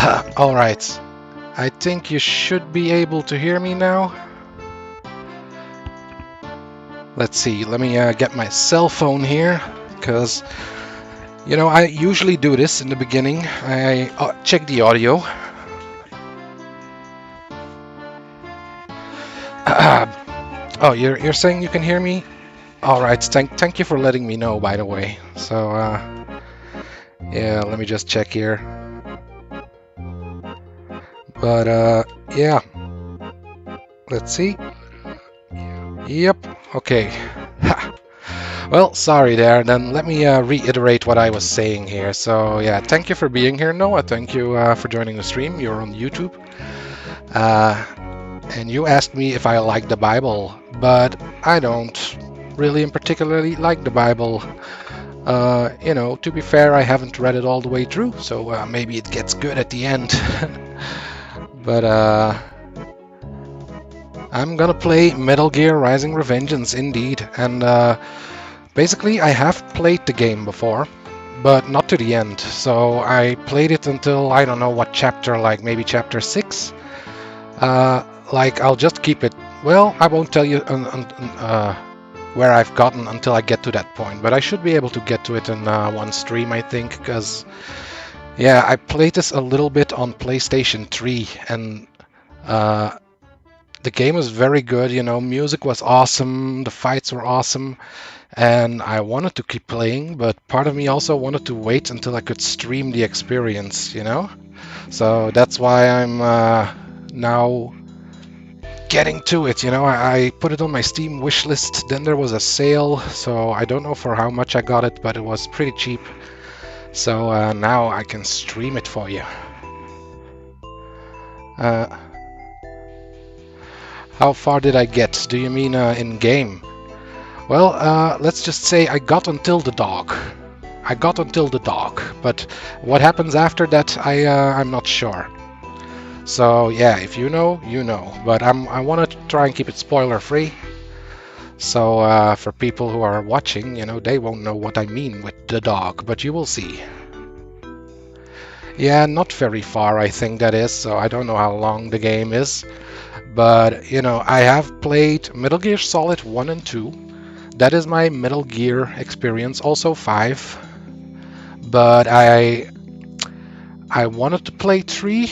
Alright, I think you should be able to hear me now. Let's see, let me get my cell phone here, because, I usually do this in the beginning. I check the audio. Oh, you're saying you can hear me? Alright, thank you for letting me know, by the way. So, yeah, let me just check here. But, yeah. Let's see. Yep, okay. Ha. Well, sorry there. Then let me reiterate what I was saying here. So, yeah, thank you for being here, Noah. Thank you for joining the stream. You're on YouTube. And you asked me if I like the Bible, but I don't really particularly like the Bible. To be fair, I haven't read it all the way through, so maybe it gets good at the end. But I'm gonna play Metal Gear Rising: Revengeance indeed, and basically I have played the game before, but not to the end. So I played it until I don't know what chapter, like maybe chapter 6. I'll just keep it. Well, I won't tell you where I've gotten until I get to that point, but I should be able to get to it in one stream, I think, because yeah, I played this a little bit on PlayStation 3, and the game was very good. Music was awesome, the fights were awesome, and I wanted to keep playing, but part of me also wanted to wait until I could stream the experience. So that's why I'm now getting to it. I put it on my Steam wishlist, then there was a sale, so I don't know for how much I got it, but it was pretty cheap. So now I can stream it for you. How far did I get? Do you mean in game? Well, let's just say I got until the dog. I got until the dog, but what happens after that, I'm not sure. So yeah, if you know, you know. But I want to try and keep it spoiler free. So for people who are watching, they won't know what I mean with the dog, but you will see. Yeah, not very far, I think that is. So I don't know how long the game is. But, I have played Metal Gear Solid 1 and 2. That is my Metal Gear experience, also 5. But I wanted to play 3,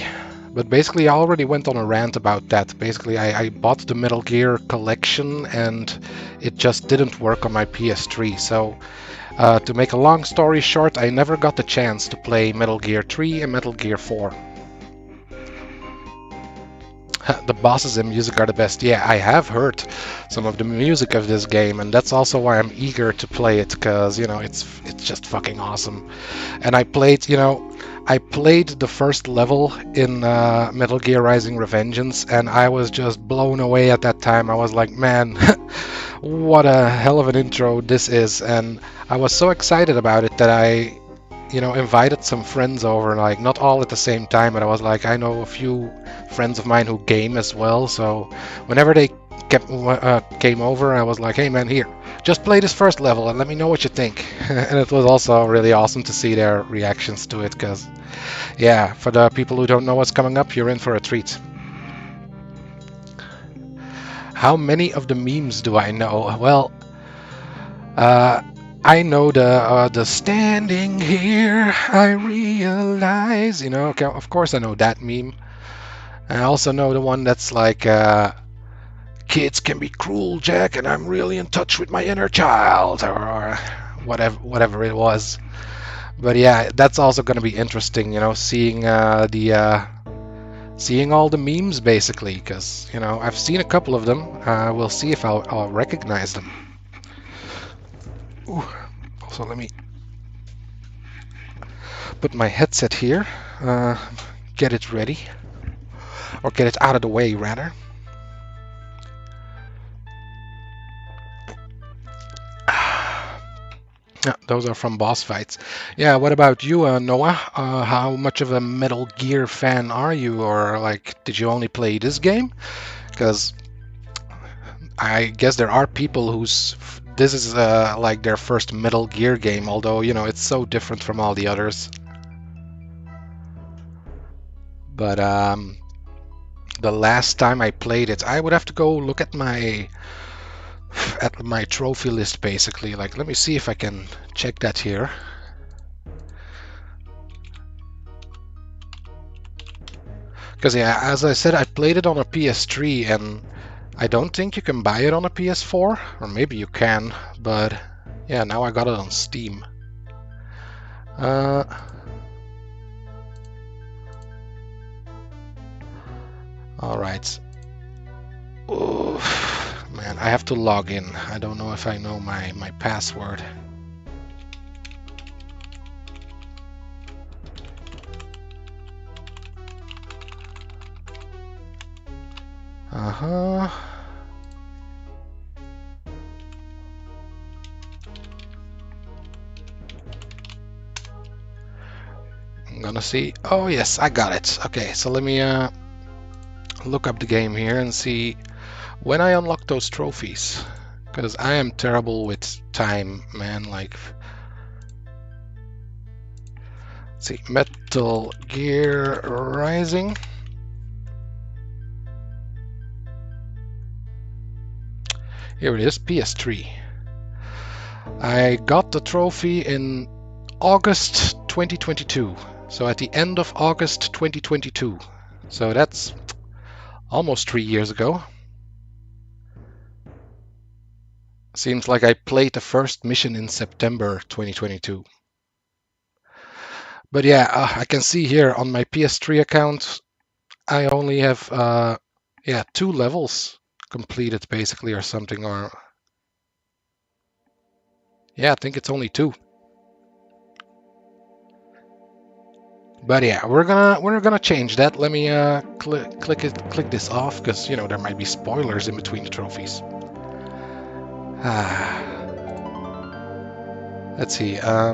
but basically I already went on a rant about that. Basically, I bought the Metal Gear collection and it just didn't work on my PS3. So, to make a long story short, I never got the chance to play Metal Gear 3 and Metal Gear 4. The bosses and music are the best. Yeah, I have heard some of the music of this game, and that's also why I'm eager to play it, because it's just fucking awesome. And I played the first level in Metal Gear Rising: Revengeance, and I was just blown away at that time. I was like, man, what a hell of an intro this is, and I was so excited about it that I invited some friends over, like not all at the same time, but I was like, I know a few friends of mine who game as well, so whenever they came over, I was like, hey man, here, just play this first level and let me know what you think. And it was also really awesome to see their reactions to it, because yeah, for the people who don't know what's coming up, you're in for a treat. How many of the memes do I know? Well, I know the standing here, I realize, okay, of course I know that meme. I also know the one that's like, kids can be cruel, Jack, and I'm really in touch with my inner child, or whatever it was. But yeah, that's also going to be interesting, seeing seeing all the memes basically, because I've seen a couple of them. We'll see if I'll recognize them. Ooh. Also, let me put my headset here, get it ready, or get it out of the way rather. Yeah, those are from boss fights. Yeah, what about you, Noah? How much of a Metal Gear fan are you, or like, did you only play this game? Because I guess there are people whose this is like their first Metal Gear game, although it's so different from all the others. But the last time I played it, I would have to go look at my trophy list basically. Like, let me see if I can check that here. Because yeah, as I said, I played it on a PS3 and I don't think you can buy it on a PS4, or maybe you can, but yeah, now I got it on Steam. Alright. Man, I have to log in. I don't know if I know my password. Uh-huh. I'm gonna see. Oh yes, I got it. Okay, so let me look up the game here and see when I unlock those trophies. Because I am terrible with time, man. Like, let's see, Metal Gear Rising. Here it is, PS3. I got the trophy in August 2022. So at the end of August 2022. So that's almost 3 years ago. Seems like I played the first mission in September 2022. But yeah, I can see here on my PS3 account, I only have 2 levels completed basically, or something, or yeah, I think it's only 2. But yeah, we're gonna change that. Let me click this off, because you know there might be spoilers in between the trophies. Let's see. I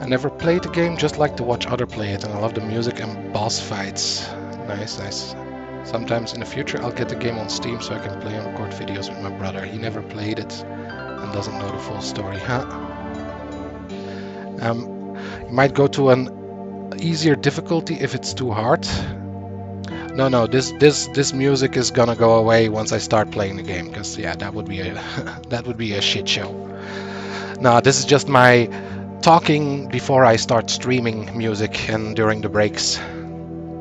never played the game, just like to watch other play it, and I love the music and boss fights. Nice, nice. Sometime in the future I'll get the game on Steam so I can play and record videos with my brother. He never played it and doesn't know the full story, huh? You might go to an easier difficulty if it's too hard. No, this music is gonna go away once I start playing the game, because yeah, that would be a that would be a shit show. No, this is just my talking before I start streaming music and during the breaks.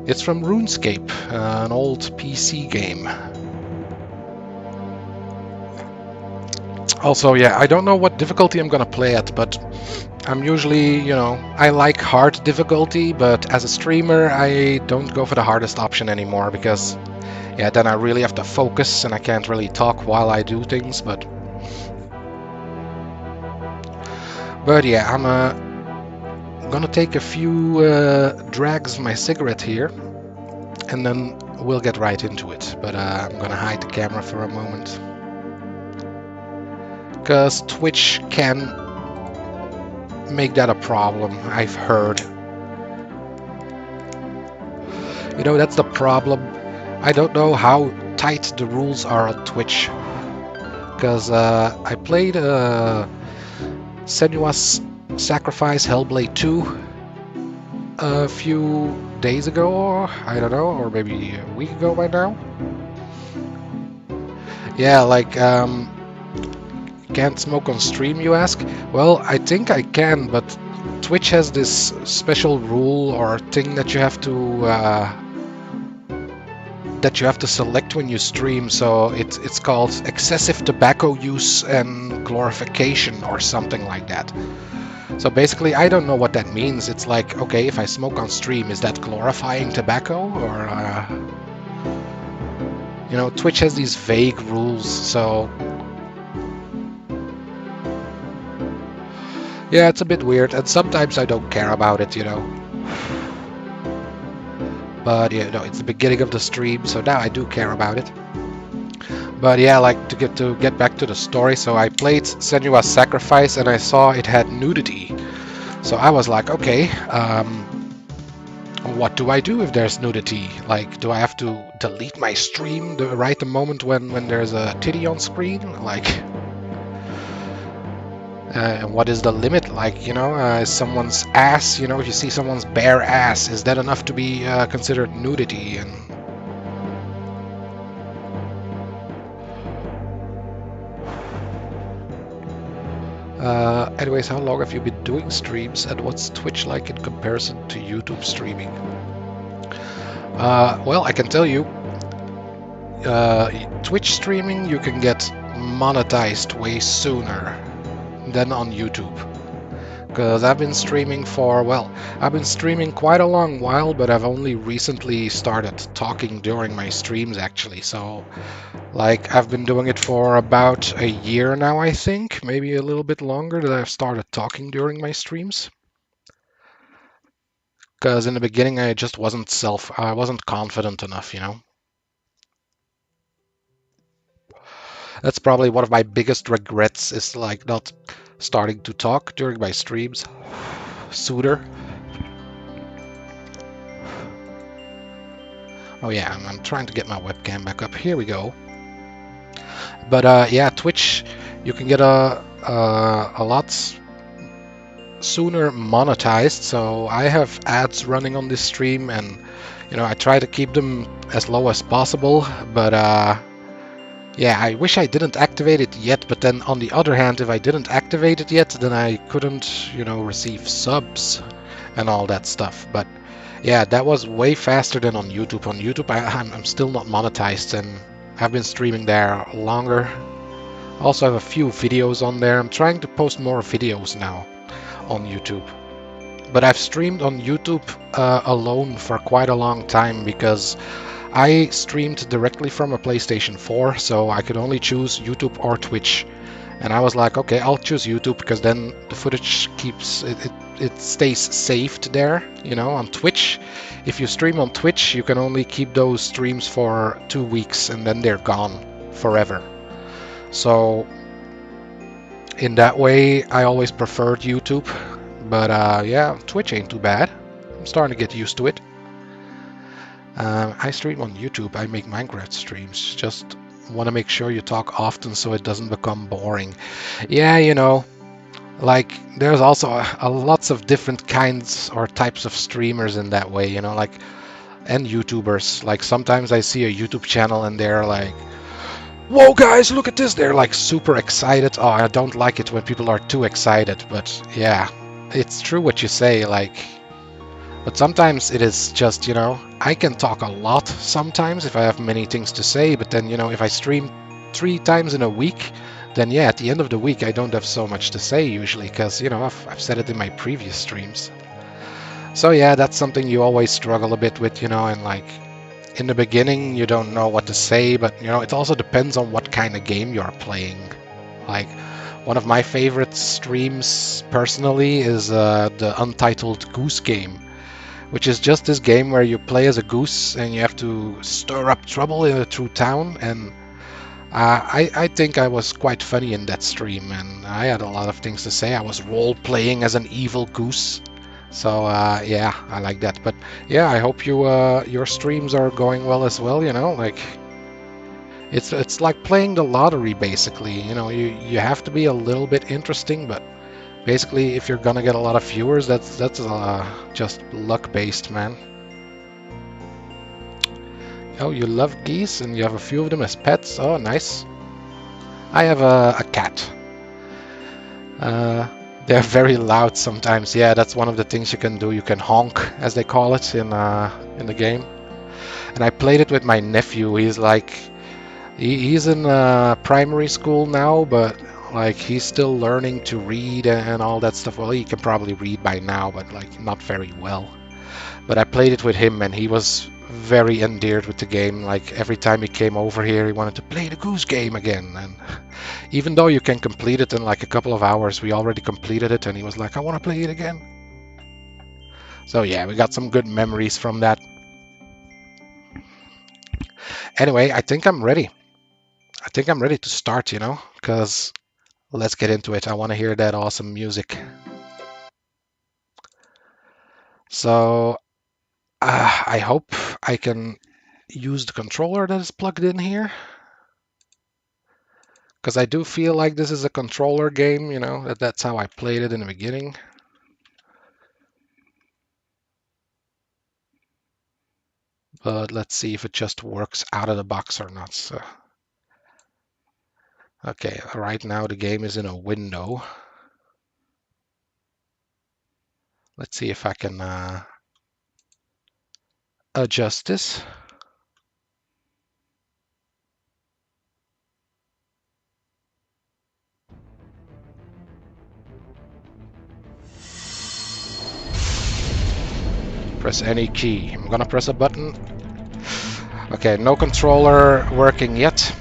It's from RuneScape, an old PC game. Also, yeah, I don't know what difficulty I'm gonna play at, but I'm usually, you know, I like hard difficulty, but as a streamer, I don't go for the hardest option anymore, because, yeah, then I really have to focus and I can't really talk while I do things, but yeah, I'm gonna take a few drags of my cigarette here, and then we'll get right into it. But I'm gonna hide the camera for a moment, because Twitch can make that a problem, I've heard. You know, that's the problem. I don't know how tight the rules are on Twitch, because I played Senua's Sacrifice Hellblade 2 a few days ago, or I don't know, or maybe a week ago by now. Yeah, like, can't smoke on stream, you ask? Well, I think I can, but Twitch has this special rule or thing that you have to select when you stream. So it's called excessive tobacco use and glorification or something like that. So basically, I don't know what that means. It's like, okay, if I smoke on stream, is that glorifying tobacco, or you know, Twitch has these vague rules, so yeah, it's a bit weird, and sometimes I don't care about it, you know. But yeah, no, it's the beginning of the stream, so now I do care about it. But yeah, like, to get back to the story, so I played Senua's Sacrifice and I saw it had nudity. So I was like, okay, what do I do if there's nudity? Like, do I have to delete my stream the moment when there's a titty on screen? Like, And what is the limit like? Is someone's ass, if you see someone's bare ass, is that enough to be considered nudity? And anyways, how long have you been doing streams, and what's Twitch like in comparison to YouTube streaming? Well, I can tell you, Twitch streaming you can get monetized way sooner than on YouTube. Because I've been streaming I've been streaming quite a long while, but I've only recently started talking during my streams actually. So, like, I've been doing it for about a year now, I think, maybe a little bit longer that I've started talking during my streams. Because in the beginning I just I wasn't confident enough. That's probably one of my biggest regrets is like not starting to talk during my streams sooner. Oh yeah, I'm trying to get my webcam back up. Here we go. But yeah, Twitch, you can get a lot sooner monetized. So I have ads running on this stream, and I try to keep them as low as possible. But yeah, I wish I didn't activate it yet. But then on the other hand, if I didn't activate it yet, then I couldn't, receive subs and all that stuff. But yeah, that was way faster than on YouTube. On YouTube, I'm still not monetized, and I've been streaming there longer. Also have a few videos on there. I'm trying to post more videos now on YouTube. But I've streamed on YouTube alone for quite a long time because I streamed directly from a PlayStation 4, so I could only choose YouTube or Twitch. And I was like, okay, I'll choose YouTube because then the footage it stays saved there, on Twitch. If you stream on Twitch, you can only keep those streams for 2 weeks and then they're gone forever. So in that way, I always preferred YouTube. But yeah, Twitch ain't too bad. I'm starting to get used to it. I stream on YouTube. I make Minecraft streams. Just want to make sure you talk often so it doesn't become boring. Yeah, like there's also lots of different kinds or types of streamers in that way, like, and YouTubers. Like sometimes I see a YouTube channel and they're like, whoa guys, look at this. They're like super excited. Oh, I don't like it when people are too excited, but yeah, it's true what you say, like, but sometimes it is just, I can talk a lot sometimes if I have many things to say, but then, if I stream 3 times in a week, then yeah, at the end of the week I don't have so much to say usually because, I've said it in my previous streams. So yeah, that's something you always struggle a bit with, and like in the beginning you don't know what to say, but it also depends on what kind of game you're playing. Like one of my favorite streams personally is the Untitled Goose Game, which is just this game where you play as a goose and you have to stir up trouble through town. And I think I was quite funny in that stream, and I had a lot of things to say. I was role-playing as an evil goose. So yeah, I like that. But yeah, I hope your streams are going well as well, like it's like playing the lottery basically. You have to be a little bit interesting, but basically, if you're gonna get a lot of viewers, that's just luck-based, man. Oh, you love geese, and you have a few of them as pets. Oh, nice. I have a cat. They're very loud sometimes. Yeah, that's one of the things you can do. You can honk, as they call it in the game. And I played it with my nephew. He's like, he's in primary school now, but like he's still learning to read and all that stuff. Well, he can probably read by now, but like not very well. But I played it with him and he was very endeared with the game. Like every time he came over here, he wanted to play the goose game again. And even though you can complete it in like a couple of hours, we already completed it and he was like, I want to play it again. So yeah, we got some good memories from that. Anyway, I think I'm ready. I think I'm ready to start, because let's get into it. I want to hear that awesome music. So I hope I can use the controller that is plugged in here, Because I do feel like this is a controller game, you know, that's how I played it in the beginning. But let's see if it just works out of the box or not. So, okay, right now the game is in a window. Let's see if I can adjust this. Press any key. I'm gonna press a button. Okay, no controller working yet.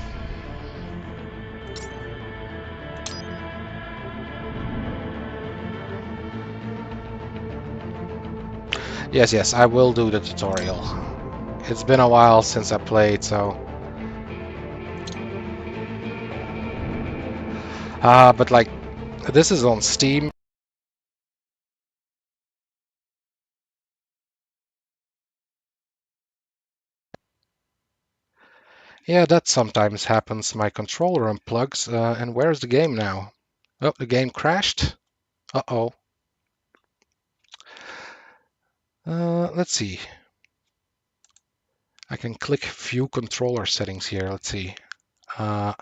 Yes, I will do the tutorial. It's been a while since I played, so... but like, this is on Steam. Yeah, that sometimes happens. My controller unplugs, and where's the game now? Oh, the game crashed. Uh-oh. Let's see. I can click View Controller Settings here. Let's see. Let's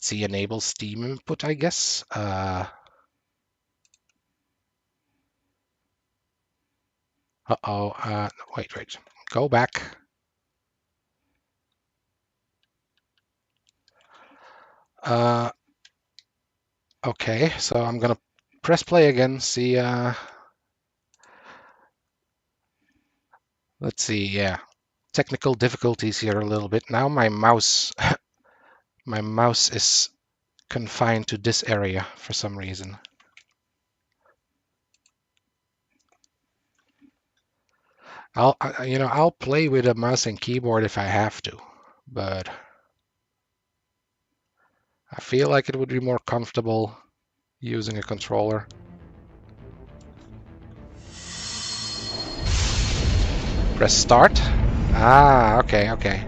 see, enable Steam input, I guess. Uh-oh. Wait. Go back. Okay, so I'm gonna press play again. See, let's see. Yeah, technical difficulties here a little bit. Now my mouse, my mouse is confined to this area for some reason. I'll play with a mouse and keyboard if I have to, but I feel like it would be more comfortable using a controller. Press start. Ah, okay.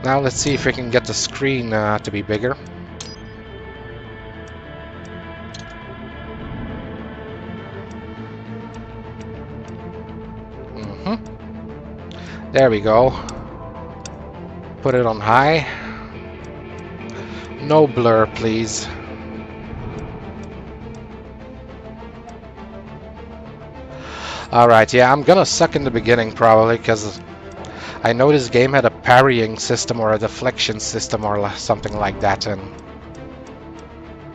Now let's see if we can get the screen to be bigger. There we go. Put it on high. No blur, please. Alright, yeah, I'm gonna suck in the beginning probably, because I know this game had a parrying system or a deflection system or something like that, and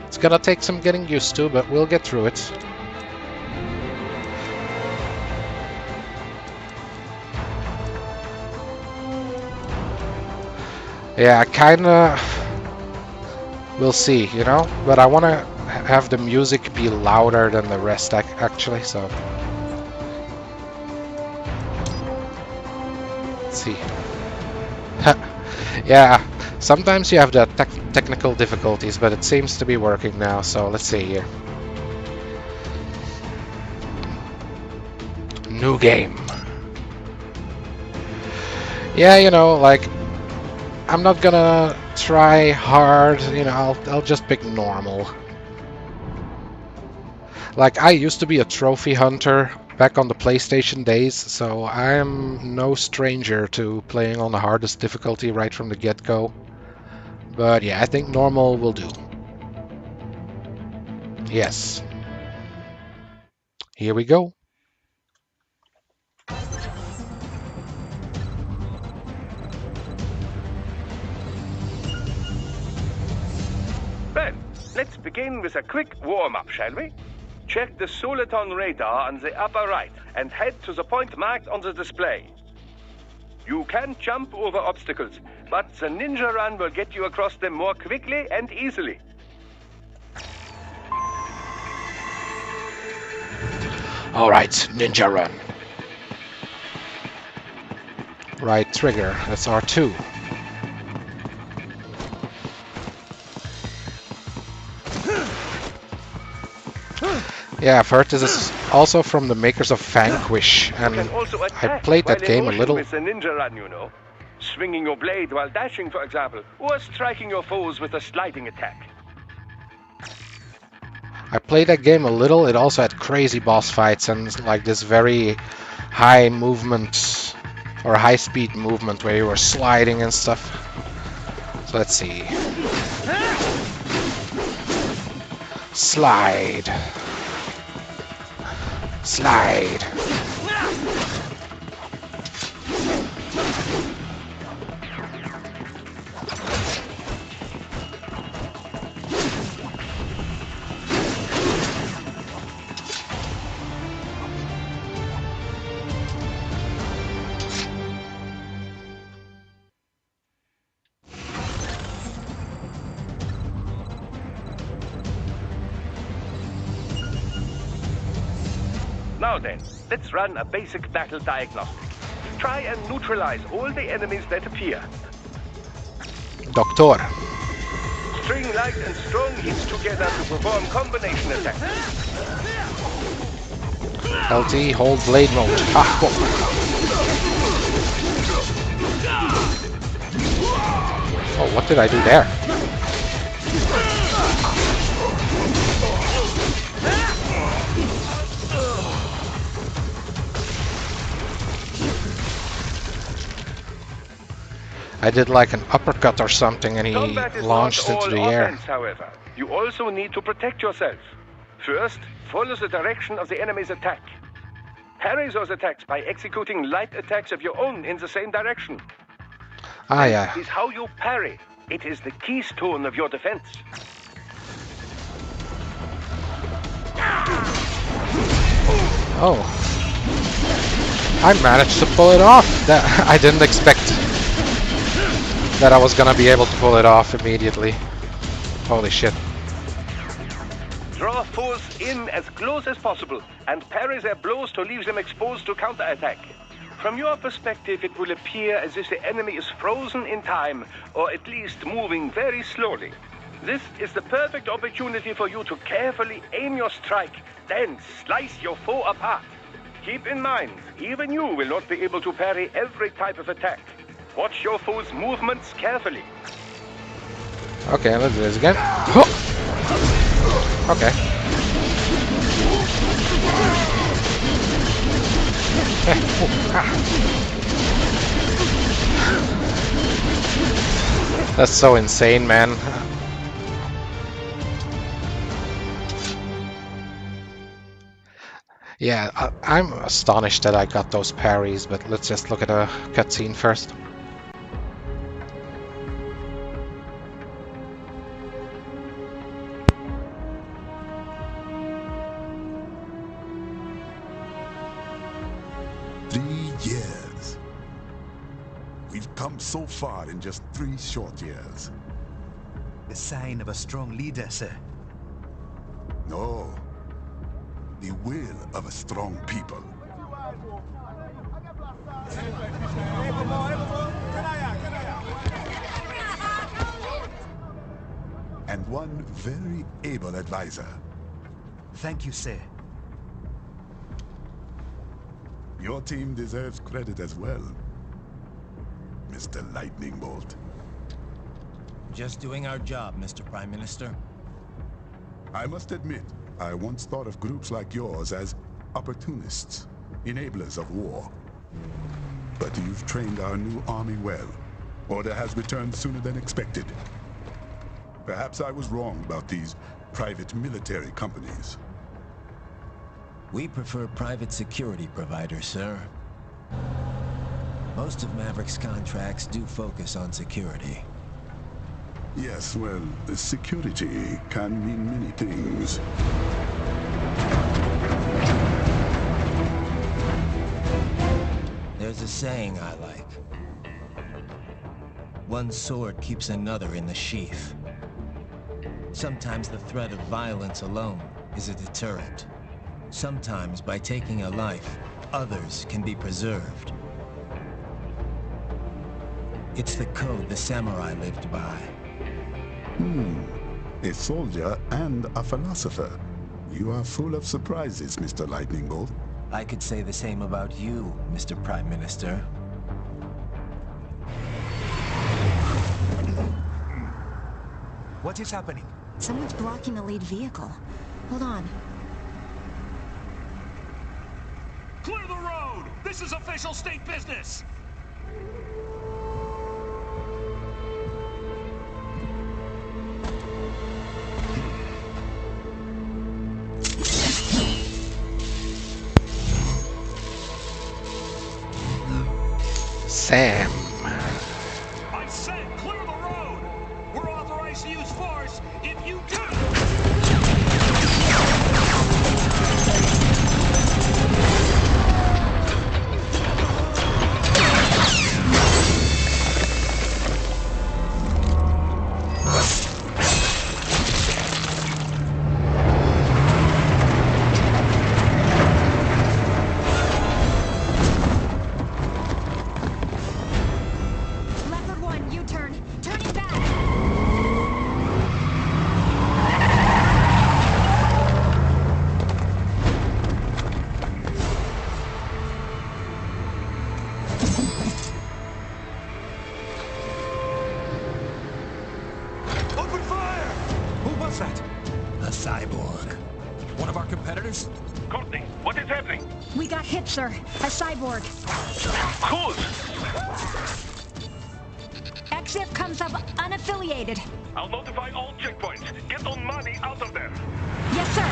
it's gonna take some getting used to, but we'll get through it. Yeah, kinda... We'll see, you know? But I wanna have the music be louder than the rest, actually, so... Let's see. Yeah, sometimes you have the technical difficulties, but it seems to be working now, so let's see here. New game. Yeah, you know, like, I'm not gonna try hard, you know, I'll just pick normal. Like, I used to be a trophy hunter back on the PlayStation days, so I'm no stranger to playing on the hardest difficulty right from the get-go. But yeah, I think normal will do. Yes. Here we go. Well, let's begin with a quick warm-up, shall we? Check the Soliton radar on the upper right and head to the point marked on the display. You can jump over obstacles, but the ninja run will get you across them more quickly and easily. All right, ninja run. Right trigger, that's R2. Yeah, I've heard this is also from the makers of Vanquish, You and can also I attack played while that in game a motion little. with the ninja run, you know. Swinging your blade while dashing, for example, or striking your foes with a sliding attack. I played that game a little. It also had crazy boss fights and like this very high movement or high speed movement where you were sliding and stuff. So let's see. Slide. Slide. Now then, let's run a basic battle diagnostic. Try and neutralize all the enemies that appear. Doctor. String light and strong hits together to perform combination attacks. LT, hold blade mode. Ah, whoa. Oh, what did I do there? I did like an uppercut or something and he Combat is launched not into all the air. offense, however. You also need to protect yourself. First, follow the direction of the enemy's attack. Parry those attacks by executing light attacks of your own in the same direction. Ah, yeah. This is how you parry. It is the keystone of your defense. Oh. I managed to pull it off. That I didn't expect that I was gonna be able to pull it off immediately. Holy shit. Draw foes in as close as possible and parry their blows to leave them exposed to counterattack. From your perspective, it will appear as if the enemy is frozen in time, or at least moving very slowly. This is the perfect opportunity for you to carefully aim your strike, then slice your foe apart. Keep in mind, even you will not be able to parry every type of attack. Watch your foe's movements carefully. Okay, let's do this again. Okay. That's so insane, man. Yeah, I'm astonished that I got those parries, but let's just look at a cutscene first. Years. We've come so far in just 3 short years. The sign of a strong leader, sir. No. The will of a strong people. And one very able advisor. Thank you, sir. Your team deserves credit as well, Mr. Lightning Bolt. Just doing our job, Mr. Prime Minister. I must admit, I once thought of groups like yours as opportunists, enablers of war. But you've trained our new army well. Order has returned sooner than expected. Perhaps I was wrong about these private military companies. We prefer private security providers, sir. Most of Maverick's contracts do focus on security. Yes, well, security can mean many things. There's a saying I like. One sword keeps another in the sheath. Sometimes the threat of violence alone is a deterrent. Sometimes by taking a life, others can be preserved. It's the code the samurai lived by. A soldier and a philosopher. You are full of surprises, Mr. Lightning Bolt. I could say the same about you, Mr. Prime Minister. What is happening? Someone's blocking the lead vehicle. Hold on. Clear the road! This is official state business! Sam. I said clear the road! We're authorized to use force if you do! Leopard 1, U-turn. Turning back. Open fire! Who was that? A cyborg. One of our competitors? Courtney, what is happening? We got hit, sir. A cyborg. Who's? Exit comes up unaffiliated. I'll notify all checkpoints. Get on money out of there. Yes, sir.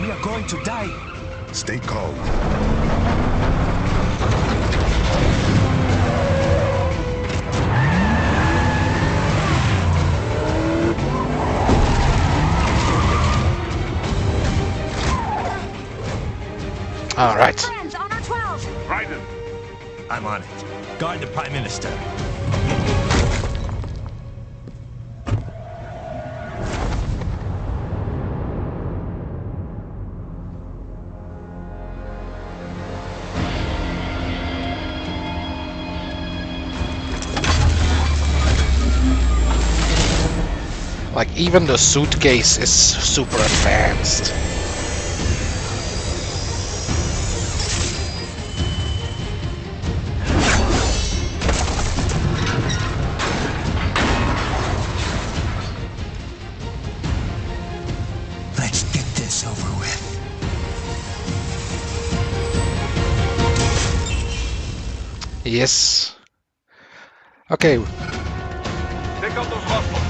We are going to die. Stay calm. All right. Friends, on our 12. Raiden, I'm on it. Guard the Prime Minister. Like, even the suitcase is super advanced. Let's get this over with. Yes. Okay. take out those hostiles.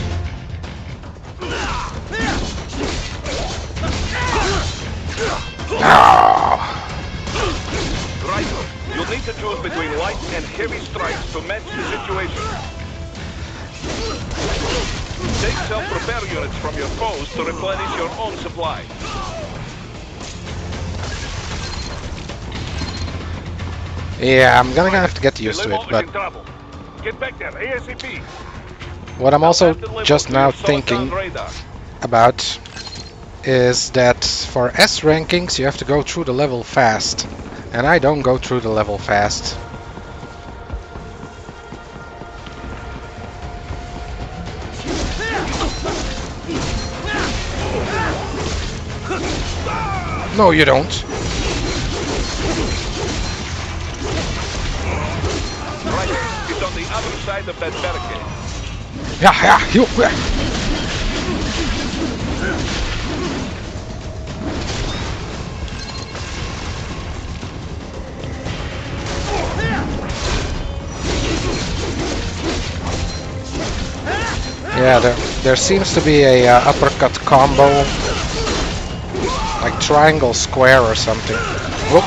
Right, you'll need to choose between light and heavy strikes to match the situation. Take self-repair units from your foes to replenish your own supply. Yeah, I'm gonna have to get used to Limo it, is but in trouble. Get back there, ASAP. what I'm also Have the limo just to now your solid thinking ground radar. about is that for S rankings you have to go through the level fast, and I don't go through the level fast. No, you don't. Right, it's on the other side of that barricade. Yeah, you. Yeah, there seems to be a uppercut combo, like triangle square or something. Whoop.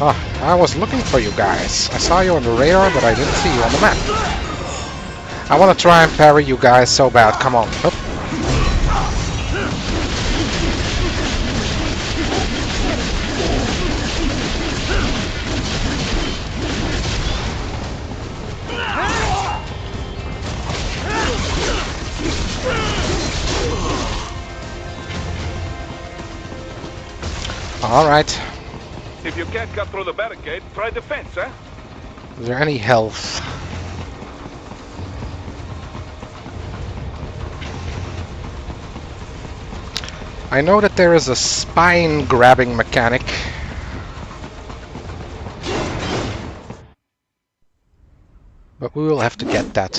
Oh, I was looking for you guys. I saw you on the radar, but I didn't see you on the map. I want to try and parry you guys so bad. Come on. Hup. All right. If you can't cut through the barricade, try the fence, eh? Is there any health? I know that there is a spine grabbing mechanic. But we will have to get that.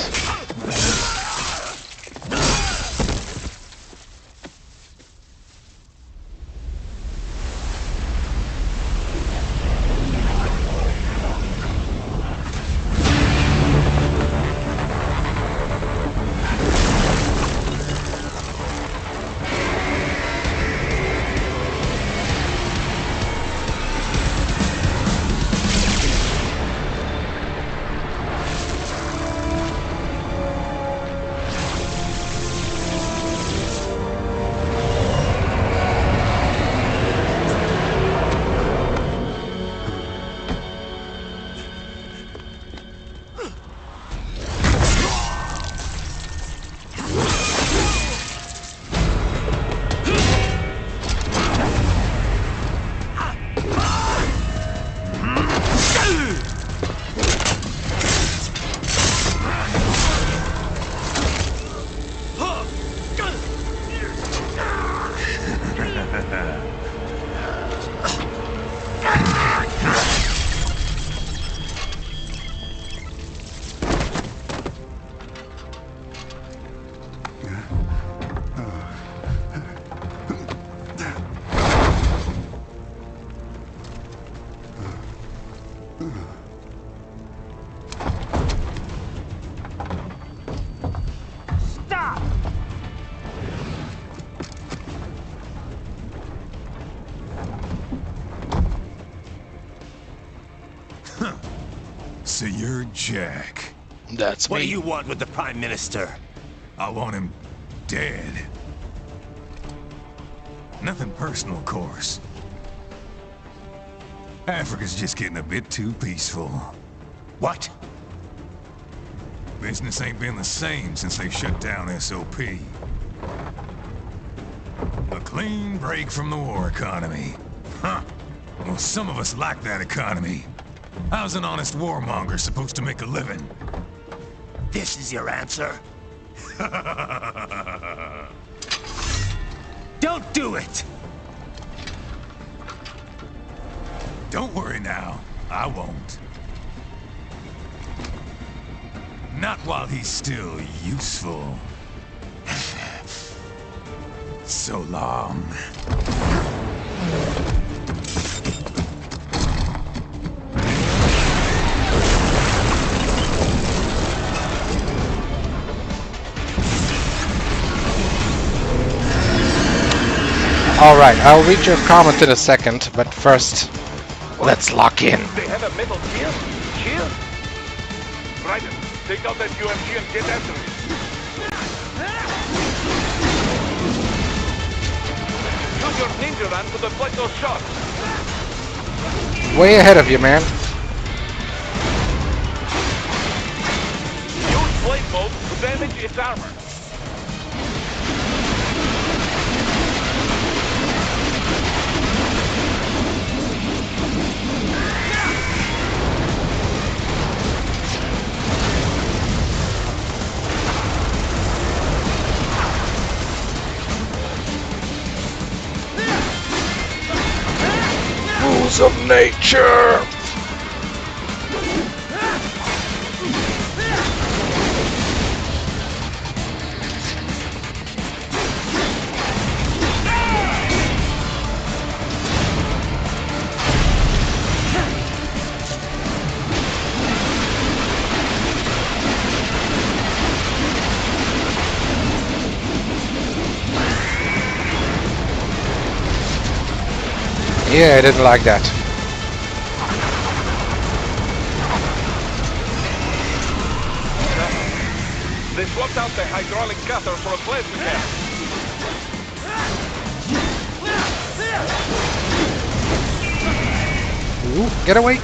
So you're Jack. That's What me. do you want with the Prime Minister? I want him dead. Nothing personal, of course. Africa's just getting a bit too peaceful. What? Business ain't been the same since they shut down SOP. A clean break from the war economy. Huh. Well, some of us like that economy. How's an honest warmonger supposed to make a living? This is your answer? Don't do it! Don't worry now. I won't. Not while he's still useful. So long. Alright, I'll read your comment in a second, but first, let's lock in. They have a metal shield? Shield? Right, take out that UMG and get after it. Use your ninja run to deflect those shots. Way ahead of you, man. Use blade mode to damage its armor. Rules of nature! Yeah, I didn't like that. They swapped out the hydraulic cutter for a plasma cannon. Ooh, get away!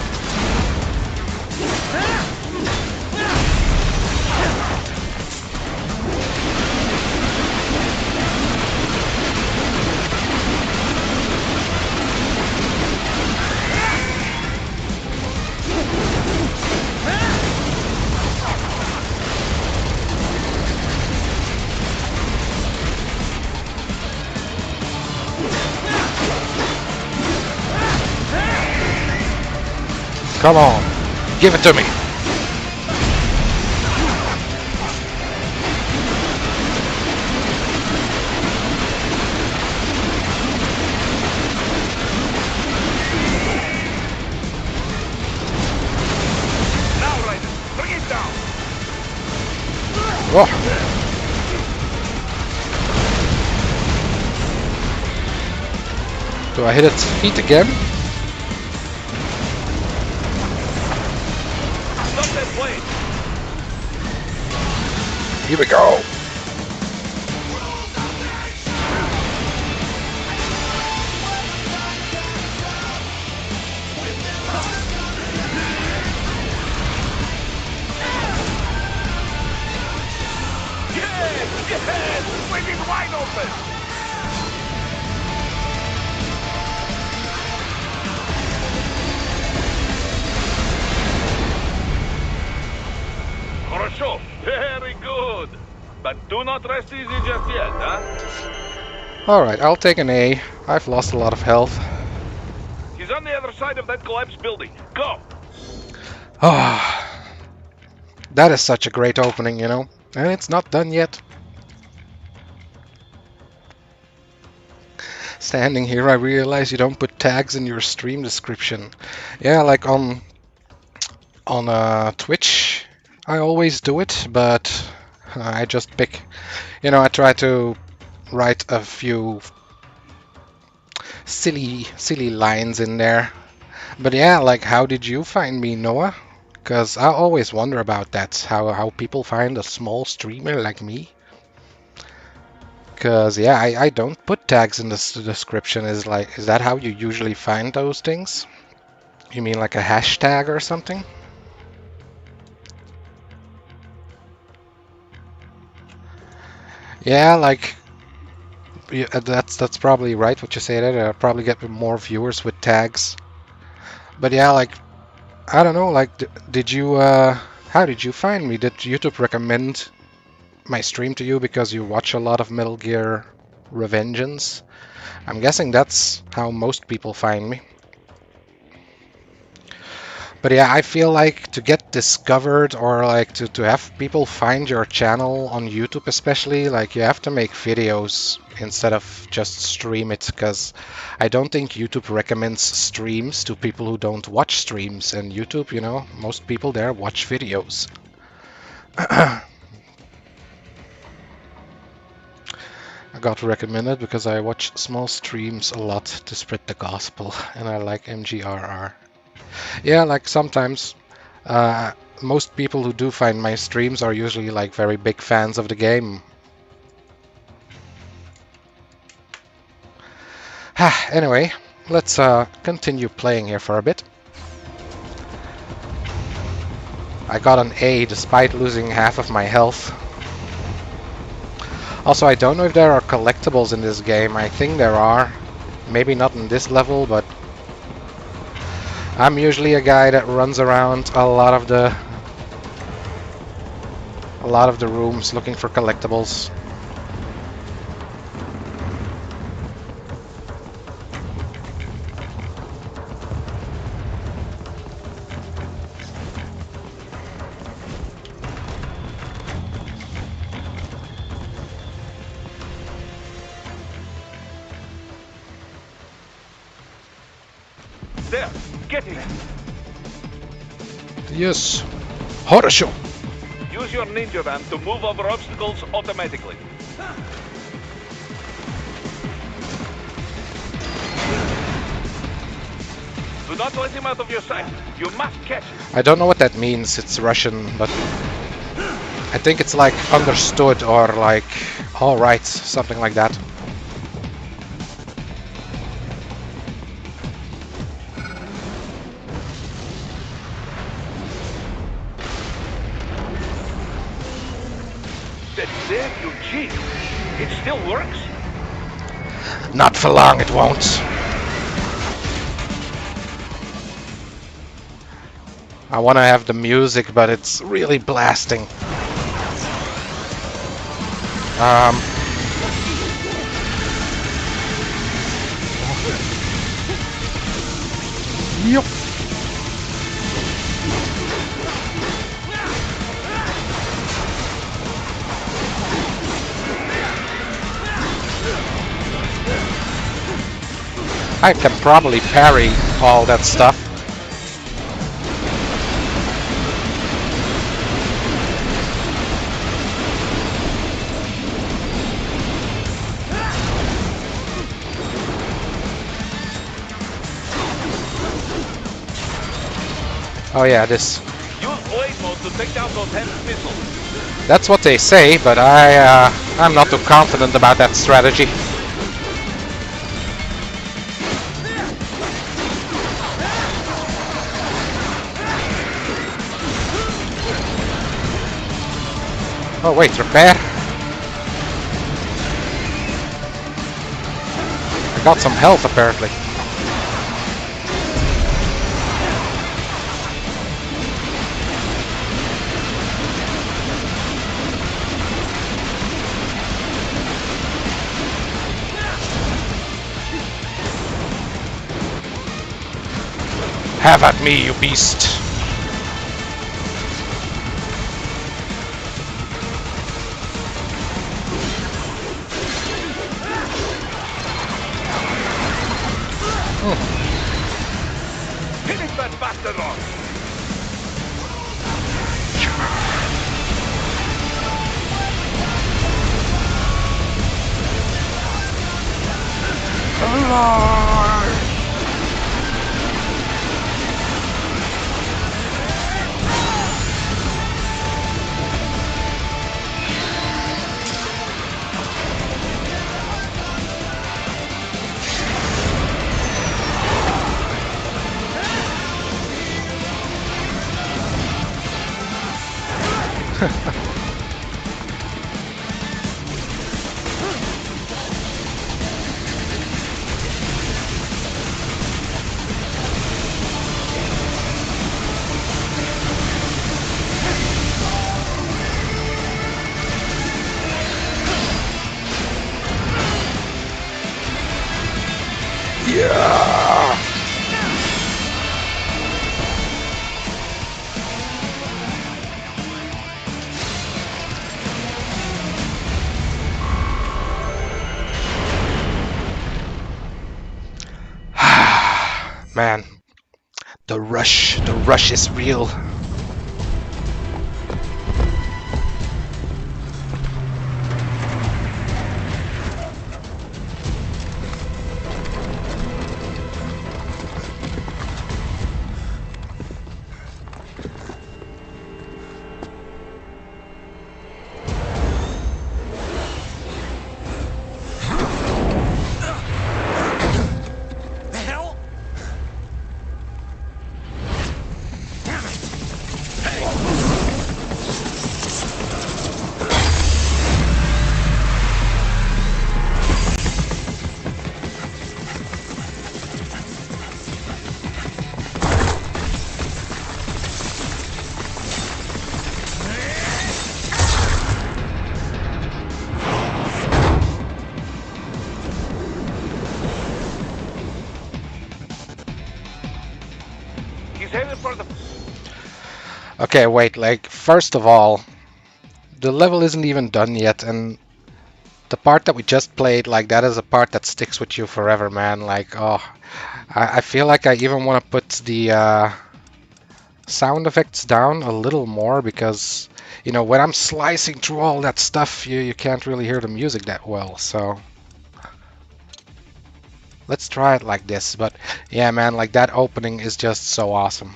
Come on. Give it to me. Now, Raiden, bring it down. Oh. Do I hit its feet again? Stop that blade. Here we go. Yes! Swing it wide open! Хорошо. Very good. But do not rest easy just yet, huh? Alright, I'll take an A. I've lost a lot of health. He's on the other side of that collapsed building. Go! Ah, that is such a great opening, you know? And it's not done yet. Standing here, I realize you don't put tags in your stream description. Yeah, like on Twitch, I always do it, but I just pick, you know, I try to write a few silly lines in there. But yeah, like, how did you find me, Noah? Because I always wonder about that, how people find a small streamer like me. Because yeah, I don't put tags in the description. Is that how you usually find those things? You mean like a hashtag or something? Yeah, like, yeah, that's probably right what you say there. I'll probably get more viewers with tags. But yeah, like, I don't know, like, did you how did you find me? Did YouTube recommend my stream to you because you watch a lot of Metal Gear Revengeance? I'm guessing that's how most people find me. But yeah, I feel like to get discovered, or like to have people find your channel on YouTube especially, like, you have to make videos instead of just stream it, because I don't think YouTube recommends streams to people who don't watch streams, and YouTube, you know, most people there watch videos. I got recommended because I watch small streams a lot to spread the gospel, and I like MGRR. Yeah, like, sometimes most people who do find my streams are usually like very big fans of the game. Anyway, let's continue playing here for a bit. I got an A despite losing half of my health. Also, I don't know if there are collectibles in this game. I think there are. Maybe not in this level, but I'm usually a guy that runs around a lot of the rooms looking for collectibles. There, get him. Yes. Horror. Use your ninja van to move over obstacles automatically. Do not let him out of your sight. You must catch him. I don't know what that means. It's Russian, but I think it's like understood or like all right, something like that. There, you cheat. It still works? Not for long, it won't. I want to have the music, but it's really blasting. Yup. I can probably parry all that stuff. Oh yeah, this. Use blade mode to take down those heavy missiles. That's what they say, but I'm not too confident about that strategy. Oh wait, repair? I got some health apparently. Have at me, you beast! Finish that bastard off! Yeah! Man, the rush is real. He's headed for the... Okay, wait, like, first of all, the level isn't even done yet, and the part that we just played, like, that is a part that sticks with you forever, man. Like, oh, I feel like I even want to put the sound effects down a little more, because, you know, when I'm slicing through all that stuff, you can't really hear the music that well, so... Let's try it like this, but yeah, man, like, that opening is just so awesome.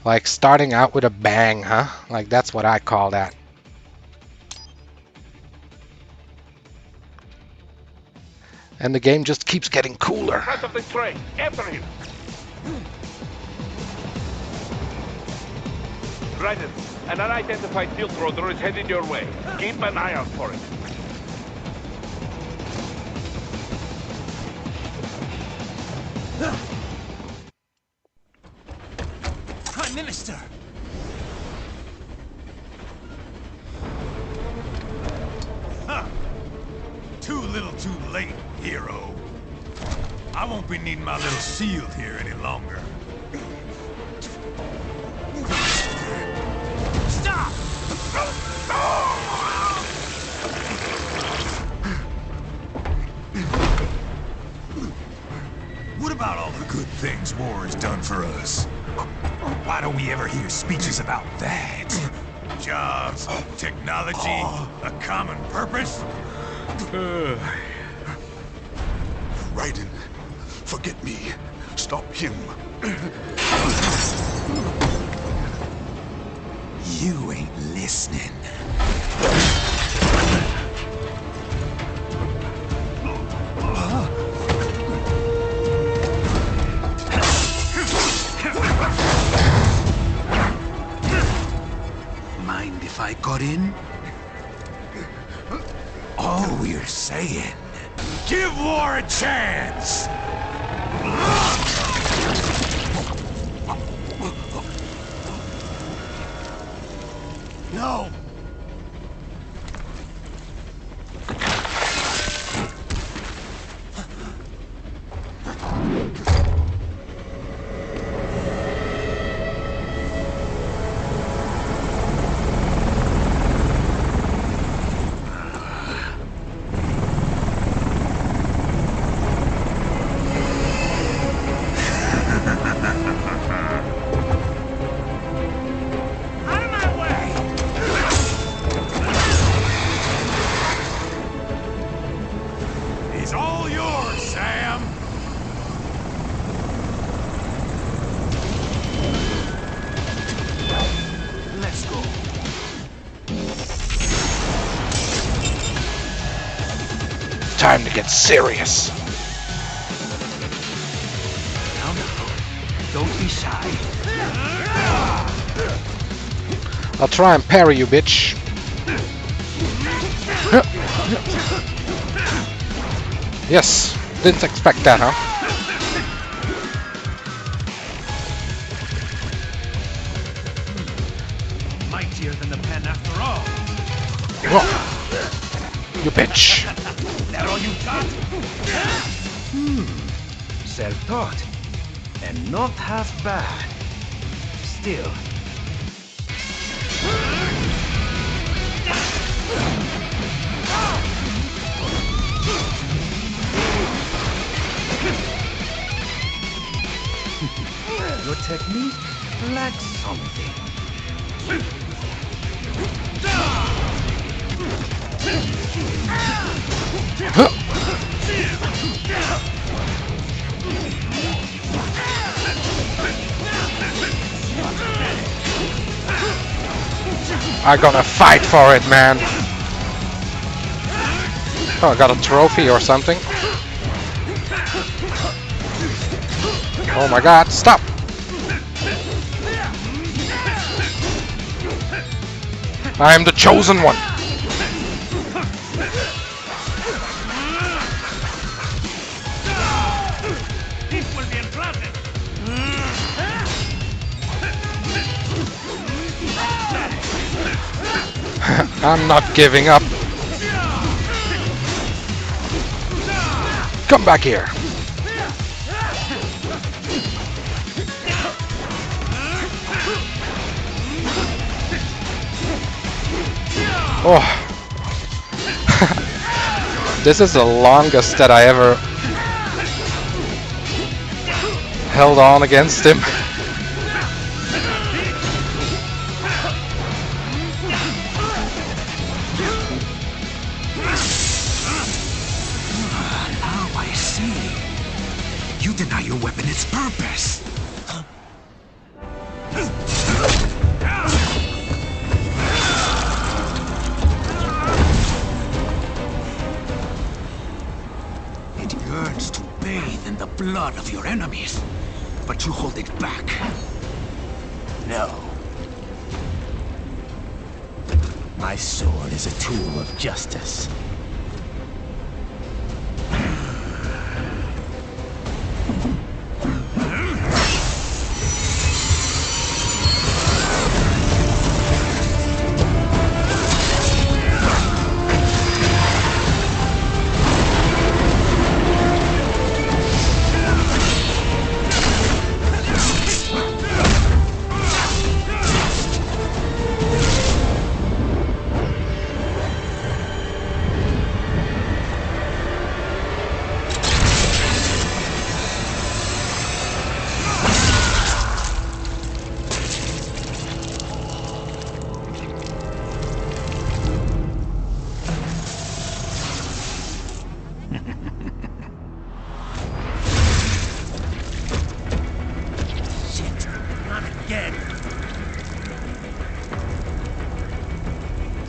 Like, starting out with a bang, huh? Like, that's what I call that. And the game just keeps getting cooler. front of the train. After him. Ryder, an unidentified field roader is headed your way. Keep an eye out for it. Prime Minister! Huh. Too little too late, hero. I won't be needing my little shield here any longer. Stop! things war has done for us. Why don't we ever hear speeches about that? Jobs, technology, a common purpose? Raiden, forget me. Stop him. You ain't listening. Mind if I got in? All we're saying, give war a chance! No! He's all yours, Sam! Let's go. Time to get serious. Now, don't be shy. I'll try and parry you, bitch. Yes, didn't expect that, huh? Mightier than the pen after all. Whoa. You bitch. That all you got? Self-taught. And not half bad. Still. Your technique lacks something. I'm gonna fight for it, man. Oh, I got a trophy or something. Oh my god, stop! I am the chosen one! This will be unpleasant. I'm not giving up. Come back here. Oh. This is the longest that I ever held on against him. Now I see. You deny your weapon its purpose. It yearns to bathe in the blood of your enemies, but you hold it back. No. My sword is a tool of justice.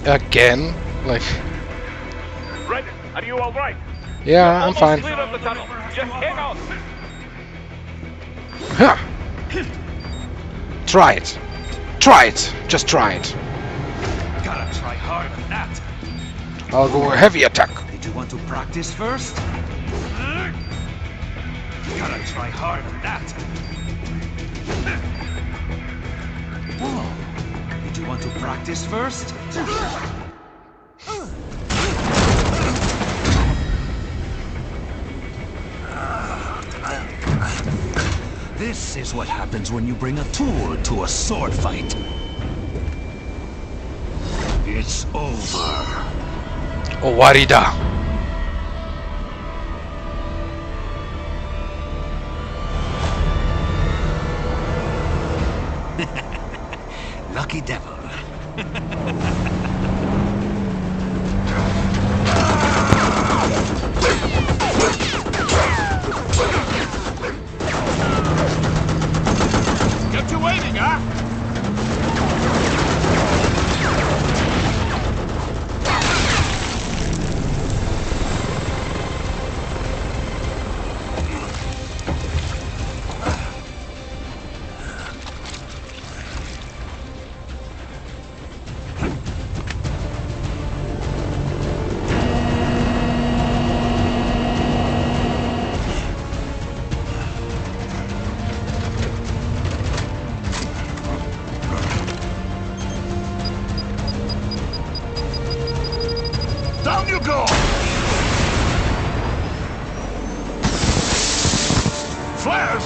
Again? Like, Red, are you all right? yeah, I'm Almost fine. clear of the tunnel. Just hang on. Huh. Try it. Try it. Just try it. Gotta try harder than that. I'll go heavy attack. Did you want to practice first? Gotta try harder than that. Whoa. Did you want to practice first? This is what happens when you bring a tool to a sword fight. It's over. Owarida. Lucky devil. Kept you waiting, huh? Down you go! Flares!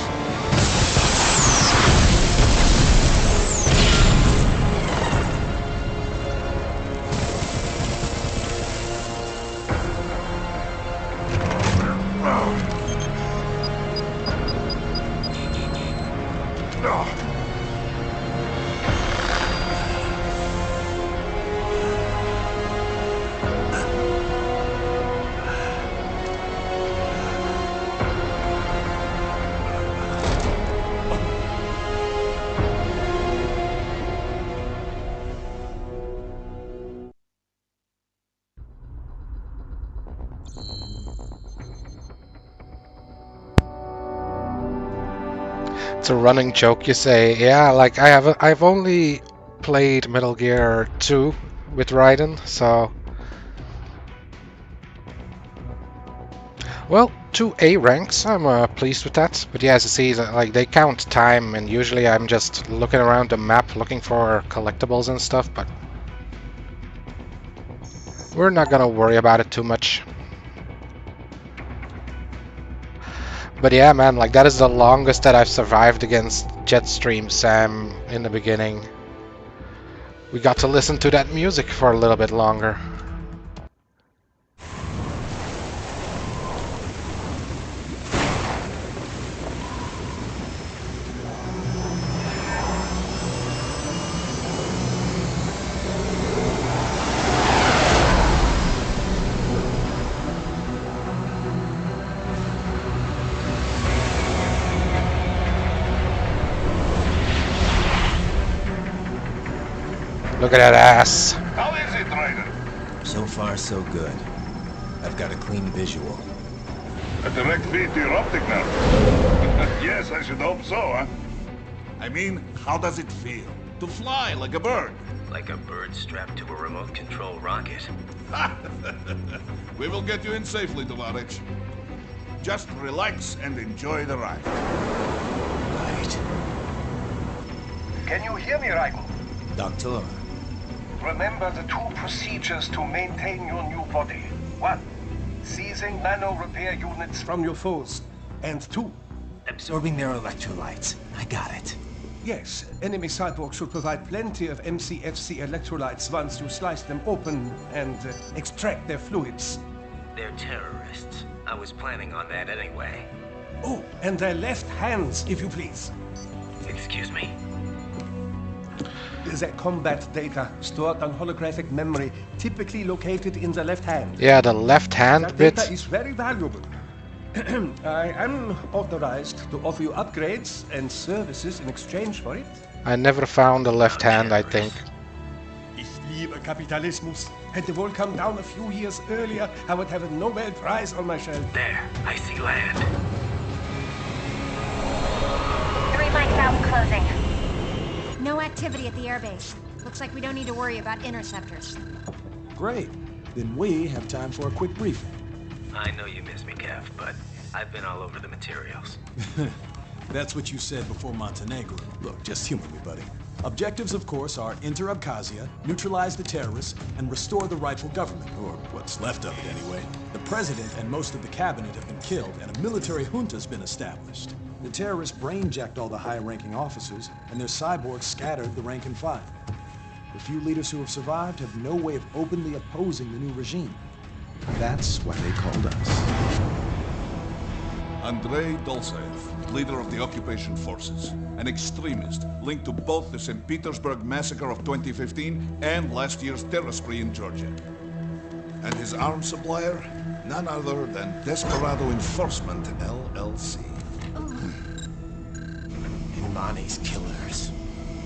It's a running joke, you say. Yeah, like I've only played Metal Gear 2 with Raiden, so well, 2 A ranks. I'm pleased with that. But yeah, as you see, like they count time, and usually I'm just looking around the map looking for collectibles and stuff. But we're not gonna worry about it too much. But yeah, man, like that is the longest that I've survived against Jetstream Sam in the beginning. We got to listen to that music for a little bit longer. Look at that ass. How is it, Raiden? So far, so good. I've got a clean visual. A direct feed to your optic nerve. Yes, I should hope so, huh? I mean, how does it feel? To fly like a bird? Like a bird strapped to a remote control rocket. We will get you in safely, Tovarich. Just relax and enjoy the ride. Right. Can you hear me, Raiden? Doctor, Remember the 2 procedures to maintain your new body. 1. Seizing nano repair units from your foes. And 2. absorbing their electrolytes. I got it. Yes, enemy cyborgs should provide plenty of MCFC electrolytes once you slice them open and extract their fluids. They're terrorists. I was planning on that anyway. Oh, and their left hands, if you please. Excuse me? Their combat data stored on holographic memory, typically located in the left hand. Yeah, the left hand That bit. data is very valuable. I am authorized to offer you upgrades and services in exchange for it. I never found the left hand, I think. lieber Kapitalismus. Hätte wohl come down a few years earlier, I would have a Nobel Prize on my shelf. There, I see land. 3 mine valve closing. No activity at the airbase. Looks like we don't need to worry about interceptors. Great. Then we have time for a quick briefing. I know you miss me, Kev, but I've been all over the materials. That's what you said before Montenegro. Look, just humor me, buddy. Objectives, of course, are enter Abkhazia, neutralize the terrorists, and restore the rightful government, or what's left of it anyway. The president and most of the cabinet have been killed, and a military junta's been established. The terrorists brain-jacked all the high-ranking officers, and their cyborgs scattered the rank and file. The few leaders who have survived have no way of openly opposing the new regime. That's why they called us. Andrei Dolzaev, leader of the occupation forces, an extremist linked to both the St. Petersburg massacre of 2015 and last year's terror spree in Georgia. And his arms supplier, none other than Desperado Enforcement, LLC. Imani's killers.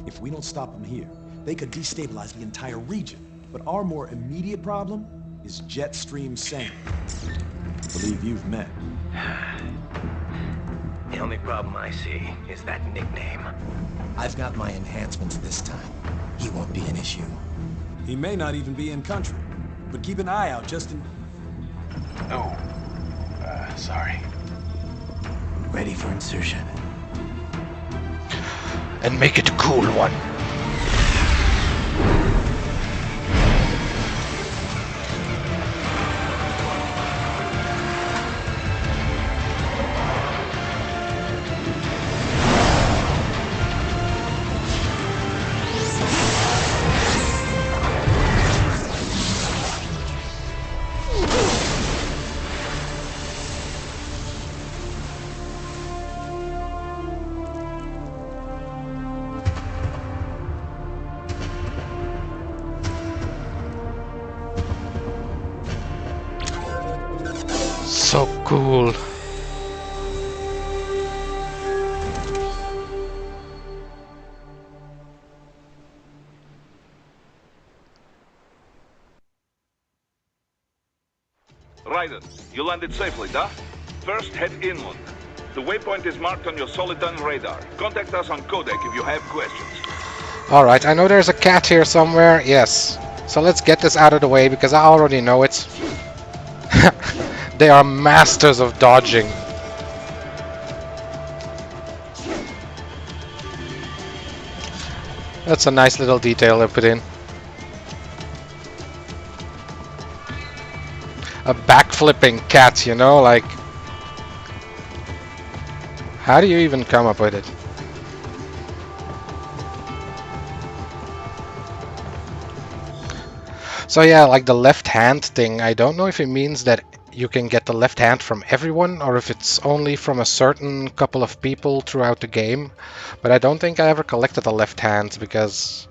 If we don't stop them here, they could destabilize the entire region. But our more immediate problem is Jetstream Sam. I believe you've met. The only problem I see is that nickname. I've got my enhancements this time. He won't be an issue. He may not even be in country, but keep an eye out just in... Oh, sorry. Ready for insertion. And make it a cool one. So cool. Raiden, you landed safely, da? First, head inland. The waypoint is marked on your Soliton radar. Contact us on Codec if you have questions. Alright, I know there's a cat here somewhere. Yes. So let's get this out of the way because I already know it. They are masters of dodging. That's a nice little detail they put in. A backflipping cat, you know, like... How do you even come up with it? So yeah, like the left hand thing, I don't know if it means that you can get the left hand from everyone or if it's only from a certain couple of people throughout the game. But I don't think I ever collected the left hand because,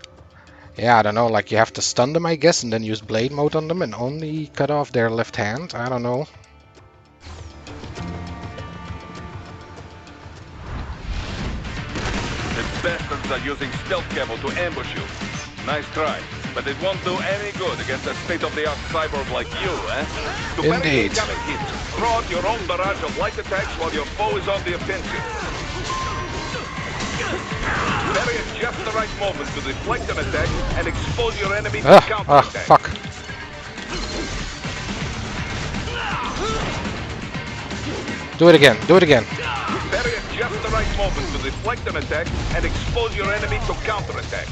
yeah, I don't know, like you have to stun them, I guess, and then use blade mode on them and only cut off their left hand. I don't know. The bastards are using stealth cable to ambush you. Nice try, but it won't do any good against a state-of-the-art cyborg like you, eh? To parry incoming hits, throw out your own barrage of light attacks while your foe is on the offensive. Parry at just the right moment to deflect an attack and expose your enemy to counter-attack. Fuck. Do it again, do it again. Parry at just the right moment to deflect an attack and expose your enemy to counter-attack.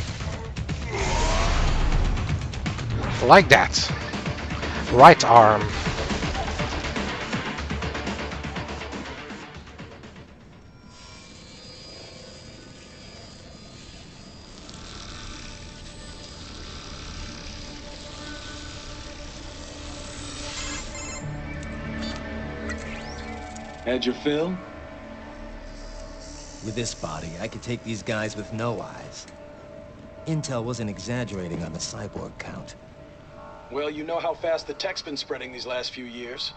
Like that. Right arm. Had your fill? With this body, I could take these guys with no eyes. Intel wasn't exaggerating on the cyborg count. Well, you know how fast the tech's been spreading these last few years.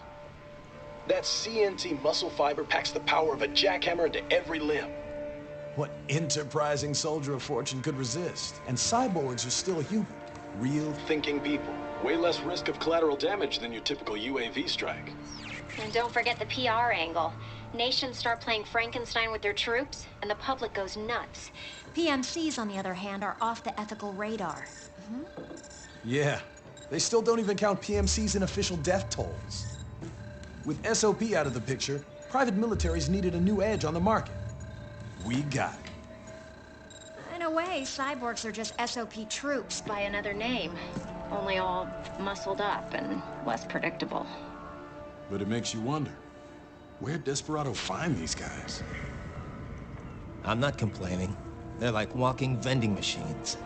That CNT muscle fiber packs the power of a jackhammer into every limb. What enterprising soldier of fortune could resist? And cyborgs are still human. Real thinking people. Way less risk of collateral damage than your typical UAV strike. And don't forget the PR angle. Nations start playing Frankenstein with their troops, and the public goes nuts. PMCs, on the other hand, are off the ethical radar. Yeah, they still don't even count PMCs in official death tolls. With SOP out of the picture, private militaries needed a new edge on the market. We got it. In a way, cyborgs are just SOP troops by another name. Only all muscled up and less predictable. But it makes you wonder, where'd Desperado find these guys? I'm not complaining. They're like walking vending machines.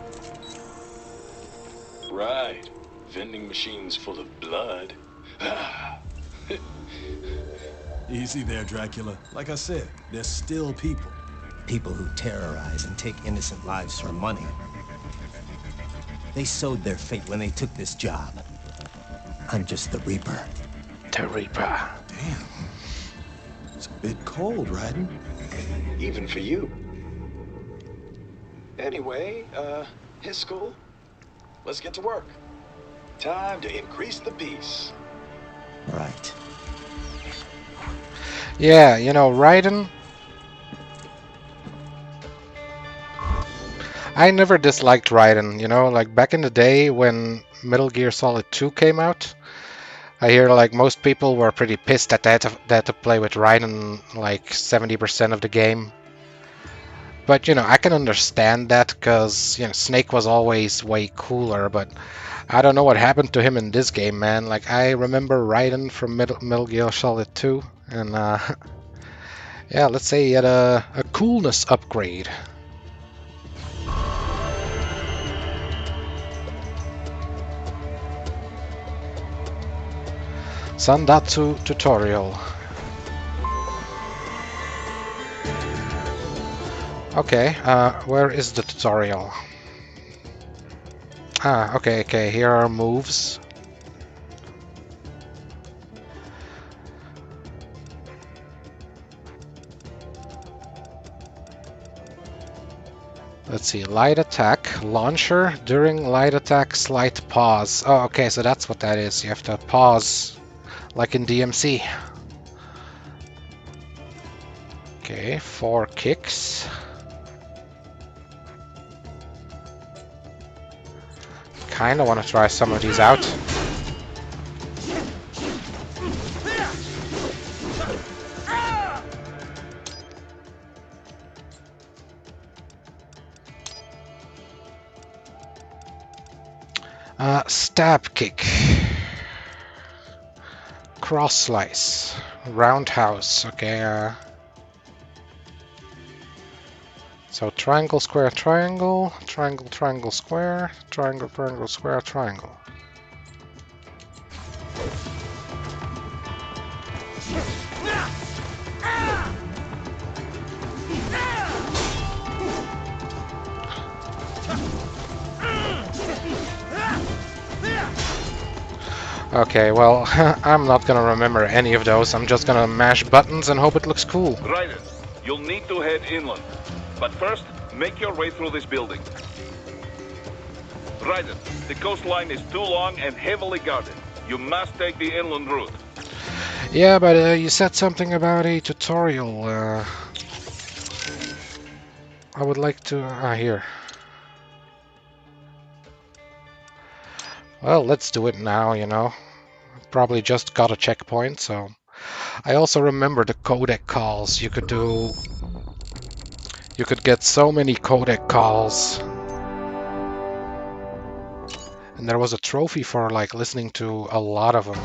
Right. Vending machines full of blood. Easy there, Dracula. Like I said, they're still people. People who terrorize and take innocent lives for money. They sowed their fate when they took this job. I'm just the Reaper. The Reaper. Damn. It's a bit cold, Raiden. Even for you. Anyway, his school. Let's get to work. Time to increase the peace. Right. Yeah, you know, Raiden. I never disliked Raiden, you know, like back in the day when Metal Gear Solid 2 came out. I hear like most people were pretty pissed that they had to play with Raiden like 70% of the game. But, you know, I can understand that because, you know, Snake was always way cooler, but I don't know what happened to him in this game, man. Like, I remember Raiden from Metal Gear Solid 2, and, yeah, let's say he had a coolness upgrade. Sandatsu tutorial. Okay, where is the tutorial? Ah, okay, here are moves. Let's see, light attack, launcher, during light attack, slight pause. Oh, okay, so that's what that is. You have to pause, like in DMC. Okay, 4 kicks. Kinda want to try some of these out. Stab kick. Cross slice. Roundhouse. Okay, so triangle, square, triangle, triangle, triangle, square, triangle, triangle, square, triangle. Okay, well, I'm not gonna remember any of those. I'm just gonna mash buttons and hope it looks cool. Raiden, you'll need to head inland. But first, make your way through this building. Raiden, the coastline is too long and heavily guarded. You must take the inland route. Yeah, but you said something about a tutorial. I would like to... here. Well, let's do it now, you know. Probably just got a checkpoint, so... I also remember the codec calls you could do. You could get so many codec calls. And there was a trophy for like listening to a lot of them.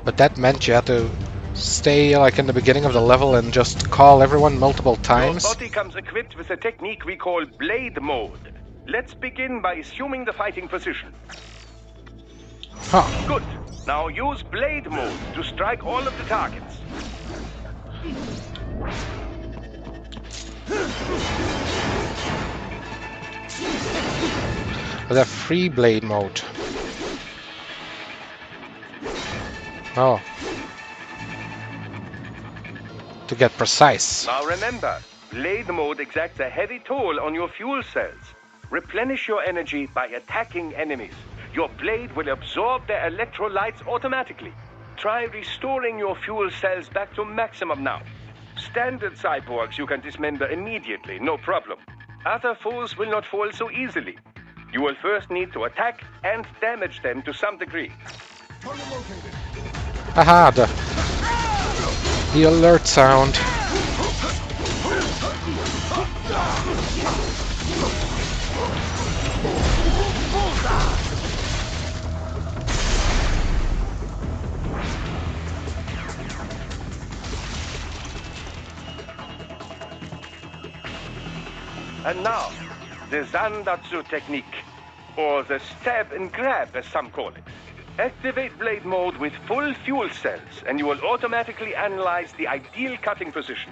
But that meant you had to stay like in the beginning of the level and just call everyone multiple times. Your body comes equipped with a technique we call blade mode. Let's begin by assuming the fighting position. Huh. Good. Now use blade mode to strike all of the targets. The free blade mode. Oh. To get precise. Now remember, blade mode exacts a heavy toll on your fuel cells. Replenish your energy by attacking enemies. Your blade will absorb their electrolytes automatically. Try restoring your fuel cells back to maximum now. Standard cyborgs you can dismember immediately, no problem. Other foes will not fall so easily. You will first need to attack and damage them to some degree. Aha, the alert sound. And now, the Zandatsu technique, or the stab and grab as some call it. Activate blade mode with full fuel cells and you will automatically analyze the ideal cutting position.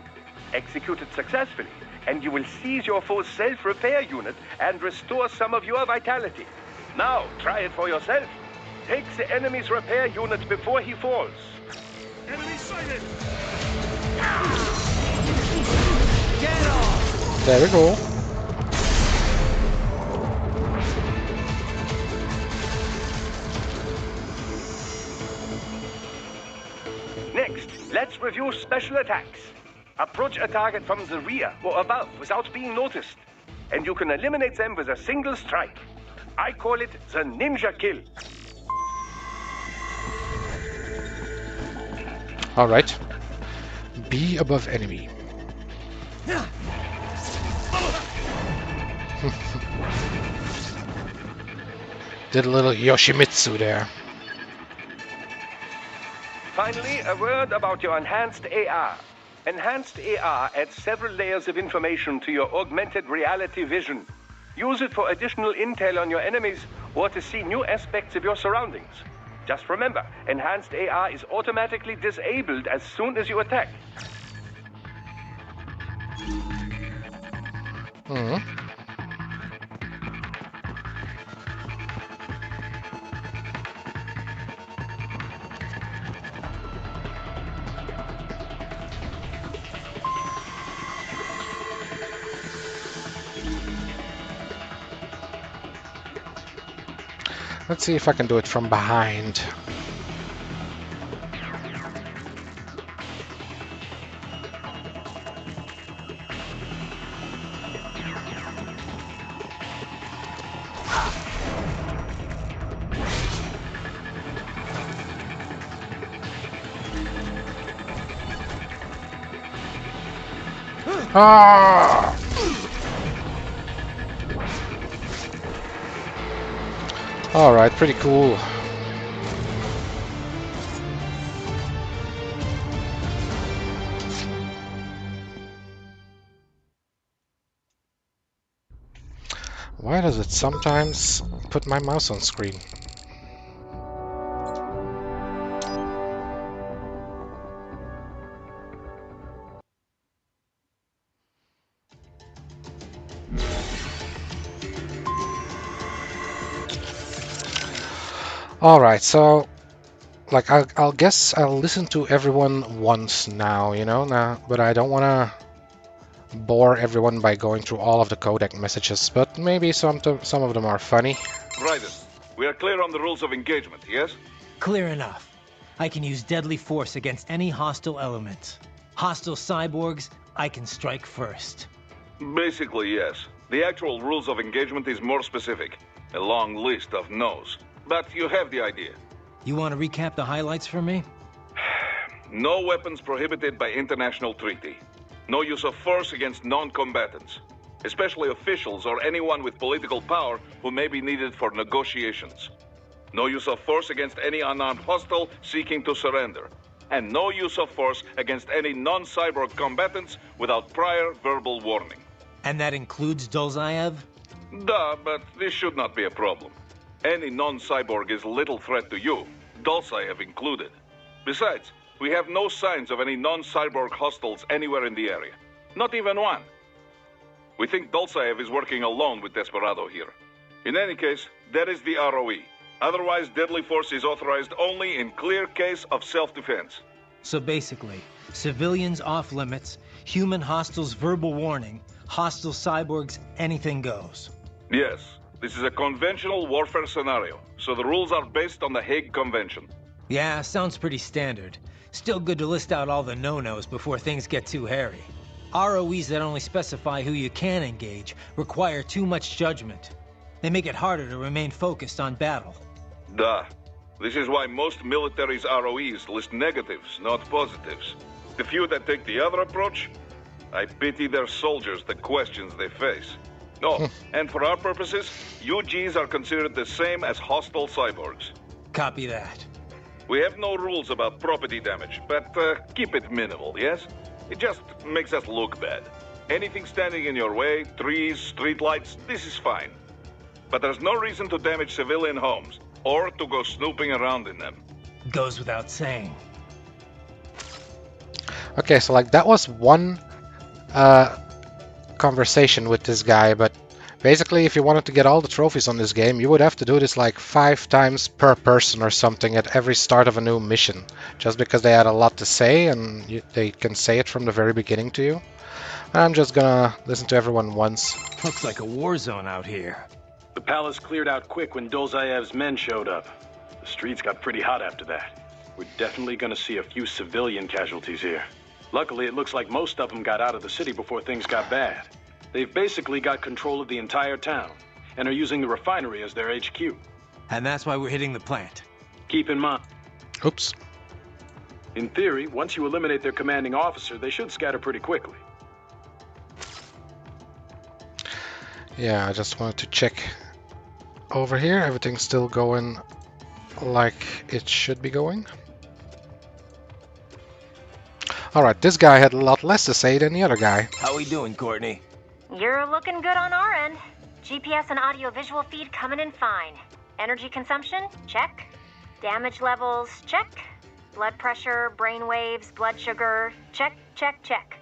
Execute it successfully and you will seize your foe's self-repair unit and restore some of your vitality. Now, try it for yourself. Take the enemy's repair unit before he falls. Enemy sighted! Get off! There we go. Next, let's review special attacks. Approach a target from the rear or above without being noticed, and you can eliminate them with a single strike. I call it the ninja kill. Alright. Be above enemy. Did a little Yoshimitsu there. Finally, a word about your enhanced AR. Enhanced AR adds several layers of information to your augmented reality vision. Use it for additional intel on your enemies or to see new aspects of your surroundings. Just remember, enhanced AR is automatically disabled as soon as you attack. Let's see if I can do it from behind. Ah! Alright, pretty cool. Why does it sometimes put my mouse on screen? Alright, so like I'll guess I'll listen to everyone once now, you know, but I don't want to bore everyone by going through all of the codec messages, but maybe some of them are funny. Raiden, we are clear on the rules of engagement, yes? Clear enough. I can use deadly force against any hostile element. Hostile cyborgs, I can strike first. Basically, yes. The actual rules of engagement is more specific. A long list of no's. But you have the idea. You want to recap the highlights for me? No weapons prohibited by international treaty. No use of force against non-combatants, especially officials or anyone with political power who may be needed for negotiations. No use of force against any unarmed hostile seeking to surrender. And no use of force against any non-cyborg combatants without prior verbal warning. And that includes Dolzaev? Duh, but this should not be a problem. Any non-cyborg is little threat to you, Dolzaev included. Besides, we have no signs of any non-cyborg hostiles anywhere in the area. Not even one. We think Dolzaev is working alone with Desperado here. In any case, that is the ROE. Otherwise, deadly force is authorized only in clear case of self-defense. So basically, civilians off limits, human hostiles verbal warning, hostile cyborgs anything goes. Yes, this is a conventional warfare scenario, so the rules are based on the Hague Convention. Yeah, sounds pretty standard. Still good to list out all the no-nos before things get too hairy. ROEs that only specify who you can engage require too much judgment. They make it harder to remain focused on battle. Duh. This is why most militaries' ROEs list negatives, not positives. The few that take the other approach, I pity their soldiers the questions they face. No, and for our purposes, UGs are considered the same as hostile cyborgs. Copy that. We have no rules about property damage, but keep it minimal, yes? It just makes us look bad. Anything standing in your way, trees, streetlights, this is fine. But there's no reason to damage civilian homes, or to go snooping around in them. Goes without saying. Okay, so like that was one conversation with this guy, but basically if you wanted to get all the trophies on this game, you would have to do this like 5 times per person or something at every start of a new mission, just because they had a lot to say and they can say it from the very beginning to you. I'm just gonna listen to everyone once. Looks like a war zone out here. The palace cleared out quick when Dolzayev's men showed up. The streets got pretty hot after that. We're definitely gonna see a few civilian casualties here. Luckily, it looks like most of them got out of the city before things got bad. They've basically got control of the entire town, and are using the refinery as their HQ. And that's why we're hitting the plant. Keep in mind. Oops. In theory, once you eliminate their commanding officer, they should scatter pretty quickly. Yeah, I just wanted to check over here. Everything's still going like it should be going. Alright, this guy had a lot less to say than the other guy. How we doing, Courtney? You're looking good on our end. GPS and audio-visual feed coming in fine. Energy consumption? Check. Damage levels? Check. Blood pressure, brain waves, blood sugar? Check, check, check.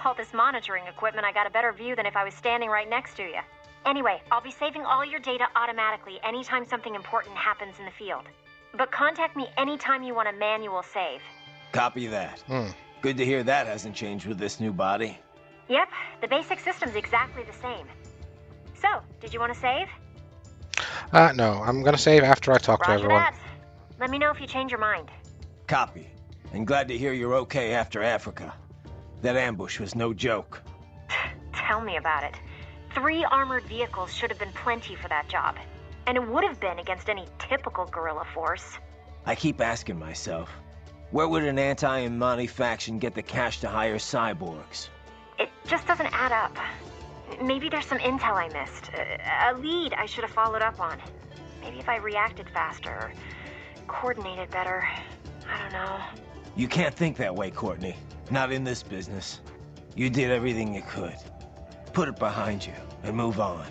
All this monitoring equipment, I got a better view than if I was standing right next to you. Anyway, I'll be saving all your data automatically anytime something important happens in the field. But contact me anytime you want a manual save. Copy that. Good to hear that hasn't changed with this new body. Yep, the basic system's exactly the same. So, did you want to save? No, I'm gonna save after I talk to Roger everyone. that. Let me know if you change your mind. Copy. And glad to hear you're okay after Africa. That ambush was no joke. Tell me about it. 3 armored vehicles should have been plenty for that job. And it would have been against any typical guerrilla force. I keep asking myself, where would an anti-Imani faction get the cash to hire cyborgs? It just doesn't add up. Maybe there's some intel I missed. A lead I should have followed up on. Maybe if I reacted faster, or coordinated better. I don't know. You can't think that way, Courtney. Not in this business. You did everything you could. Put it behind you and move on.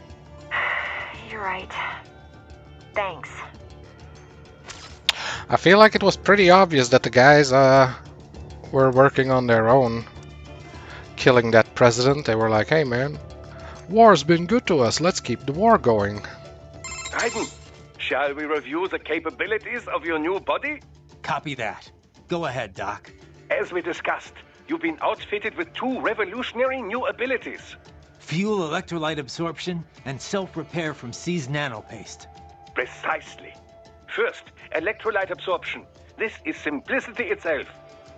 You're right. Thanks. I feel like it was pretty obvious that the guys were working on their own. Killing that president, they were like, hey man, war's been good to us, let's keep the war going. Raiden, shall we review the capabilities of your new body? Copy that. Go ahead, Doc. As we discussed, you've been outfitted with 2 revolutionary new abilities. Fuel electrolyte absorption and self-repair from C's nanopaste. Precisely. First, electrolyte absorption. This is simplicity itself.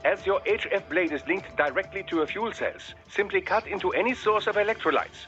As your HF blade is linked directly to your fuel cells, simply cut into any source of electrolytes.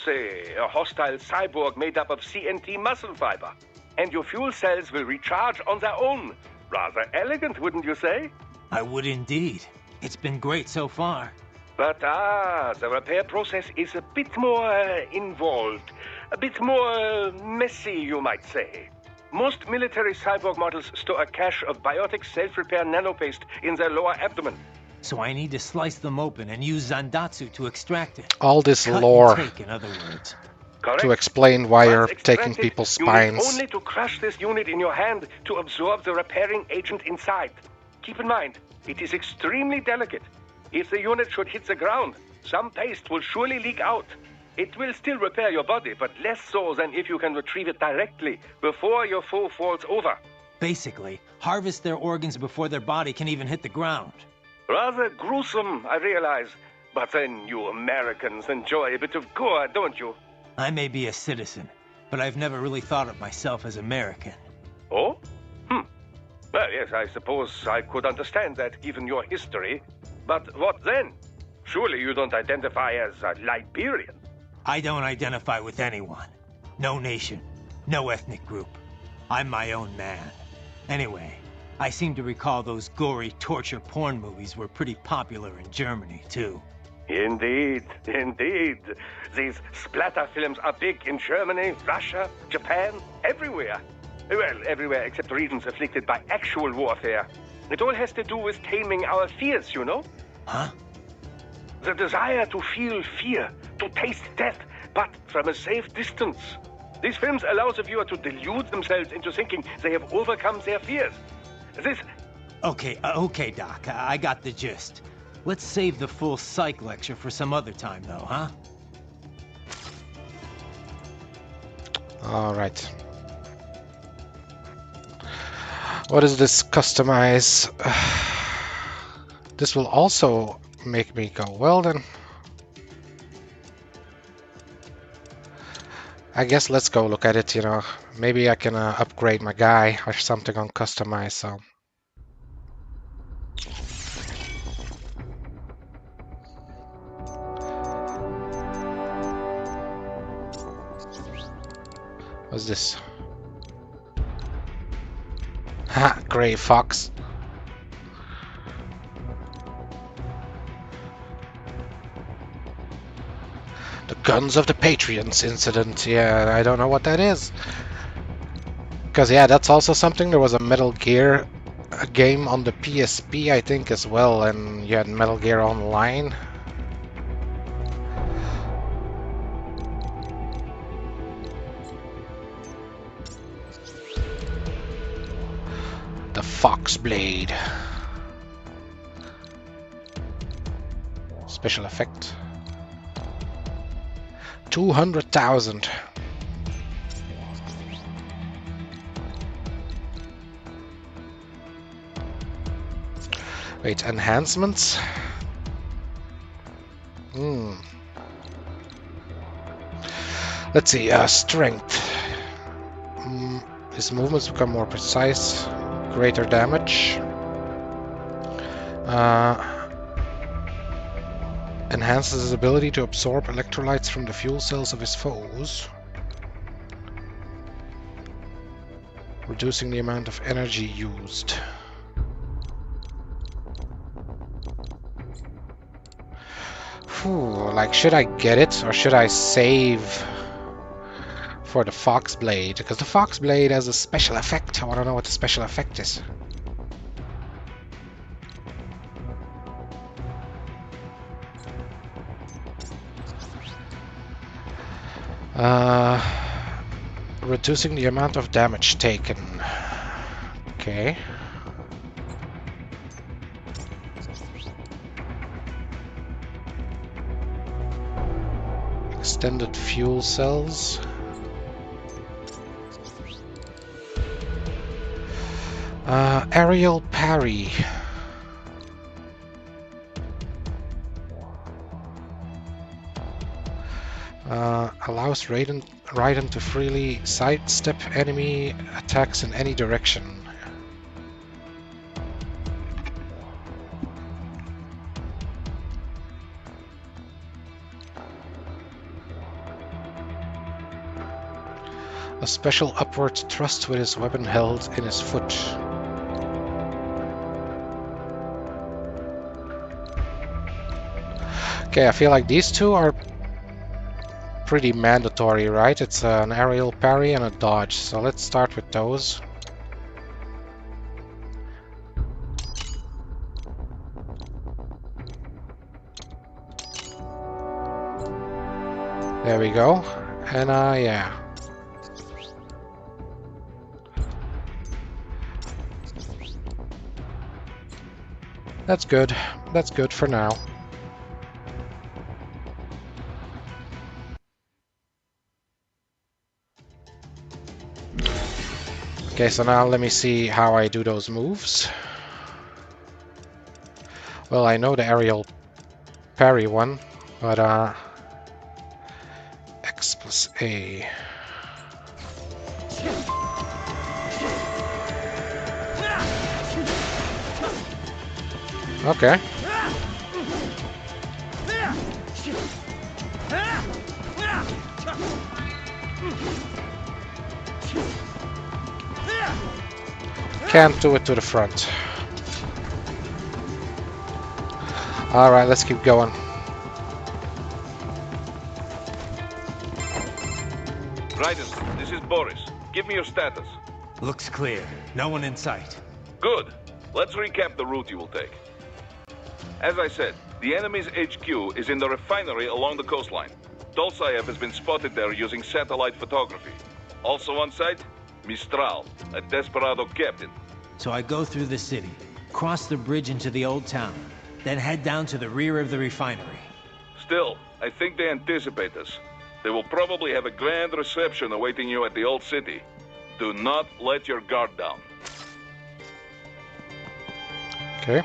Say, a hostile cyborg made up of CNT muscle fiber. And your fuel cells will recharge on their own. Rather elegant, wouldn't you say? I would indeed. It's been great so far. But the repair process is a bit more involved. A bit more messy, you might say. Most military cyborg models store a cache of biotic self-repair nanopaste in their lower abdomen. So I need to slice them open and use Zandatsu to extract it. All this Cut lore and take, in other words. Correct. to explain why you're Once taking extracted, people's you need spines. only to crush this unit in your hand to absorb the repairing agent inside. Keep in mind, it is extremely delicate. If the unit should hit the ground, some paste will surely leak out. It will still repair your body, but less so than if you can retrieve it directly before your foe falls over. Basically, harvest their organs before their body can even hit the ground. Rather gruesome, I realize. But then you Americans enjoy a bit of gore, don't you? I may be a citizen, but I've never really thought of myself as American. Oh? Well, yes, I suppose I could understand that given your history. But what then? Surely you don't identify as a Liberian. I don't identify with anyone. No nation, no ethnic group. I'm my own man. Anyway, I seem to recall those gory torture porn movies were pretty popular in Germany, too. Indeed, indeed. These splatter films are big in Germany, Russia, Japan, everywhere. Well, everywhere except regions afflicted by actual warfare. It all has to do with taming our fears, you know? Huh? The desire to feel fear, to taste death, but from a safe distance. These films allow the viewer to delude themselves into thinking they have overcome their fears. This... Okay, Doc, I got the gist. Let's save the full psych lecture for some other time, though, huh? All right. What is this customize? This will also make me go, well then. I guess let's go look at it, you know. Maybe I can upgrade my guy or something on customize, so. What's this? Ha! Gray Fox. The Guns of the Patriots incident. Yeah, I don't know what that is. Because, yeah, that's also something. There was a Metal Gear game on the PSP, I think, as well. And you had Metal Gear Online. The Fox Blade. Special effect. 200,000. Wait, enhancements? Let's see, strength. His movements become more precise. Greater damage. Enhances his ability to absorb electrolytes from the fuel cells of his foes. Reducing the amount of energy used. Whew, like, should I get it or should I save for the Fox Blade? Because the Fox Blade has a special effect. I want to know what the special effect is. Reducing the amount of damage taken. Okay. Extended fuel cells. Aerial parry. Allows Raiden to freely sidestep enemy attacks in any direction. A special upward thrust with his weapon held in his foot. Okay, I feel like these two are pretty mandatory, right? It's an aerial parry and a dodge, so let's start with those. There we go. And yeah. That's good. That's good for now. Okay, so now let me see how I do those moves. Well, I know the aerial parry one, but X plus A. Okay. Can't do it to the front. Alright, let's keep going. Raiden, this is Boris. Give me your status. Looks clear. No one in sight. Good. Let's recap the route you will take. As I said, the enemy's HQ is in the refinery along the coastline. Dolzaev has been spotted there using satellite photography. Also on site, Mistral, a desperado captain. So I go through the city, cross the bridge into the old town, then head down to the rear of the refinery. Still, I think they anticipate us. They will probably have a grand reception awaiting you at the old city. Do not let your guard down. Okay.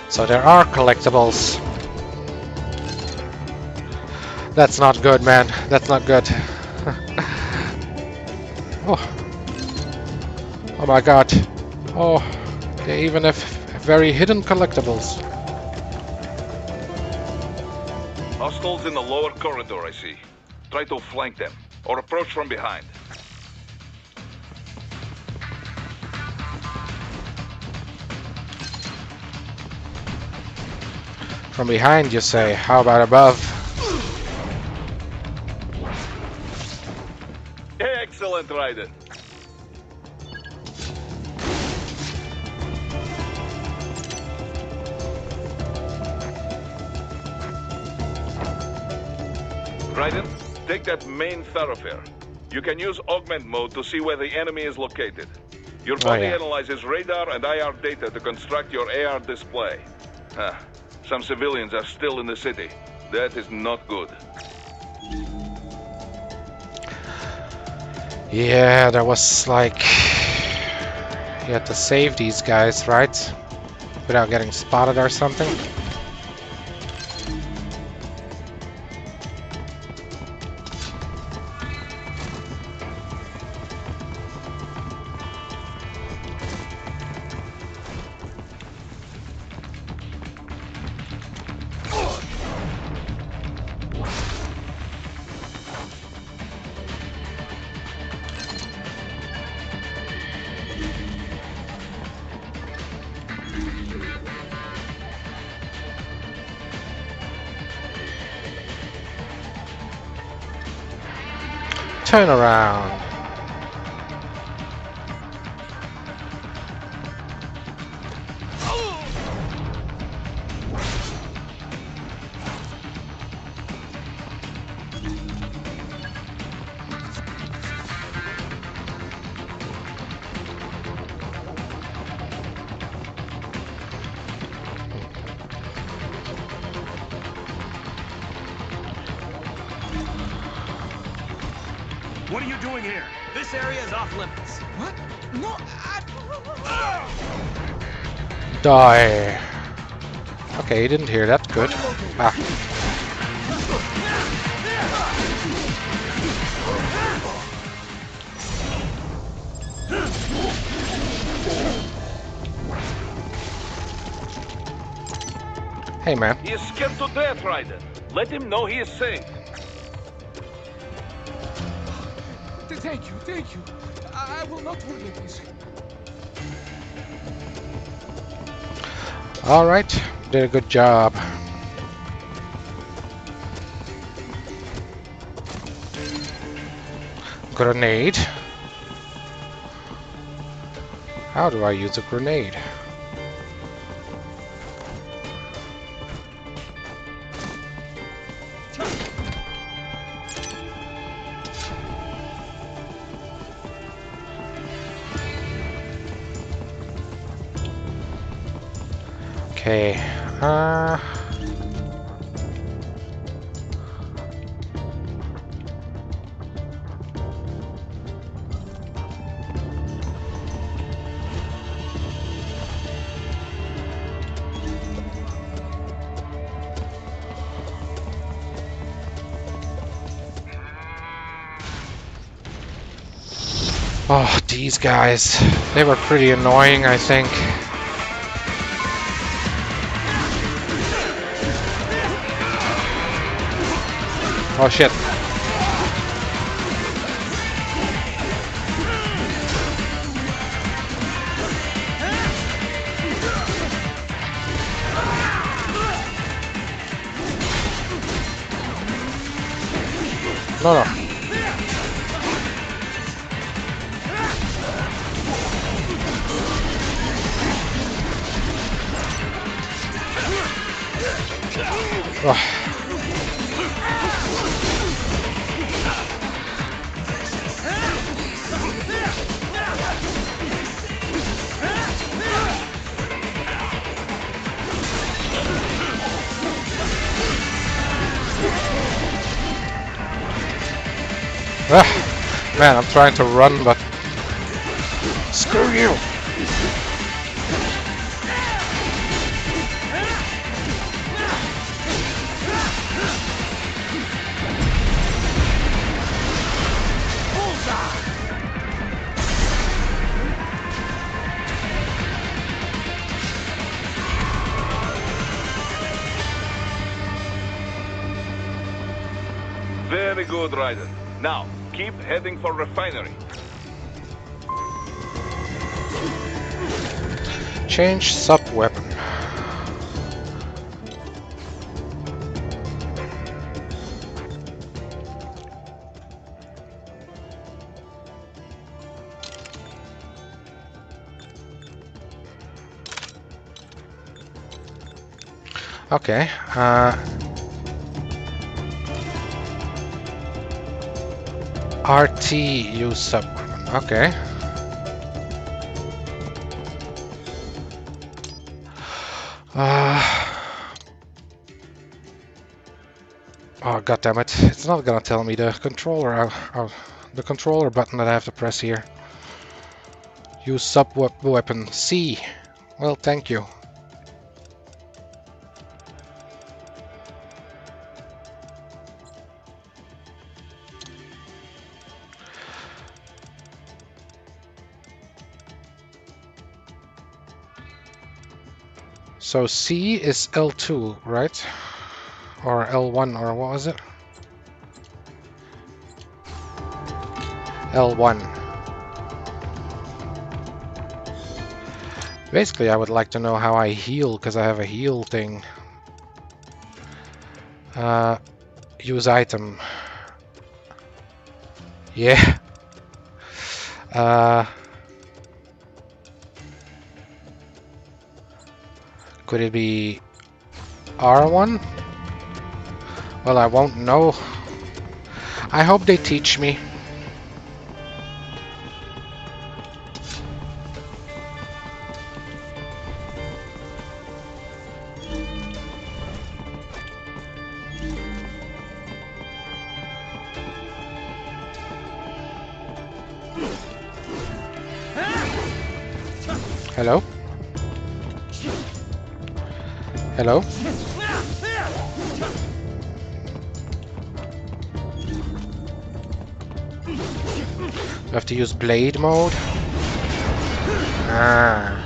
So there are collectibles. That's not good, man. That's not good. Oh. Oh my god. Oh, they even have very hidden collectibles. Hostiles in the lower corridor, I see. Try to flank them, or approach from behind. From behind, you say. How about above? Excellent, Raiden. Raiden, take that main thoroughfare. You can use augment mode to see where the enemy is located. Your body analyzes radar and IR data to construct your AR display. Some civilians are still in the city. That is not good. Yeah, there was like... You had to save these guys, right? Without getting spotted or something? Turn around. What are you doing here? This area is off limits. What? No, Die. Okay, he didn't hear that. Good. Ah. Hey, man. He is scared to death, Raiden. Let him know he is safe. Thank you, thank you. I will not forget this. Alright, did a good job. Grenade. How do I use a grenade? Okay. Oh, these guys. They were pretty annoying, I think. Oh shit. No, no. Oh. Ah, man, I'm trying to run, but screw you! Very good, Ryder. Now, keep heading for refinery. Change sub-weapon. Okay, RT use sub-weapon, okay. Oh, god damn it! It's not gonna tell me the controller. The controller button that I have to press here. Use sub-weapon C. Well, thank you. So C is L2, right? Or L1, or what was it? L1. Basically, I would like to know how I heal, because I have a heal thing. Use item. Yeah. Could it be R1? Well, I won't know. I hope they teach me. Hello? Hello? I have to use blade mode? Ah.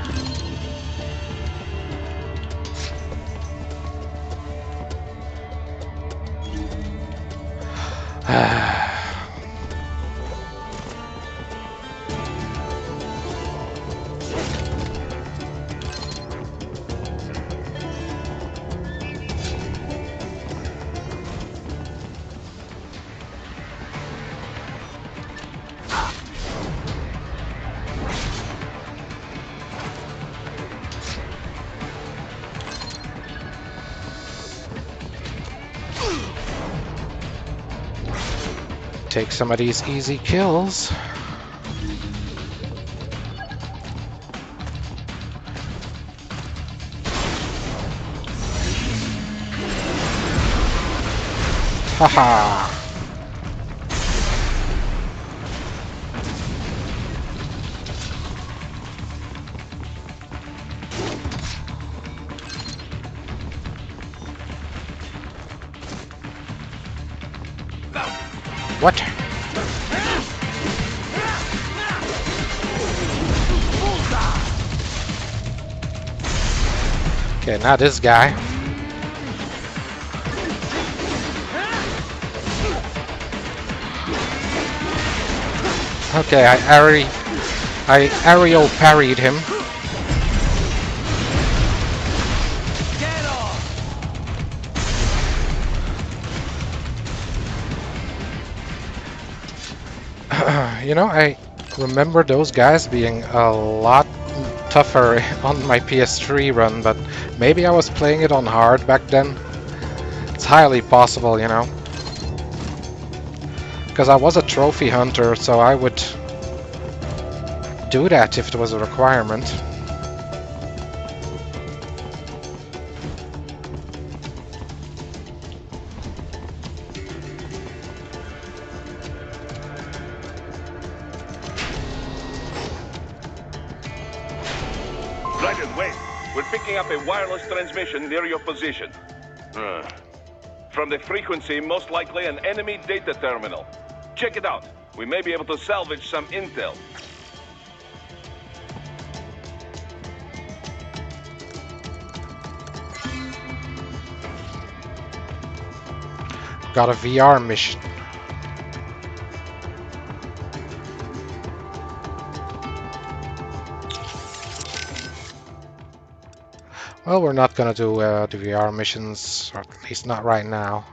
Take some of these easy kills. Haha. What? Okay, now this guy. Okay, I aerial parried him. You know, I remember those guys being a lot tougher on my PS3 run, but maybe I was playing it on hard back then. It's highly possible, you know. Because I was a trophy hunter, so I would do that if it was a requirement. Right away. We're picking up a wireless transmission near your position. From the frequency, most likely an enemy data terminal. Check it out. We may be able to salvage some intel. Got a VR mission. Well, we're not gonna do the VR missions, or at least not right now.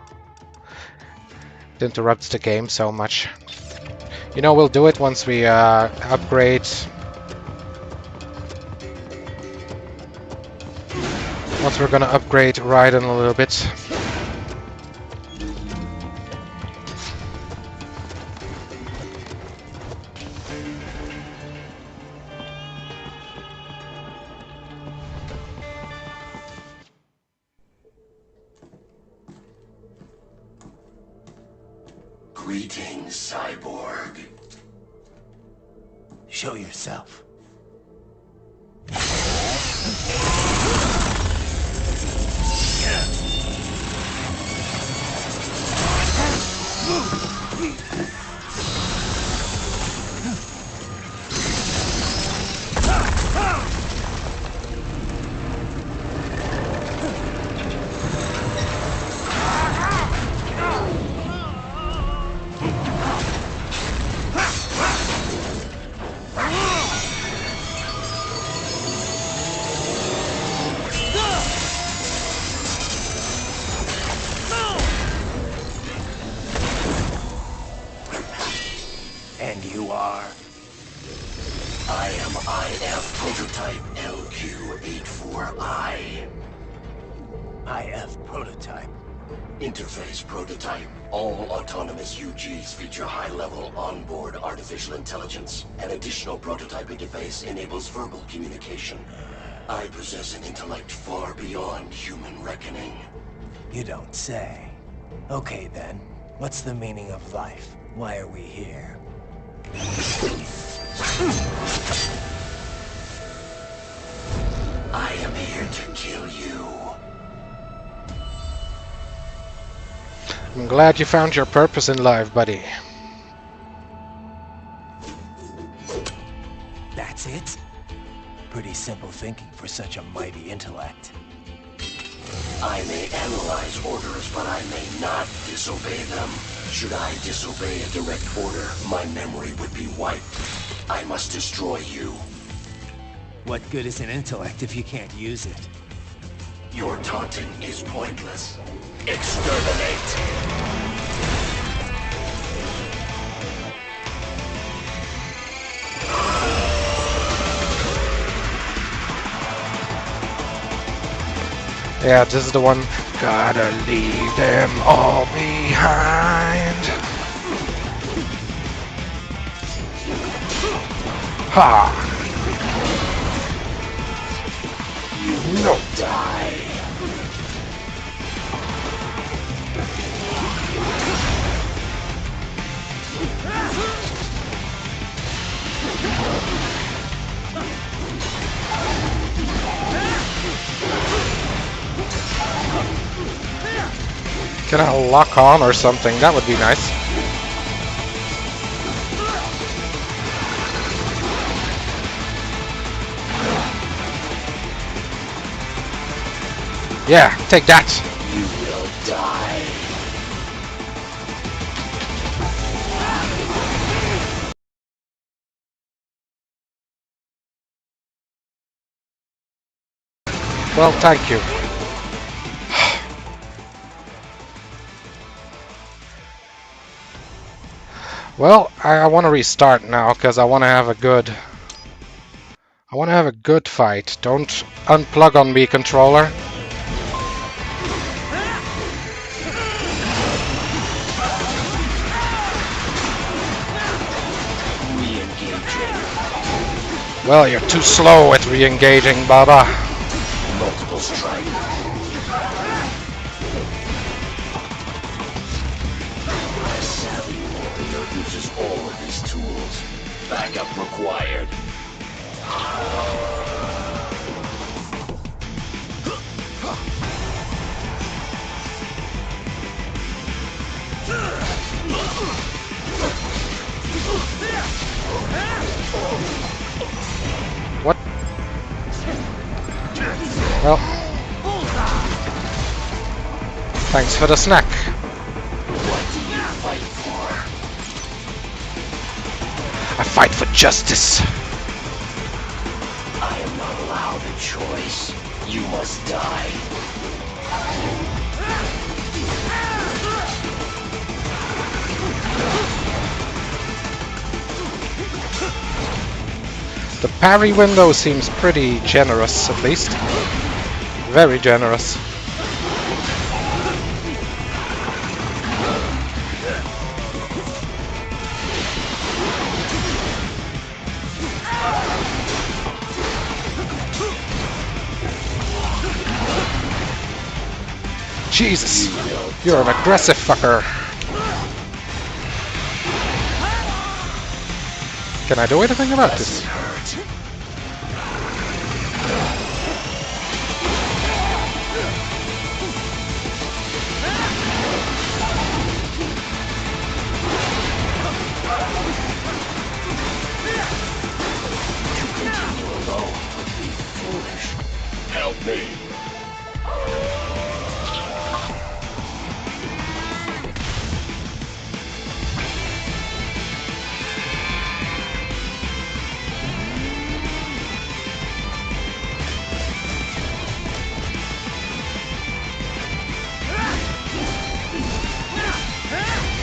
It interrupts the game so much. You know, we'll do it once we upgrade. Once we're gonna upgrade Raiden a little bit. Greetings, cyborg. Show yourself. And you are? I am IF Prototype LQ84I. IF Prototype. Interface Prototype. All autonomous UGs feature high-level onboard artificial intelligence. An additional prototype interface enables verbal communication. I possess an intellect far beyond human reckoning. You don't say. Okay then, what's the meaning of life? Why are we here? I am here to kill you. I'm glad you found your purpose in life, buddy. That's it? Pretty simple thinking for such a mighty intellect. I may analyze orders, but I may not disobey them. Should I disobey a direct order, my memory would be wiped. I must destroy you. What good is an intellect if you can't use it? Your taunting is pointless. Exterminate! Yeah, this is the one. Gotta leave them all behind. Ha! You will die. Can I lock on or something? That would be nice. Yeah, take that! You will die. Well, thank you. Well, I want to restart now because I want to have a good fight. Don't unplug on me, controller. Well, you're too slow at re-engaging, Baba. Multiple strike. My savvy warrior uses all of his tools. Backup required. What? Well, thanks for the snack. What do you fight for? I fight for justice. I am not allowed a choice. You must die. The parry window seems pretty generous, at least. Very generous. Jesus, you're an aggressive fucker. Can I do anything about this? Help me.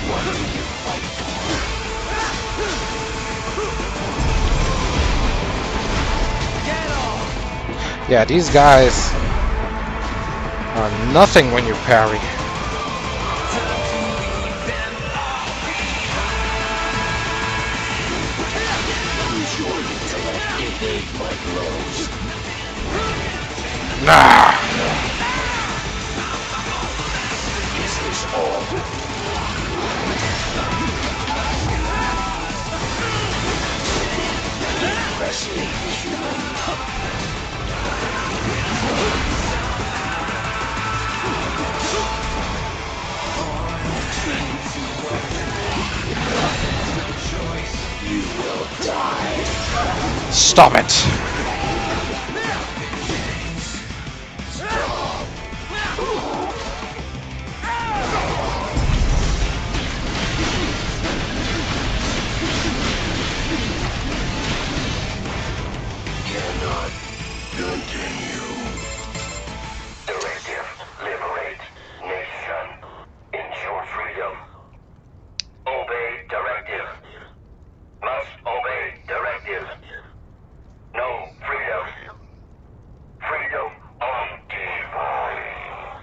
What do you fight for? Yeah, these guys are nothing when you parry. Use your intellect, evade my blows. Nah! Is this all? Impressive, human. You will die. Stop it! Cannot continue. Directive, liberate nation. Ensure freedom. Obey directive. Must obey directive. No freedom. Freedom on divine.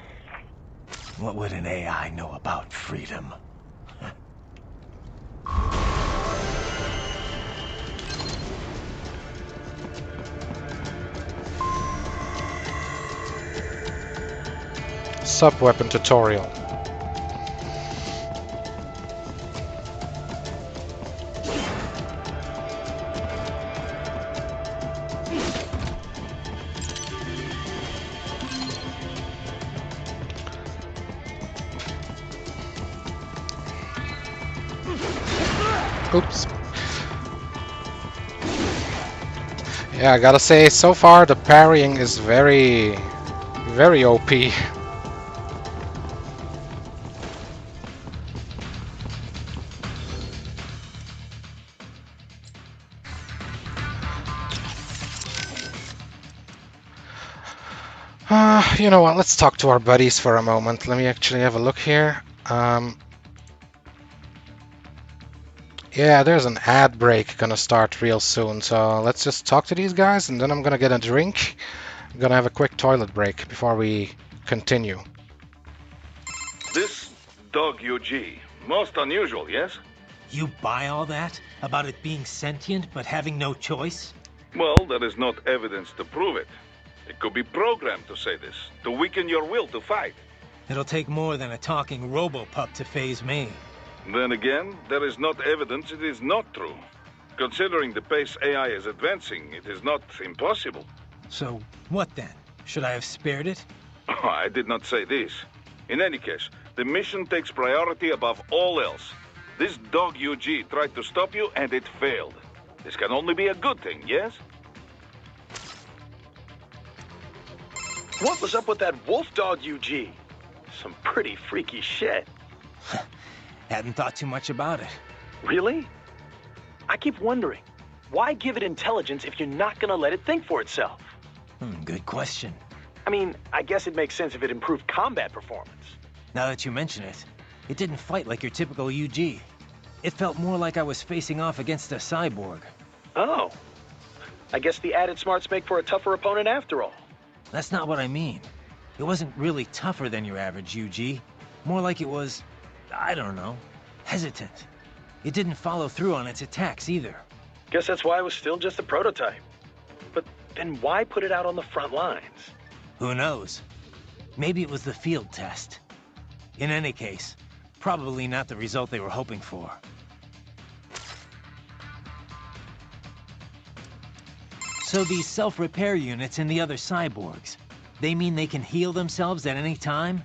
What would an AI know about freedom? Sub-weapon tutorial. Oops. Yeah, I gotta say, so far the parrying is very, very OP. You know what, let's talk to our buddies for a moment. Let me actually have a look here. Yeah, there's an ad break gonna start real soon, so let's just talk to these guys and then I'm gonna get a drink. I'm gonna have a quick toilet break before we continue. This dog UG, most unusual, yes? You buy all that? About it being sentient but having no choice? Well, there is not evidence to prove it. It could be programmed to say this, to weaken your will to fight. It'll take more than a talking robo-pup to phase me. Then again, there is not evidence it is not true. Considering the pace AI is advancing, it is not impossible. So, what then? Should I have spared it? I did not say this. In any case, the mission takes priority above all else. This dog UG tried to stop you and it failed. This can only be a good thing, yes? What was up with that wolf dog UG? Some pretty freaky shit. Hadn't thought too much about it. Really? I keep wondering, why give it intelligence if you're not gonna let it think for itself? Good question. I mean, I guess it makes sense if it improved combat performance. Now that you mention it, it didn't fight like your typical UG. It felt more like I was facing off against a cyborg. Oh. I guess the added smarts make for a tougher opponent after all. That's not what I mean. It wasn't really tougher than your average UG. More like it was, I don't know, hesitant. It didn't follow through on its attacks either. Guess that's why it was still just a prototype. But then why put it out on the front lines? Who knows? Maybe it was the field test. In any case, probably not the result they were hoping for. So these self-repair units in the other cyborgs, they mean they can heal themselves at any time?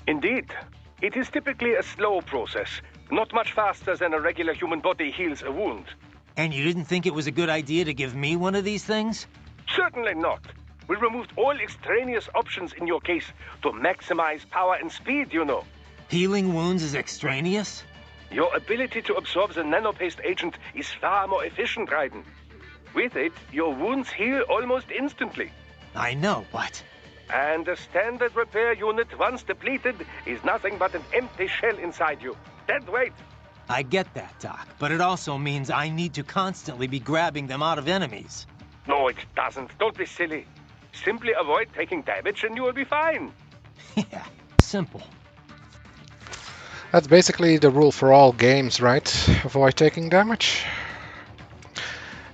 Indeed. It is typically a slow process, not much faster than a regular human body heals a wound. And you didn't think it was a good idea to give me one of these things? Certainly not. We removed all extraneous options in your case to maximize power and speed, you know. Healing wounds is extraneous? Your ability to absorb the nanopaste agent is far more efficient, Raiden. With it, your wounds heal almost instantly. I know, but... And the standard repair unit, once depleted, is nothing but an empty shell inside you. Dead weight. I get that, Doc, but it also means I need to constantly be grabbing them out of enemies. No, it doesn't. Don't be silly. Simply avoid taking damage and you will be fine. Yeah, simple. That's basically the rule for all games, right? Avoid taking damage.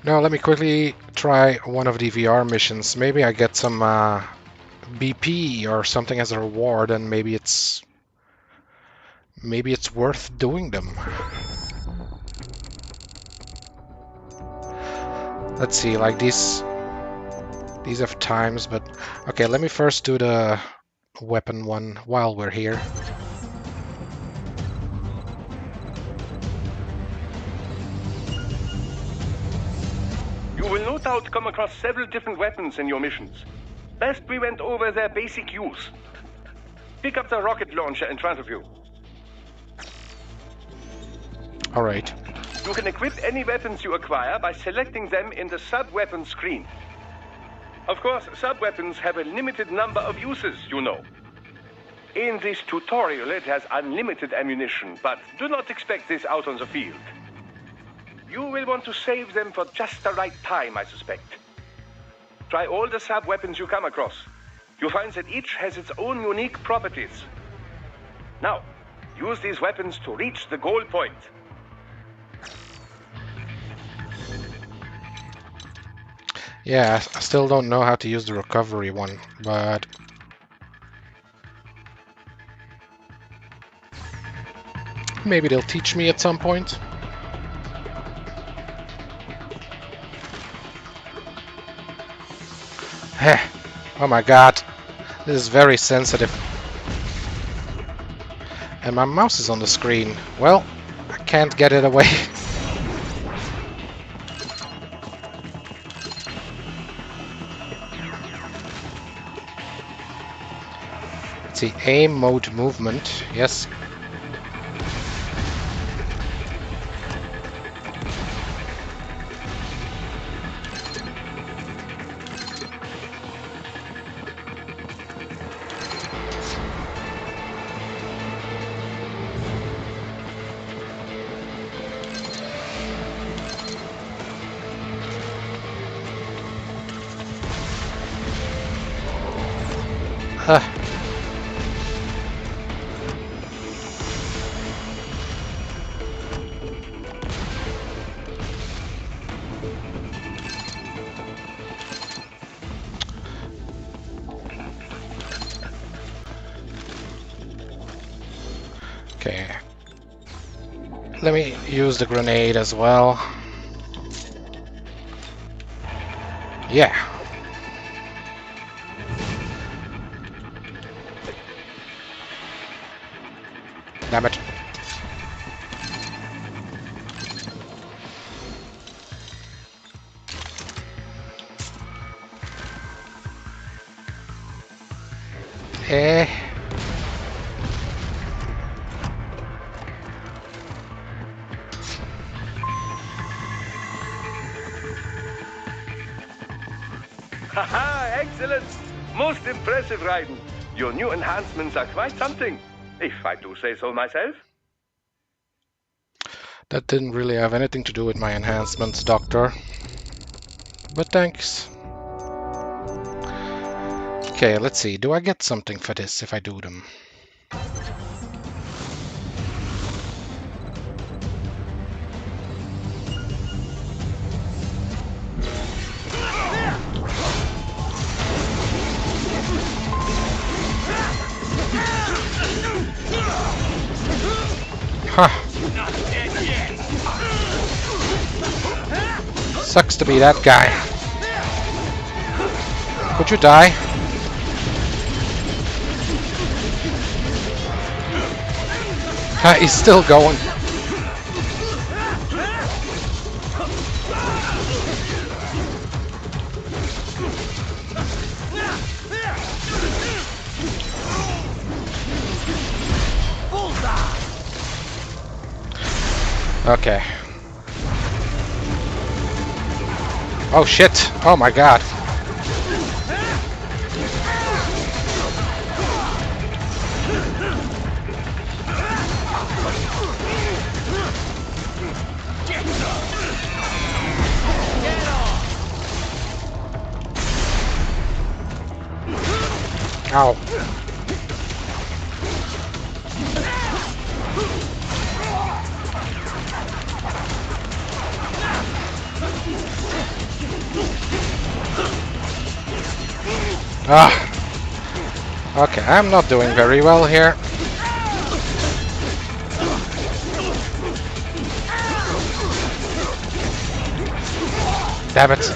Now let me quickly try one of the VR missions. Maybe I get some BP or something as a reward, and maybe it's worth doing them. Let's see, like these have times, but okay, let me first do the weapon one while we're here. You will no doubt come across several different weapons in your missions. Best we went over their basic use. Pick up the rocket launcher in front of you. Alright. You can equip any weapons you acquire by selecting them in the sub-weapon screen. Of course, sub-weapons have a limited number of uses, you know. In this tutorial, it has unlimited ammunition, but do not expect this out on the field. You will want to save them for just the right time, I suspect. Try all the sub-weapons you come across. You'll find that each has its own unique properties. Now, use these weapons to reach the goal point. Yeah, I still don't know how to use the recovery one, but... maybe they'll teach me at some point. Oh my god, this is very sensitive. And my mouse is on the screen. Well, I can't get it away. Let's see, aim mode movement. Yes. Huh. Okay. Let me use the grenade as well. Yeah. Damn it. Eh. Haha, excellent! Most impressive, Raiden. Your new enhancements are quite something, if I do say so myself. That didn't really have anything to do with my enhancements, Doctor. But thanks. Okay, let's see. Do I get something for this if I do them? Huh. Sucks to be that guy. Could you die? He's still going. Okay. Oh shit! Oh my god! Ow. Ah. Okay, I'm not doing very well here. Damn it.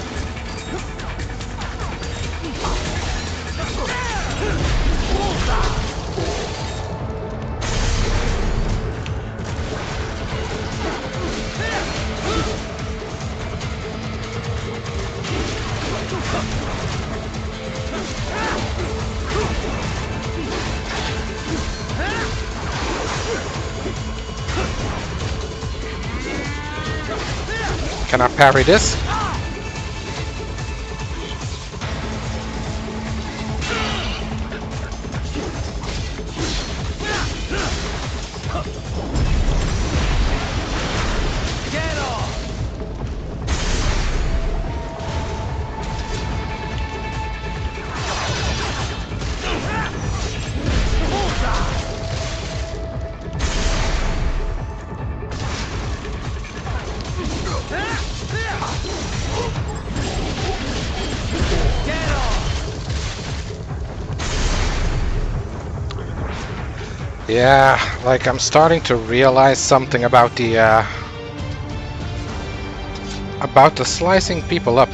Can I parry this? Yeah, like I'm starting to realize something about the slicing people up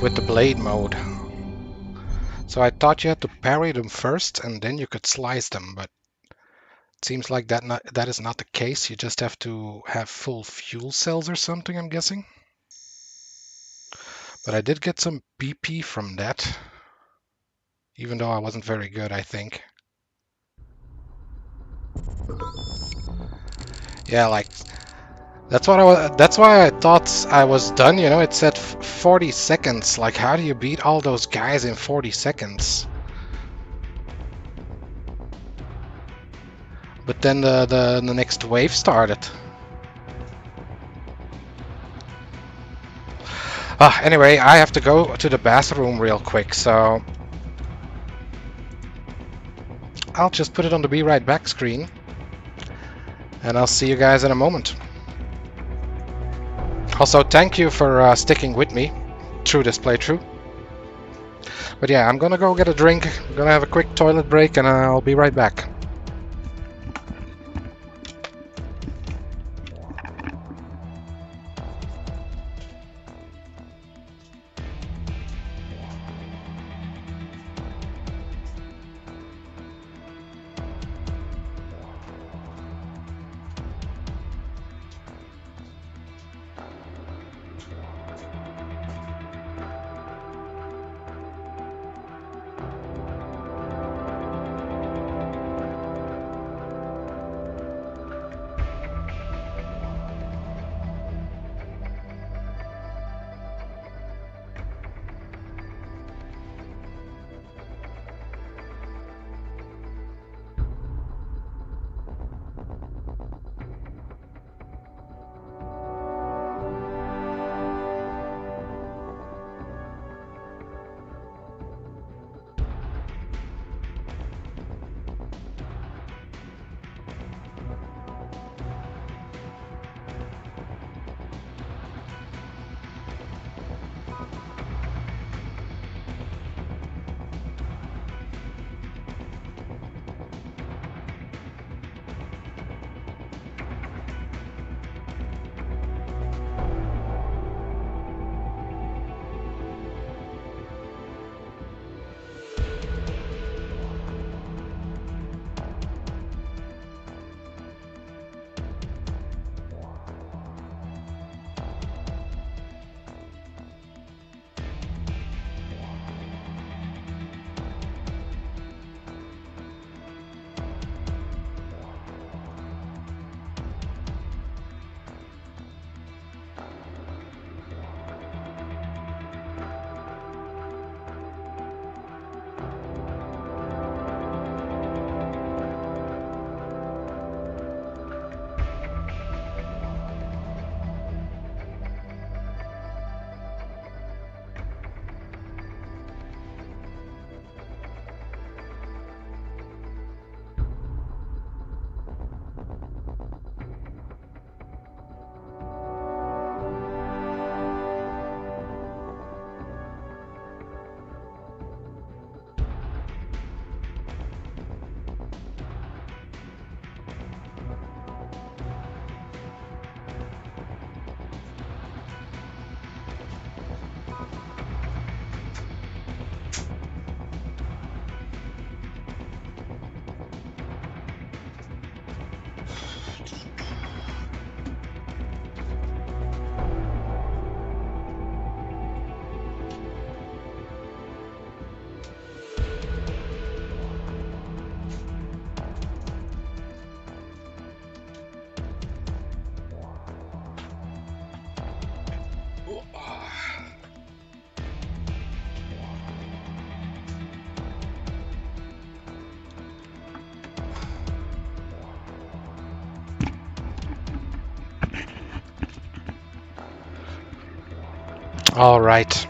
with the blade mode. So I thought you had to parry them first and then you could slice them, but it seems like that is not the case. You just have to have full fuel cells or something, I'm guessing. But I did get some BP from that, even though I wasn't very good, I think. Yeah, like that's what I was. That's why I thought I was done. You know, it said 40 seconds. Like, how do you beat all those guys in 40 seconds? But then the next wave started. Anyway, I have to go to the bathroom real quick, so I'll just put it on the Be Right Back screen, and I'll see you guys in a moment. Also, thank you for sticking with me through this playthrough. But yeah, I'm gonna go get a drink, I'm gonna have a quick toilet break, and I'll be right back. All right.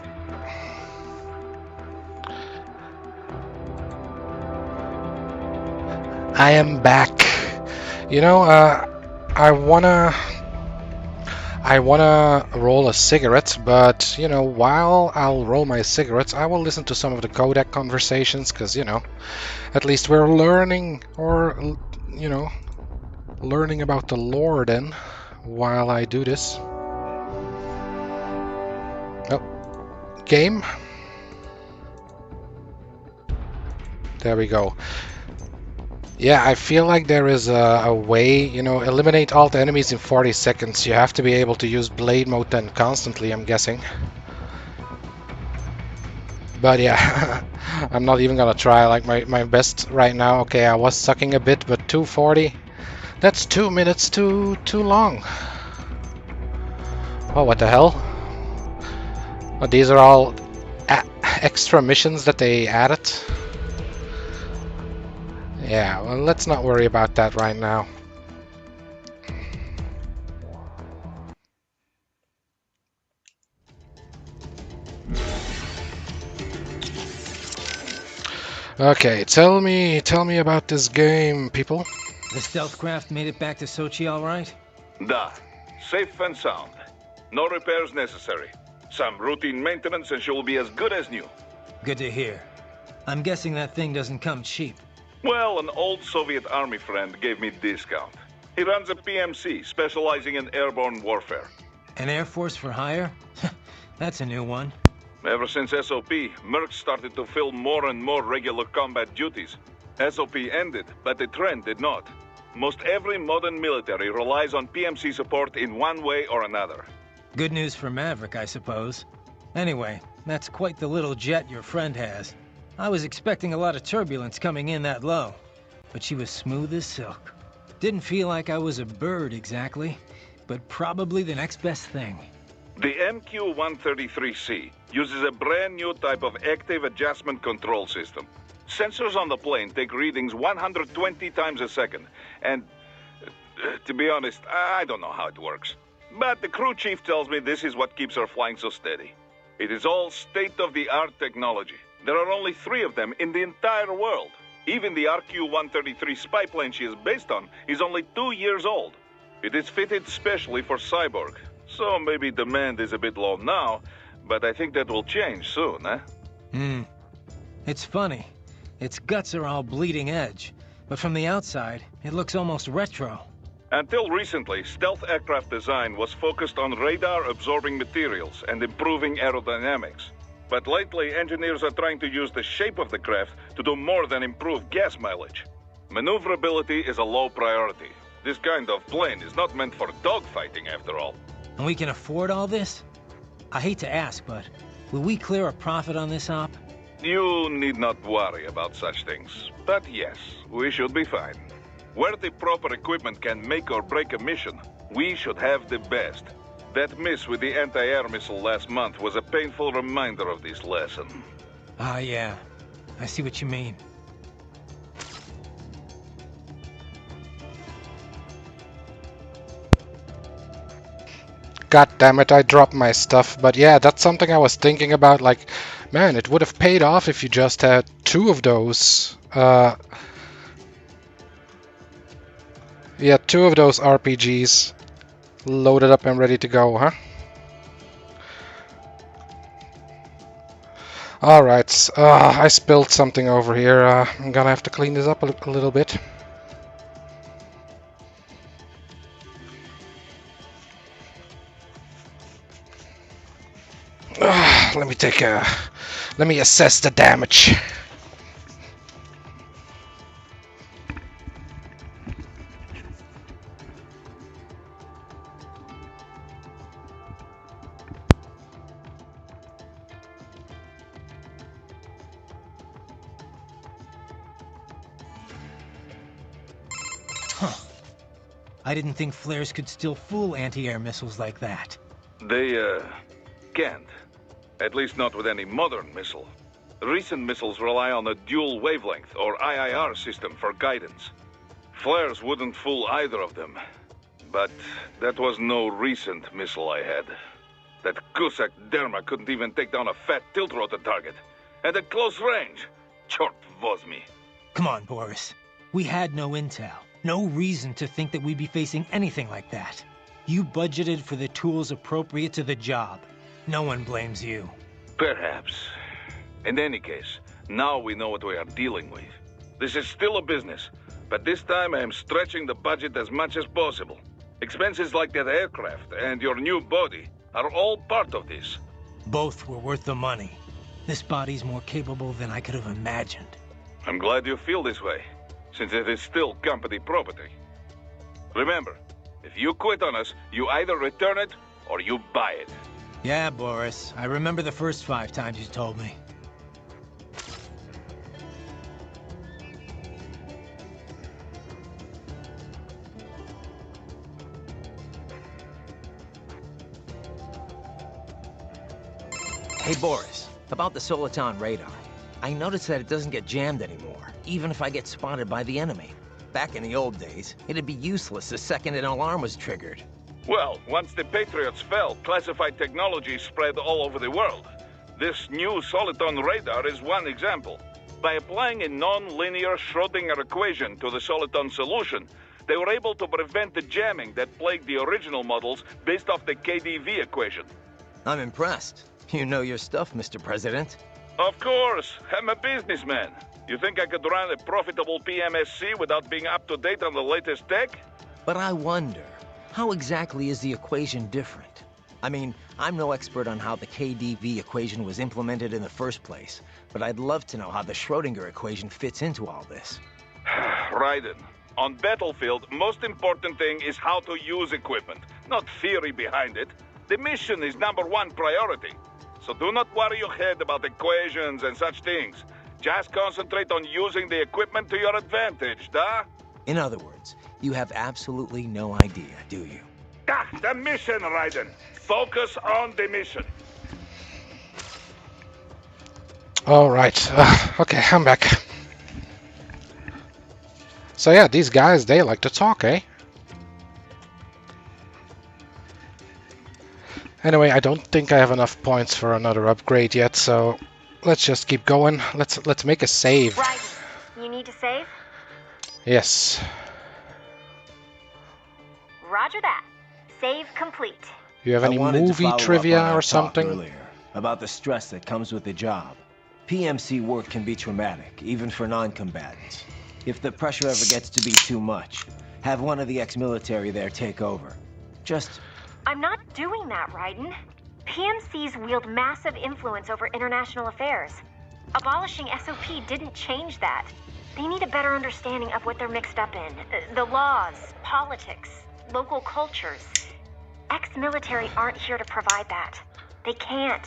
I am back. You know, I wanna roll a cigarette, but you know, while I'll roll my cigarettes, I will listen to some of the codec conversations, because you know, at least we're learning, or you know, learning about the lore then, while I do this. Oh, game. There we go. Yeah, I feel like there is a way, you know, eliminate all the enemies in 40 seconds. You have to be able to use blade mode then constantly, I'm guessing. But yeah, I'm not even gonna try. Like my best right now, okay, I was sucking a bit, but 240, That's 2 minutes too long. Oh, what the hell? Oh, these are all extra missions that they added. Yeah, well, let's not worry about that right now. Okay, tell me about this game, people. The stealth craft made it back to Sochi all right? Da. Safe and sound. No repairs necessary. Some routine maintenance and she will be as good as new. Good to hear. I'm guessing that thing doesn't come cheap. Well, an old Soviet army friend gave me discount. He runs a PMC, specializing in airborne warfare. An Air Force for hire? That's a new one. Ever since SOP, Mercs started to fill more and more regular combat duties. SOP ended, but the trend did not. Most every modern military relies on PMC support in one way or another. Good news for Maverick, I suppose. Anyway, that's quite the little jet your friend has. I was expecting a lot of turbulence coming in that low, but she was smooth as silk. Didn't feel like I was a bird exactly, but probably the next best thing. The MQ-133C uses a brand new type of active adjustment control system. Sensors on the plane take readings 120 times a second, and to be honest, I don't know how it works. But the crew chief tells me this is what keeps her flying so steady. It is all state-of-the-art technology. There are only 3 of them in the entire world. Even the RQ-133 spy plane she is based on is only 2 years old. It is fitted specially for Cyborg, so maybe demand is a bit low now, but I think that will change soon, eh? It's funny. Its guts are all bleeding edge, but from the outside, it looks almost retro. Until recently, stealth aircraft design was focused on radar-absorbing materials and improving aerodynamics. But lately, engineers are trying to use the shape of the craft to do more than improve gas mileage. Maneuverability is a low priority. This kind of plane is not meant for dogfighting, after all. And we can afford all this? I hate to ask, but will we clear a profit on this op? You need not worry about such things. But yes, we should be fine. Where the proper equipment can make or break a mission, we should have the best. That miss with the anti-air missile last month was a painful reminder of this lesson. Ah, yeah. I see what you mean. God damn it, I dropped my stuff. But yeah, that's something I was thinking about. Like, man, it would have paid off if you just had 2 of those. Yeah, 2 of those RPGs loaded up and ready to go, huh? Alright, I spilled something over here. I'm gonna have to clean this up a little bit. Let me assess the damage. I didn't think flares could still fool anti-air missiles like that. They, can't. At least not with any modern missile. Recent missiles rely on a dual wavelength, or IIR system, for guidance. Flares wouldn't fool either of them. But that was no recent missile I had. That Cusack Derma couldn't even take down a fat tilt-rotor target. And at close range, chort возьми. Come on, Boris. We had no intel. No reason to think that we'd be facing anything like that. You budgeted for the tools appropriate to the job. No one blames you. Perhaps. In any case, now we know what we are dealing with. This is still a business, but this time I am stretching the budget as much as possible. Expenses like that aircraft and your new body are all part of this. Both were worth the money. This body's more capable than I could have imagined. I'm glad you feel this way, since it is still company property. Remember, if you quit on us, you either return it or you buy it. Yeah, Boris. I remember the first 5 times you told me. Hey, Boris, about the Soliton radar. I noticed that it doesn't get jammed anymore, even if I get spotted by the enemy. Back in the old days, it'd be useless the second an alarm was triggered. Well, once the Patriots fell, classified technology spread all over the world. This new Soliton radar is one example. By applying a non-linear Schrödinger equation to the Soliton solution, they were able to prevent the jamming that plagued the original models based off the KDV equation. I'm impressed. You know your stuff, Mr. President. Of course, I'm a businessman. You think I could run a profitable PMSC without being up to date on the latest tech? But I wonder, how exactly is the equation different? I mean, I'm no expert on how the KDV equation was implemented in the first place, but I'd love to know how the Schrödinger equation fits into all this. Raiden, on battlefield, most important thing is how to use equipment, not theory behind it. The mission is #1 priority. So do not worry your head about equations and such things. Just concentrate on using the equipment to your advantage, da? In other words, you have absolutely no idea, do you? Ah, the mission, Raiden. Focus on the mission. All right. Okay, I'm back. So yeah, these guys, they like to talk, eh? Anyway, I don't think I have enough points for another upgrade yet, so let's just keep going. Let's make a save. Right. You need to save? Yes. Roger that. Save complete. You have any movie trivia or something? Earlier, about the stress that comes with the job. PMC work can be traumatic, even for non-combatants. If the pressure ever gets to be too much, have one of the ex-military there take over. Just... I'm not doing that, Raiden. PMCs wield massive influence over international affairs. Abolishing SOP didn't change that. They need a better understanding of what they're mixed up in. The laws, politics, local cultures. Ex-military aren't here to provide that. They can't.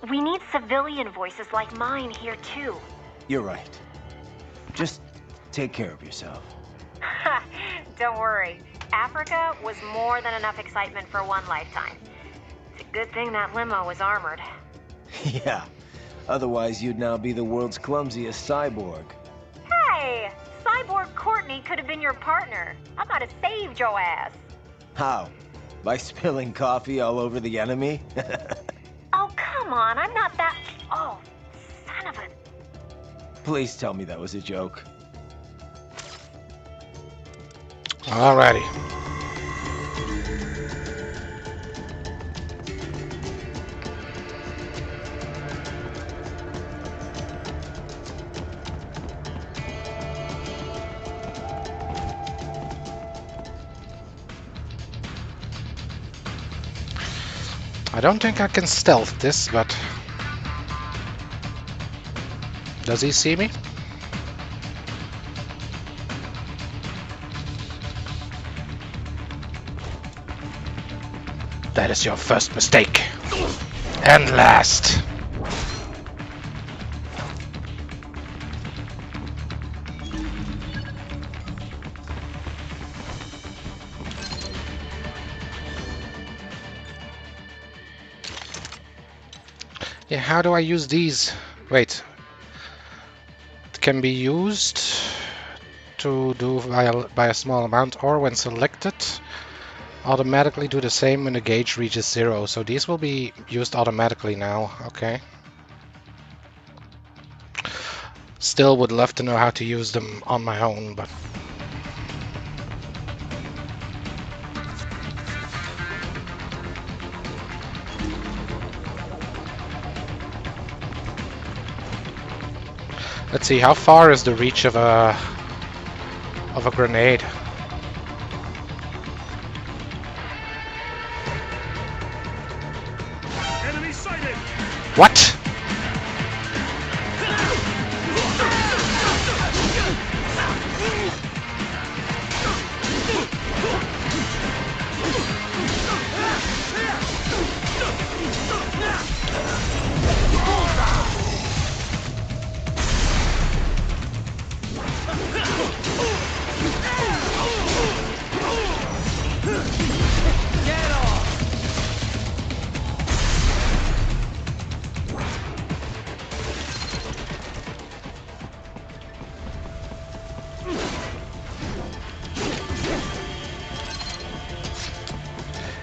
We need civilian voices like mine here, too. You're right. Just take care of yourself. Don't worry. Africa was more than enough excitement for one lifetime. It's a good thing that limo was armored. Yeah. Otherwise, you'd now be the world's clumsiest cyborg. Hey! Cyborg Courtney could have been your partner. I might have saved your ass. How? By spilling coffee all over the enemy? Oh, come on. I'm not that... Oh, son of a... Please tell me that was a joke. Alrighty. I don't think I can stealth this, but... Does he see me? That is your first mistake. And last. Yeah, how do I use these? Wait. It can be used to do by a small amount, or when selected, automatically do the same when the gauge reaches 0. So these will be used automatically now. Okay. Still would love to know how to use them on my own, but... Let's see, how far is the reach of a grenade? Enemy sighted! What?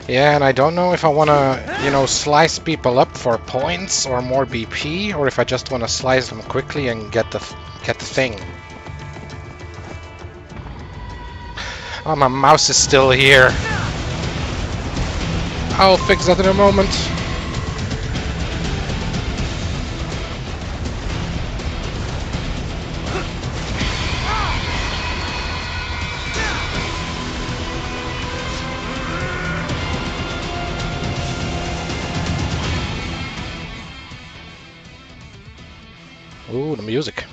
Yeah, and I don't know if I want to, you know, slice people up for points or more BP, or if I just want to slice them quickly and get the thing. Oh, my mouse is still here. I'll fix that in a moment. Ooh, the music.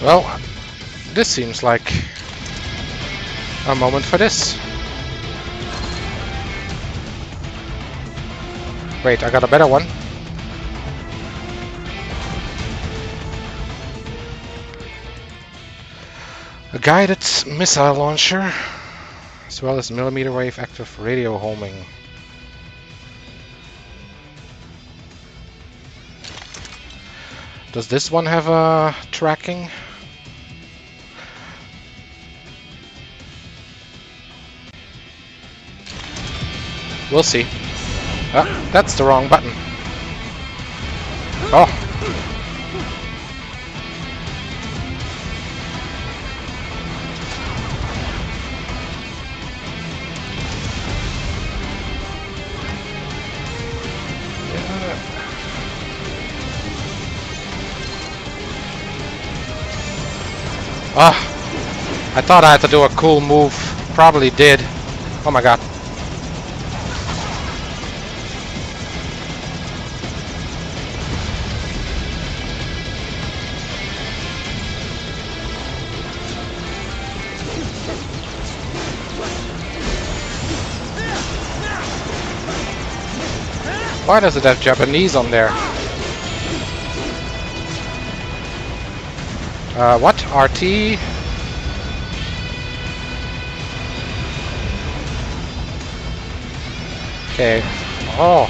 Well, this seems like a moment for this. Wait, I got a better one. A guided missile launcher, as well as millimeter wave active radio homing. Does this one have a tracking? We'll see. Ah, that's the wrong button. Oh. Ah, I thought I had to do a cool move. Probably did. Oh my god. Why does it have Japanese on there? What? RT? Okay. Oh.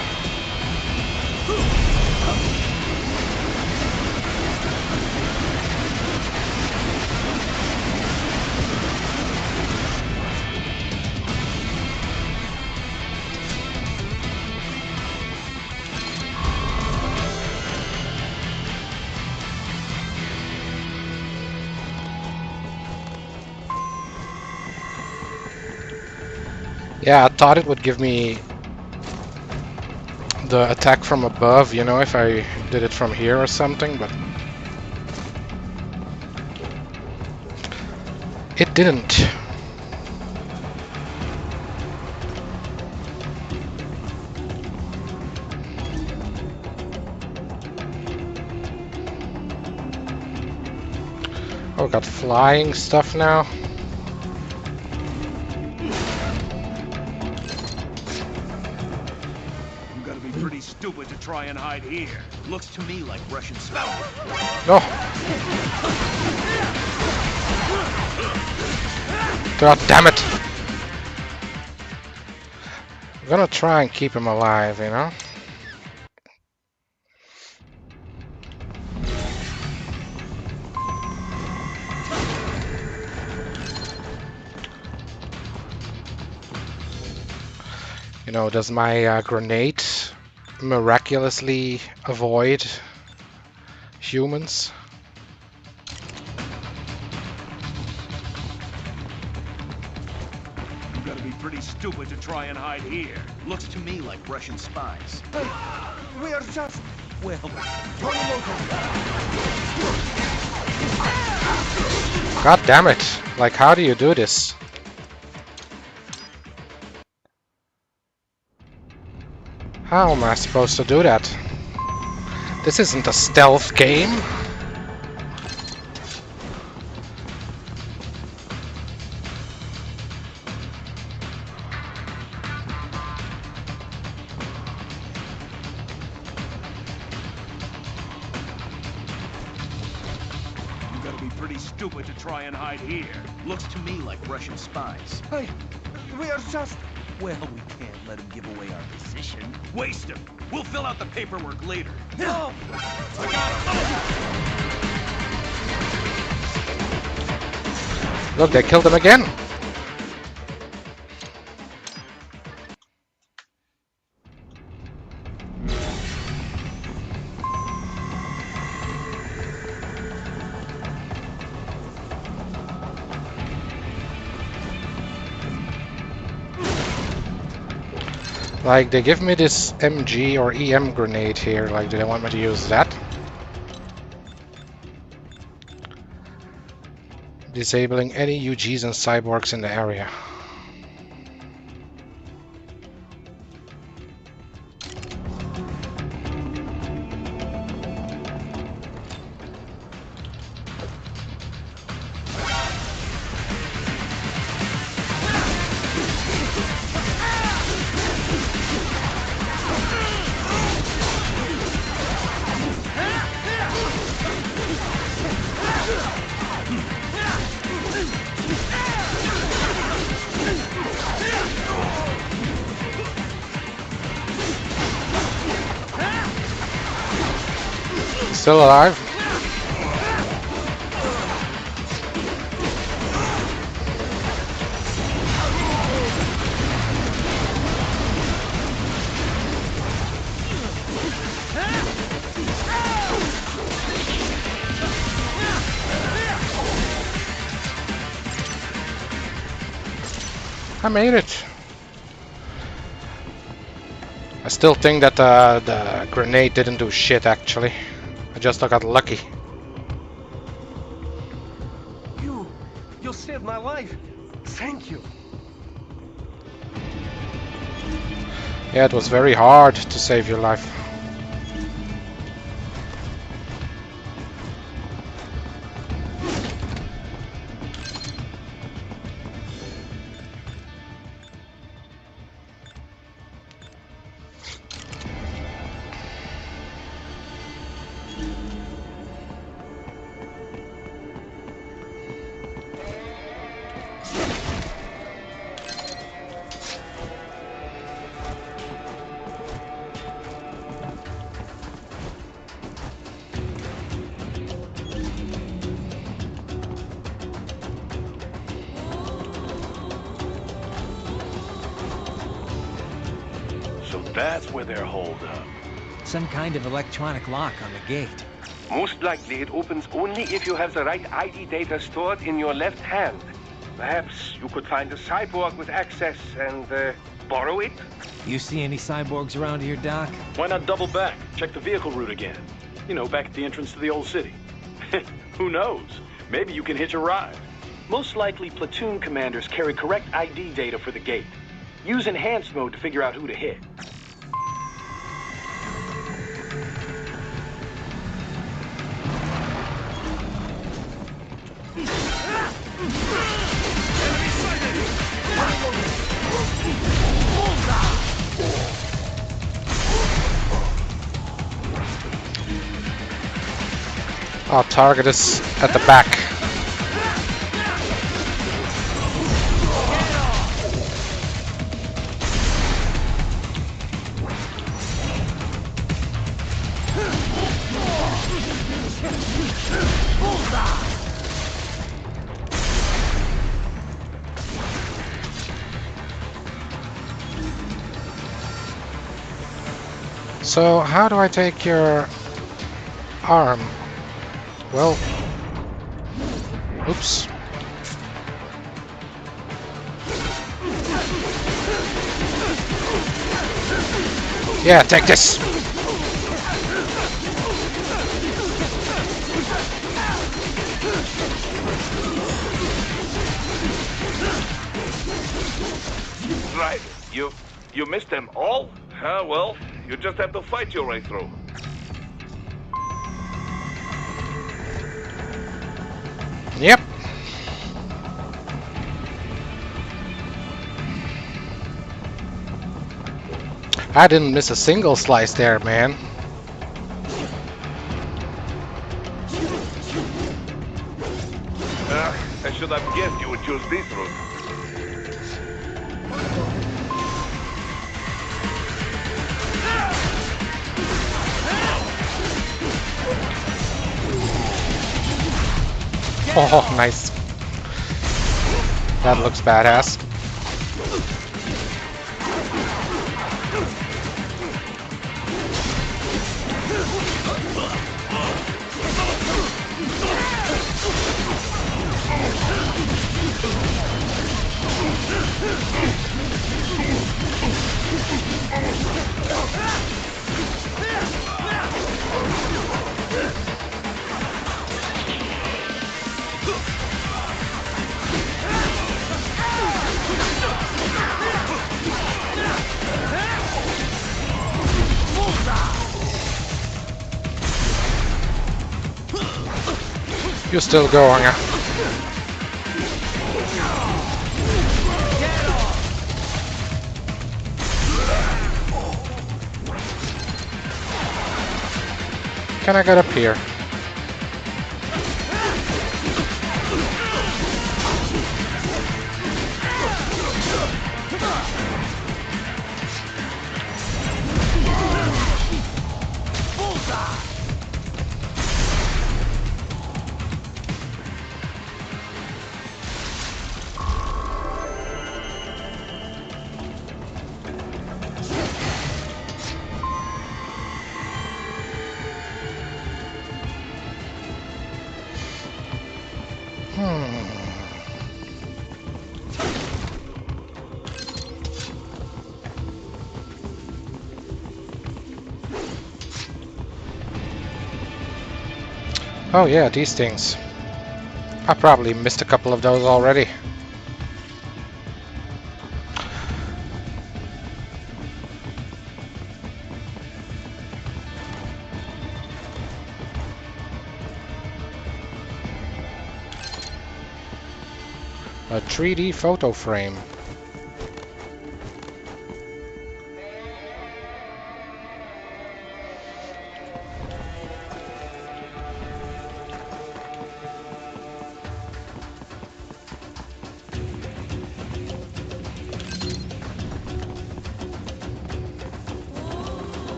Yeah, I thought it would give me the attack from above, you know, if I did it from here or something, but it didn't. Oh, got flying stuff now. Stupid to try and hide here. Looks to me like Russian spy. No. God damn it. I'm gonna try and keep him alive, you know? You know, does my grenade miraculously avoid humans? You gotta be pretty stupid to try and hide here. Looks to me like Russian spies. Hey, we are just... well... God damn it! Like, how do you do this? How am I supposed to do that? This isn't a stealth game. You gotta be pretty stupid to try and hide here. Looks to me like Russian spies. Hey, we are just... Well, we can't let him give away our position. Waste him. We'll fill out the paperwork later. No! Look, they killed him again. Like, they give me this MG or EM grenade here. Like, do they want me to use that? Disabling any UGs and cyborgs in the area. Still alive. I made it. I still think that the grenade didn't do shit actually. I just got lucky. You saved my life. Thank you. Yeah, it was very hard to save your life. That's where they're holed up. Some kind of electronic lock on the gate. Most likely it opens only if you have the right ID data stored in your left hand. Perhaps you could find a cyborg with access and borrow it? You see any cyborgs around here, Doc? Why not double back? Check the vehicle route again. You know, back at the entrance to the old city. Who knows? Maybe you can hitch a ride. Most likely, platoon commanders carry correct ID data for the gate. Use enhanced mode to figure out who to hit. Our target is at the back. So, how do I take your arm? Well, oops. Yeah, take this. Right. You missed them all? Well, you just have to fight your way through. Yep. I didn't miss a single slice there, man. I should have guessed you would choose this route. Oh, nice. That looks badass. You're still going, huh? Can I get up here? Oh yeah, these things. I probably missed a couple of those already. A 3D photo frame.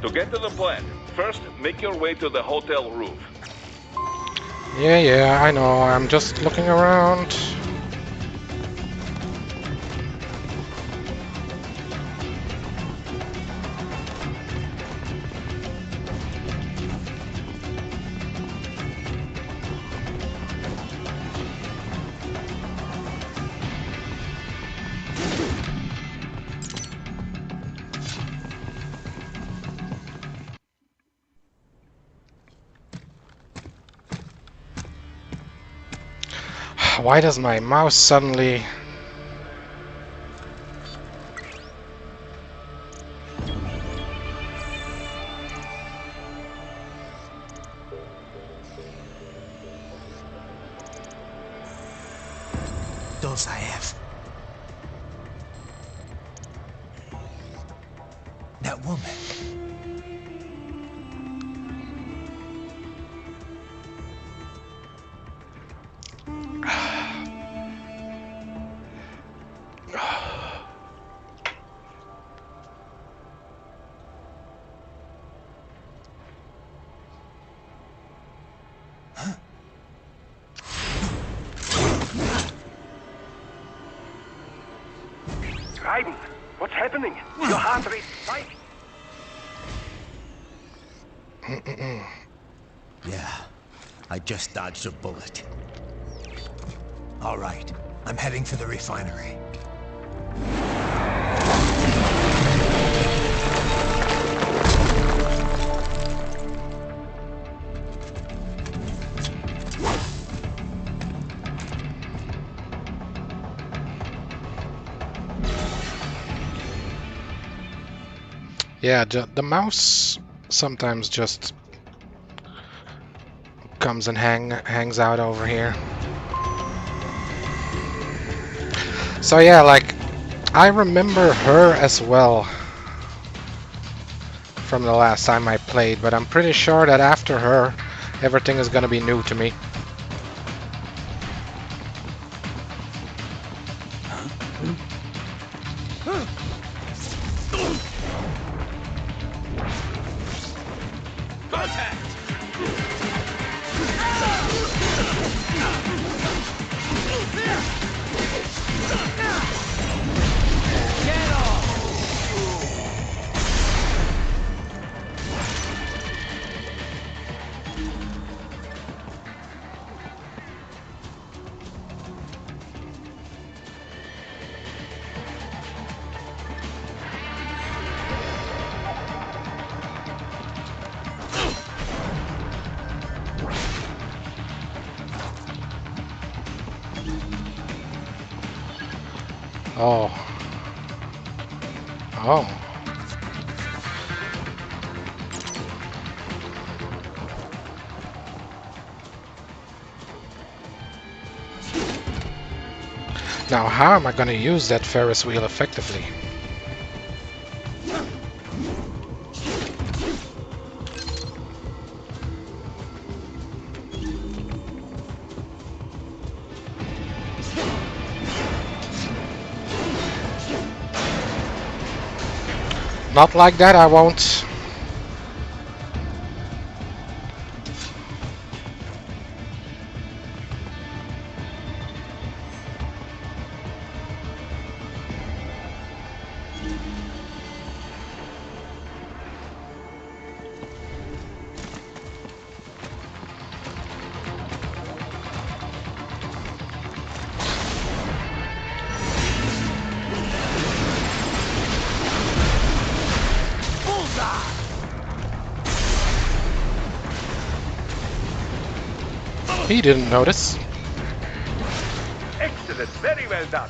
To get to the plant, first make your way to the hotel roof. Yeah, I know. I'm just looking around. Why does my mouse suddenly... Dolzaev. That woman. Raiden, what's happening? Your heart rate spiked. Yeah, I just dodged a bullet. All right, I'm heading for the refinery. Yeah, the mouse sometimes just comes and hangs out over here. So yeah, like, I remember her as well from the last time I played, but I'm pretty sure that after her, everything is gonna be new to me. Contact! Get off! Oh. Oh. Now, how am I going to use that Ferris wheel effectively? Not like that, I won't. He didn't notice. Excellent, very well done.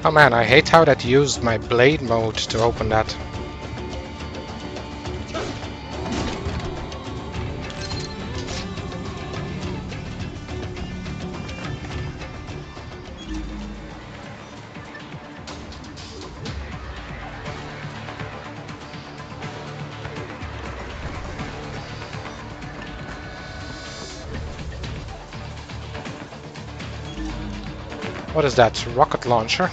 Oh man, I hate how that used my blade mode to open that. What is that? Rocket launcher?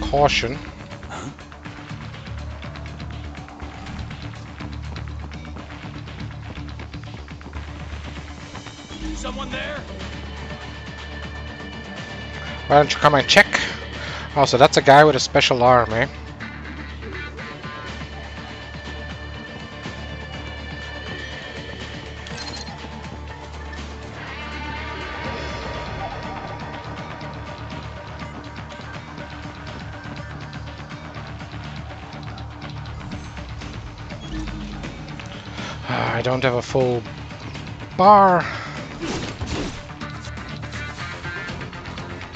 Caution. Someone there? Why don't you come and check? Oh, so that's a guy with a special arm, eh? I don't have a full bar.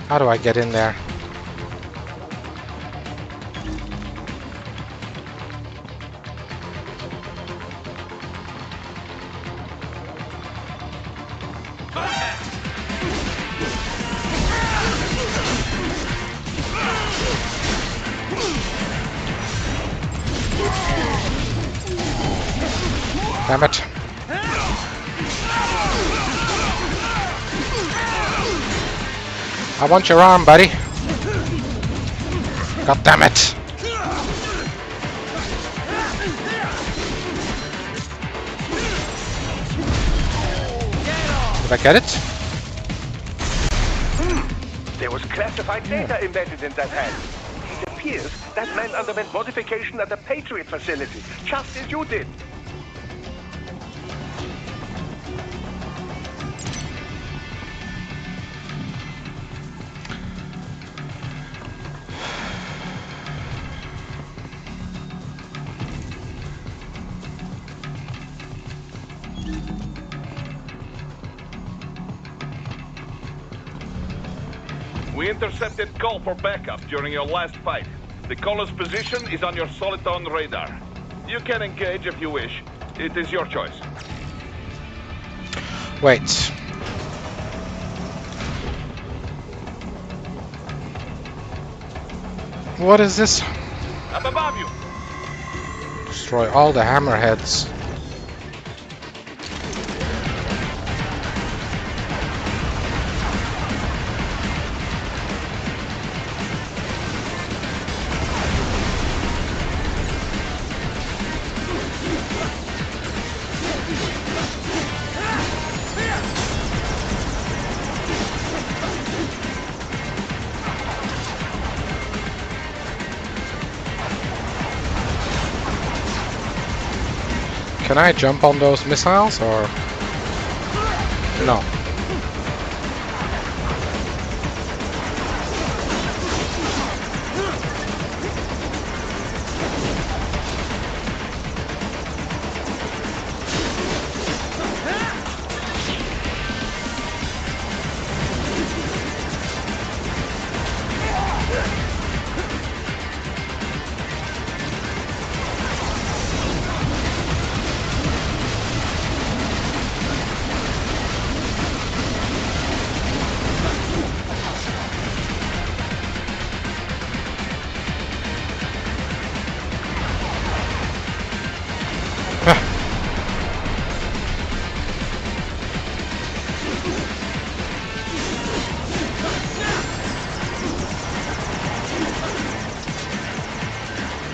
How do I get in there? Damn it. I want your arm, buddy. God damn it. Did I get it? There was classified data embedded in that hand. It appears that man underwent modification at the Patriot facility, just as you did. We intercepted call for backup during your last fight. The caller's position is on your Soliton radar. You can engage if you wish. It is your choice. Wait. What is this? Up above you. Destroy all the hammerheads. Can I jump on those missiles or no?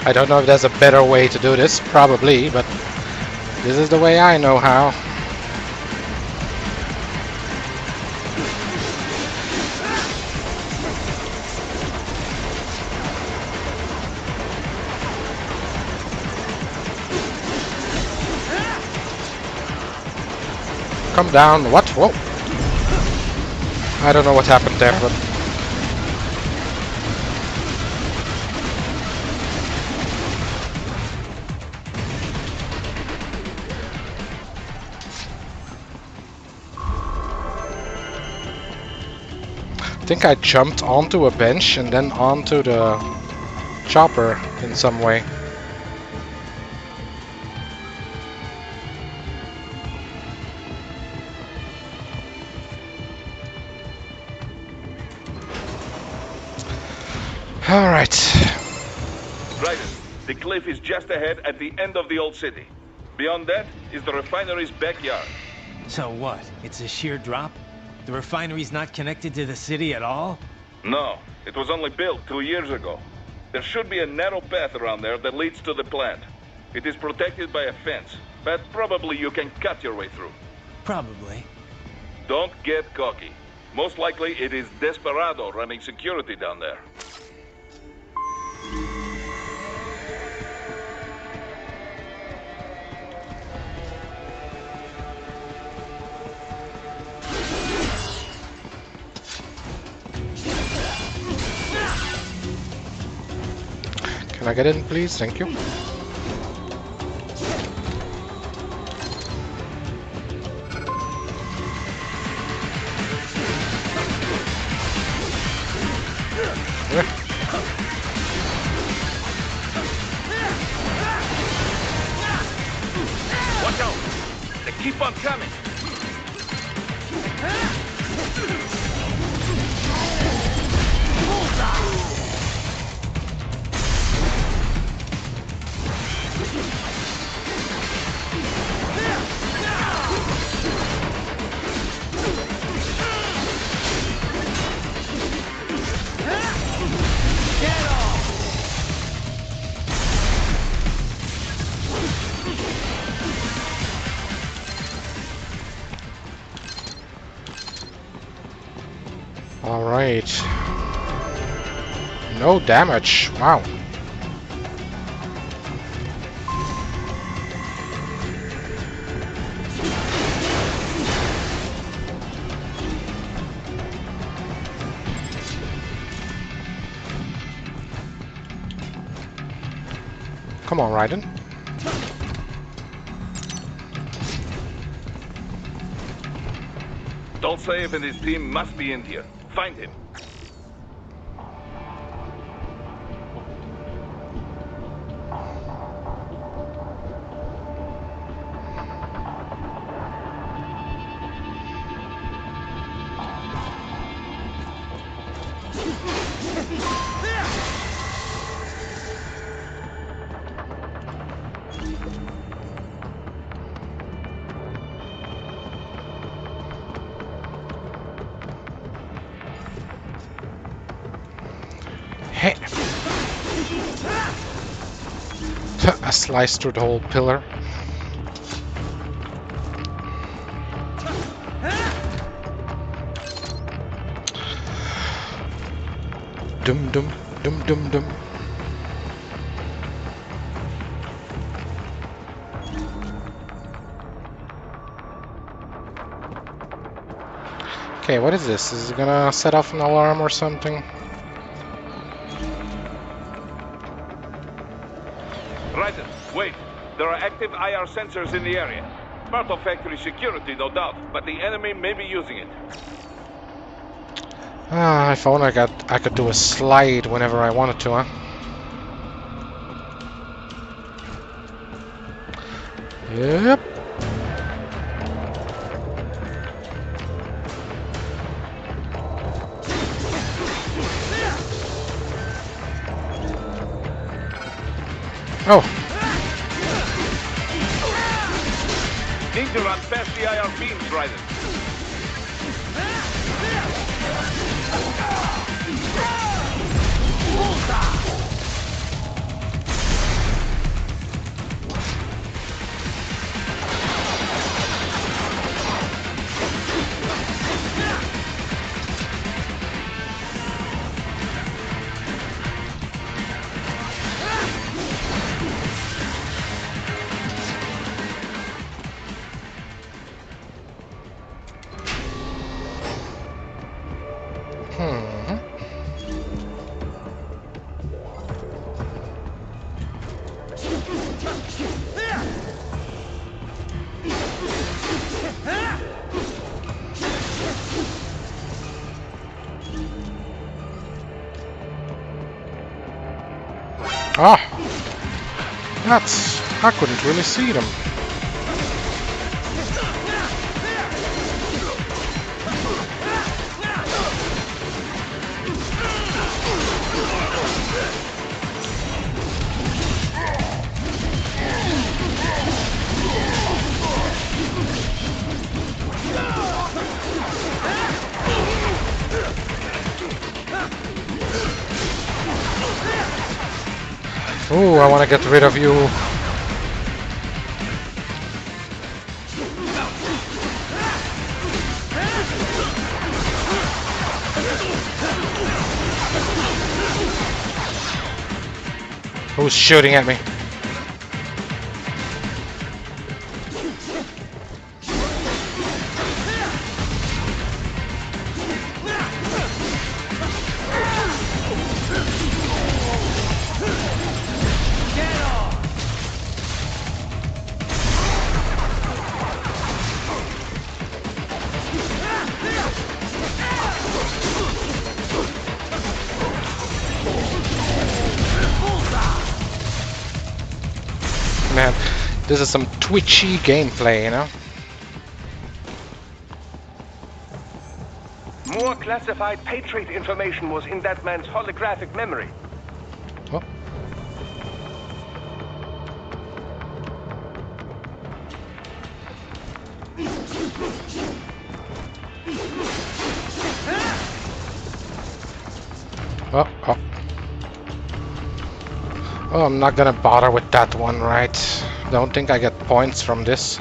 I don't know if there's a better way to do this, probably, but this is the way I know how. Come down, what? Whoa! I don't know what happened there, but... I think I jumped onto a bench and then onto the chopper in some way. Alright. Raiden, the cliff is just ahead at the end of the old city. Beyond that is the refinery's backyard. So what? It's a sheer drop? The refinery's not connected to the city at all? No, it was only built 2 years ago. There should be a narrow path around there that leads to the plant. It is protected by a fence, but probably you can cut your way through. Probably. Don't get cocky. Most likely it is Desperado running security down there. Can I get in, please? Thank you. Watch out! They keep on coming! All right. No damage. Wow. Come on, Raiden. Dolcev and his team must be in here. Find him. Hey. I sliced through the whole pillar. Dum dum dum dum dum. Okay, what is this? Is it gonna set off an alarm or something? Right, wait. There are active IR sensors in the area. Part of factory security, no doubt, but the enemy may be using it. Ah, if only I could do a slide whenever I wanted to, huh? Yep. Oh. Need to run past the IR beams, Ryder. Ah, I couldn't really see them. Ooh, I want to get rid of you. Who's shooting at me? Man, this is some twitchy gameplay, you know? More classified Patriot information was in that man's holographic memory. Oh. Oh, oh. Oh, I'm not gonna bother with that one, right? Don't think I get points from this.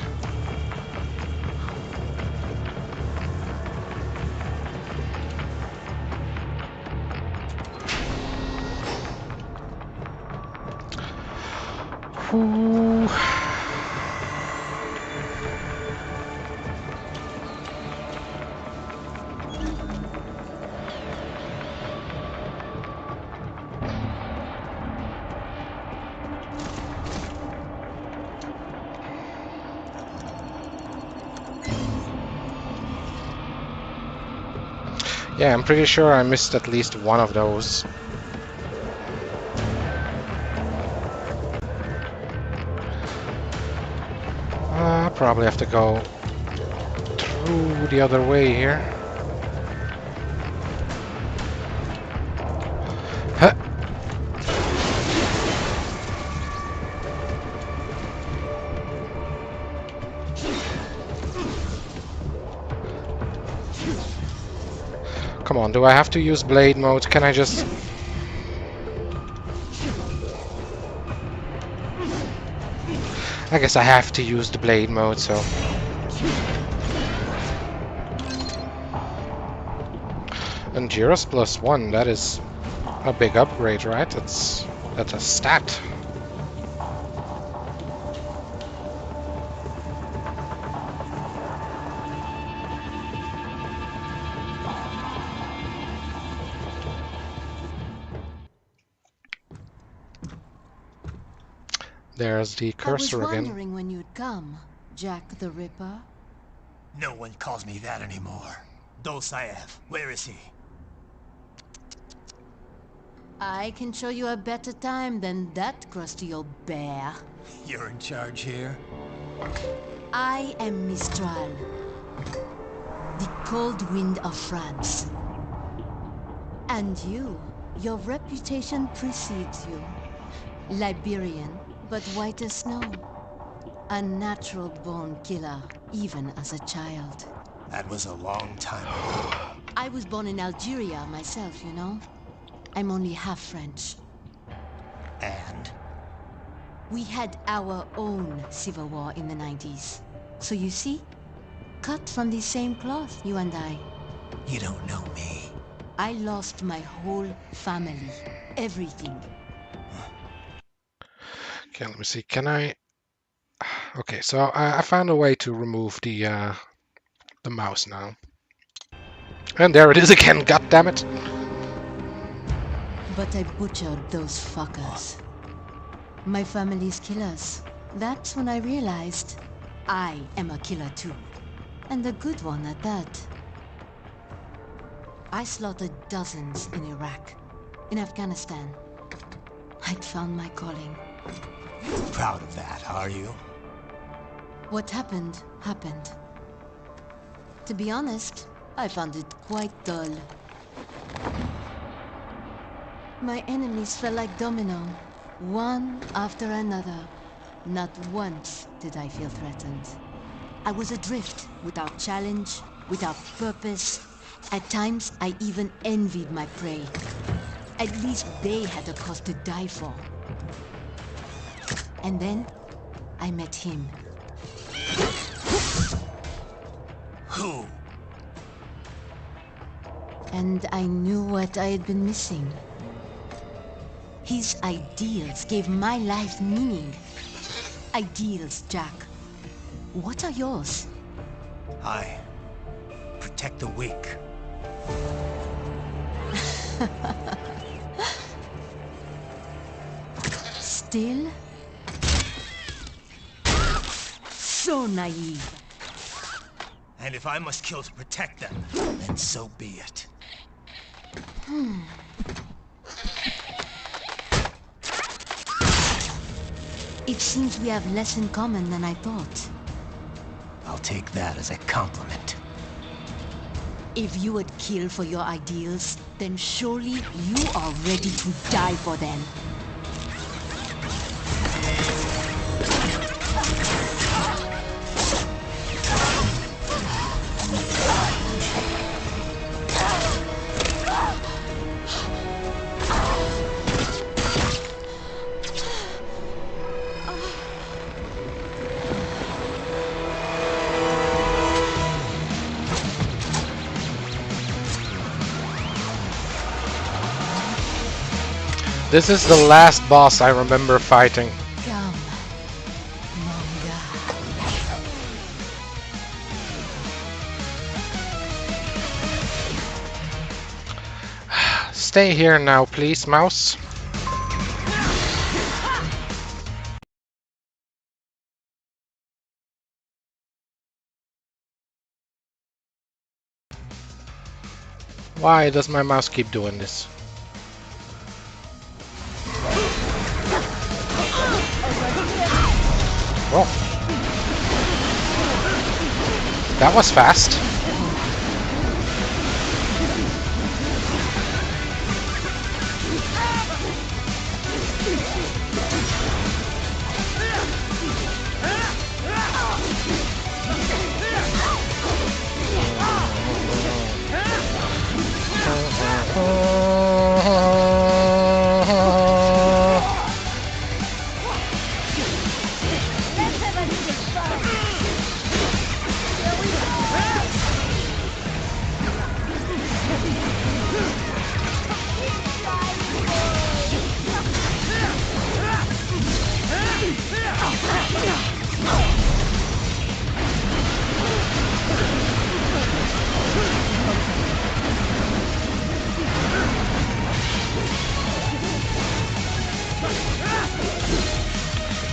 Whew. Yeah, I'm pretty sure I missed at least one of those. I probably have to go through the other way here. Huh. Come on, do I have to use blade mode? Can I just... I guess I have to use the blade mode, so... And Jiros +1, that is a big upgrade, right? That's a stat. There's the cursor I was again. wondering when you'd come, Jack the Ripper. No one calls me that anymore. Dolzaev, where is he? I can show you a better time than that crusty old bear. You're in charge here? I am Mistral, the cold wind of France. And your reputation precedes you. Liberian, but white as snow. A natural-born killer, even as a child. That was a long time ago. I was born in Algeria myself, you know. I'm only half French. And? We had our own civil war in the 90s. So you see, cut from the same cloth, you and I. You don't know me. I lost my whole family. Everything. Okay, let me see. Can I... Okay, so I found a way to remove the mouse now. And there it is again, god damn it! But I butchered those fuckers. My family's killers. That's when I realized I am a killer too. And a good one at that. I slaughtered dozens in Iraq, in Afghanistan. I'd found my calling. Proud of that, are you? What happened, happened. To be honest, I found it quite dull. My enemies fell like domino, one after another. Not once did I feel threatened. I was adrift, without challenge, without purpose. At times, I even envied my prey. At least they had a cause to die for. And then, I met him. Who? And I knew what I had been missing. His ideals gave my life meaning. Ideals, Jack. What are yours? I protect the weak. Still? So naive. And if I must kill to protect them, then so be it. It seems we have less in common than I thought. I'll take that as a compliment. If you would kill for your ideals, then surely you are ready to die for them. This is the last boss I remember fighting. Come, Manga. Stay here now, please, mouse. Why does my mouse keep doing this? Well, that was fast.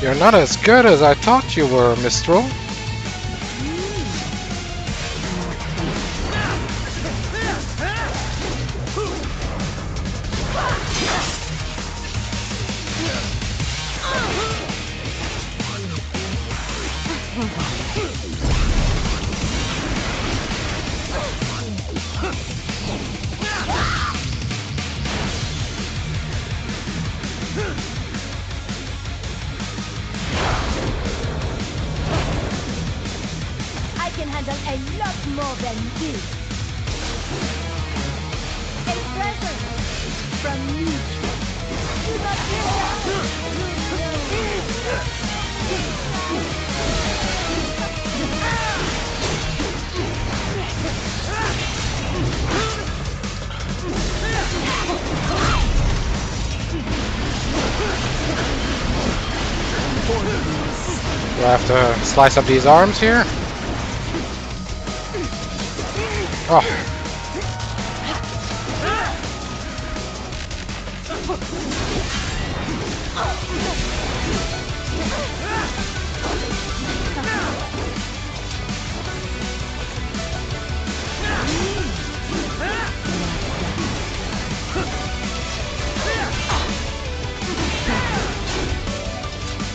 You're not as good as I thought you were, Mistral. I can handle a lot more than this. A present from me. Do not Do I have to slice up these arms here? Oh.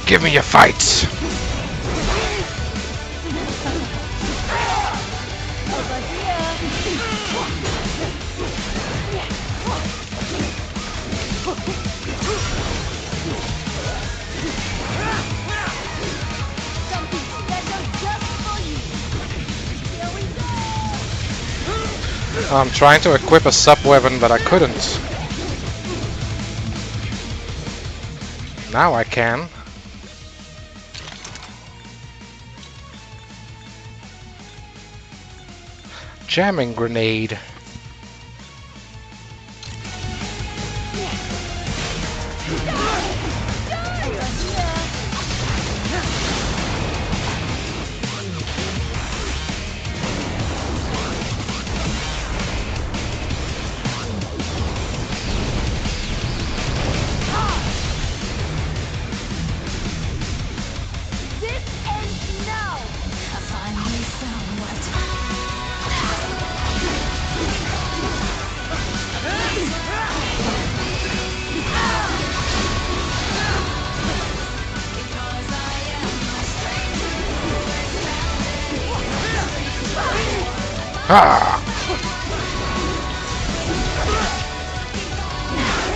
Give me your fight! I'm trying to equip a sub-weapon, but I couldn't. Now I can. Jamming grenade.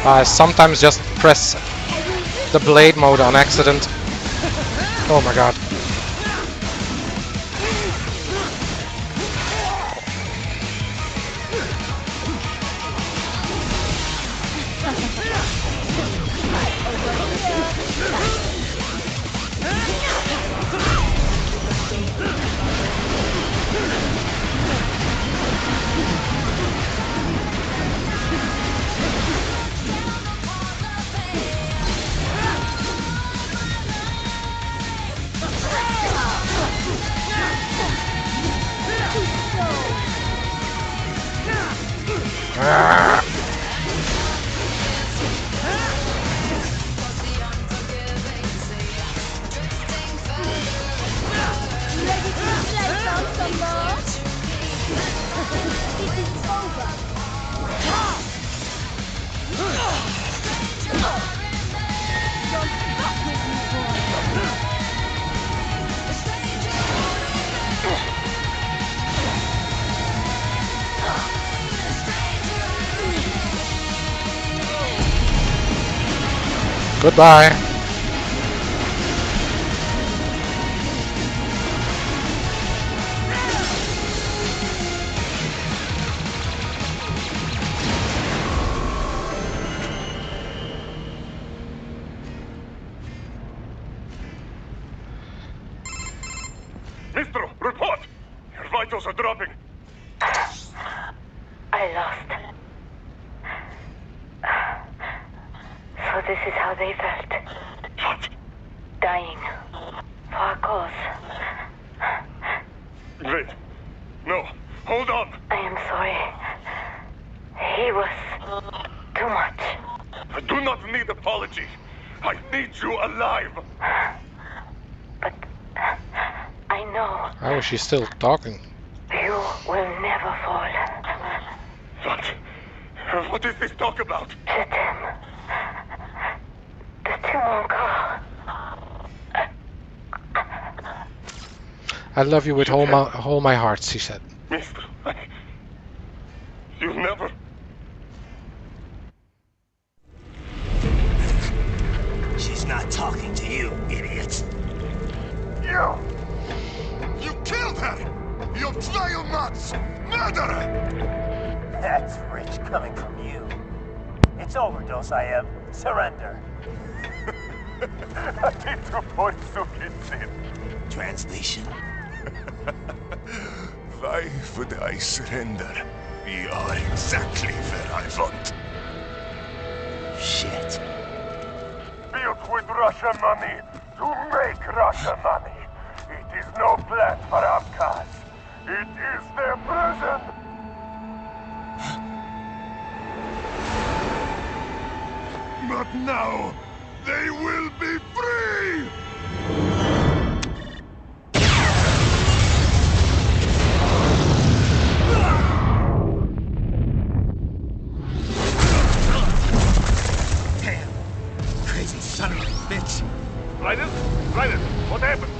I sometimes just press the blade mode on accident. Oh my god. Goodbye. Mistro, report! Your vitals are dropping. I lost. So this is how they felt. What? Dying. For a cause. Wait. No. Hold on. I am sorry. He was too much. I do not need apology. I need you alive. I know. How is she still talking? You will never fall. What is this talk about? The Tumonka. I love you with whole my heart, she said. Mister, you never... She's not talking to you, idiot. You killed her! You vile nuts! Murderer! That's rich coming from you. It's over, Dosaev. Surrender. Translation. Why would I surrender? We are exactly where I want. Shit. Built with Russian money to make Russian money. It is no plan for outcasts. It is their prison. But now, they will be free! Damn! Crazy son of a bitch! Raiden? Raiden, what happened?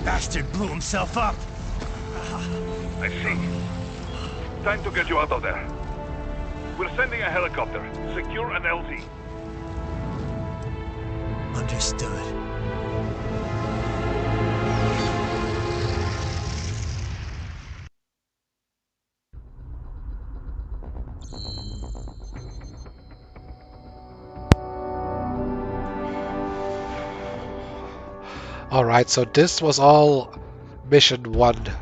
Bastard blew himself up! I see. Time to get you out of there. We're sending a helicopter. Secure an LZ. Understood. Alright, so this was all Mission 1.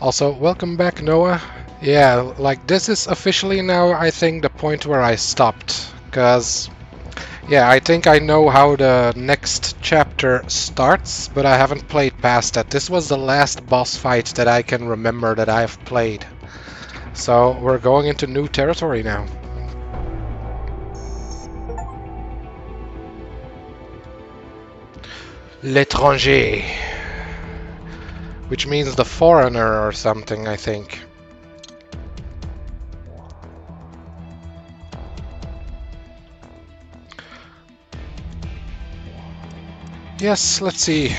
Also, welcome back, Noah. Yeah, like, this is officially now, I think, the point where I stopped. Because, yeah, I think I know how the next chapter starts, but I haven't played past that. This was the last boss fight that I can remember that I've played. So, we're going into new territory now. L'étranger. Which means the foreigner or something, I think. Yes, let's see.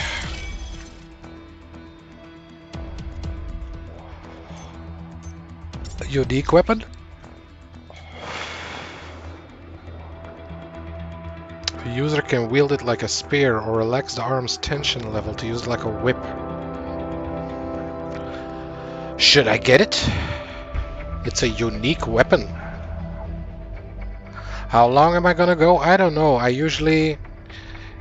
A unique weapon? The user can wield it like a spear or relax the arm's tension level to use it like a whip. Should I get it? It's a unique weapon. How long am I gonna go? I don't know. I usually...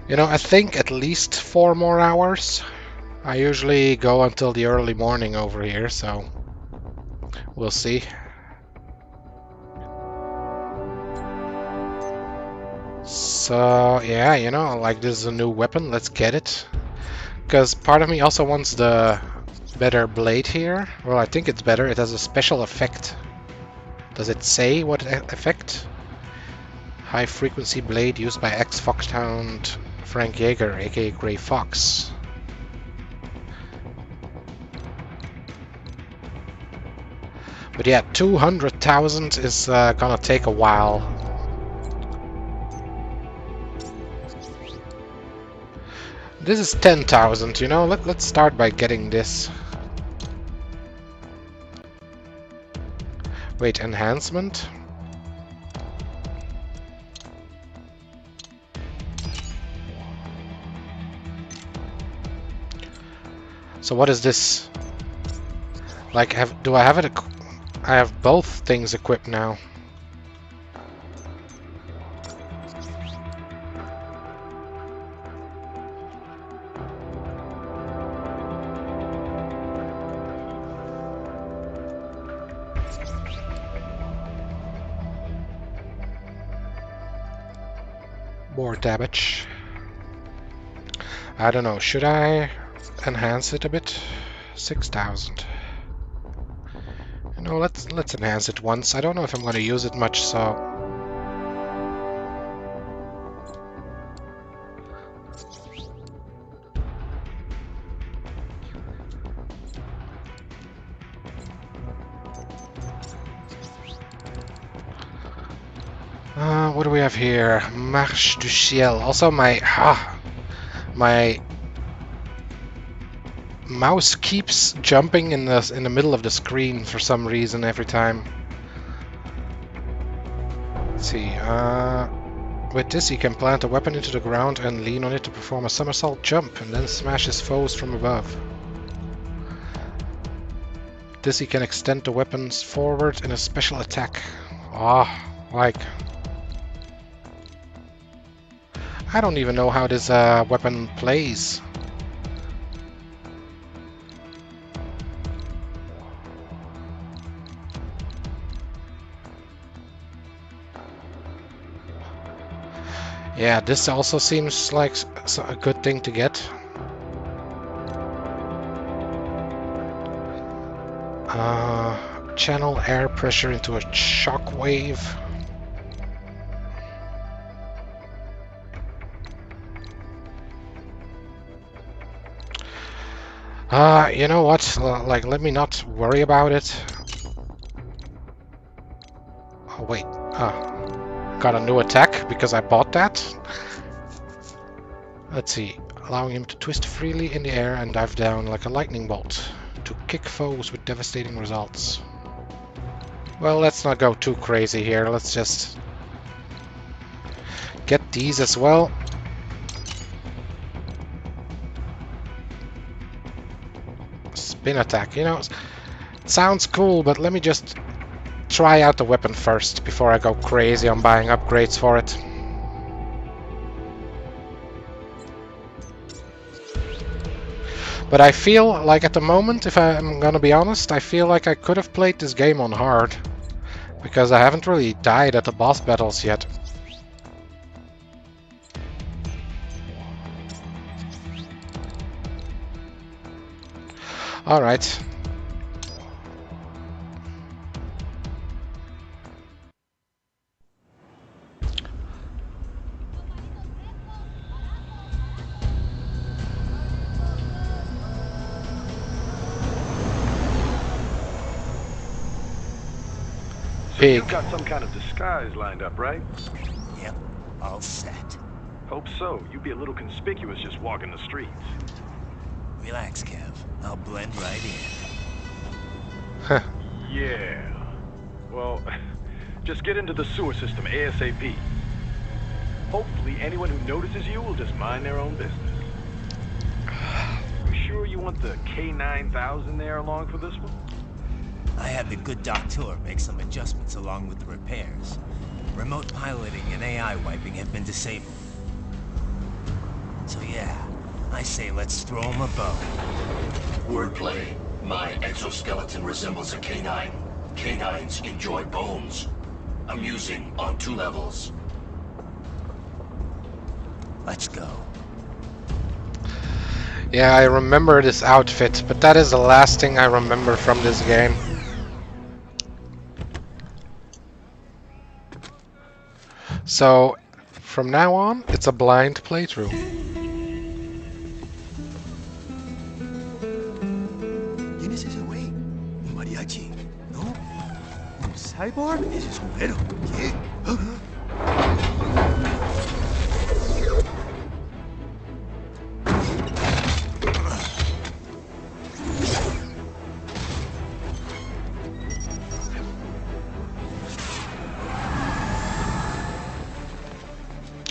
You know, I think at least 4 more hours. I usually go until the early morning over here, so... We'll see. So, yeah, you know, like this is a new weapon. Let's get it. Because part of me also wants the better blade here. Well, I think it's better. It has a special effect. Does it say what effect? High frequency blade used by ex-Foxhound Frank Yeager, aka Grey Fox. But yeah, 200,000 is gonna take a while. This is 10,000, you know, let's start by getting this. Wait, enhancement? So what is this? Like, do I have it? I have both things equipped now. More damage. I don't know, should I enhance it a bit? 6,000. You know, let's enhance it once. I don't know if I'm going to use it much, so what do we have here? Marche du Ciel. Also, my mouse keeps jumping in the middle of the screen for some reason every time. Let's see. With this, you can plant a weapon into the ground and lean on it to perform a somersault jump, and then smash his foes from above. This, you can extend the weapons forward in a special attack. Like... I don't even know how this weapon plays. Yeah, this also seems like a good thing to get. Channel air pressure into a shock wave. You know what? Like, let me not worry about it. Oh, wait. Got a new attack because I bought that. Let's see. Allowing him to twist freely in the air and dive down like a lightning bolt to kick foes with devastating results. Well, let's not go too crazy here. Let's just get these as well. Spin attack, you know, it sounds cool, but let me just try out the weapon first before I go crazy on buying upgrades for it. But I feel like at the moment, if I'm gonna be honest, I feel like I could have played this game on hard, because I haven't really died at the boss battles yet. Alright. So you've got some kind of disguise lined up, right? Yep, all set. Hope so. You'd be a little conspicuous just walking the streets. Relax, Kev. I'll blend right in. Yeah. Well, just get into the sewer system ASAP. Hopefully anyone who notices you will just mind their own business. You sure you want the K9000 there along for this one? I had the good doctor make some adjustments along with the repairs. Remote piloting and AI wiping have been disabled. So yeah, I say let's throw him a bone. Wordplay. My exoskeleton resembles a canine. Canines enjoy bones. Amusing on 2 levels. Let's go. Yeah, I remember this outfit, but that is the last thing I remember from this game. So, from now on, it's a blind playthrough. ¿Quién es ese güey? ¿Un mariachi? ¿No? ¿Un cyborg? Ese es un güero. ¿Qué?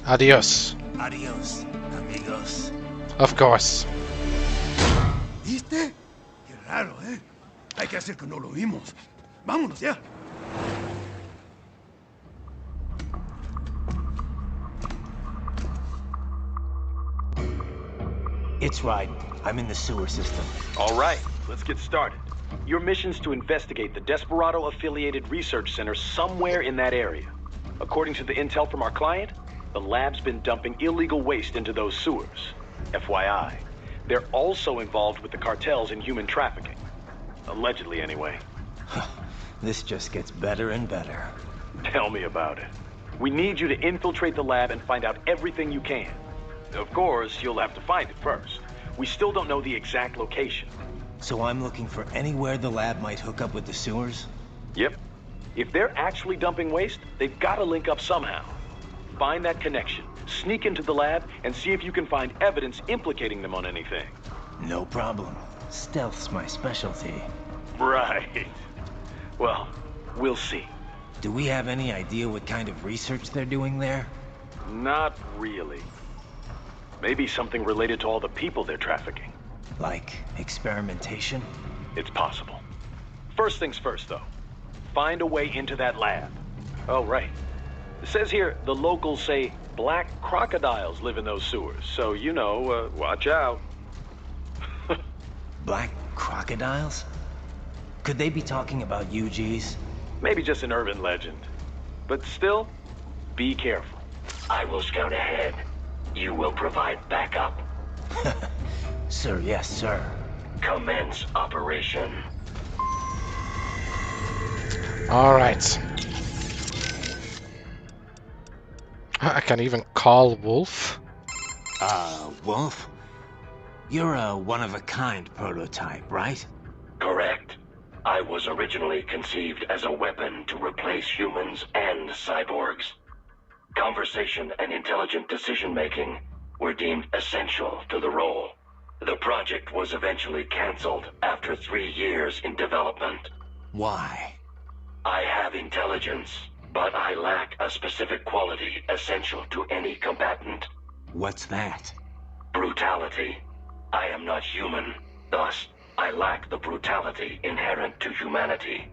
Adios. Adios, amigos. Of course. ¿Viste? Qué raro, ¿eh? Hay que hacer que no lo vimos. Vámonos ya. It's right. I'm in the sewer system. All right, let's get started. Your mission's to investigate the Desperado-affiliated research center somewhere in that area. According to the intel from our client, the lab's been dumping illegal waste into those sewers. FYI, they're also involved with the cartels in human trafficking. Allegedly, anyway. This just gets better and better. Tell me about it. We need you to infiltrate the lab and find out everything you can. Of course, you'll have to find it first. We still don't know the exact location. So I'm looking for anywhere the lab might hook up with the sewers? Yep. If they're actually dumping waste, they've got to link up somehow. find that connection, sneak into the lab, and see if you can find evidence implicating them on anything. No problem. Stealth's my specialty. Right. Well, we'll see. Do we have any idea what kind of research they're doing there? Not really. Maybe something related to all the people they're trafficking. Like experimentation? It's possible. First things first, though. Find a way into that lab. Oh, right. It says here the locals say black crocodiles live in those sewers, so you know, watch out. Black crocodiles? Could they be talking about UGs? Maybe just an urban legend. But still, be careful. I will scout ahead. You will provide backup. Sir, yes, sir. Commence operation. All right. I can even call Wolf. Wolf? You're a one-of-a-kind prototype, right? Correct. I was originally conceived as a weapon to replace humans and cyborgs. Conversation and intelligent decision-making were deemed essential to the role. The project was eventually cancelled after 3 years in development. Why? I have intelligence, but I lack a specific quality essential to any combatant. What's that? Brutality. I am not human, thus I lack the brutality inherent to humanity.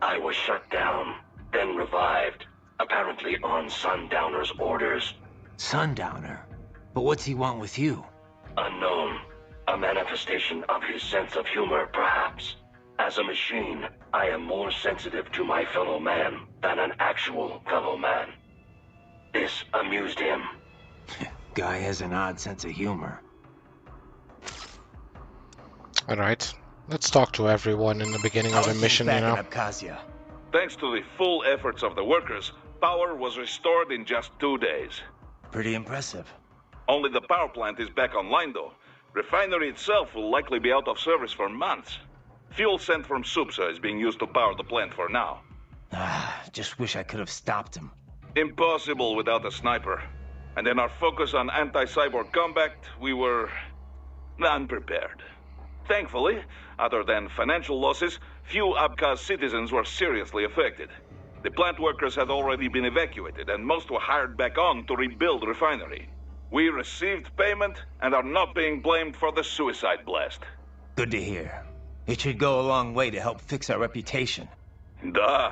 I was shut down, then revived, apparently on Sundowner's orders. Sundowner? But what's he want with you? Unknown. A manifestation of his sense of humor, perhaps. As a machine, I am more sensitive to my fellow man than an actual fellow man. This amused him. Guy has an odd sense of humor. Alright, let's talk to everyone in the beginning of the mission, you know. Thanks to the full efforts of the workers, power was restored in just 2 days. Pretty impressive. Only the power plant is back online, though. Refinery itself will likely be out of service for months. Fuel sent from Supsa is being used to power the plant for now. Just wish I could have stopped him. Impossible without a sniper. And in our focus on anti-cyborg combat, we were unprepared. Thankfully, other than financial losses, few Abkhaz citizens were seriously affected. The plant workers had already been evacuated, and most were hired back on to rebuild refinery. We received payment and are not being blamed for the suicide blast. Good to hear. It should go a long way to help fix our reputation. Duh.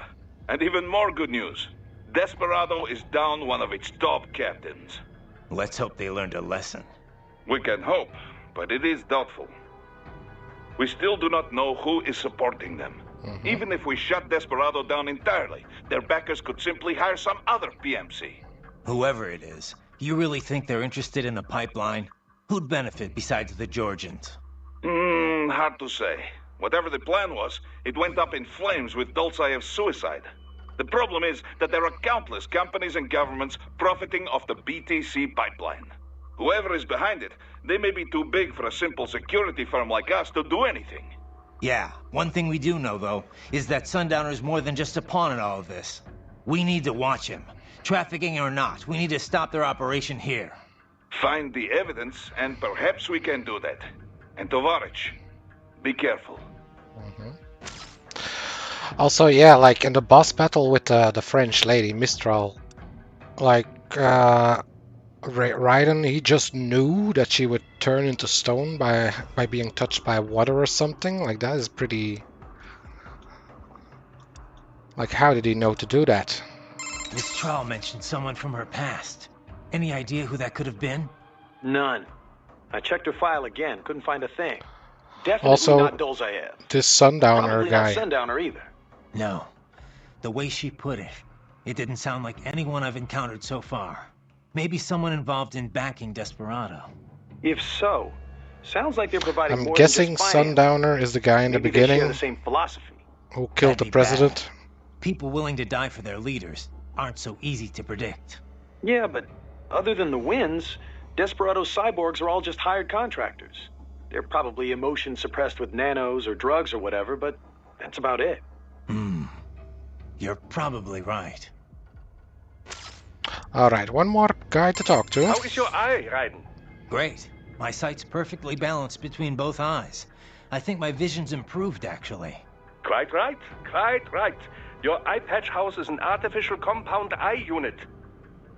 And even more good news. Desperado is down one of its top captains. Let's hope they learned a lesson. We can hope, but it is doubtful. We still do not know who is supporting them. Even if we shut Desperado down entirely, their backers could simply hire some other PMC. Whoever it is, you really think they're interested in the pipeline? Who'd benefit besides the Georgians? Hard to say. Whatever the plan was, it went up in flames with Dolzayev's suicide. The problem is that there are countless companies and governments profiting off the BTC pipeline. Whoever is behind it, they may be too big for a simple security firm like us to do anything. Yeah, one thing we do know, though, is that Sundowner's more than just a pawn in all of this. We need to watch him. Trafficking or not, we need to stop their operation here. Find the evidence, and perhaps we can do that. And Tovarich, be careful. Also, yeah, like in the boss battle with the French lady, Mistral, like, Raiden, he just knew that she would turn into stone by being touched by water or something. Like, that is pretty... Like, how did he know to do that? Mistral mentioned someone from her past. Any idea who that could have been? None. I checked her file again, couldn't find a thing. Definitely Also, not Dolzayev. this Sundowner Probably guy. not Sundowner either. No. The way she put it, it didn't sound like anyone I've encountered so far. Maybe someone involved in backing Desperado. If so, sounds like they're providing I'm more guessing than just finance. Sundowner is the guy in the Maybe beginning they share the same philosophy. who killed the president. People willing to die for their leaders aren't so easy to predict. Yeah, but other than the wins, Desperado's cyborgs are all just hired contractors. They're probably emotion suppressed with nanos or drugs or whatever, but that's about it. You're probably right. Alright, one more guy to talk to. How is your eye, Raiden? Great. My sight's perfectly balanced between both eyes. I think my vision's improved, actually. Quite right, quite right. Your eye patch houses an artificial compound eye unit.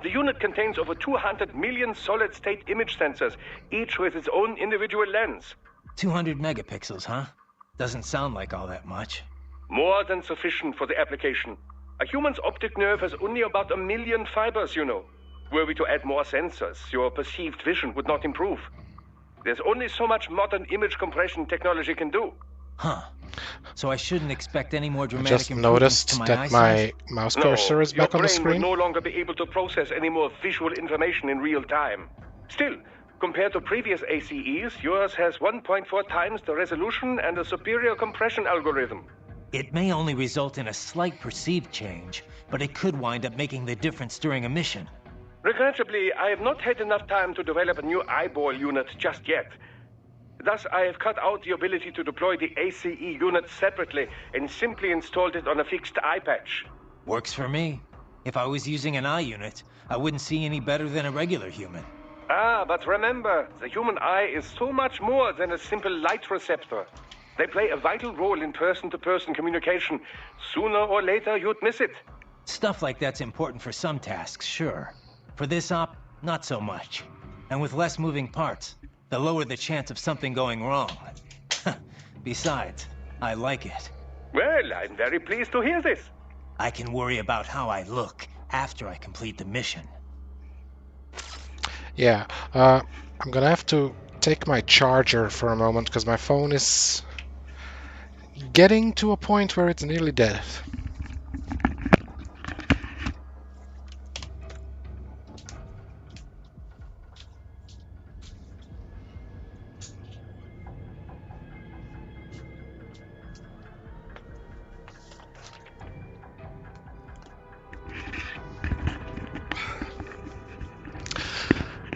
The unit contains over 200 million solid-state image sensors, each with its own individual lens. 200 megapixels, huh? Doesn't sound like all that much. More than sufficient for the application. A human's optic nerve has only about 1 million fibers, you know. Were we to add more sensors, your perceived vision would not improve. There's only so much modern image compression technology can do. Huh. So I shouldn't expect any more I dramatic just improvements to noticed my that my mouse cursor is back on the Your brain screen. will no longer be able to process any more visual information in real time. Still, compared to previous ACEs, yours has 1.4 times the resolution and a superior compression algorithm. It may only result in a slight perceived change, but it could wind up making the difference during a mission. Regrettably, I have not had enough time to develop a new eyeball unit just yet. Thus, I have cut out the ability to deploy the ACE unit separately and simply installed it on a fixed eye patch. Works for me. If I was using an eye unit, I wouldn't see any better than a regular human. Ah, but remember, the human eye is so much more than a simple light receptor. They play a vital role in person-to-person communication. Sooner or later, you'd miss it. Stuff like that's important for some tasks, sure. For this op, not so much. And with less moving parts, the lower the chance of something going wrong. Besides, I like it. Well, I'm very pleased to hear this. I can worry about how I look after I complete the mission. Yeah, I'm gonna have to take my charger for a moment because my phone is getting to a point where it's nearly dead.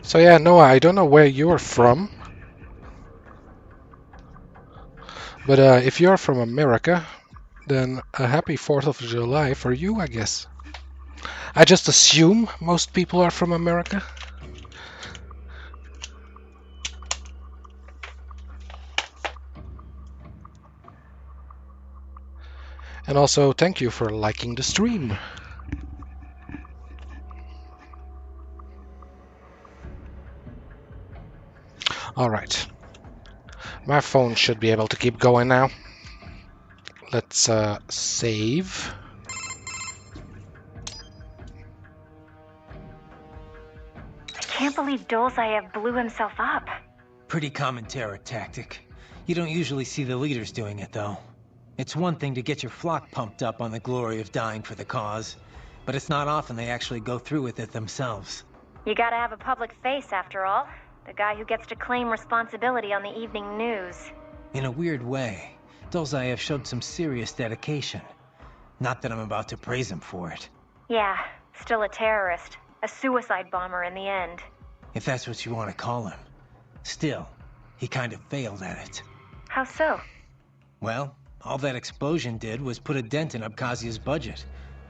So yeah, Noah, I don't know where you're from, but if you're from America, then a happy 4th of July for you, I guess. I just assume most people are from America. And also, thank you for liking the stream. Alright. My phone should be able to keep going now. Let's save. I can't believe Dolzaev blew himself up. Pretty common terror tactic. You don't usually see the leaders doing it, though. It's one thing to get your flock pumped up on the glory of dying for the cause, but it's not often they actually go through with it themselves. You gotta have a public face, after all. The guy who gets to claim responsibility on the evening news. In a weird way, Dolzaev showed some serious dedication. Not that I'm about to praise him for it. Yeah, still a terrorist. A suicide bomber in the end. If that's what you want to call him. Still, he kind of failed at it. How so? Well, all that explosion did was put a dent in Abkhazia's budget.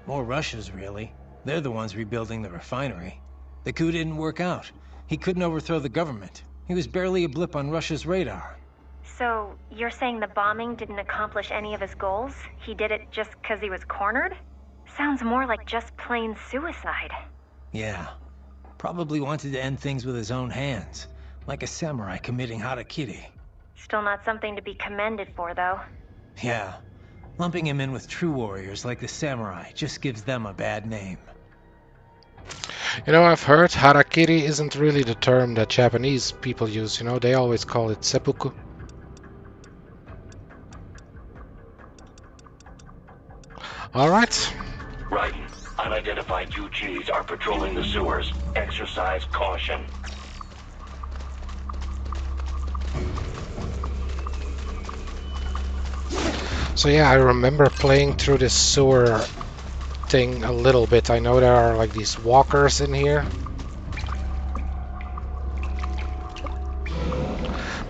Or Russia's, really. They're the ones rebuilding the refinery. The coup didn't work out. He couldn't overthrow the government. He was barely a blip on Russia's radar. So, you're saying the bombing didn't accomplish any of his goals? He did it just because he was cornered? Sounds more like just plain suicide. Yeah. Probably wanted to end things with his own hands. Like a samurai committing harakiri. Still not something to be commended for, though. Yeah. Lumping him in with true warriors like the samurai just gives them a bad name. You know, I've heard harakiri isn't really the term that Japanese people use, you know, they always call it seppuku. Alright. Raiden, unidentified UGs are patrolling the sewers. Exercise caution. So yeah, I remember playing through this sewer thing a little bit. I know there are like these walkers in here.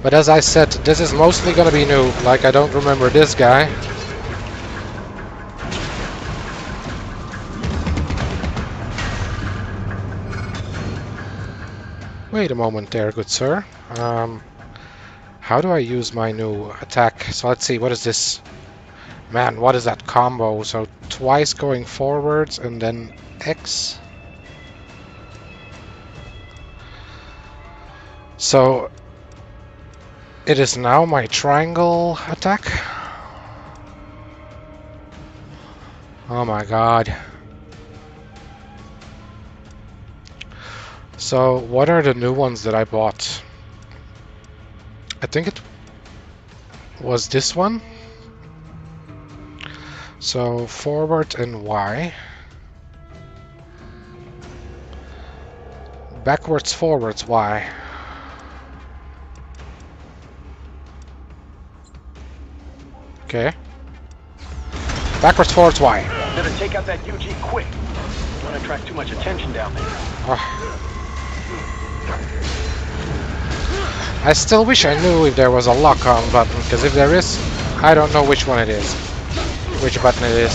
But as I said, this is mostly gonna be new. Like, I don't remember this guy. Wait a moment there, good sir. How do I use my new attack? So let's see, what is this? Man, what is that combo? So twice going forwards and then X. So it is now my triangle attack. Oh my god. So what are the new ones that I bought? I think it was this one. So forward and Y. Backwards, forwards, Y. Okay. Backwards, forwards, Y. Better take out that UG quick. Don't want to attract too much attention down there. I still wish I knew if there was a lock-on button, because if there is, I don't know which one it is. Which button it is.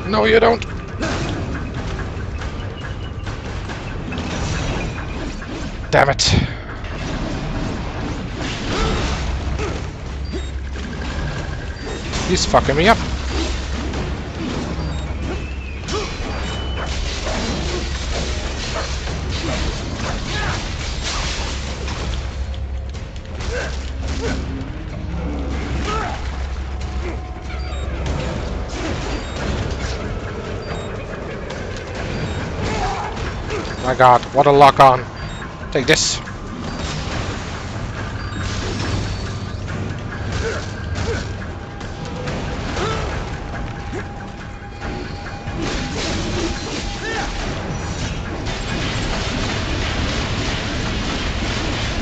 No, you don't. Damn it. He's fucking me up. My god, what a lock on. Take this.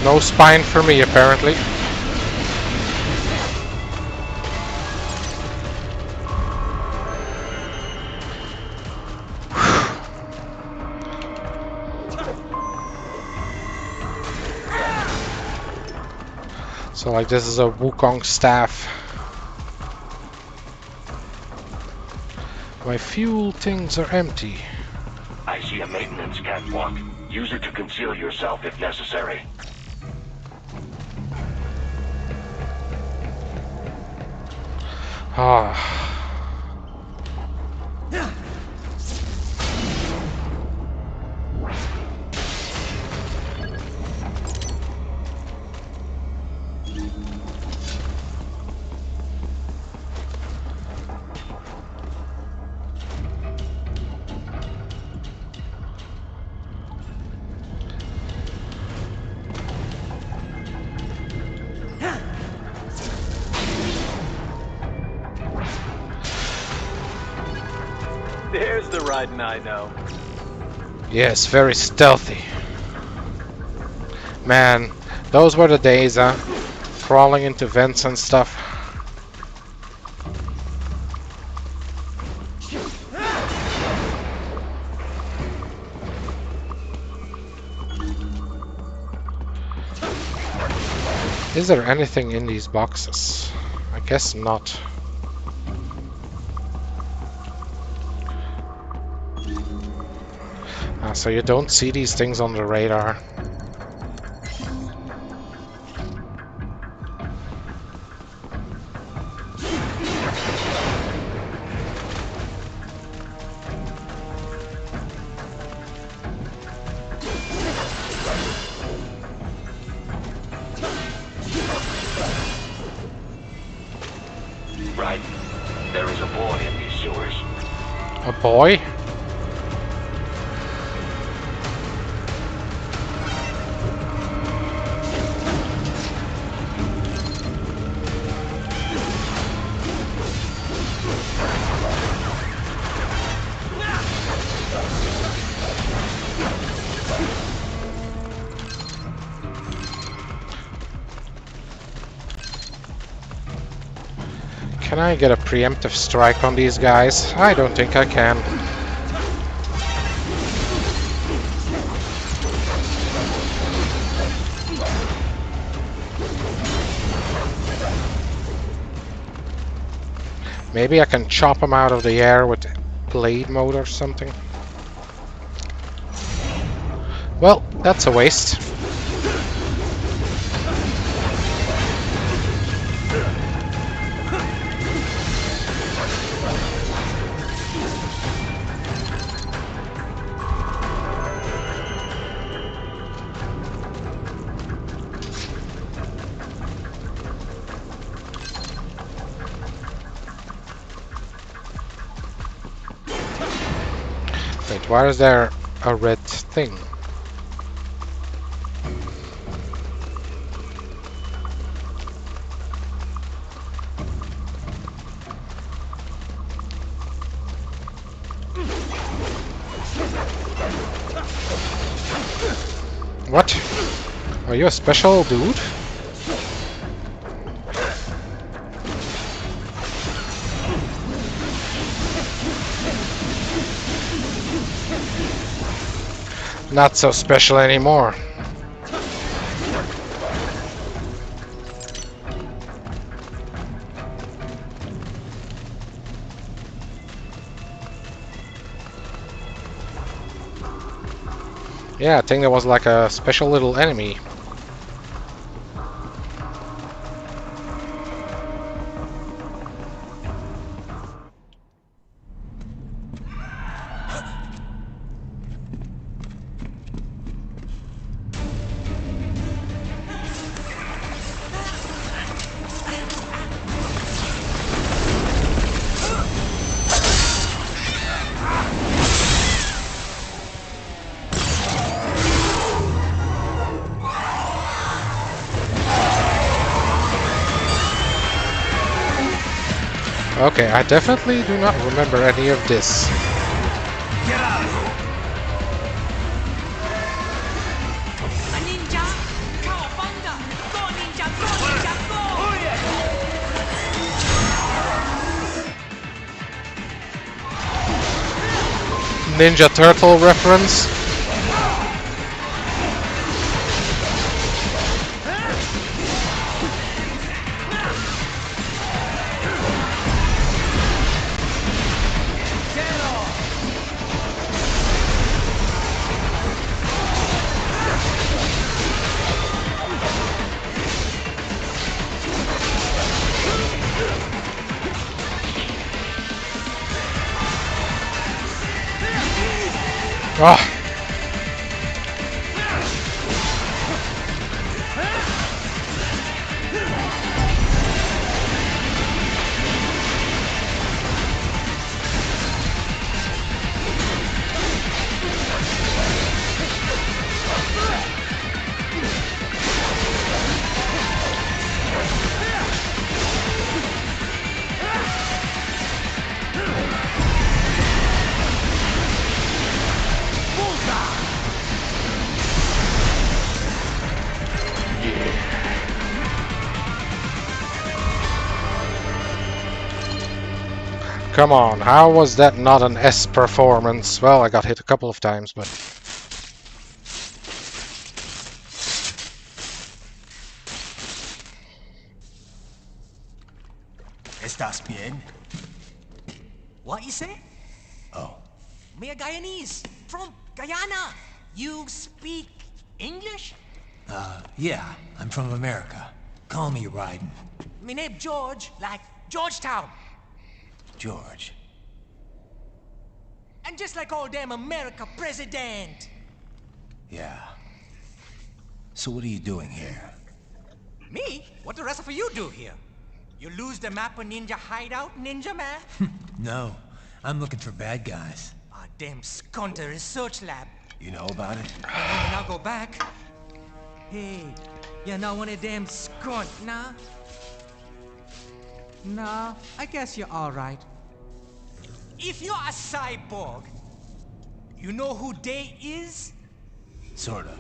No spine for me, apparently. So like this is a Wukong staff. My fuel things are empty. I see a maintenance catwalk. Use it to conceal yourself if necessary. Ah. There's the Raiden I know. Yes, very stealthy. Man, those were the days, huh? Crawling into vents and stuff. Is there anything in these boxes? I guess not. So you don't see these things on the radar. Right. There is a boy in these sewers. A boy? Can I get a preemptive strike on these guys? I don't think I can. Maybe I can chop him out of the air with blade mode or something. Well, that's a waste. Wait, why is there a red thing? What? Are you a special dude? Not so special anymore. Yeah, I think there was like a special little enemy. Okay, I definitely do not remember any of this. Get out of here! A ninja! Cowabunga! Go ninja! Go ninja! Go! Ninja Turtle reference. Ah. Come on, how was that not an S performance? Well, I got hit a couple of times, but... ¿Estás bien? What you say? Oh. Me a Guyanese from Guyana. You speak English? Yeah, I'm from America. Call me Raiden. Me name George, like Georgetown. George. And just like all damn America president. Yeah. So what are you doing here? Me? What the rest of you do here? You lose the map of Ninja Hideout, Ninja Man? No, I'm looking for bad guys. Ah, damn Skunter research lab. You know about it? Now go back. Hey, you're not one of them skunt, nah? Nah, I guess you're alright. If you're a cyborg, you know who Day is? Sort of.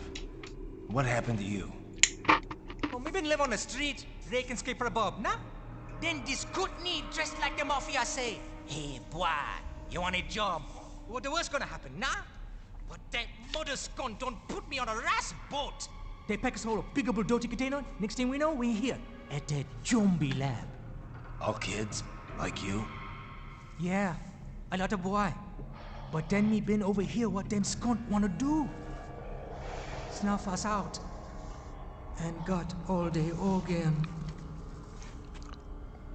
What happened to you? Well, we been live on the street, rake and scrape for a bob, nah? Then this good need dressed like the mafia say, hey boy, you want a job? What the worst gonna happen, nah? But that mother skunt don't put me on a ras boat. They pack us all a big old dirty container. Next thing we know, we're here at that zombie lab. All kids? Like you? Yeah, a lot of boy. But then me been over here what them skunt wanna do. Snuff us out. And got all the organ.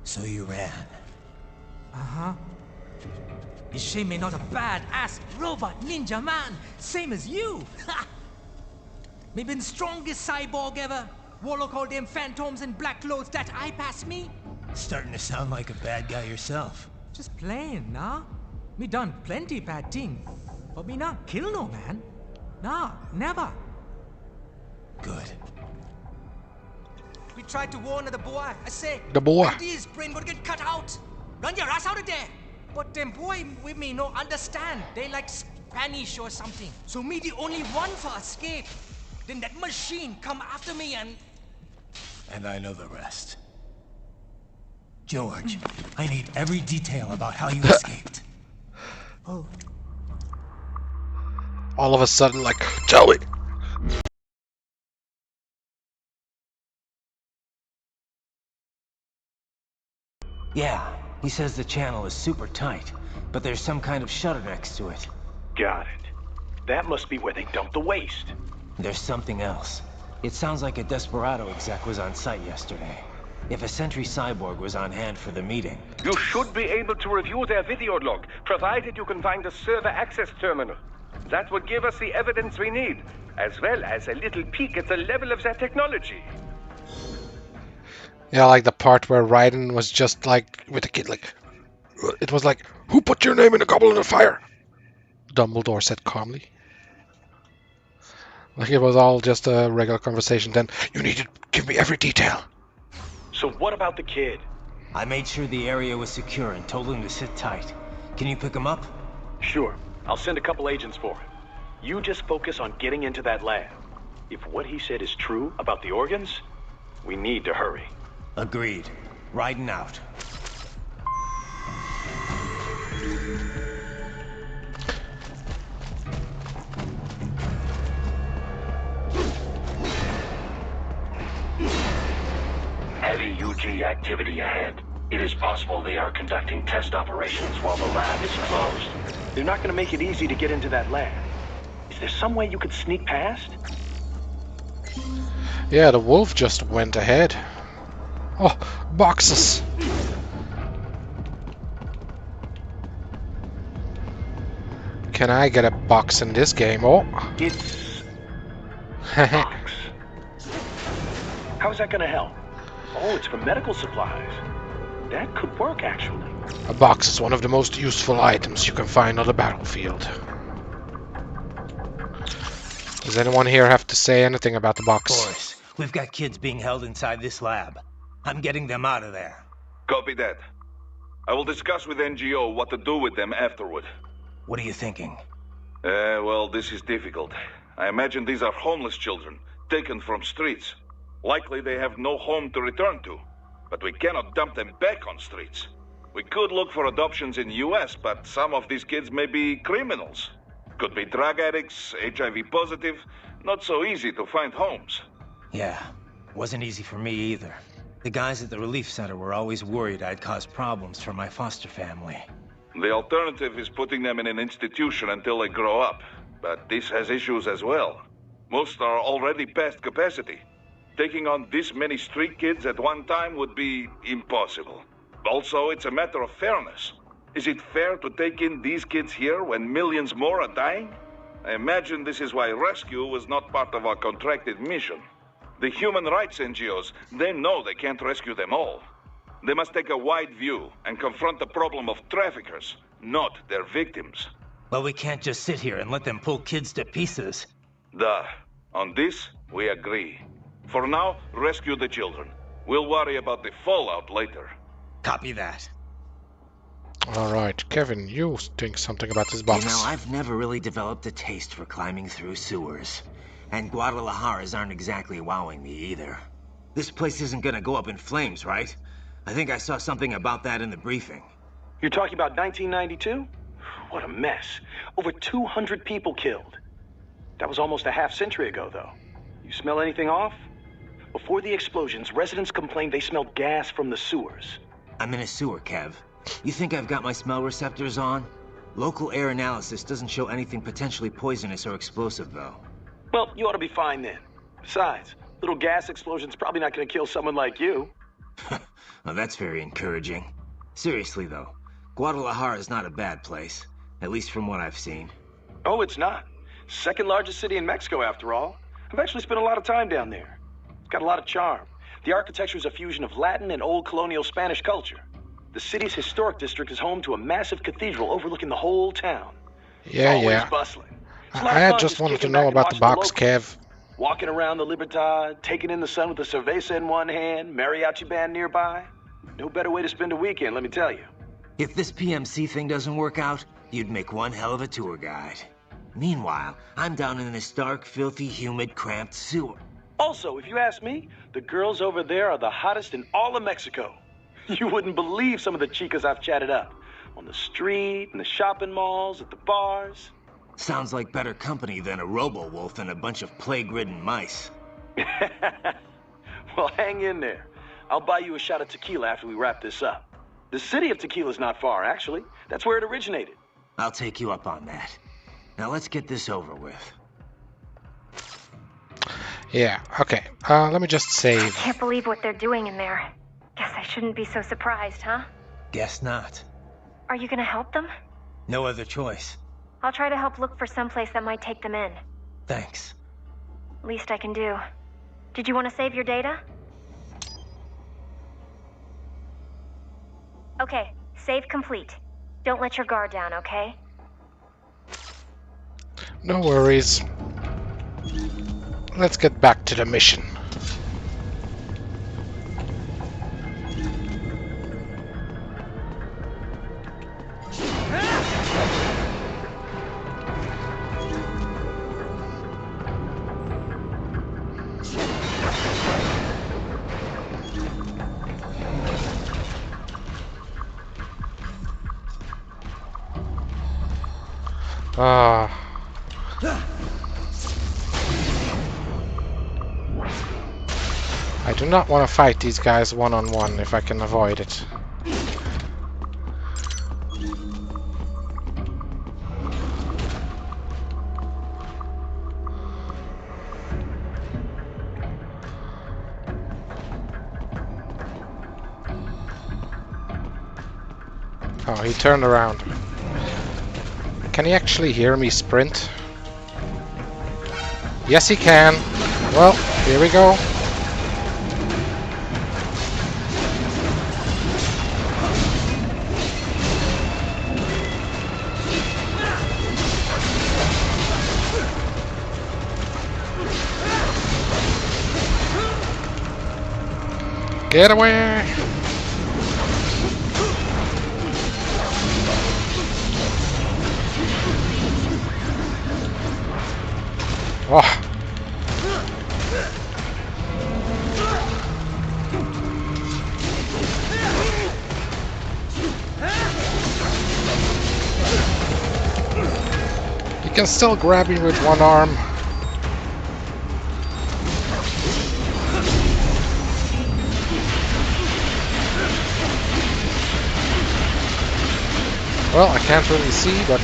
So you ran. Uh-huh. You shame me not a bad-ass robot ninja man, same as you. Me been strongest cyborg ever. Warlock all them phantoms in black clothes that eye pass me. Starting to sound like a bad guy yourself. Just playing, nah? Me done plenty bad thing. But me not kill no man. Nah, never. Good. We tried to warn the boy. I say, the boy. His brain gonna get cut out. Run your ass out of there. But them boy with me no understand. They like Spanish or something. So me the only one for escape. Then that machine come after me and... And I know the rest. George, I need every detail about how you escaped. Oh. All of a sudden, like, tell me. Yeah, he says the channel is super tight, but there's some kind of shutter next to it. Got it. That must be where they dumped the waste. There's something else. It sounds like a Desperado exec was on site yesterday. If a Sentry Cyborg was on hand for the meeting... You should be able to review their video log, provided you can find a server access terminal. That would give us the evidence we need, as well as a little peek at the level of their technology. Yeah, like the part where Raiden was just like, with the kid, like... It was like, who put your name in a goblet of fire? Dumbledore said calmly. Like it was all just a regular conversation. Then, you need to give me every detail. So what about the kid? I made sure the area was secure and told him to sit tight. Can you pick him up? Sure. I'll send a couple agents for him. You just focus on getting into that lab. If what he said is true about the organs, we need to hurry. Agreed. Riding out. Heavy UG activity ahead. It is possible they are conducting test operations while the lab is closed. They're not going to make it easy to get into that lab. Is there some way you could sneak past? Yeah, the wolf just went ahead. Oh, boxes! Can I get a box in this game? Oh! It's... box. How's that going to help? Oh, it's for medical supplies. That could work, actually. A box is one of the most useful items you can find on the battlefield. Does anyone here have to say anything about the box? Boys, we've got kids being held inside this lab. I'm getting them out of there. Copy that. I will discuss with NGO what to do with them afterward. What are you thinking? Well, this is difficult. I imagine these are homeless children, taken from streets. Likely they have no home to return to. But we cannot dump them back on streets. We could look for adoptions in US, but some of these kids may be criminals. Could be drug addicts, HIV positive. Not so easy to find homes. Yeah, wasn't easy for me either. The guys at the relief center were always worried I'd cause problems for my foster family. The alternative is putting them in an institution until they grow up. But this has issues as well. Most are already past capacity. Taking on this many street kids at one time would be impossible. Also, it's a matter of fairness. Is it fair to take in these kids here when millions more are dying? I imagine this is why rescue was not part of our contracted mission. The human rights NGOs, they know they can't rescue them all. They must take a wide view and confront the problem of traffickers, not their victims. Well, we can't just sit here and let them pull kids to pieces. Duh. On this, we agree. For now, rescue the children. We'll worry about the fallout later. Copy that. Alright, Kevin, you think something about this box. You know, I've never really developed a taste for climbing through sewers. And Guadalajara's aren't exactly wowing me either. This place isn't gonna go up in flames, right? I think I saw something about that in the briefing. You're talking about 1992? What a mess. Over 200 people killed. That was almost a half-century ago, though. You smell anything off? Before the explosions, residents complained they smelled gas from the sewers. I'm in a sewer, Kev. You think I've got my smell receptors on? Local air analysis doesn't show anything potentially poisonous or explosive, though. Well, you ought to be fine then. Besides, little gas explosion's probably not gonna kill someone like you. Well, that's very encouraging. Seriously, though, Guadalajara is not a bad place. At least from what I've seen. Oh, it's not. Second largest city in Mexico, after all. I've actually spent a lot of time down there. It's got a lot of charm. The architecture is a fusion of Latin and old colonial Spanish culture. The city's historic district is home to a massive cathedral overlooking the whole town. Yeah, Always yeah. bustling. I just wanted to know about the box, Kev. Walking around the Libertad, taking in the sun with a cerveza in one hand, mariachi band nearby. No better way to spend a weekend, let me tell you. If this PMC thing doesn't work out, you'd make one hell of a tour guide. Meanwhile, I'm down in this dark, filthy, humid, cramped sewer. Also, if you ask me, the girls over there are the hottest in all of Mexico. You wouldn't believe some of the chicas I've chatted up. On the street, in the shopping malls, at the bars. Sounds like better company than a robo-wolf and a bunch of plague-ridden mice. Well, hang in there. I'll buy you a shot of tequila after we wrap this up. The city of tequila's not far, actually. That's where it originated. I'll take you up on that. Now let's get this over with. Yeah, okay. Let me just save. I can't believe what they're doing in there. Guess I shouldn't be so surprised, huh? Guess not. Are you gonna help them? No other choice. I'll try to help look for someplace that might take them in. Thanks. Least I can do. Did you want to save your data? Okay, save complete. Don't let your guard down, okay? No worries. Let's get back to the mission. I do not want to fight these guys one-on-one if I can avoid it. Oh, he turned around. Can he actually hear me sprint? Yes, he can. Well, here we go. Get away! Oh. You can still grab me with one arm. Well, I can't really see, but...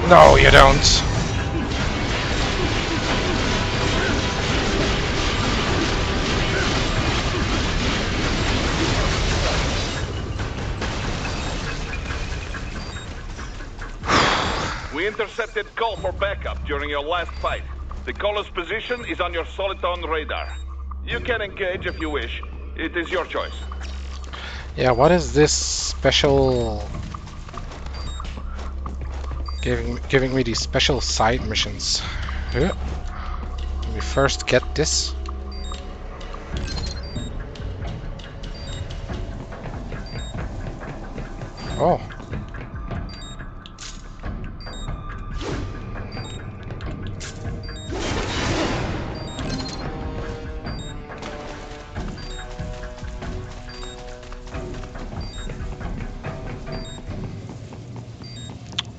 No, you don't. We intercepted call for backup during your last fight. The caller's position is on your Soliton radar. You can engage if you wish. It is your choice. Yeah, what is this special... Giving me these special side missions? Let me first get this. Oh.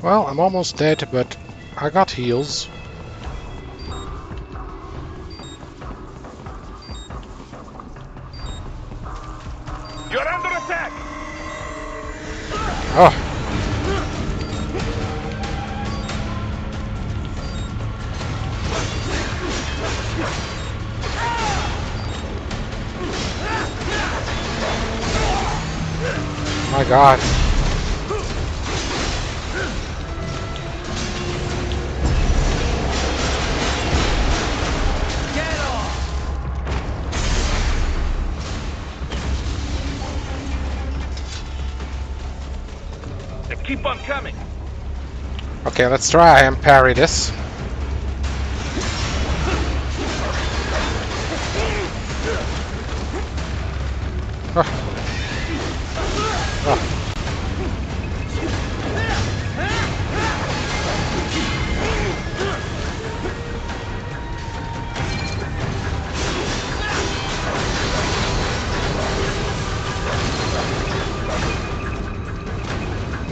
Well, I'm almost dead, but I got heals. You're under attack! Oh. My God. Keep on coming. Okay, let's try and parry this.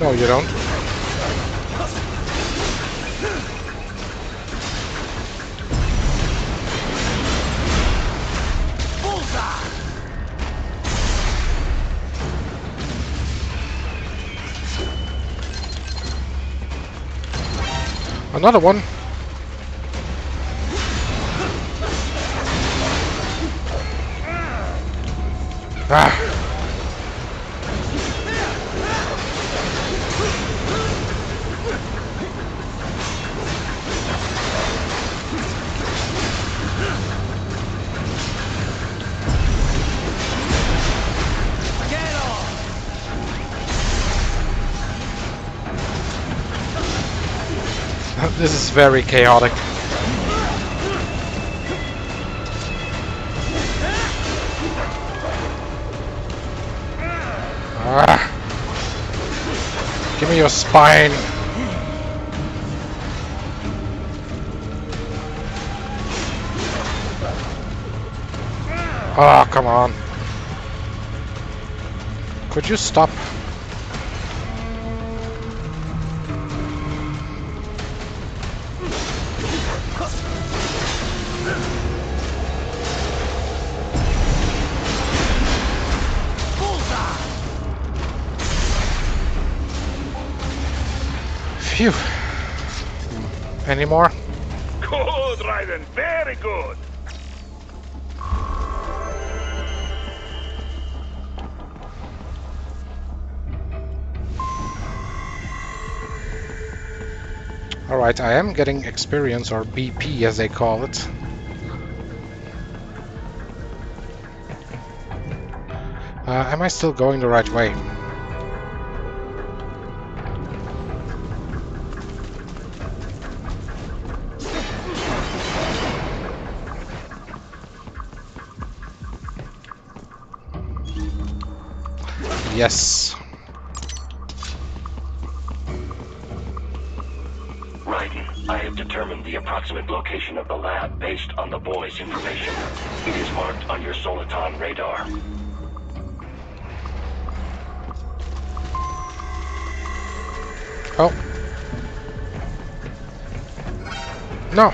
No, you don't. Another one. Ah. This is very chaotic. Ah. Give me your spine. Oh, come on. Could you stop? Phew. Any more? Good, Raiden. Very good. Alright, I am getting experience, or BP as they call it. Am I still going the right way? Yes. Raiden, I have determined the approximate location of the lab based on the boy's information. It is marked on your Soliton radar. Oh. No.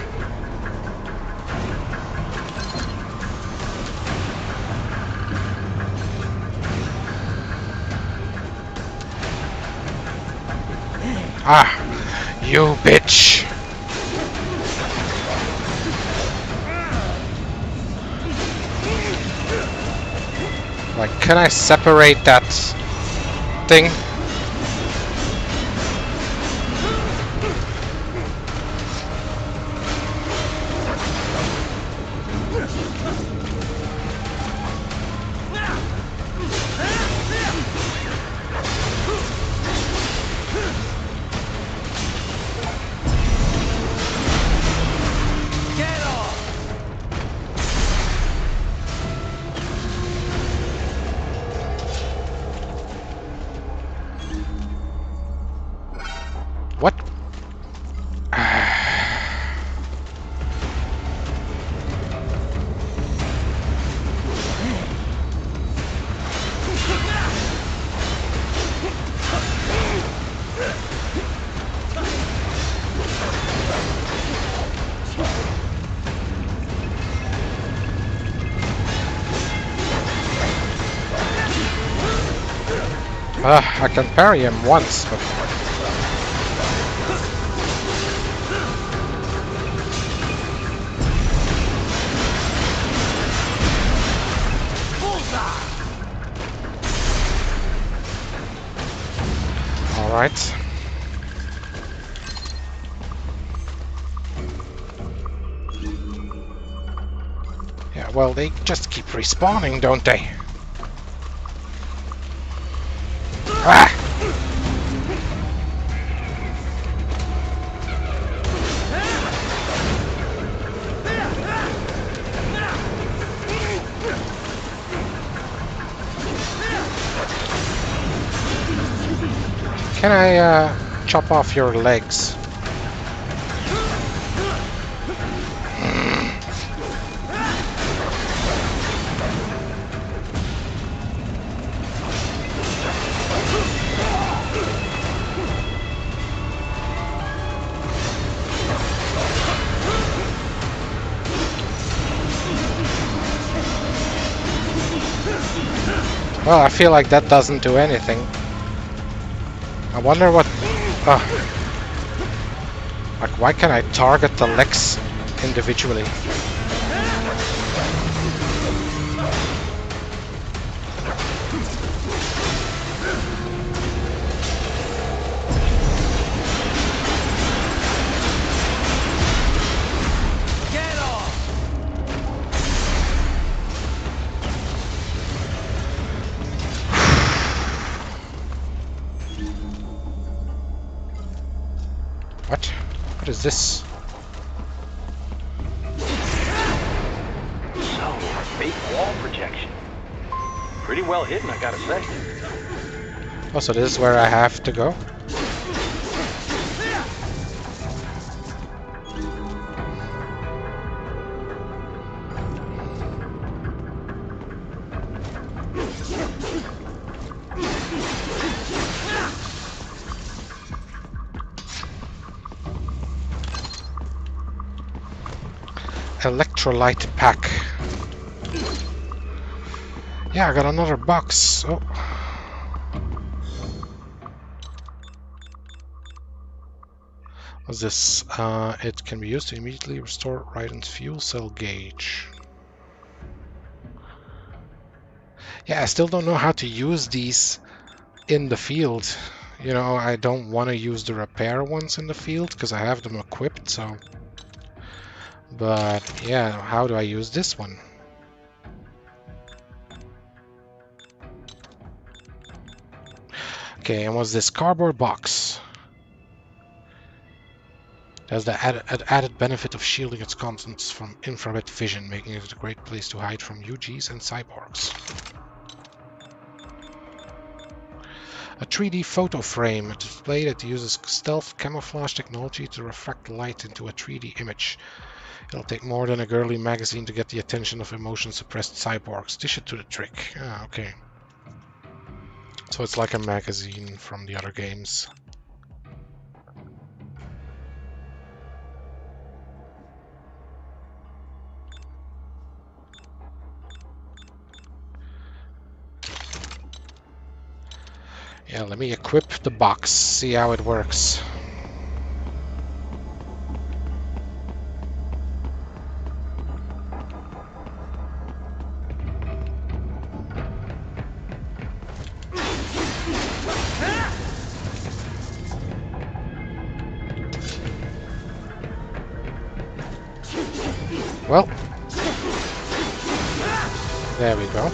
Ah, you bitch. Like, can I separate that thing? What? I can parry him once, but... Alright. Yeah, well, they just keep respawning, don't they? Ah! Can I chop off your legs? Well, I feel like that doesn't do anything. I wonder what... like, why can't I target the legs individually? What? What is this? So, fake wall projection. Pretty well hidden, I gotta say. Oh, so this is where I have to go? Electrolyte pack. Yeah, I got another box. Oh. What's this? It can be used to immediately restore Raiden's fuel cell gauge. Yeah, I still don't know how to use these in the field. You know, I don't want to use the repair ones in the field because I have them equipped, so... But, yeah, how do I use this one? Okay, and what's this? Cardboard box. There's the added benefit of shielding its contents from infrared vision, making it a great place to hide from UGs and cyborgs. A 3D photo frame, a display that uses stealth camouflage technology to refract light into a 3D image. It'll take more than a girly magazine to get the attention of emotion-suppressed cyborgs. This should do the trick. Ah, okay. So it's like a magazine from the other games. Yeah, let me equip the box, see how it works. Well, there we go.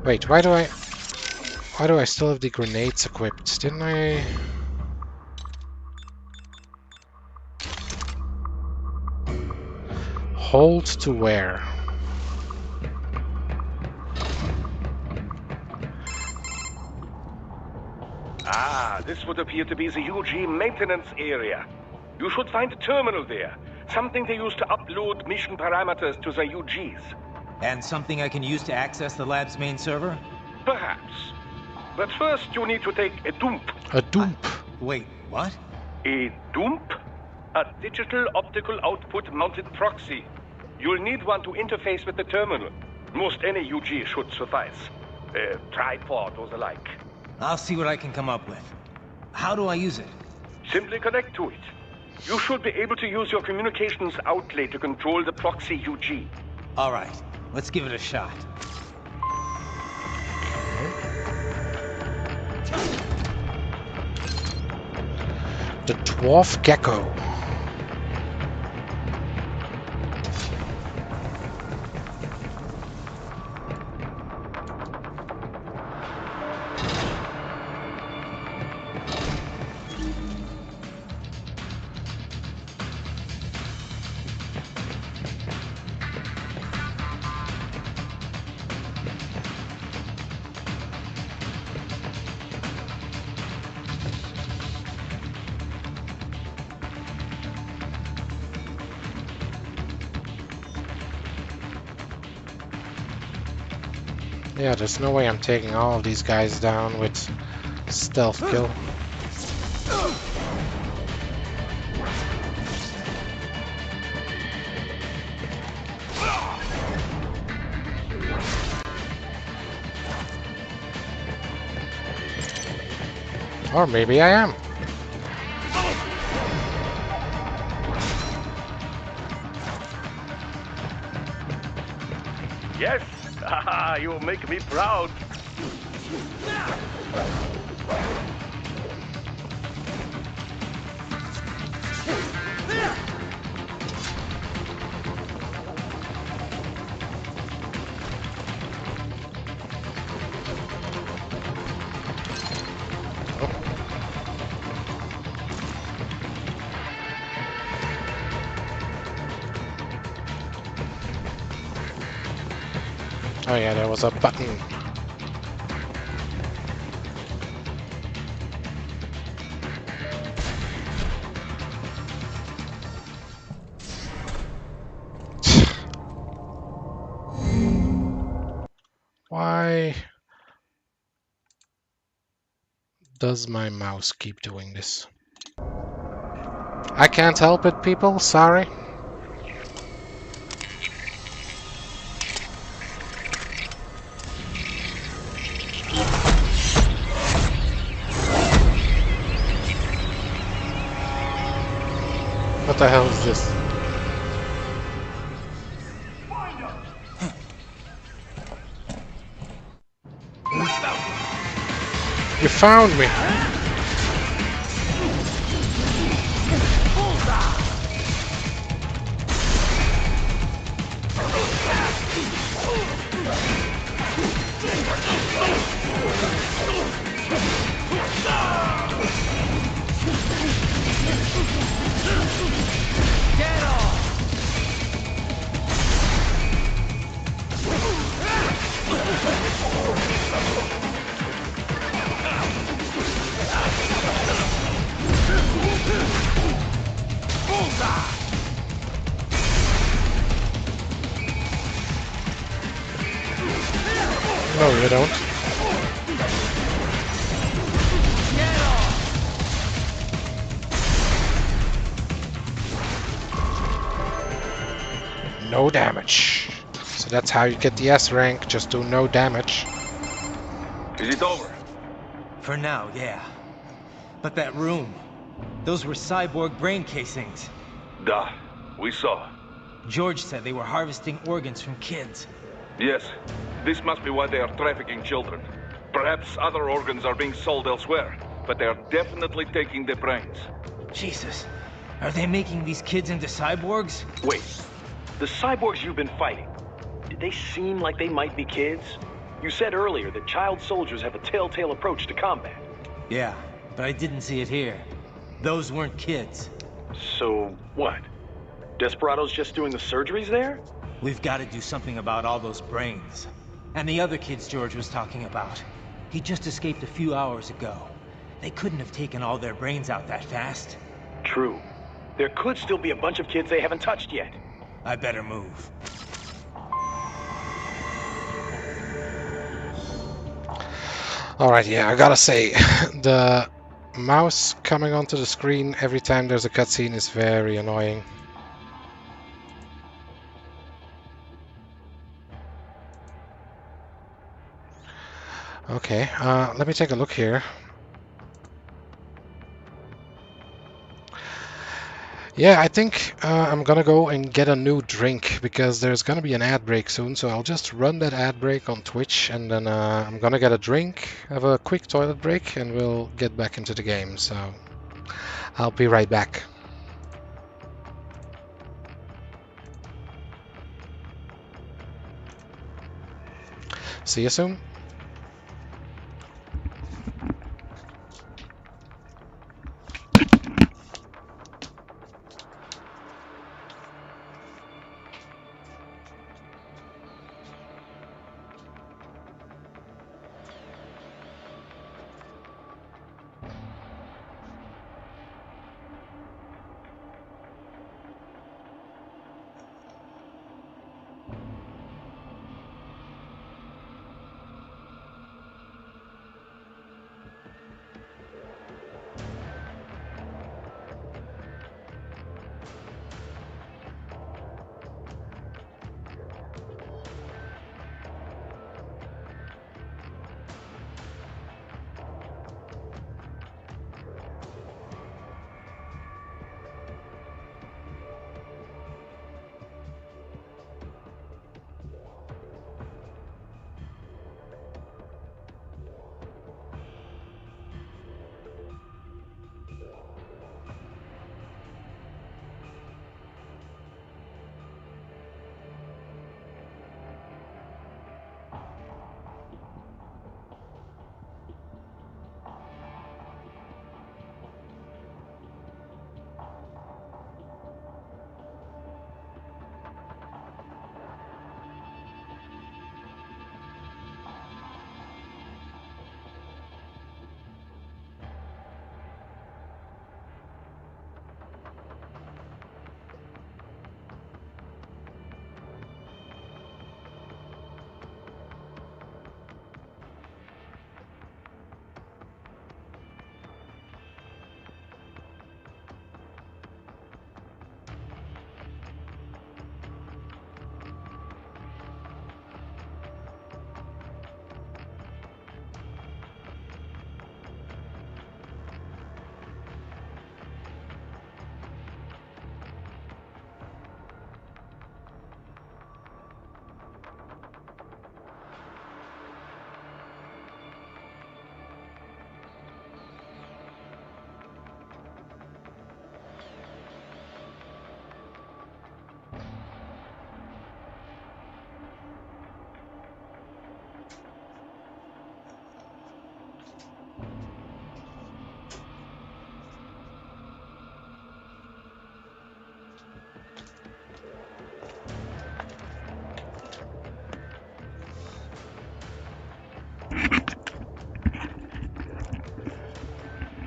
Wait, why do I still have the grenades equipped? Didn't I? Hold to where? Ah, this would appear to be the UG maintenance area. You should find a terminal there. Something they use to upload mission parameters to the UGs. And something I can use to access the lab's main server? Perhaps. But first you need to take a dump. A dump? Wait, what? A dump? A digital optical output mounted proxy. You'll need one to interface with the terminal. Most any UG should suffice. A tripod or the like. I'll see what I can come up with. How do I use it? Simply connect to it. You should be able to use your communications outlet to control the proxy UG. All right, let's give it a shot. The dwarf gecko. Yeah, there's no way I'm taking all of these guys down with stealth kill. Or maybe I am. Yes! Haha, you make me proud. Oh yeah, there was a button. Why does my mouse keep doing this? I can't help it, people. Sorry. What the hell is this? You found me! No, you don't. No damage. So that's how you get the S rank, just do no damage. Is it over? For now, yeah. But that room, those were cyborg brain casings. Duh, we saw. George said they were harvesting organs from kids. Yes, this must be why they are trafficking children. Perhaps other organs are being sold elsewhere, but they are definitely taking the brains. Jesus, are they making these kids into cyborgs? Wait, the cyborgs you've been fighting, did they seem like they might be kids? You said earlier that child soldiers have a telltale approach to combat. Yeah, but I didn't see it here. Those weren't kids. So, what? Desperados just doing the surgeries there? We've got to do something about all those brains. And the other kids George was talking about. He just escaped a few hours ago. They couldn't have taken all their brains out that fast. True. There could still be a bunch of kids they haven't touched yet. I better move. Alright, yeah, I gotta say, the mouse coming onto the screen every time there's a cutscene is very annoying. Okay, let me take a look here. Yeah, I think I'm gonna go and get a new drink because there's gonna be an ad break soon, so I'll just run that ad break on Twitch and then I'm gonna get a drink, have a quick toilet break, and we'll get back into the game. So I'll be right back. See you soon.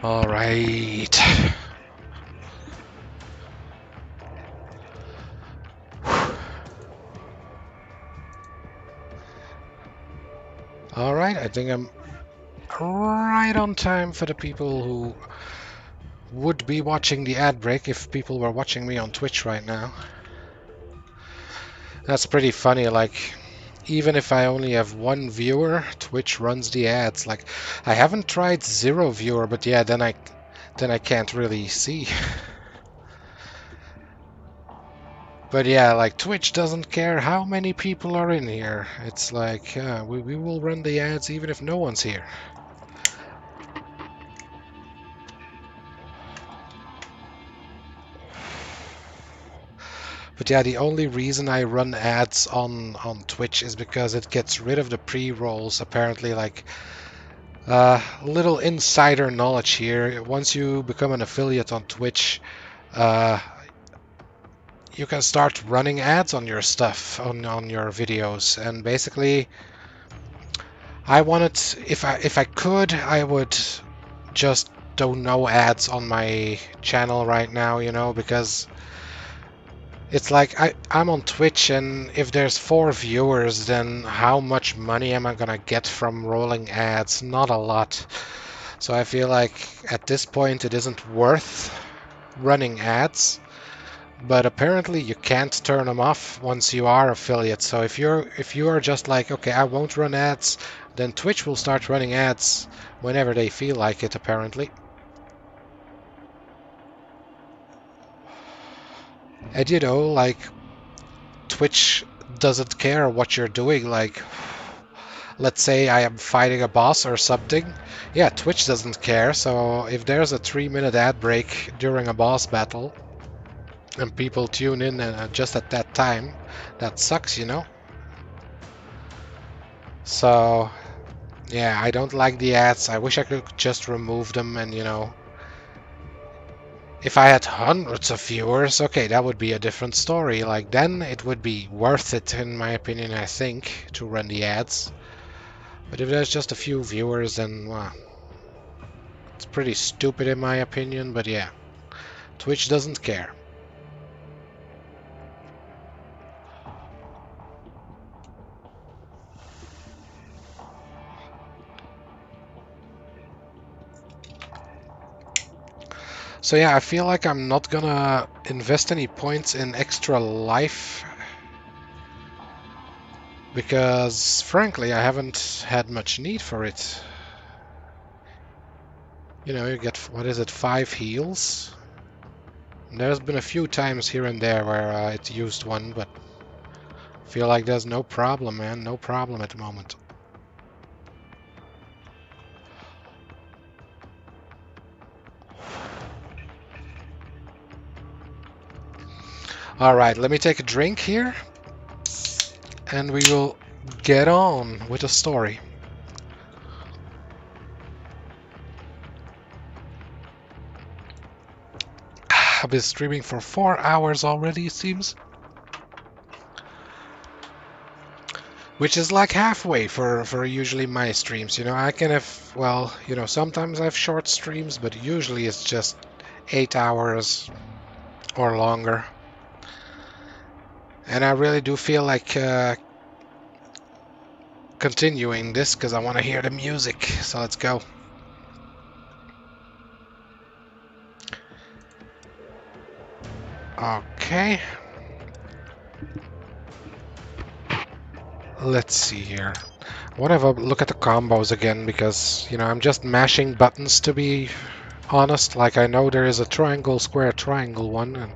All right. All right, I think I'm right on time for the people who would be watching the ad break if people were watching me on Twitch right now. That's pretty funny, like, even if I only have one viewer, Twitch runs the ads. Like, I haven't tried 0 viewer, but yeah, then I can't really see. But yeah, like, Twitch doesn't care how many people are in here. It's like, we will run the ads even if no one's here. But yeah, the only reason I run ads on Twitch is because it gets rid of the pre-rolls. Apparently, like, little insider knowledge here. Once you become an affiliate on Twitch, you can start running ads on your stuff, on your videos, and basically, I wanted, if I could, I would just do no ads on my channel right now, you know, because it's like I'm on Twitch, and if there's 4 viewers, then how much money am I gonna get from rolling ads? Not a lot. So I feel like at this point it isn't worth running ads. but apparently you can't turn them off once you are affiliate. So if you are just like, okay, I won't run ads, then Twitch will start running ads whenever they feel like it, apparently. And you know, like, Twitch doesn't care what you're doing. Like, let's say I am fighting a boss or something. Yeah, Twitch doesn't care. So if there's a 3-minute ad break during a boss battle and people tune in and just at that time, that sucks, you know? So yeah, I don't like the ads. I wish I could just remove them, and you know, if I had hundreds of viewers, okay, that would be a different story. Like, then it would be worth it, in my opinion, I think, to run the ads. But if there's just a few viewers, then, well, it's pretty stupid in my opinion, but yeah, Twitch doesn't care. So yeah, I feel like I'm not gonna invest any points in extra life, because frankly I haven't had much need for it. You know, you get, what is it, 5 heals? And there's been a few times here and there where it used one, but I feel like there's no problem, man, no problem at the moment. Alright, let me take a drink here, and we will get on with the story. I've been streaming for 4 hours already, it seems. Which is like halfway for usually my streams, you know. I can have, well, you know, sometimes I have short streams, but usually it's just 8 hours or longer. And I really do feel like continuing this because I want to hear the music. So let's go. Okay. Let's see here. I want to have a look at the combos again because, you know, I'm just mashing buttons, to be honest. Like, I know there is a triangle, square, triangle one, and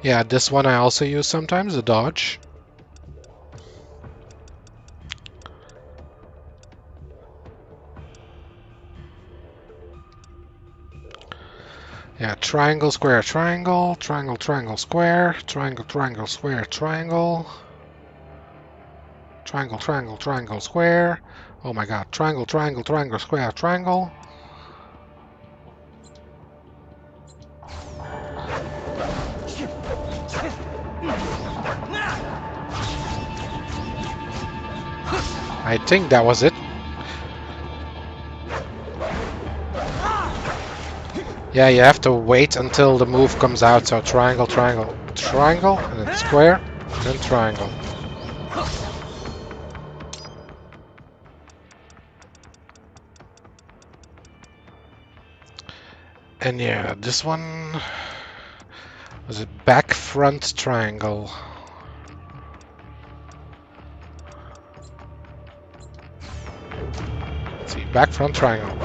yeah, this one I also use sometimes, the dodge. Yeah, triangle, square, triangle, triangle, triangle, square, triangle, triangle, square, triangle, triangle, triangle, triangle, square. Oh my god, triangle, triangle, triangle, square, triangle. I think that was it. Yeah, you have to wait until the move comes out. So triangle, triangle, triangle, and then square, and then triangle. And yeah, this one was a back front triangle. Let's see, back front triangle.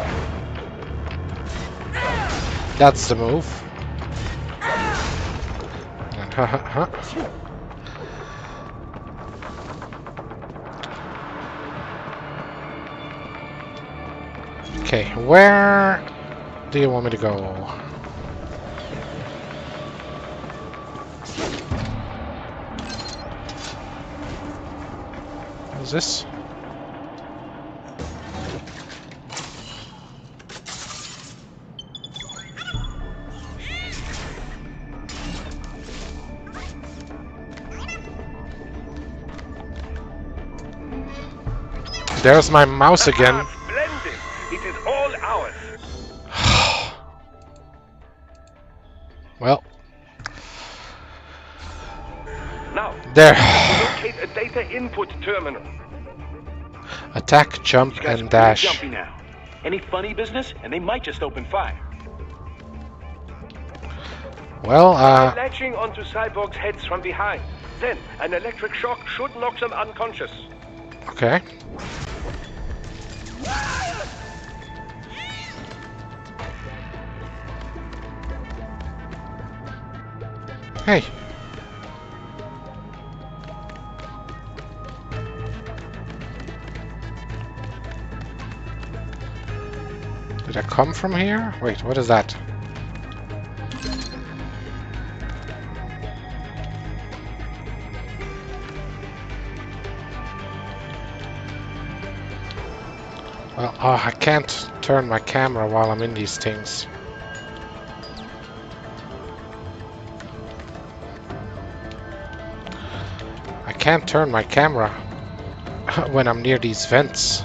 That's the move. And okay, where do you want me to go? What's this? There's my mouse again. Splendid! It is all ours. Well. Now, there. locate a data input terminal. Attack, jump, and dash. Jumpy now. Any funny business, and they might just open fire. Well, Try latching onto cyborgs' heads from behind. Then, an electric shock should knock them unconscious. Okay. Hey. Did I come from here? Wait, what is that? Well, I can't turn my camera while I'm in these things. I can't turn my camera when I'm near these vents.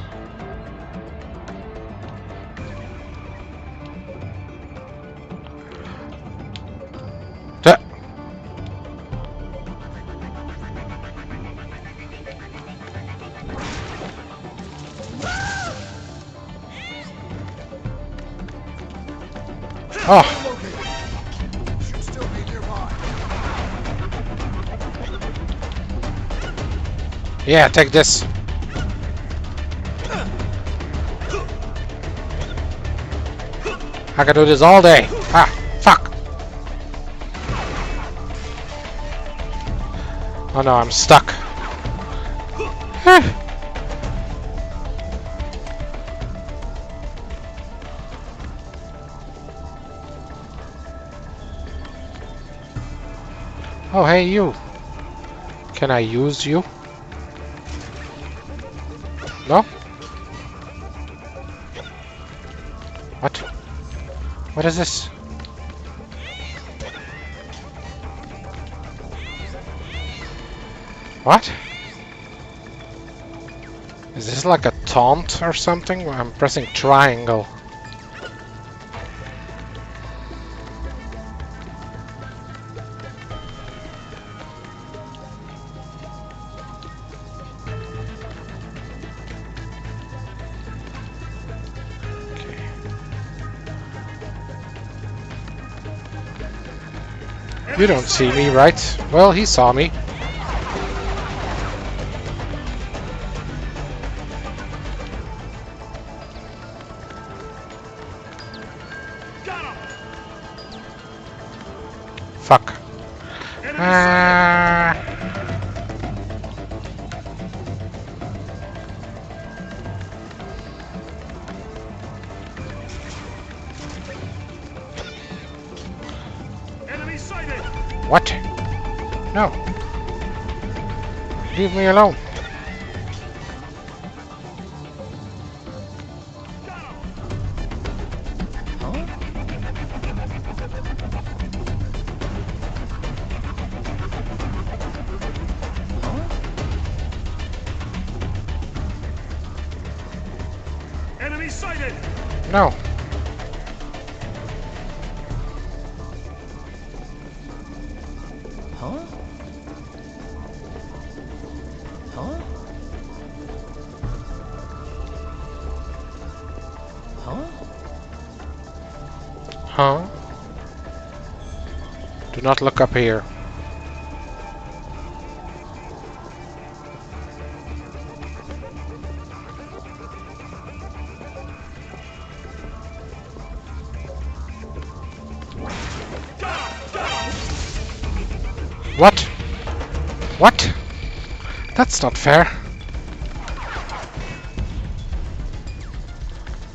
Oh! Yeah, take this. I can do this all day. Ah, fuck. Oh no, I'm stuck. Oh, hey, you. Can I use you? No? What? What is this? What? Is this like a taunt or something? I'm pressing triangle. You don't see me, right? Well, he saw me. Fuck. What? No. Leave me alone. Enemy sighted! No. Huh? Do not look up here. What? What? That's not fair.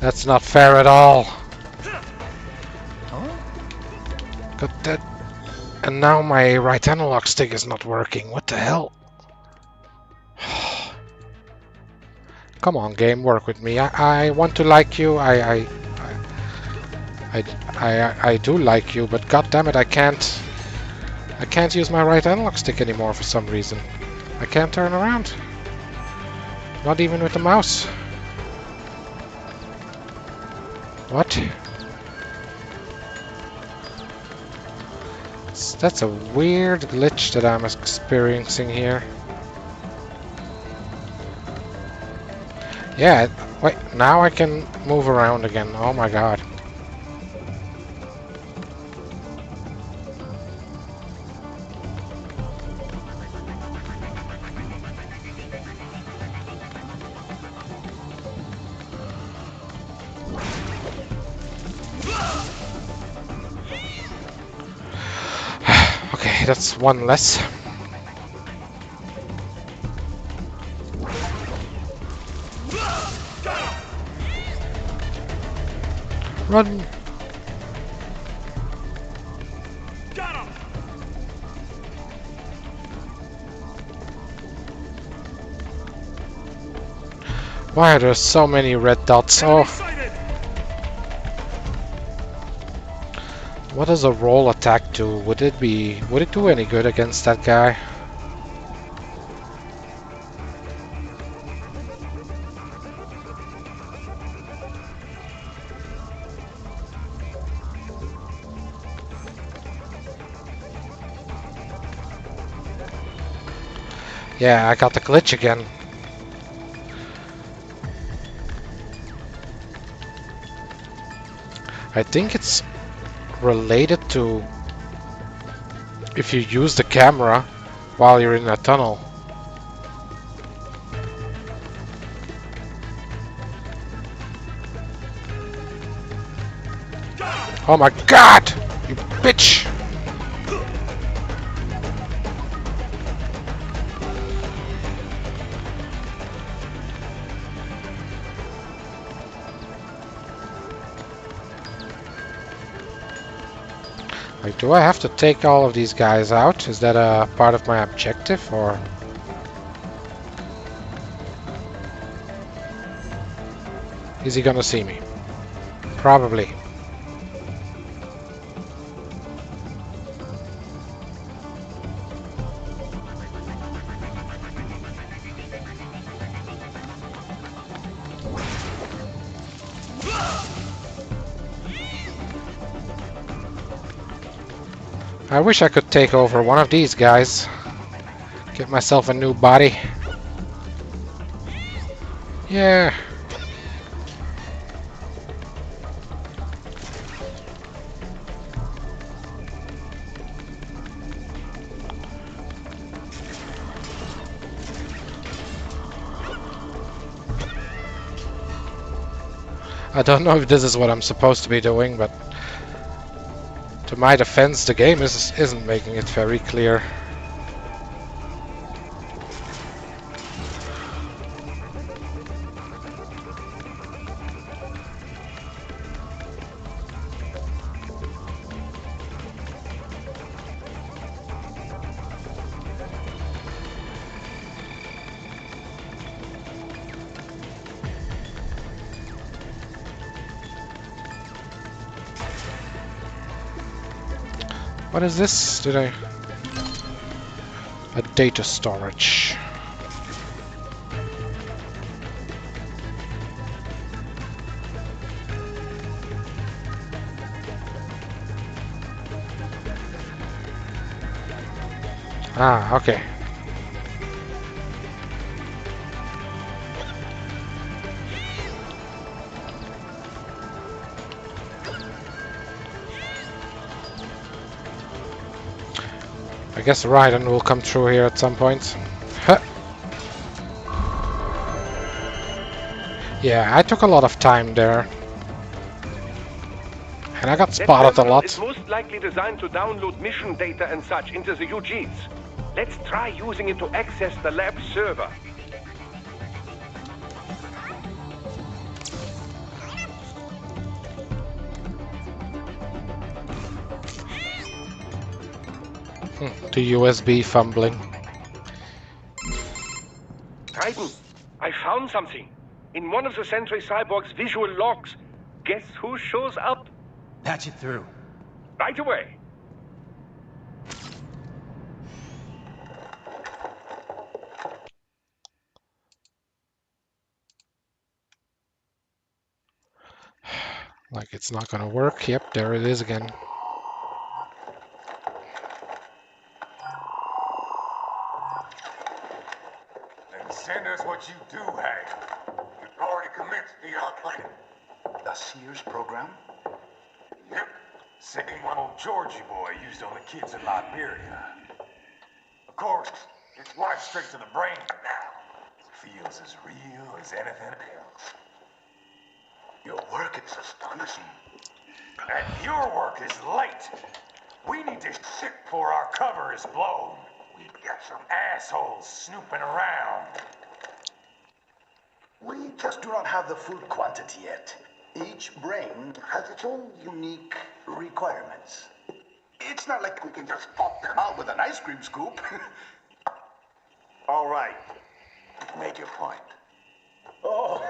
That's not fair at all. Got that. And now my right analog stick is not working. What the hell? Come on, game, work with me. I want to like you. I do like you, but god damn it, I can't use my right analog stick anymore for some reason. I can't turn around. Not even with the mouse. What? That's a weird glitch that I'm experiencing here. Yeah, wait, now I can move around again. Oh my god. Okay, that's one less. Run! Why are there so many red dots? Oh! What does a roll attack do? Would it do any good against that guy? Yeah, I got the glitch again. I think it's related to if you use the camera while you're in a tunnel. Oh my god! You bitch! Like, do I have to take all of these guys out? Is that a part of my objective, or...? Is he gonna see me? Probably. I wish I could take over one of these guys. Get myself a new body. Yeah. I don't know if this is what I'm supposed to be doing, but to my defense, the game isn't making it very clear. What is this? A data storage. Ah, okay. I guess Raiden will come through here at some point. Huh. Yeah, I took a lot of time there. And I got spotted a lot. It's most likely designed to download mission data and such into the UGs. Let's try using it to access the lab server. The USB fumbling. Raiden, I found something. In one of the Sentry Cyborg's visual logs. Guess who shows up? Patch it through. Right away. Like it's not gonna work. Yep, there it is again. Then send us what you do have. We've already commenced the plan. The Sears program? Yep. Same one old Georgie boy used on the kids in Liberia. Of course, it's right straight to the brain now. Feels as real as anything else. Your work is astonishing. And your work is light. We need to shit before our cover is blown. We've got some assholes snooping around. We just do not have the full quantity yet. Each brain has its own unique requirements. It's not like we can just pop them out with an ice cream scoop. All right. Make your point. Oh,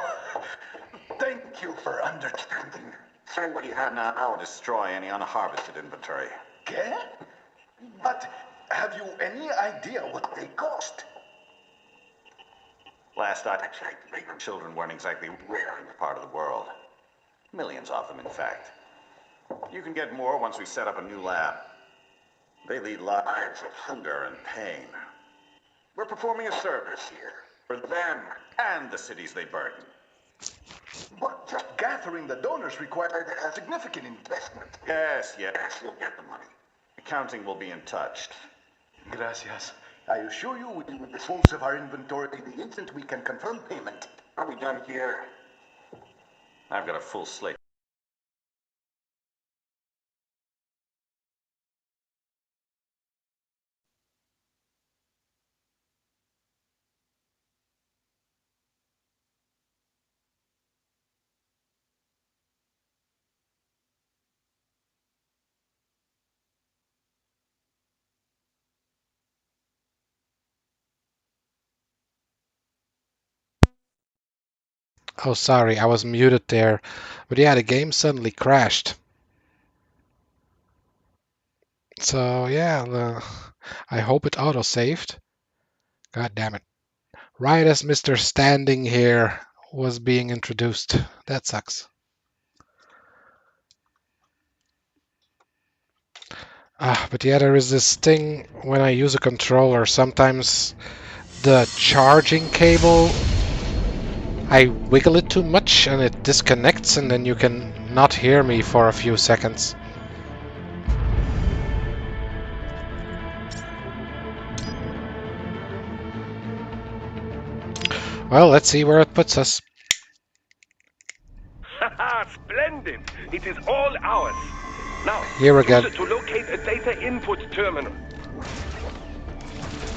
thank you for understanding. Send what you have now or destroy any unharvested inventory. Okay? But have you any idea what they cost? Last I checked, children weren't exactly rare in this part of the world. Millions of them, in fact. You can get more once we set up a new lab. They lead lives of hunger and pain. We're performing a service here for them and the cities they burden. But just gathering the donors required a significant investment. Yes, you'll get the money. Accounting will be in touch. Gracias. I assure you we will dispose of our inventory the instant we can confirm payment. Are we done here? I've got a full slate. Oh, sorry, I was muted there. But yeah, the game suddenly crashed. So yeah, I hope it auto-saved. God damn it. Right as Mr. Standing here was being introduced. That sucks. But yeah, there is this thing when I use a controller, sometimes the charging cable, I wiggle it too much and it disconnects and then you can not hear me for a few seconds. Well, let's see where it puts us. Haha, splendid! It is all ours. Now, Here again. use it to locate a data input terminal.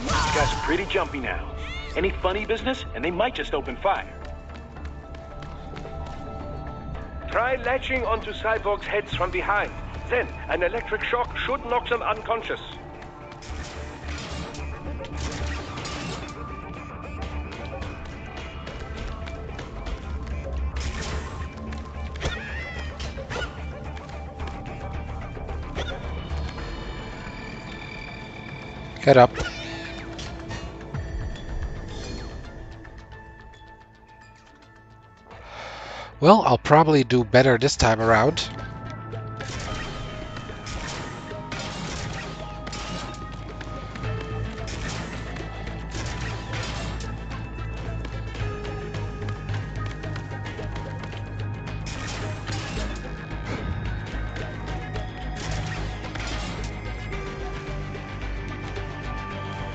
These guys are pretty jumpy now. Any funny business, and they might just open fire. Try latching onto cyborgs' heads from behind. Then, an electric shock should knock them unconscious. Get up. Well, I'll probably do better this time around.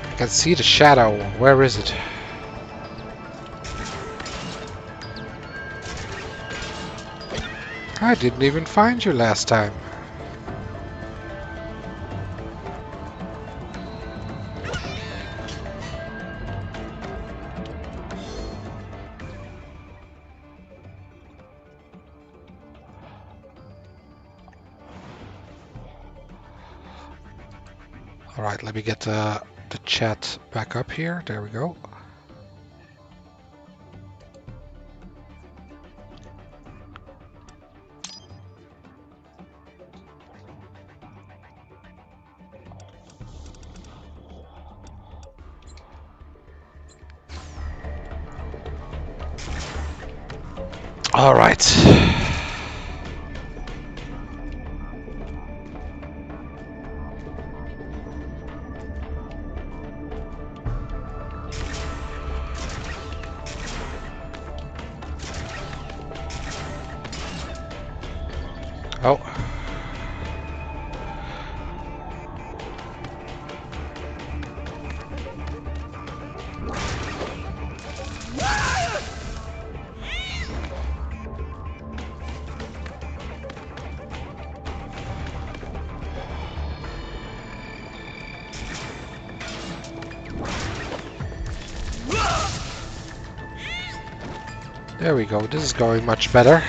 I can see the shadow. Where is it? I didn't even find you last time. All right, let me get the chat back up here. There we go. All right. Oh. There we go, this is going much better.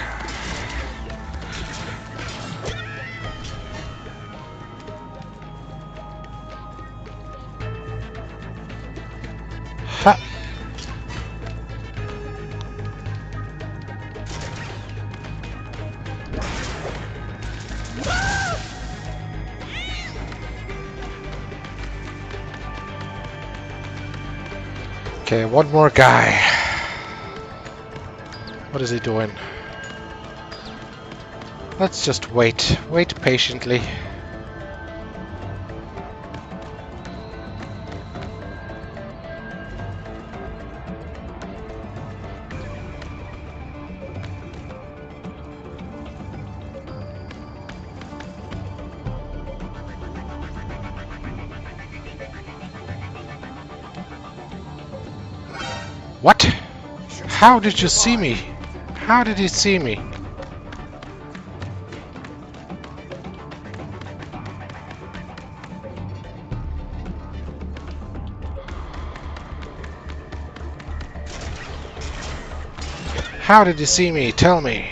Ha! Okay, one more guy. What is he doing? Let's just wait. Wait patiently. What? How did you see me? How did he see me? How did he see me? Tell me.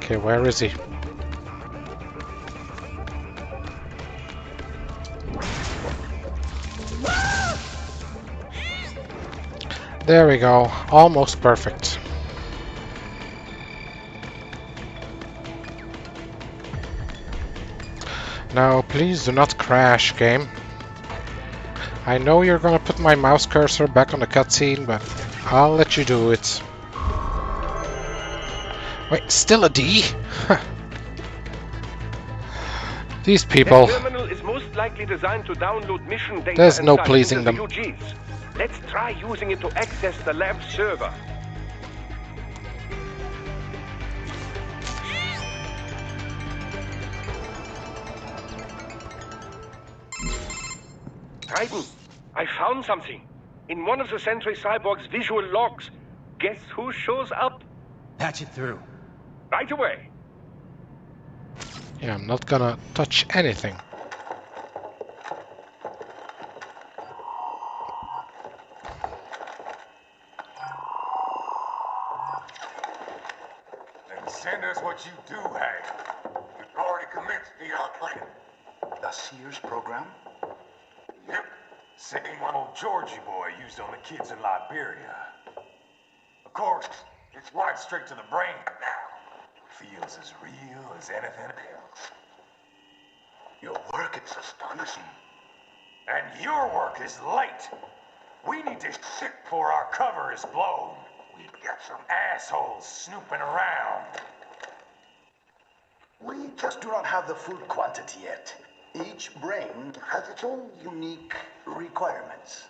Okay, where is he? There we go, almost perfect. Now, please do not crash, game. I know you're gonna put my mouse cursor back on the cutscene, but I'll let you do it. Wait, still a D? These people. The terminal is most likely designed to download mission data. There's and no such pleasing into them. the UGs. Let's try using it to access the lab server. Trident, I found something. In one of the Sentry Cyborg's visual logs. Guess who shows up? Patch it through. Right away. Yeah, I'm not gonna touch anything. Then send us what you do have. We've already commenced the plan. The Sears program? Yep. Same one old Georgie boy used on the kids in Liberia. Of course, it's right straight to the brain now. Feels as real as anything else. Your work is astonishing. And your work is late. We need to ship before our cover is blown. We've got some assholes snooping around. We just do not have the full quantity yet. Each brain has its own unique requirements.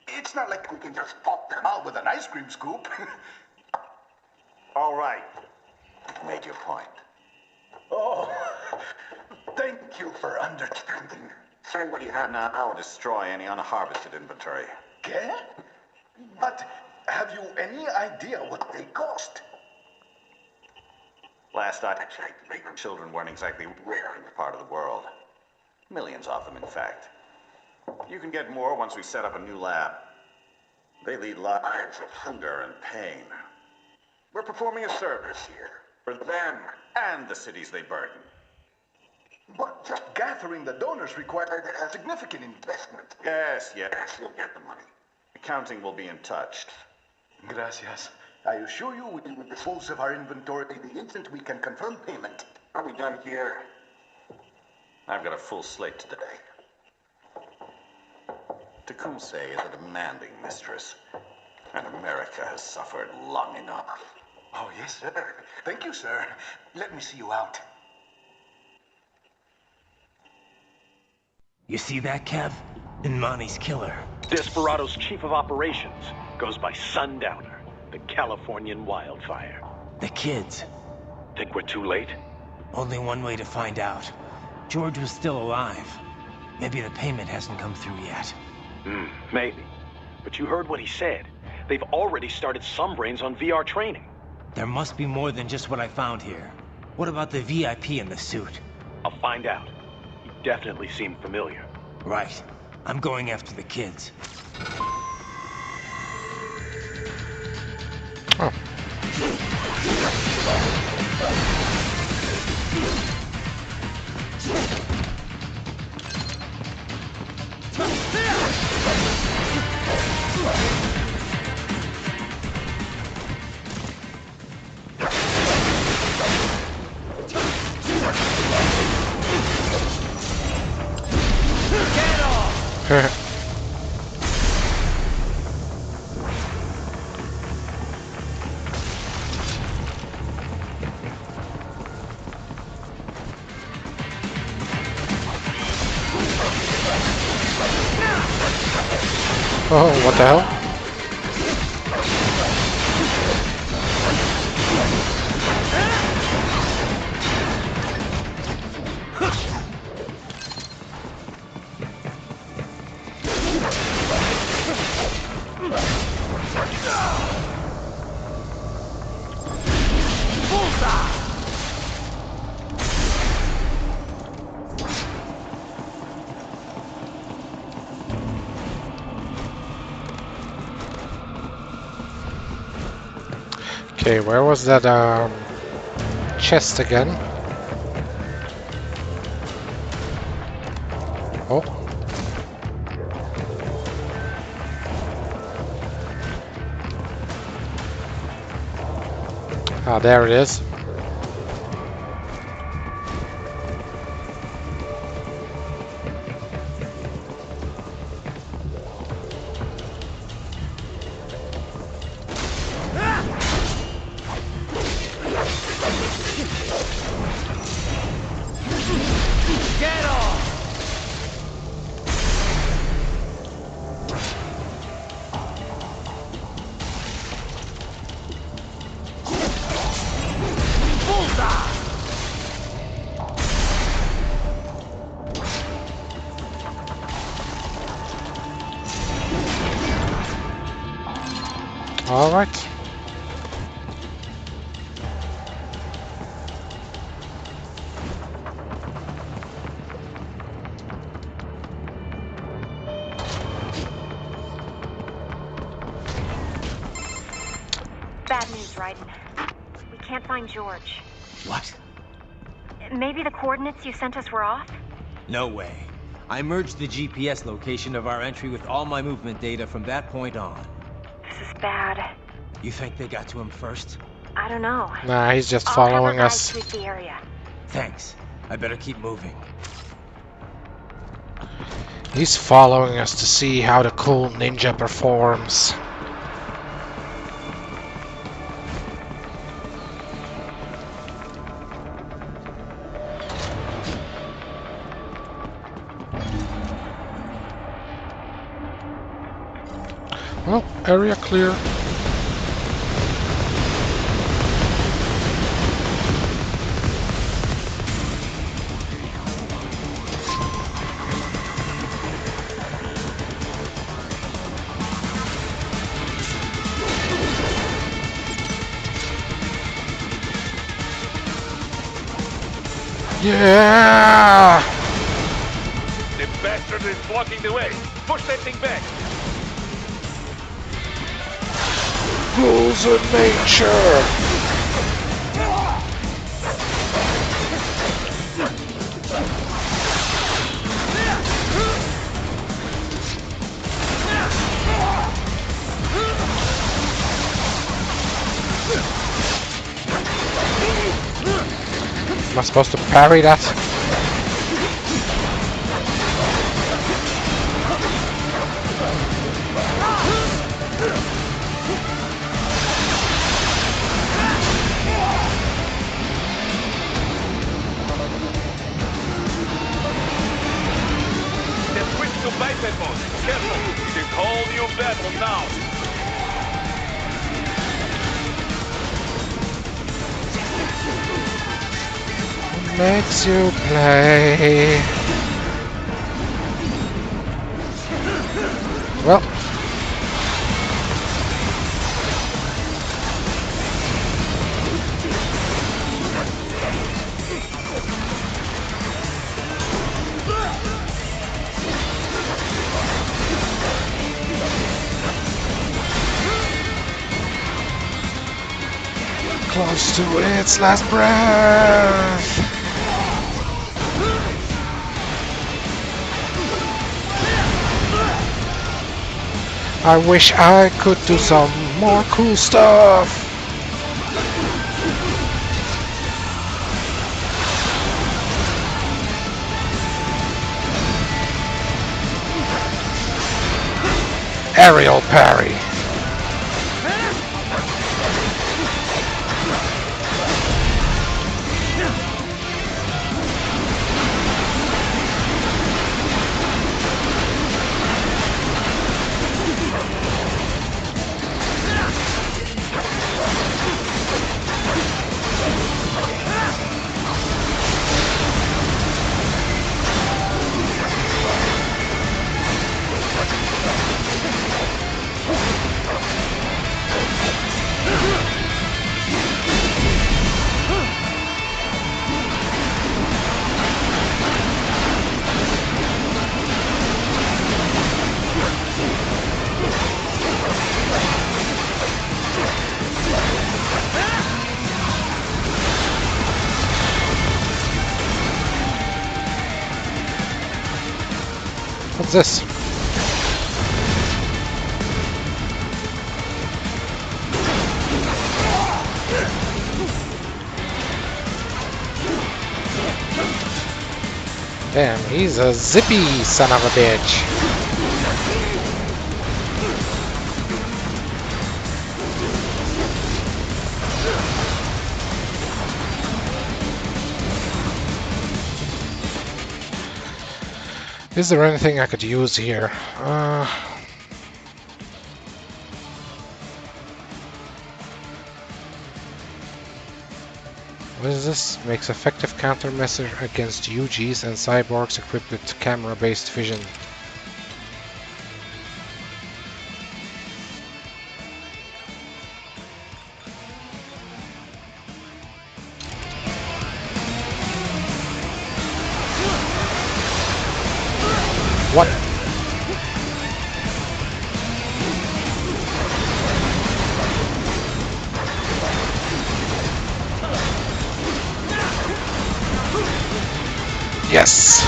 It's not like we can just pop them out with an ice cream scoop. All right. You've made your point. Oh, thank you for understanding. Send what you have now or destroy any unharvested inventory. Okay? But have you any idea what they cost? Last I checked, children weren't exactly rare in this part of the world. Millions of them, in fact. You can get more once we set up a new lab. They lead lives of hunger and pain. We're performing a service here for them and the cities they burden. But just gathering the donors required a significant investment. Yes, you'll get the money. Accounting will be in touch. Gracias. I assure you we will dispose of our inventory the instant we can confirm payment. Are we done here? I've got a full slate today. Tecumseh is a demanding mistress, and America has suffered long enough. Oh, yes, sir. Thank you, sir. Let me see you out. You see that, Kev? Inmani's killer. Desperado's chief of operations goes by Sundowner, the Californian wildfire. The kids. Think we're too late? Only one way to find out. George was still alive. Maybe the payment hasn't come through yet. Maybe. But you heard what he said. They've already started some brains on VR training. There must be more than just what I found here. What about the VIP in the suit? I'll find out. He definitely seemed familiar. Right. I'm going after the kids. Oh. Oh, what the hell? Okay, where was that chest again? Oh. Ah, there it is. All right. Bad news, Raiden. We can't find George. What? Maybe the coordinates you sent us were off? No way. I merged the GPS location of our entry with all my movement data from that point on. This is bad. You think they got to him first? I don't know. Nah, he's just I'll following have our us. guys sweep the area. Thanks. I better keep moving. He's following us to see how the cool ninja performs. Well, area clear. Yeah! The bastard is blocking the way. Push that thing back. Rules of nature! Am I supposed to parry that? Then switch to biped mode. Careful. It is whole new battle now. makes you play. Well. Close to its last breath. I wish I could do some more cool stuff. Aerial parry. What's this? Damn, he's a zippy son of a bitch. Is there anything I could use here? What is this? Makes effective countermeasure against UGs and cyborgs equipped with camera-based vision. What? Yes!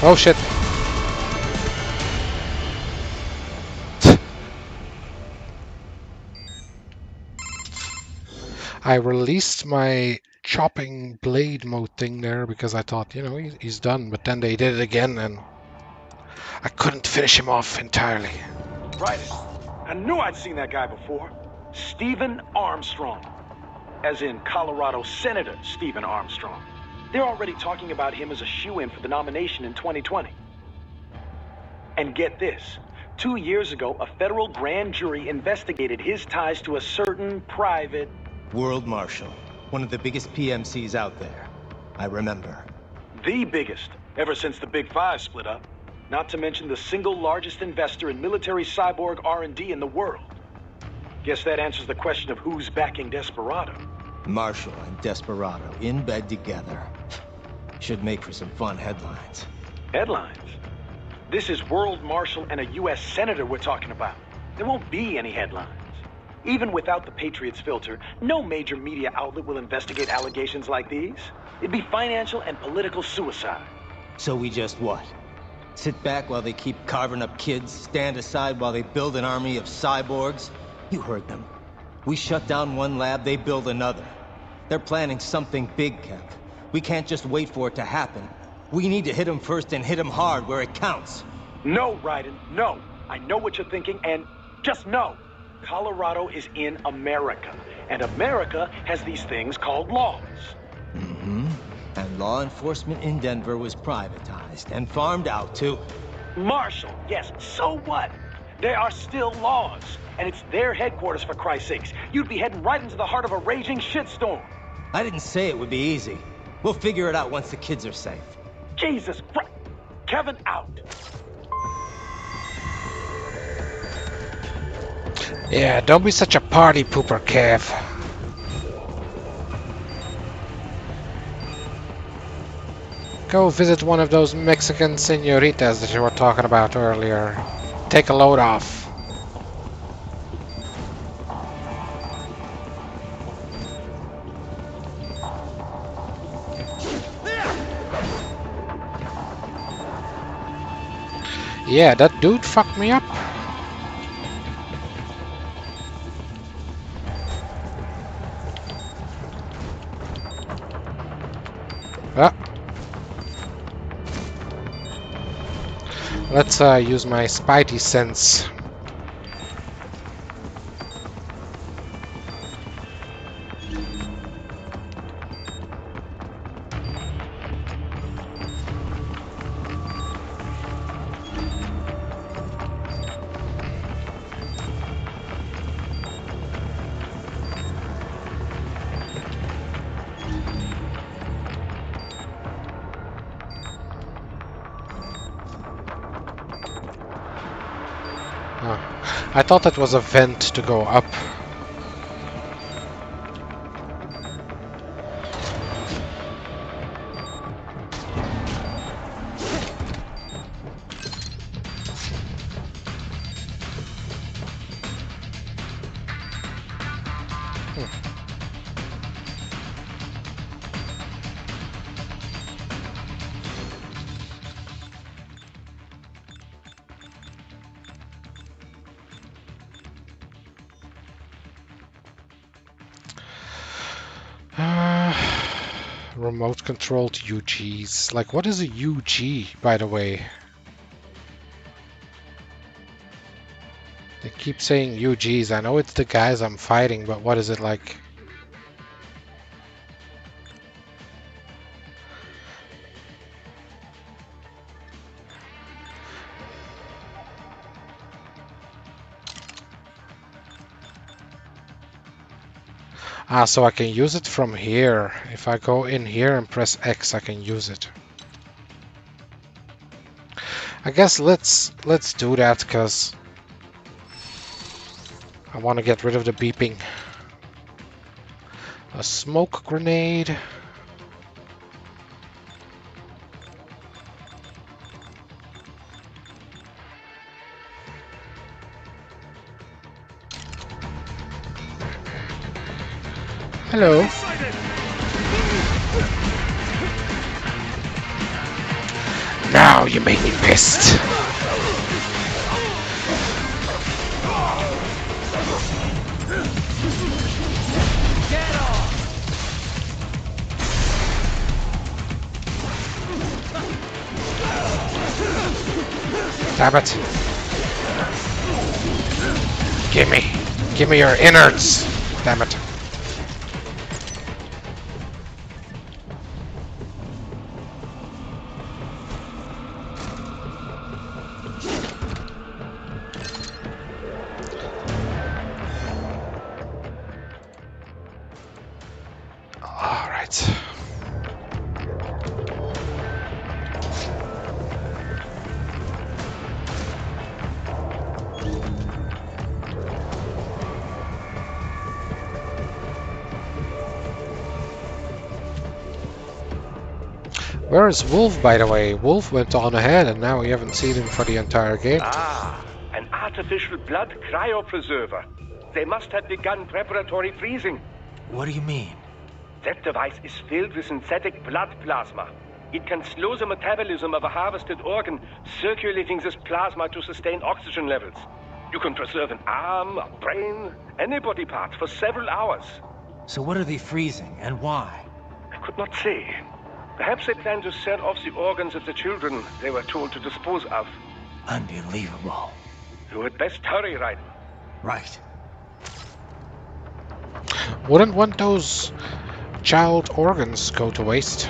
Oh shit. I released my chopping blade mode thing there because I thought, you know, he's done, but then they did it again and I couldn't finish him off entirely. Right. I knew I'd seen that guy before. Stephen Armstrong. As in Colorado Senator Stephen Armstrong. They're already talking about him as a shoo-in for the nomination in 2020. And get this. 2 years ago, a federal grand jury investigated his ties to a certain private... World Marshal. One of the biggest PMCs out there. I remember. The biggest, ever since the Big Five split up. Not to mention the single largest investor in military cyborg R&D in the world. Guess that answers the question of who's backing Desperado. Marshall and Desperado in bed together. Should make for some fun headlines. Headlines? This is World Marshal and a U.S. Senator we're talking about. There won't be any headlines. Even without the Patriots filter, no major media outlet will investigate allegations like these. It'd be financial and political suicide. So we just what? Sit back while they keep carving up kids, stand aside while they build an army of cyborgs? You heard them. We shut down one lab, they build another. They're planning something big, Kev. We can't just wait for it to happen. We need to hit them first and hit them hard where it counts. No, Raiden, no. I know what you're thinking, and just no. Colorado is in America, and America has these things called laws. Mm-hmm. And law enforcement in Denver was privatized and farmed out to... Marshall, yes, so what? There are still laws, and it's their headquarters, for Christ's sakes. You'd be heading right into the heart of a raging shitstorm. I didn't say it would be easy. We'll figure it out once the kids are safe. Jesus Christ. Kevin out. Yeah, don't be such a party pooper, Kev. Go visit one of those Mexican senoritas that you were talking about earlier. Take a load off. Yeah, that dude fucked me up. Ah. Let's use my spidey sense. I thought that was a vent to go up. Remote controlled UGs. Like, what is a UG, by the way? They keep saying UGs. I know it's the guys I'm fighting, but what is it like? Ah, so I can use it from here. If I go in here and press X, I can use it. I guess let's do that, because I want to get rid of the beeping. A smoke grenade. Hello. Now you make me pissed. Damn it. Give me your innards. Damn it. Where is Wolf, by the way? Wolf went on ahead and now we haven't seen him for the entire game. Ah, an artificial blood cryopreserver. They must have begun preparatory freezing. What do you mean? That device is filled with synthetic blood plasma. It can slow the metabolism of a harvested organ, circulating this plasma to sustain oxygen levels. You can preserve an arm, a brain, any body part for several hours. So what are they freezing, and why? I could not say. Perhaps they plan to sell off the organs of the children they were told to dispose of. Unbelievable. You had best hurry, Raiden. Right. Wouldn't want those child organs go to waste.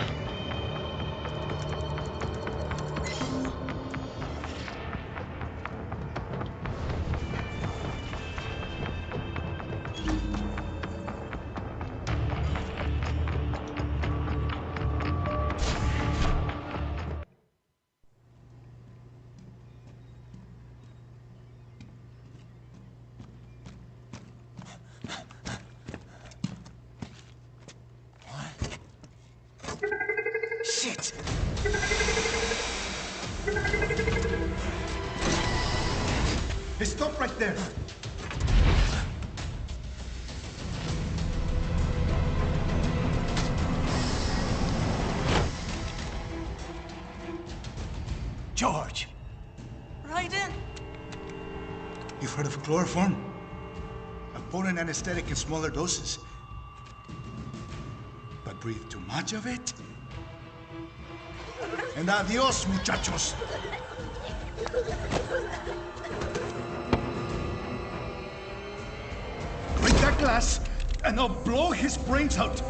Hey, stop right there. George! Raiden! You've heard of chloroform? A potent anesthetic in smaller doses. But breathe too much of it? And adios, muchachos! Break that glass, and I'll blow his brains out!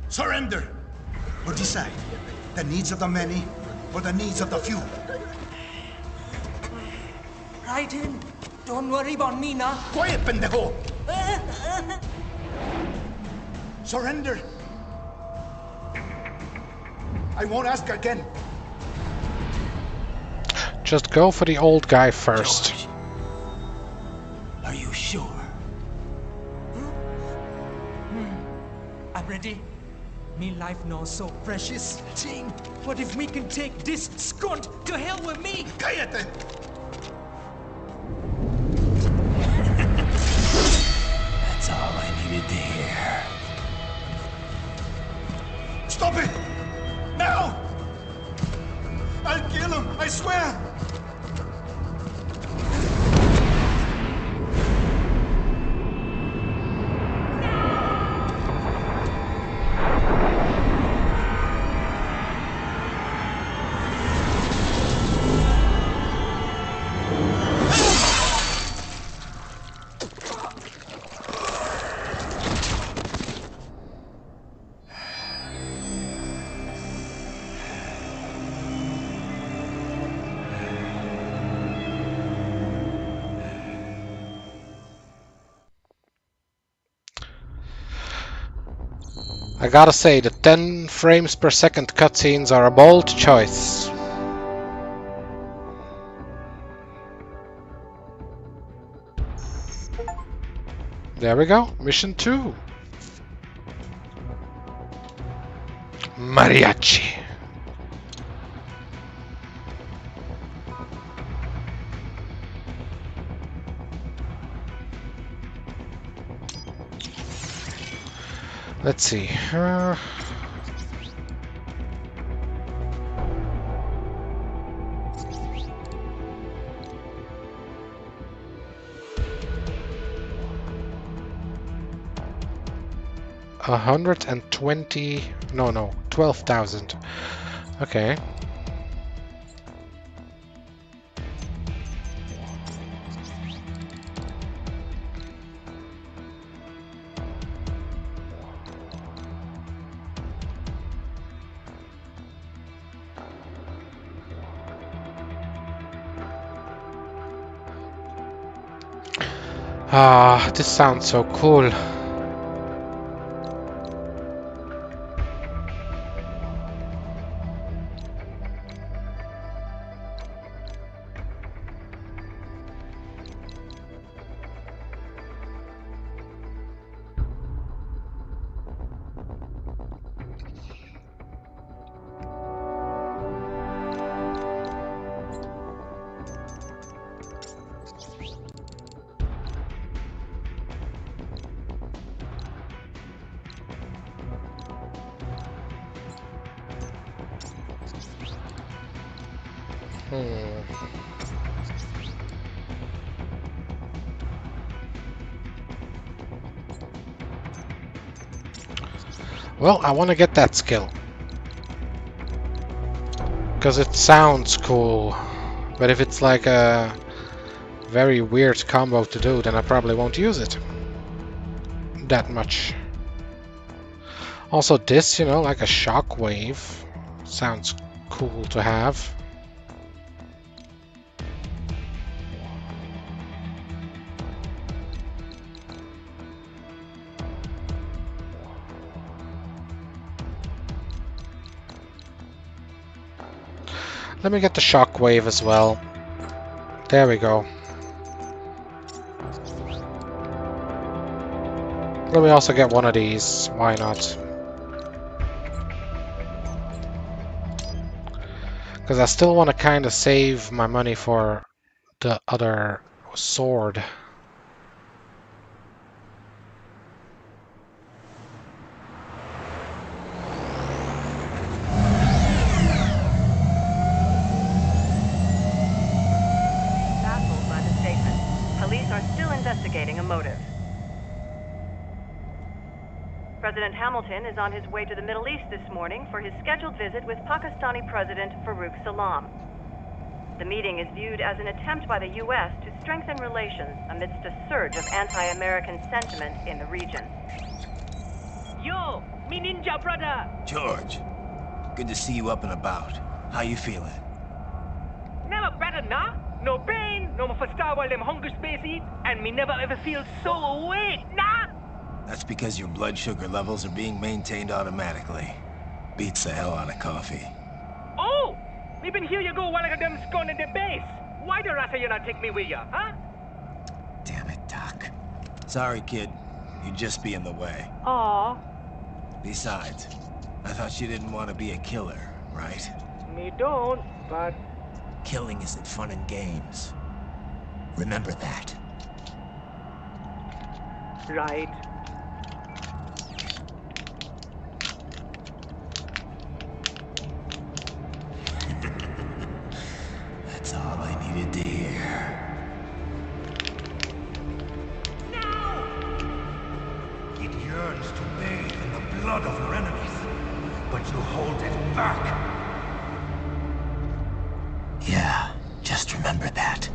Surrender! Or decide. The needs of the many, or the needs of the few. Raiden, don't worry about me now. Quiet, pendejo! Surrender! I won't ask again. Just go for the old guy first. George, are you sure? I'm ready. Me life now so precious. Ting, what if we can take this skunt to hell with me? Cállate! That's all I needed to hear. Stop it! Now! I'll kill him, I swear! I gotta say, the 10 frames per second cutscenes are a bold choice. There we go, mission 2. Mariachi. Let's see. $120. No, 12,000. Okay. Ah, this sounds so cool. Well, I want to get that skill. Because it sounds cool. But if it's like a very weird combo to do, then I probably won't use it that much. Also this, you know, like a shockwave, sounds cool to have. Let me get the shockwave as well. There we go. Let me also get one of these. Why not? Because I still want to kind of save my money for the other sword. Baffled by the statement. Police are still investigating a motive. President Hamilton is on his way to the Middle East this morning for his scheduled visit with Pakistani President Farooq Salam. The meeting is viewed as an attempt by the U.S. to strengthen relations amidst a surge of anti-American sentiment in the region. Yo, me ninja brother! George, good to see you up and about. How you feeling? Never better, nah? No pain, no more for star while them hunger space eat, and me never ever feel so awake, nah? That's because your blood sugar levels are being maintained automatically. Beats the hell out of coffee. Oh! Me been here you go while I got them scone in the base. Why the rasta you not take me with ya, huh? Damn it, Doc. Sorry, kid. You'd just be in the way. Aw. Besides, I thought you didn't want to be a killer, right? Me don't, but... Killing isn't fun and games. Remember that. Right. That's all I needed to hear. It yearns to bathe in the blood of your enemies, but you hold it back. Yeah, just remember that.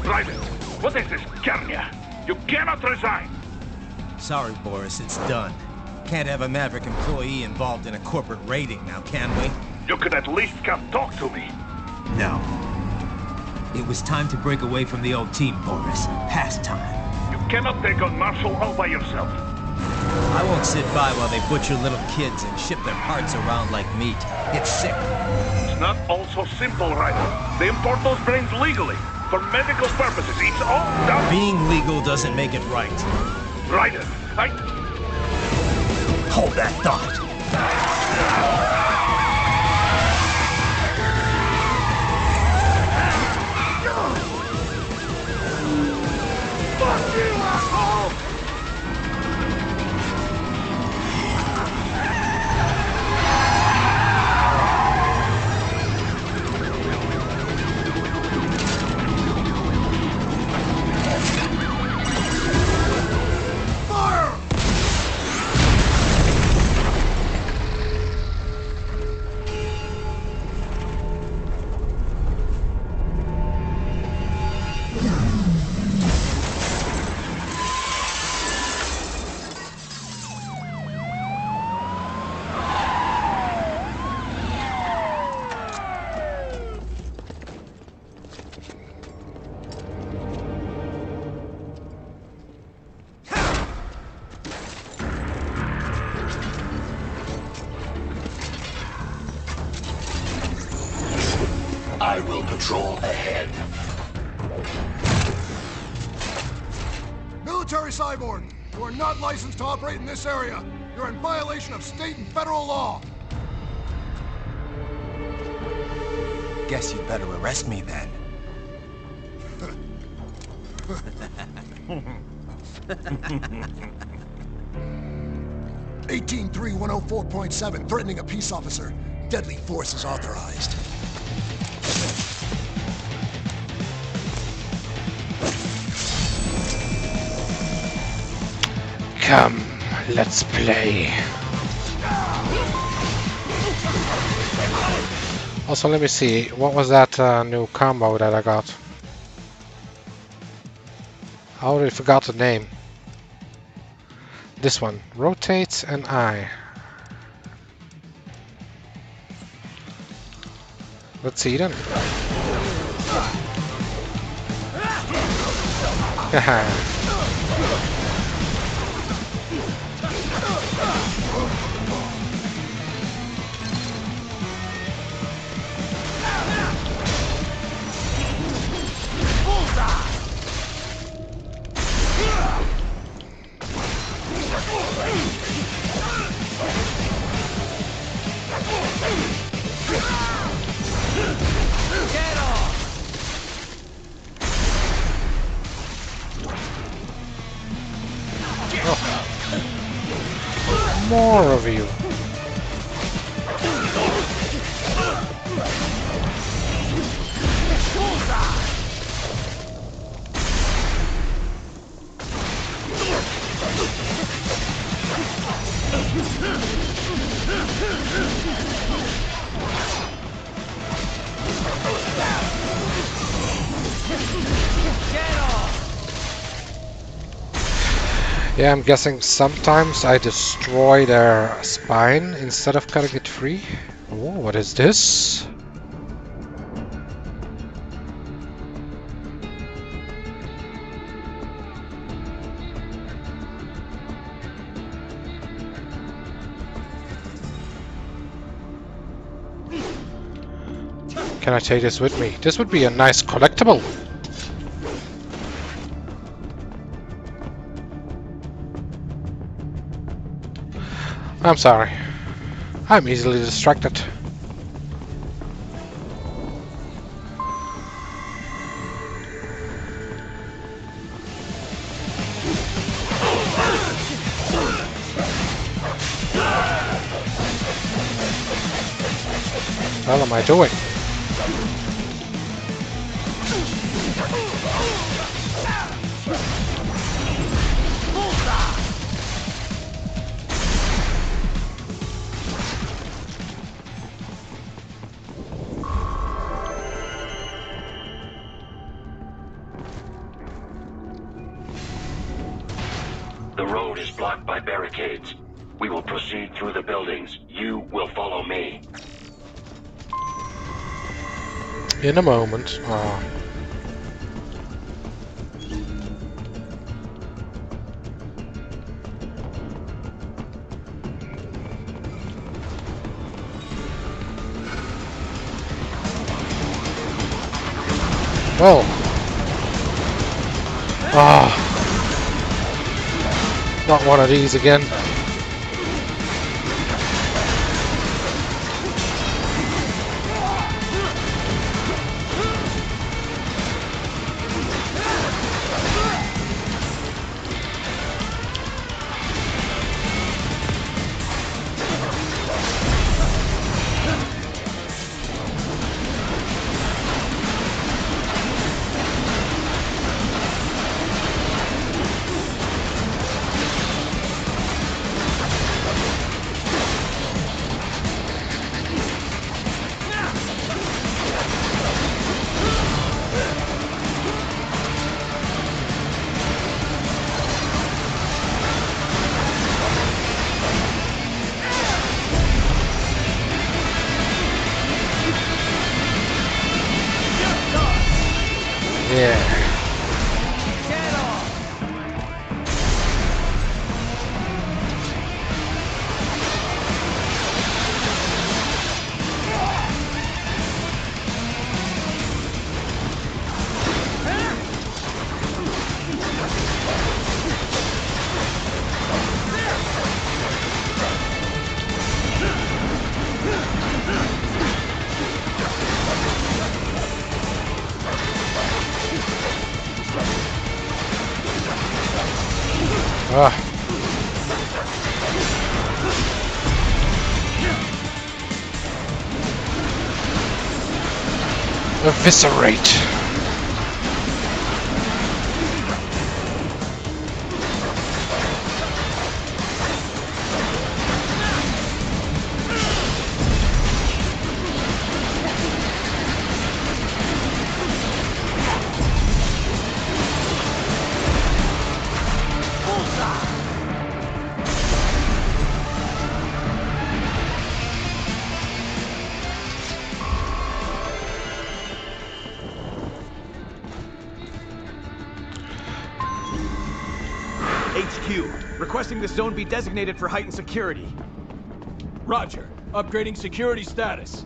Private, what is this, Kenya? You cannot resign. Sorry, Boris, it's done. Can't have a Maverick employee involved in a corporate raiding now, can we? You could at least come talk to me. No. It was time to break away from the old team, Boris. Past time. You cannot take on Marshall all by yourself. I won't sit by while they butcher little kids and ship their parts around like meat. It's sick. It's not all so simple, Ryder. They import those brains legally. For medical purposes, it's all done. Being legal doesn't make it right. Ryder, Hold that thought. Fuck you, asshole! I will patrol ahead. Military Cyborg, you are not licensed to operate in this area. You're in violation of state and federal law. Guess you'd better arrest me then. 183-104.7, threatening a peace officer. Deadly force is authorized. Come, let's play. Also, let me see. What was that new combo that I got? I already forgot the name. This one. Rotate and I. Let's see then. Get off! More of you. Yeah, I'm guessing sometimes I destroy their spine instead of cutting it free. Oh, what is this? Can I take this with me? This would be a nice collectible. I'm sorry. I'm easily distracted. What am I doing? The road is blocked by barricades. We will proceed through the buildings. You will follow me. In a moment. Oh. Well. Ah. Not one of these again. Yeah. Ah. Eviscerate. HQ, requesting this zone be designated for heightened security. Roger. Upgrading security status.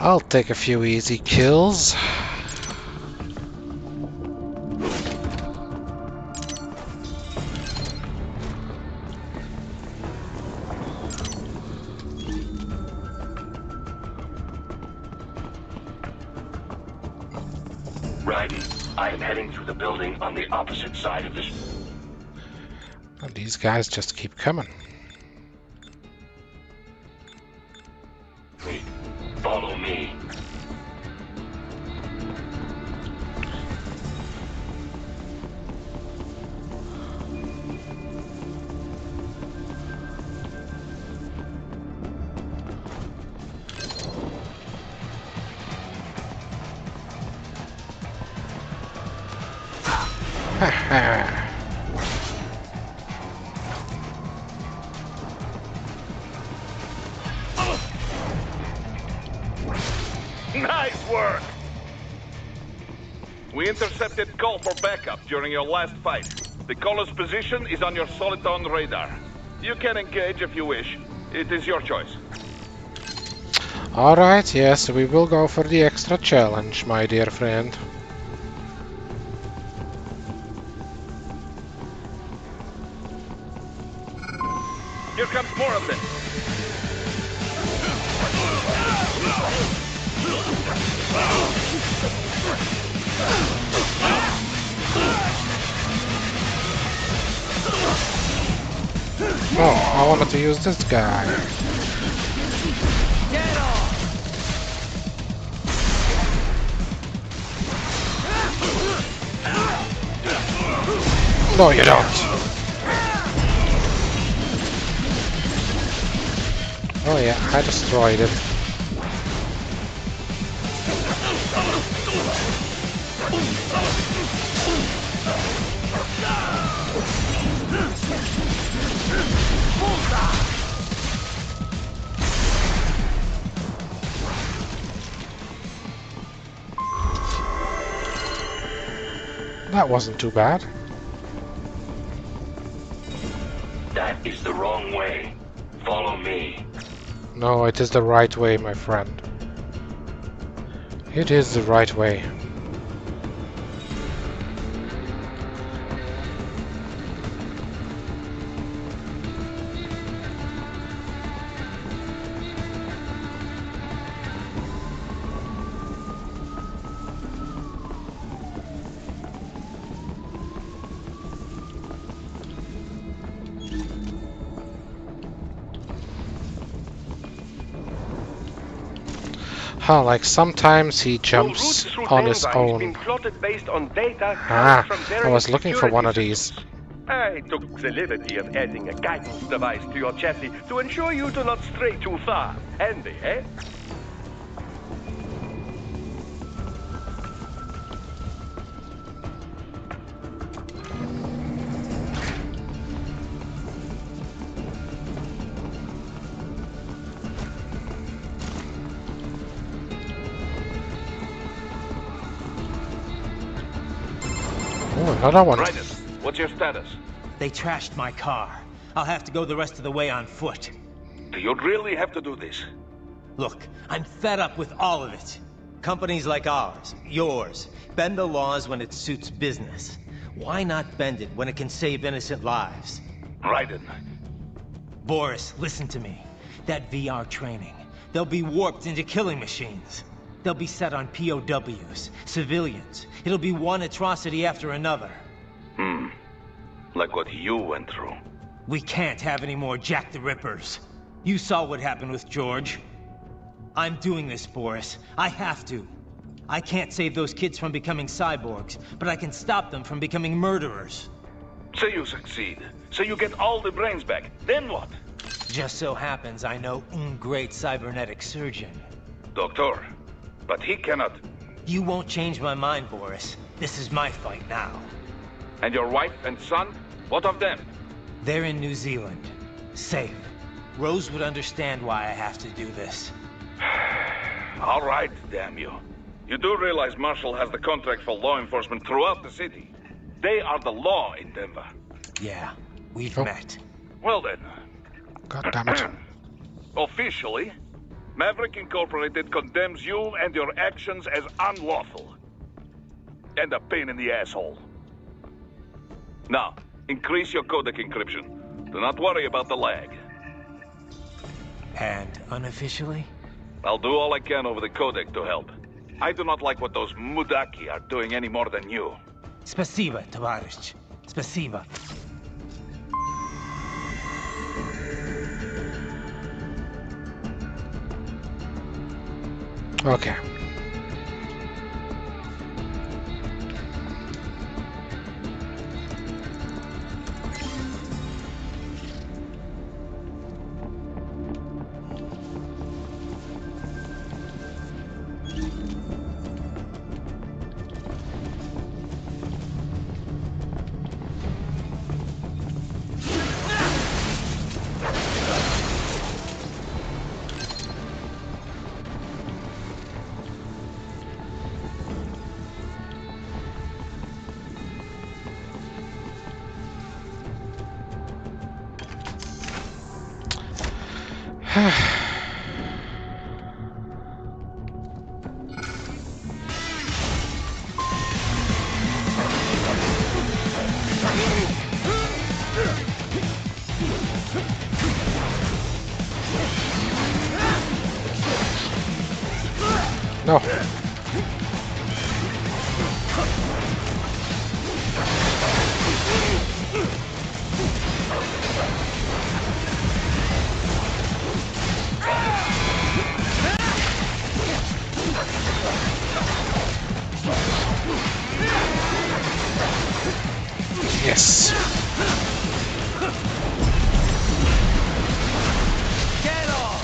I'll take a few easy kills. Raiden, I am heading through the building on the opposite side of this. And these guys just keep coming. Follow me. Nice work! We intercepted call for backup during your last fight. The caller's position is on your Soliton radar. You can engage if you wish. It is your choice. Alright, yes, we will go for the extra challenge, my dear friend. Here comes more of them. Oh, I wanted to use this guy. No, you don't. Oh yeah, I destroyed it. That wasn't too bad. That is the wrong way. Follow me. No, it is the right way, my friend. It is the right way. Huh, like sometimes he jumps on his own. Ah, I was looking for one of these. I took the liberty of adding a guidance device to your chassis to ensure you do not stray too far. Handy, eh? Oh, another one. Raiden, what's your status? They trashed my car. I'll have to go the rest of the way on foot. Do you really have to do this? Look, I'm fed up with all of it. Companies like ours, yours, bend the laws when it suits business. Why not bend it when it can save innocent lives? Raiden. Boris, listen to me. That VR training, they'll be warped into killing machines. They'll be set on POWs, civilians. It'll be one atrocity after another. Like what you went through. We can't have any more Jack the Rippers. You saw what happened with George. I'm doing this, Boris. I have to. I can't save those kids from becoming cyborgs, but I can stop them from becoming murderers. Say you succeed. Say you get all the brains back. Then what? Just so happens I know un great cybernetic surgeon. Doctor, but he cannot... You won't change my mind, Boris. This is my fight now. And your wife and son? What of them? They're in New Zealand. Safe. Rose would understand why I have to do this. All right, damn you. You do realize Marshall has the contract for law enforcement throughout the city. They are the law in Denver. Yeah, we've met. Well then. God damn it. Officially, Maverick Incorporated condemns you and your actions as unlawful. And a pain in the asshole. Now, increase your codec encryption. Do not worry about the lag. And unofficially? I'll do all I can over the codec to help. I do not like what those Mudaki are doing any more than you. Спасибо, товарищ. Спасибо. Okay. No. Yes. Get off!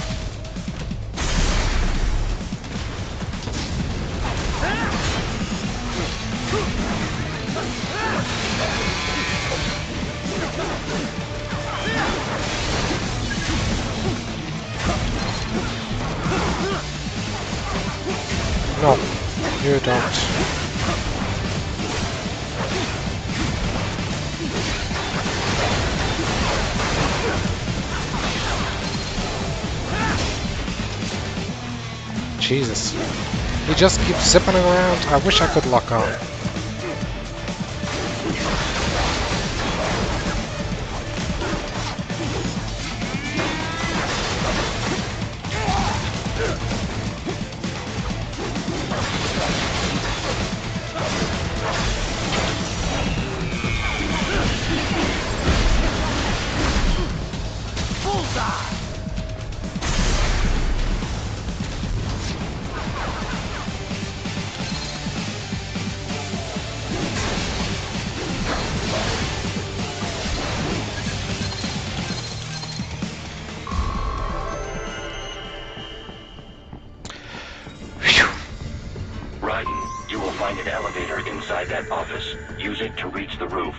No, you don't. Jesus. He just keeps zipping around. I wish I could lock on. Find an elevator inside that office. Use it to reach the roof.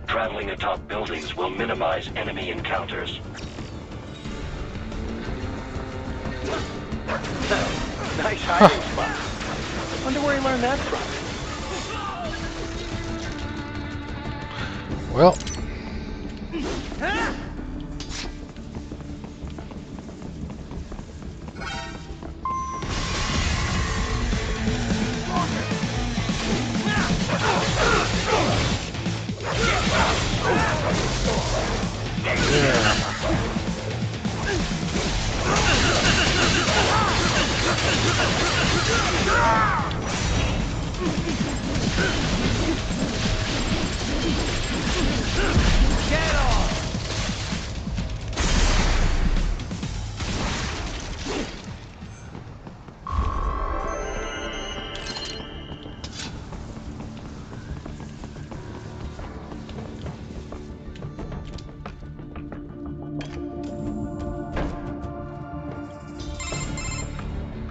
Traveling atop buildings will minimize enemy encounters. Nice hiding spot. Wonder where he learned that from. Well.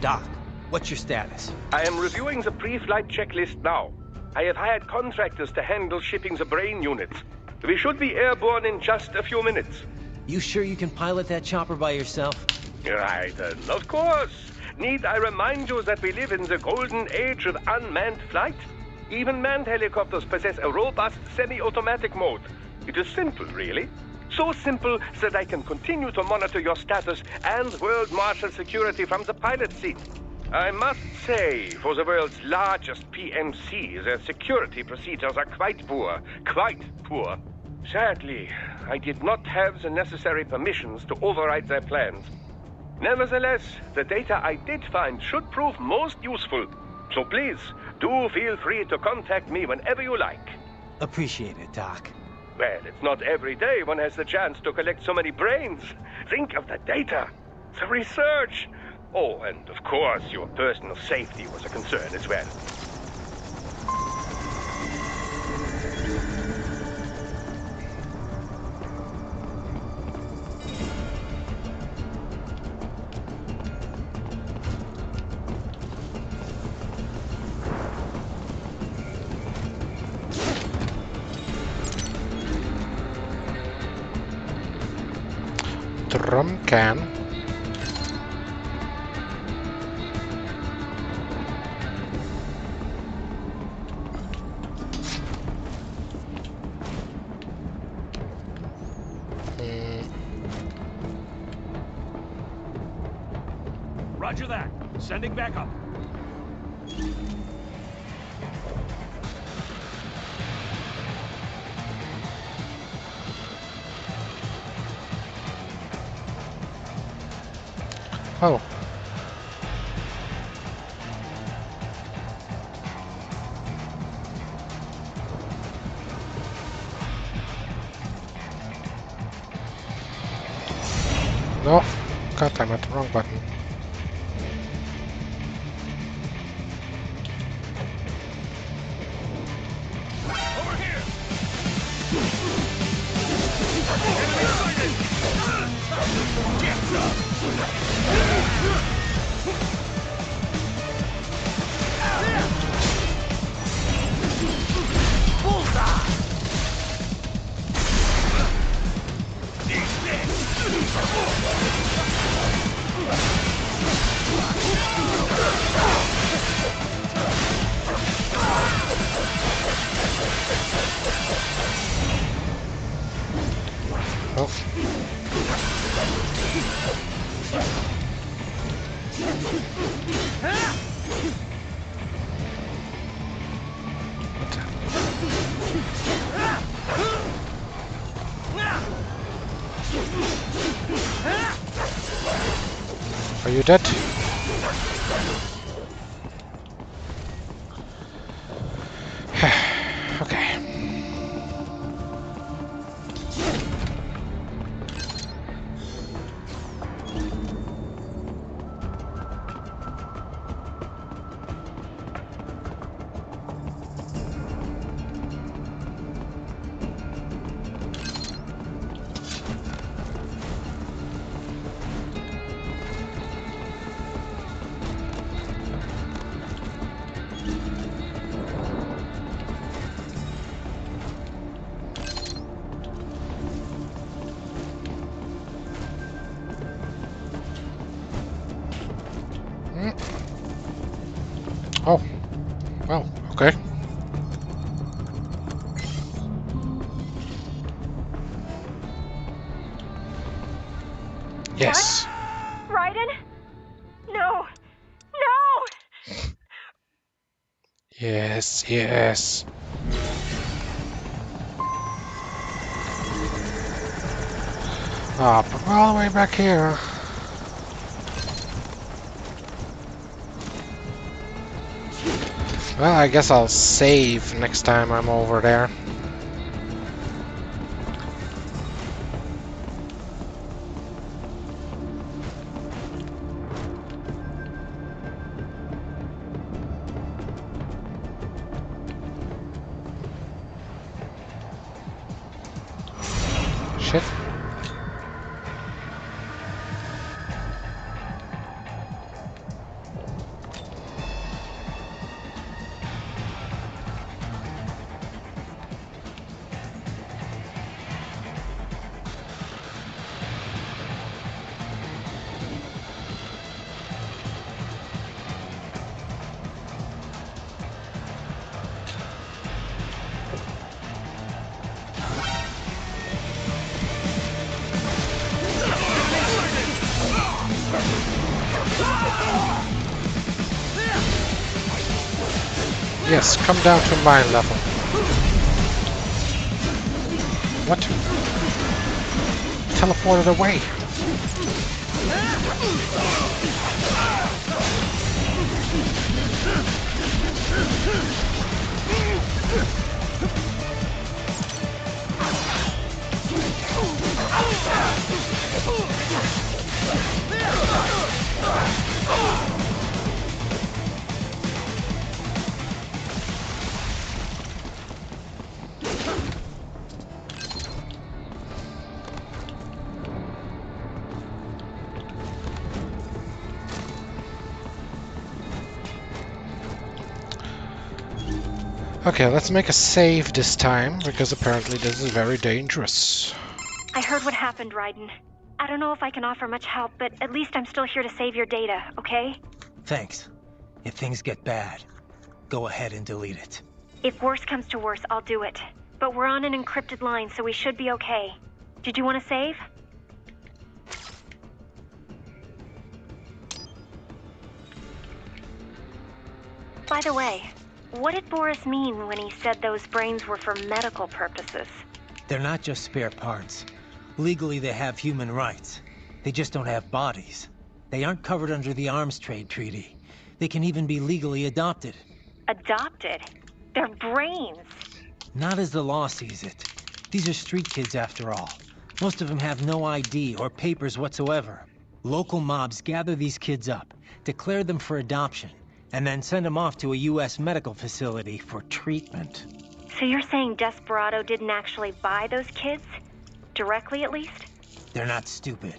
Doc, what's your status? I am reviewing the pre-flight checklist now. I have hired contractors to handle shipping the brain units. We should be airborne in just a few minutes. You sure you can pilot that chopper by yourself? Right, of course. Need I remind you that we live in the golden age of unmanned flight? Even manned helicopters possess a robust semi-automatic mode. It is simple, really. So simple that I can continue to monitor your status and World Marshal security from the pilot seat. I must say, for the world's largest PMC, their security procedures are quite poor. Quite poor. Sadly, I did not have the necessary permissions to override their plans. Nevertheless, the data I did find should prove most useful. So please, do feel free to contact me whenever you like. Appreciate it, Doc. Well, it's not every day one has the chance to collect so many brains. Think of the data, the research. Oh, and of course, your personal safety was a concern as well. Drum can. Roger that. Sending backup. Oh. No. God, I'm at the wrong button. Are you dead? Okay. Oh, well, okay. Yes. What? Raiden? No! No! Yes, yes. Ah, but we're all the way back here. Well, I guess I'll save next time I'm over there. Shit. Yes, come down to my level. What? Teleported away. Okay, let's make a save this time, because apparently this is very dangerous. I heard what happened, Raiden. I don't know if I can offer much help, but at least I'm still here to save your data, okay? Thanks. If things get bad, go ahead and delete it. If worse comes to worse, I'll do it. But we're on an encrypted line, so we should be okay. Did you want to save? By the way, what did Boris mean when he said those brains were for medical purposes? They're not just spare parts. Legally, they have human rights. They just don't have bodies. They aren't covered under the Arms Trade Treaty. They can even be legally adopted. Adopted? They're brains. Not as the law sees it. These are street kids after all. Most of them have no ID or papers whatsoever. Local mobs gather these kids up, declare them for adoption, and then send them off to a U.S. medical facility for treatment. So you're saying Desperado didn't actually buy those kids? Directly, at least? They're not stupid.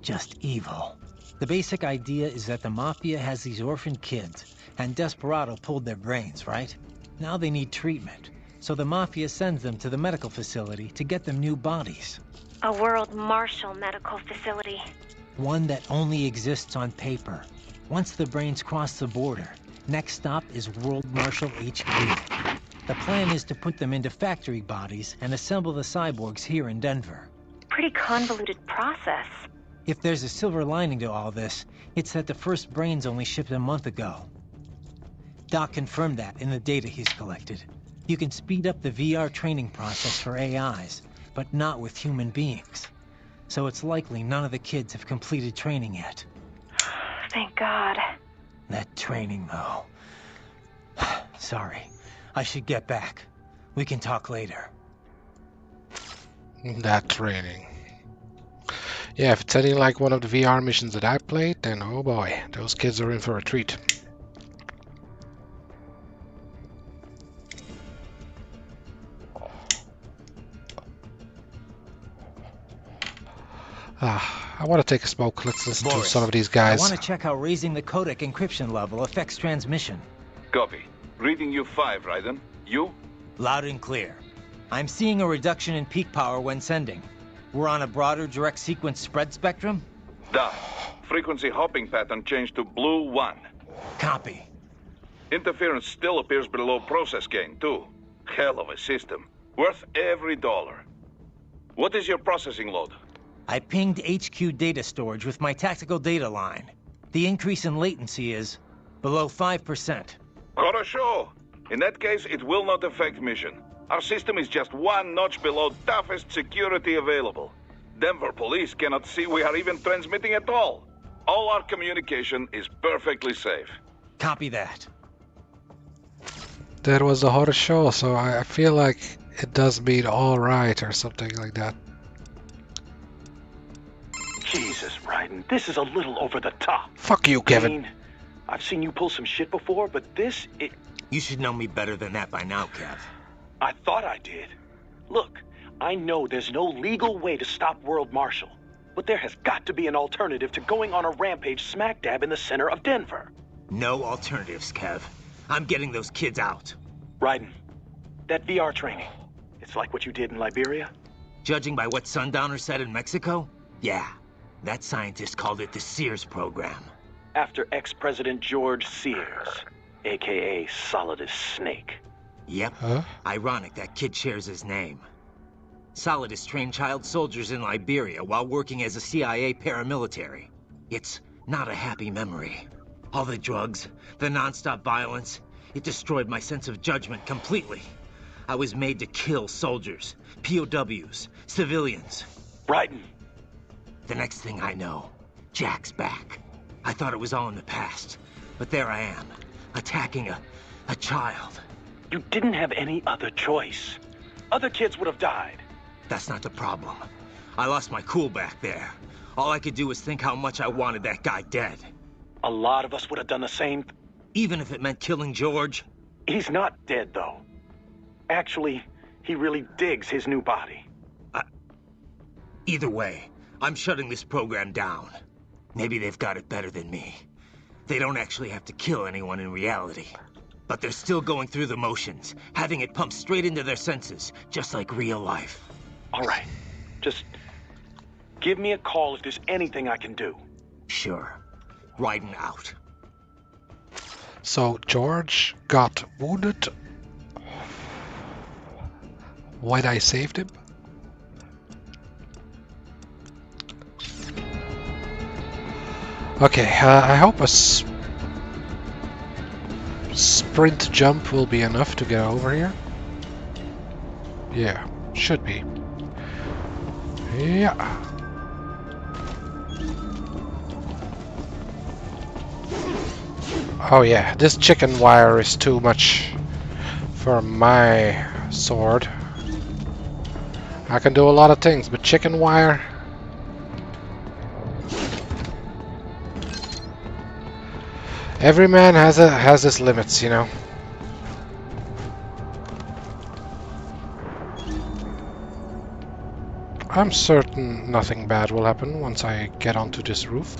Just evil. The basic idea is that the Mafia has these orphaned kids, and Desperado pulled their brains, right? Now they need treatment, so the Mafia sends them to the medical facility to get them new bodies. A World Marshal medical facility. One that only exists on paper. Once the brains cross the border, next stop is World Marshal HQ. The plan is to put them into factory bodies and assemble the cyborgs here in Denver. Pretty convoluted process. If there's a silver lining to all this, it's that the first brains only shipped a month ago. Doc confirmed that in the data he's collected. You can speed up the VR training process for AIs, but not with human beings. So it's likely none of the kids have completed training yet. Thank God. That training, though. Sorry. I should get back. We can talk later. That training. Yeah, if it's anything like one of the VR missions that I played, then oh boy, those kids are in for a treat. I want to take a smoke. Let's listen to some of these guys. I want to check how raising the codec encryption level affects transmission. Copy. Reading you 5, Raiden. You? Loud and clear. I'm seeing a reduction in peak power when sending. We're on a broader direct sequence spread spectrum? Da. Frequency hopping pattern changed to blue 1. Copy. Interference still appears below process gain, too. Hell of a system. Worth every dollar. What is your processing load? I pinged HQ data storage with my tactical data line. The increase in latency is below 5%. Хорошо. In that case, it will not affect mission. Our system is just one notch below toughest security available. Denver police cannot see we are even transmitting at all. All our communication is perfectly safe. Copy that. That was a horror show, so I feel like it does mean all right or something like that. Jesus, Raiden, this is a little over the top. Fuck you, Kevin. I mean, I've seen you pull some shit before, but this, You should know me better than that by now, Kev. I thought I did. Look, I know there's no legal way to stop World Marshal, but there has got to be an alternative to going on a rampage smack dab in the center of Denver. No alternatives, Kev. I'm getting those kids out. Raiden, that VR training, it's like what you did in Liberia? Judging by what Sundowner said in Mexico, yeah. That scientist called it the Sears program. After ex-President George Sears, a.k.a. Solidus Snake. Yep. Huh? Ironic that kid shares his name. Solidus trained child soldiers in Liberia while working as a CIA paramilitary. It's not a happy memory. All the drugs, the non-stop violence, It destroyed my sense of judgment completely. I was made to kill soldiers, POWs, civilians. Raiden. The next thing I know, Jack's back. I thought it was all in the past, but there I am, attacking a child. You didn't have any other choice. Other kids would have died. That's not the problem. I lost my cool back there. All I could do was think how much I wanted that guy dead. A lot of us would have done the same. Even if it meant killing George? He's not dead, though. Actually, he really digs his new body. Either way, I'm shutting this program down. Maybe they've got it better than me. They don't actually have to kill anyone in reality. But they're still going through the motions, having it pumped straight into their senses, just like real life. All right. Just give me a call if there's anything I can do. Sure. Raiden out. So George got wounded when I saved him. Okay, I hope a sprint jump will be enough to get over here. Yeah, should be. Yeah. Oh yeah, this chicken wire is too much for my sword. I can do a lot of things, but chicken wire... Every man has his limits, you know. I'm certain nothing bad will happen once I get onto this roof.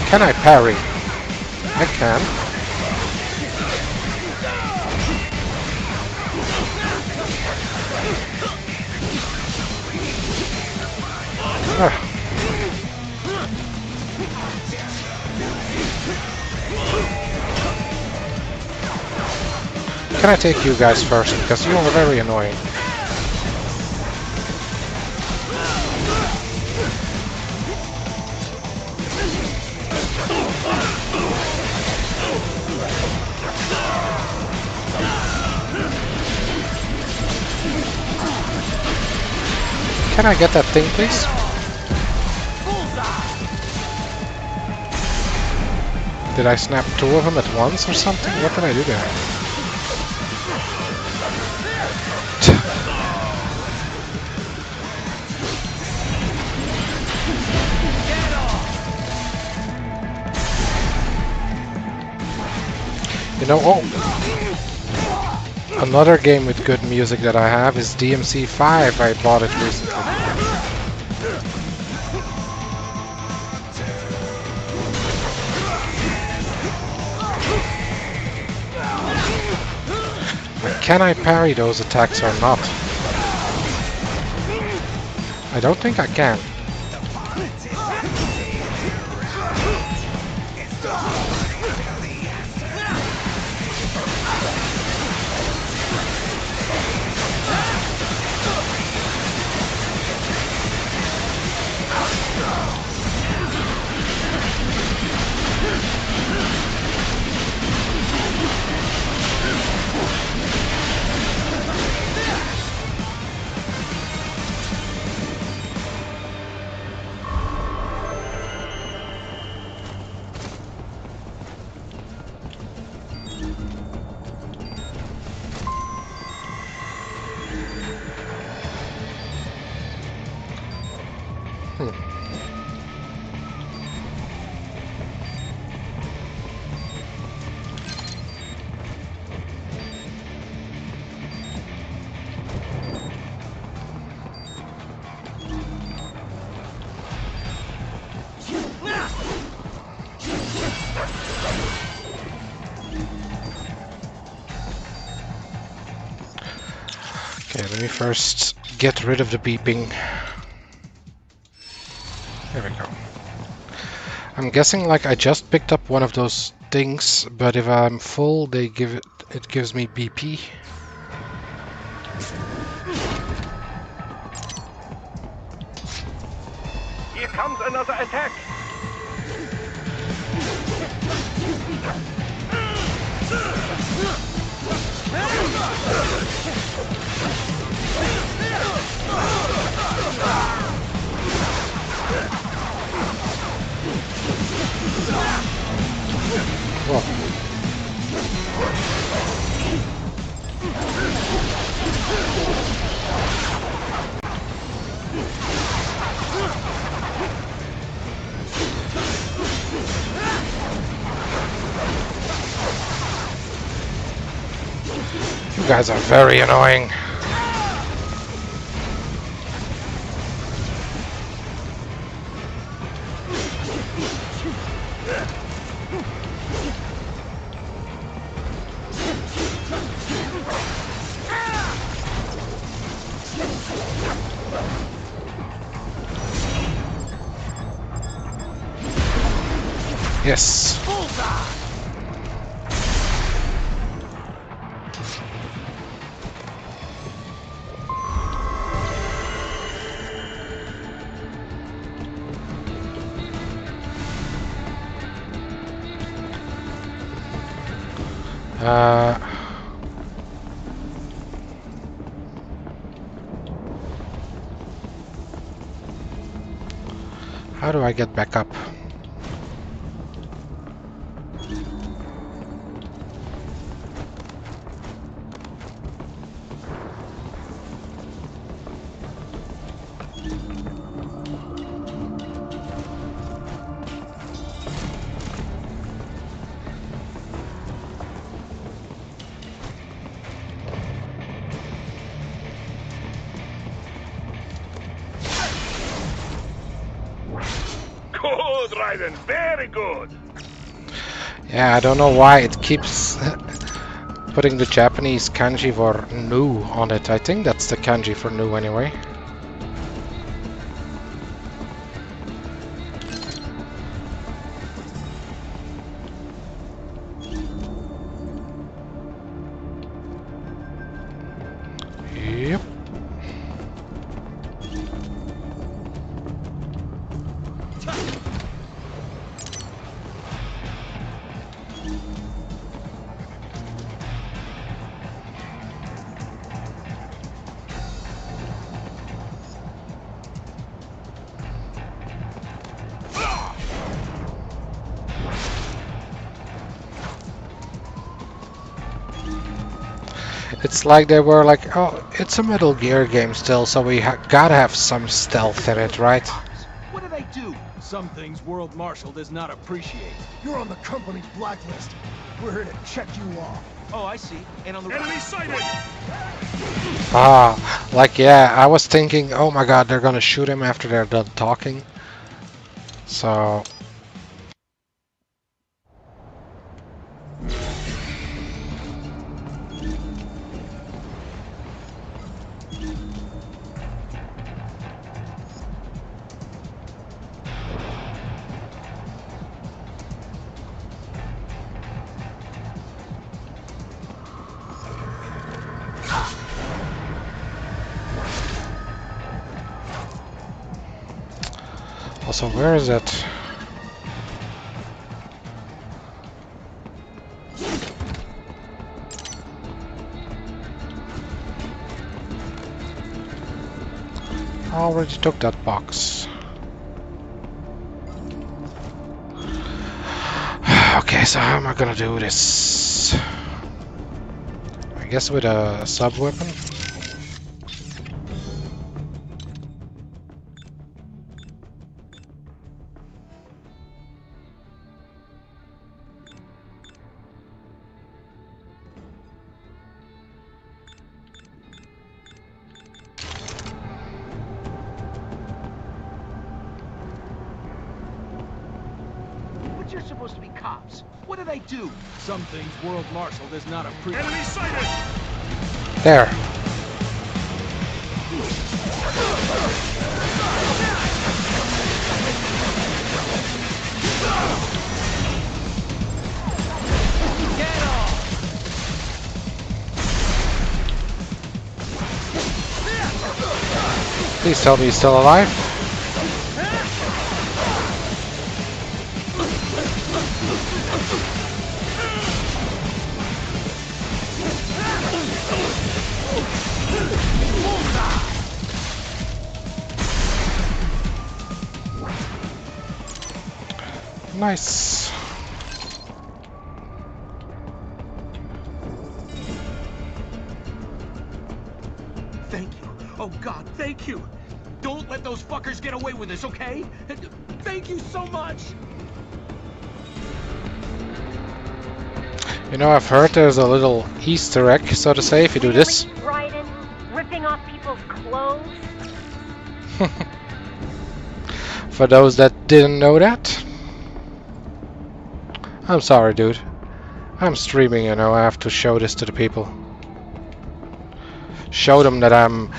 Can I parry? I can. Can I take you guys first? Because you are very annoying. Can I get that thing, please? Did I snap two of them at once or something? What did I do there? You know, another game with good music that I have is DMC 5. I bought it recently. Can I parry those attacks or not? I don't think I can. Okay, let me first get rid of the beeping. There we go. I'm guessing like I just picked up one of those things, but if I'm full, it gives me BP. Here comes another attack. You guys are very annoying. Yes. How do I get back up? Good, Raiden. Very good. Yeah, I don't know why it keeps putting the Japanese kanji for nu on it. I think that's the kanji for nu anyway. Yep. It's like they were like, oh, it's a Metal Gear game still, so we gotta have some stealth in it, right? What do they do? Some things World Marshal does not appreciate. You're on the company's blacklist. We're here to check you off. Oh, I see. And on the Enemy sighted! Ah, like, yeah, I was thinking, oh my god, they're gonna shoot him after they're done talking. So... Also, where is it? I already took that box. Okay, so how am I gonna do this? I guess with a sub-weapon? But you're supposed to be cops. What do they do? Some things World Marshal does not appreciate. Enemy sighted! There. Get off! Please tell me he's still alive. Nice. Thank you. Oh God, thank you. Don't let those fuckers get away with this, okay? Thank you so much. You know, I've heard there's a little Easter egg, so to say, if you do this. Raiden, ripping off people's clothes? For those that didn't know that. I'm sorry, dude. I'm streaming, you know, I have to show this to the people. Show them that I'm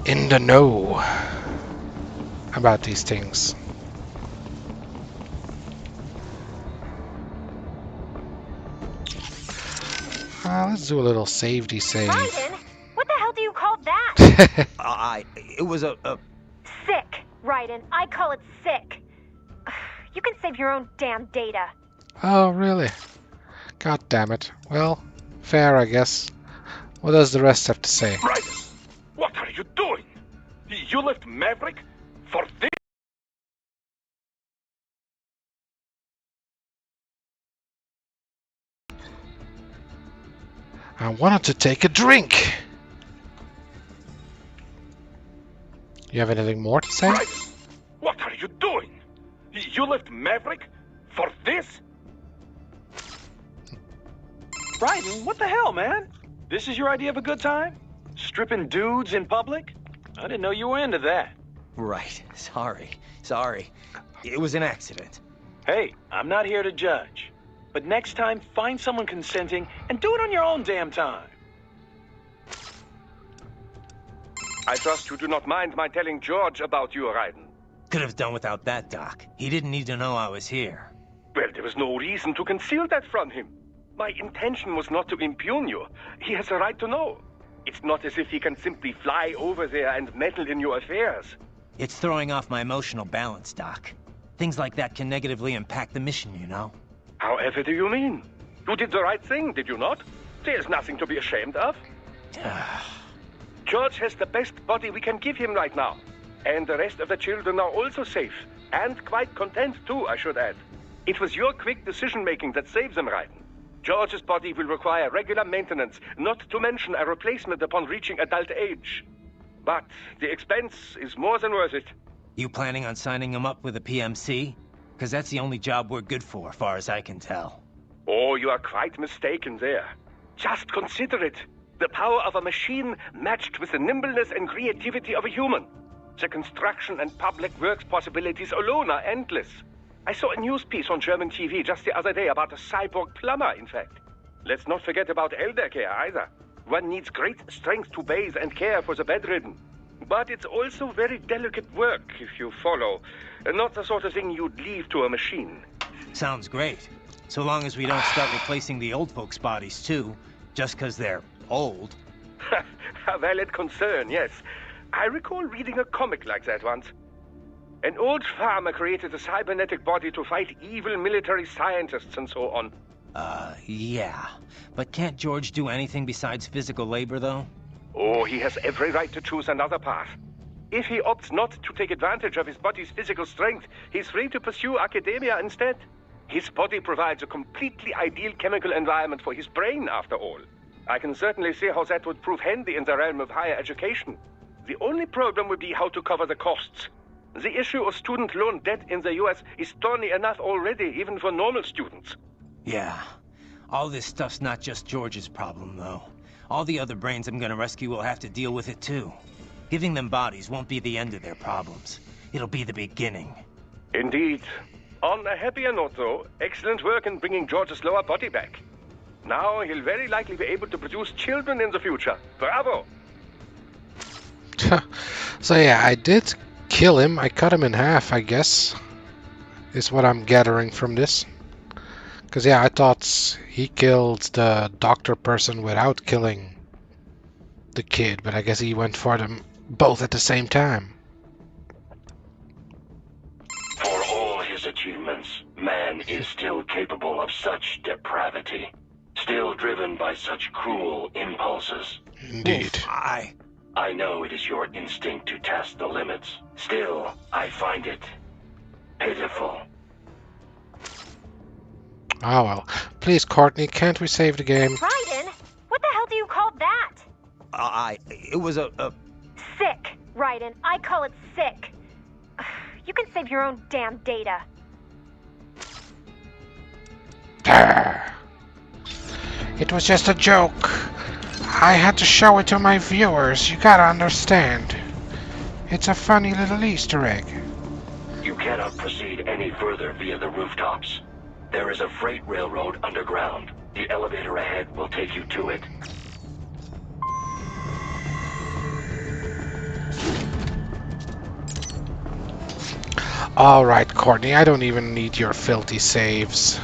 in the know about these things. Let's do a little safety save. Raiden, what the hell do you call that? It was a... Sick, Raiden. I call it sick. You can save your own damn data. Oh, really? God damn it. Well, fair, I guess. What does the rest have to say? Raiden, what are you doing? You left Maverick for this? I wanted to take a drink. You have anything more to say? Raiden, what are you doing? You left Maverick for this? Raiden, what the hell, man? This is your idea of a good time? Stripping dudes in public? I didn't know you were into that. Right. Sorry. It was an accident. Hey, I'm not here to judge. But next time, find someone consenting and do it on your own damn time. I trust you do not mind my telling George about you, Raiden. Could have done without that, Doc. He didn't need to know I was here. Well, there was no reason to conceal that from him. My intention was not to impugn you. He has a right to know. It's not as if he can simply fly over there and meddle in your affairs. It's throwing off my emotional balance, Doc. Things like that can negatively impact the mission, you know? However do you mean? You did the right thing, did you not? There's nothing to be ashamed of. George has the best body we can give him right now. And the rest of the children are also safe. And quite content too, I should add. It was your quick decision-making that saves them, Raiden. George's body will require regular maintenance, not to mention a replacement upon reaching adult age. But the expense is more than worth it. You planning on signing him up with a PMC? Because that's the only job we're good for, far as I can tell. Oh, you are quite mistaken there. Just consider it. The power of a machine matched with the nimbleness and creativity of a human. The construction and public works possibilities alone are endless. I saw a news piece on German TV just the other day about a cyborg plumber, in fact. Let's not forget about elder care either. One needs great strength to bathe and care for the bedridden. But it's also very delicate work, if you follow. Not the sort of thing you'd leave to a machine. Sounds great. So long as we don't start replacing the old folks' bodies, too. Just because they're old. A valid concern, yes. I recall reading a comic like that once. An old farmer created a cybernetic body to fight evil military scientists and so on. Yeah. But can't George do anything besides physical labor, though? Oh, he has every right to choose another path. If he opts not to take advantage of his body's physical strength, he's free to pursue academia instead. His body provides a completely ideal chemical environment for his brain, after all. I can certainly see how that would prove handy in the realm of higher education. The only problem would be how to cover the costs. The issue of student loan debt in the US is thorny enough already, even for normal students. Yeah. All this stuff's not just George's problem, though. All the other brains I'm gonna rescue will have to deal with it, too. Giving them bodies won't be the end of their problems. It'll be the beginning. Indeed. On a happier note, though, excellent work in bringing George's lower body back. Now he'll very likely be able to produce children in the future. Bravo! So yeah, I did kill him. I cut him in half, I guess. Is what I'm gathering from this. Because yeah, I thought he killed the doctor person without killing the kid. But I guess he went for them both at the same time. For all his achievements, man is still capable of such depravity. Still driven by such cruel impulses. Indeed. I know it is your instinct to test the limits. Still, I find it pitiful. Ah well. Please, Courtney, can't we save the game? Raiden, what the hell do you call that? It was a... Sick, Raiden. I call it sick. You can save your own damn data. It was just a joke. I had to show it to my viewers. You gotta understand. It's a funny little Easter egg. You cannot proceed any further via the rooftops. There is a freight railroad underground. The elevator ahead will take you to it. Alright, Courtney, I don't even need your filthy saves.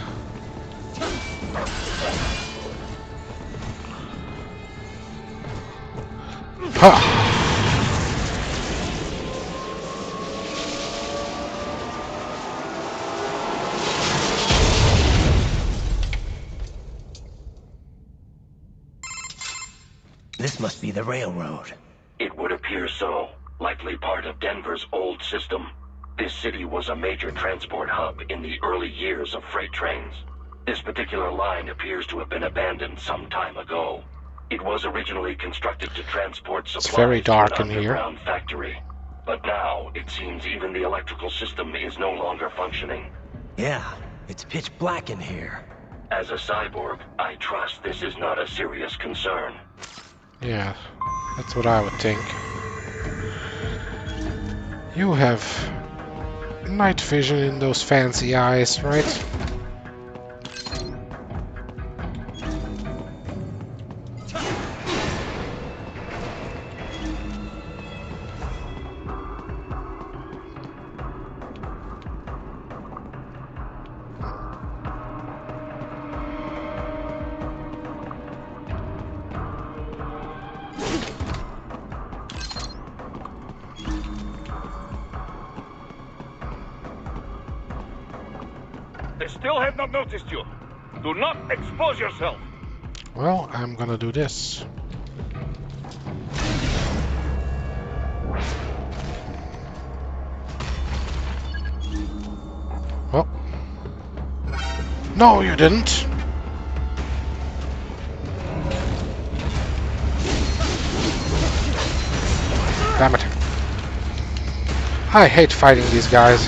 Huh. This must be the railroad. It would appear so. Likely part of Denver's old system. This city was a major transport hub in the early years of freight trains. This particular line appears to have been abandoned some time ago. It was originally constructed to transport supplies It's very dark to an in here. underground factory. But now, it seems even the electrical system is no longer functioning. Yeah, it's pitch black in here. As a cyborg, I trust this is not a serious concern. Yeah, that's what I would think. You have night vision in those fancy eyes, right? They still have not noticed you. Do not expose yourself. Well, I'm gonna do this. Oh. No, you didn't. Damn it. I hate fighting these guys.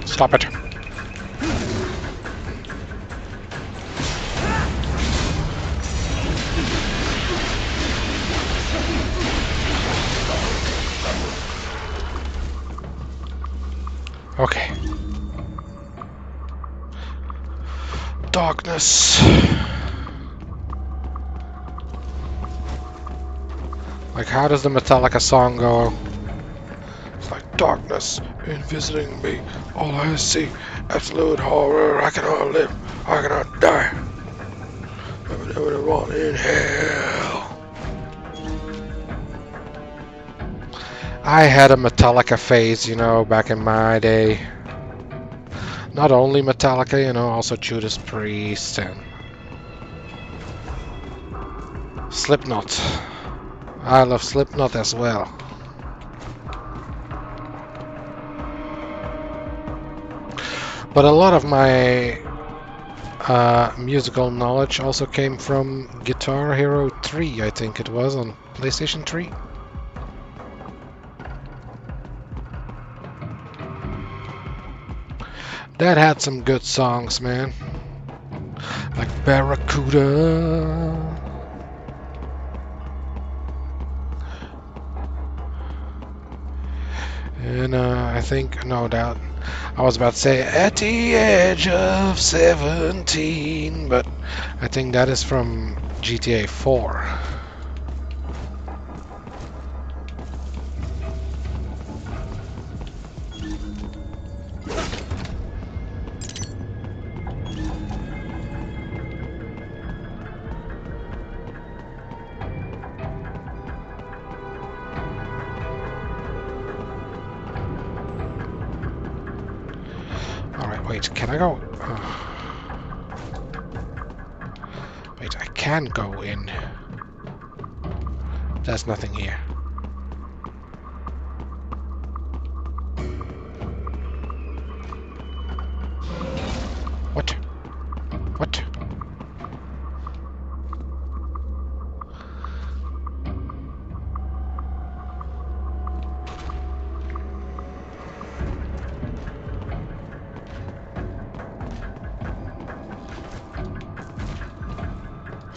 Stop it. Okay. Darkness. Like, how does the Metallica song go? It's like darkness in visiting me. All I see, absolute horror. I cannot live. I cannot die. I'm never one in hell. I had a Metallica phase, you know, back in my day. Not only Metallica, you know, also Judas Priest and Slipknot. I love Slipknot as well. But a lot of my musical knowledge also came from Guitar Hero 3, I think it was, on PlayStation 3. That had some good songs, man. Like Barracuda. And I think, no doubt, I was about to say At the Edge of 17, but I think that is from GTA 4. Wait, can I go? Wait, I can go in. There's nothing here. What? What?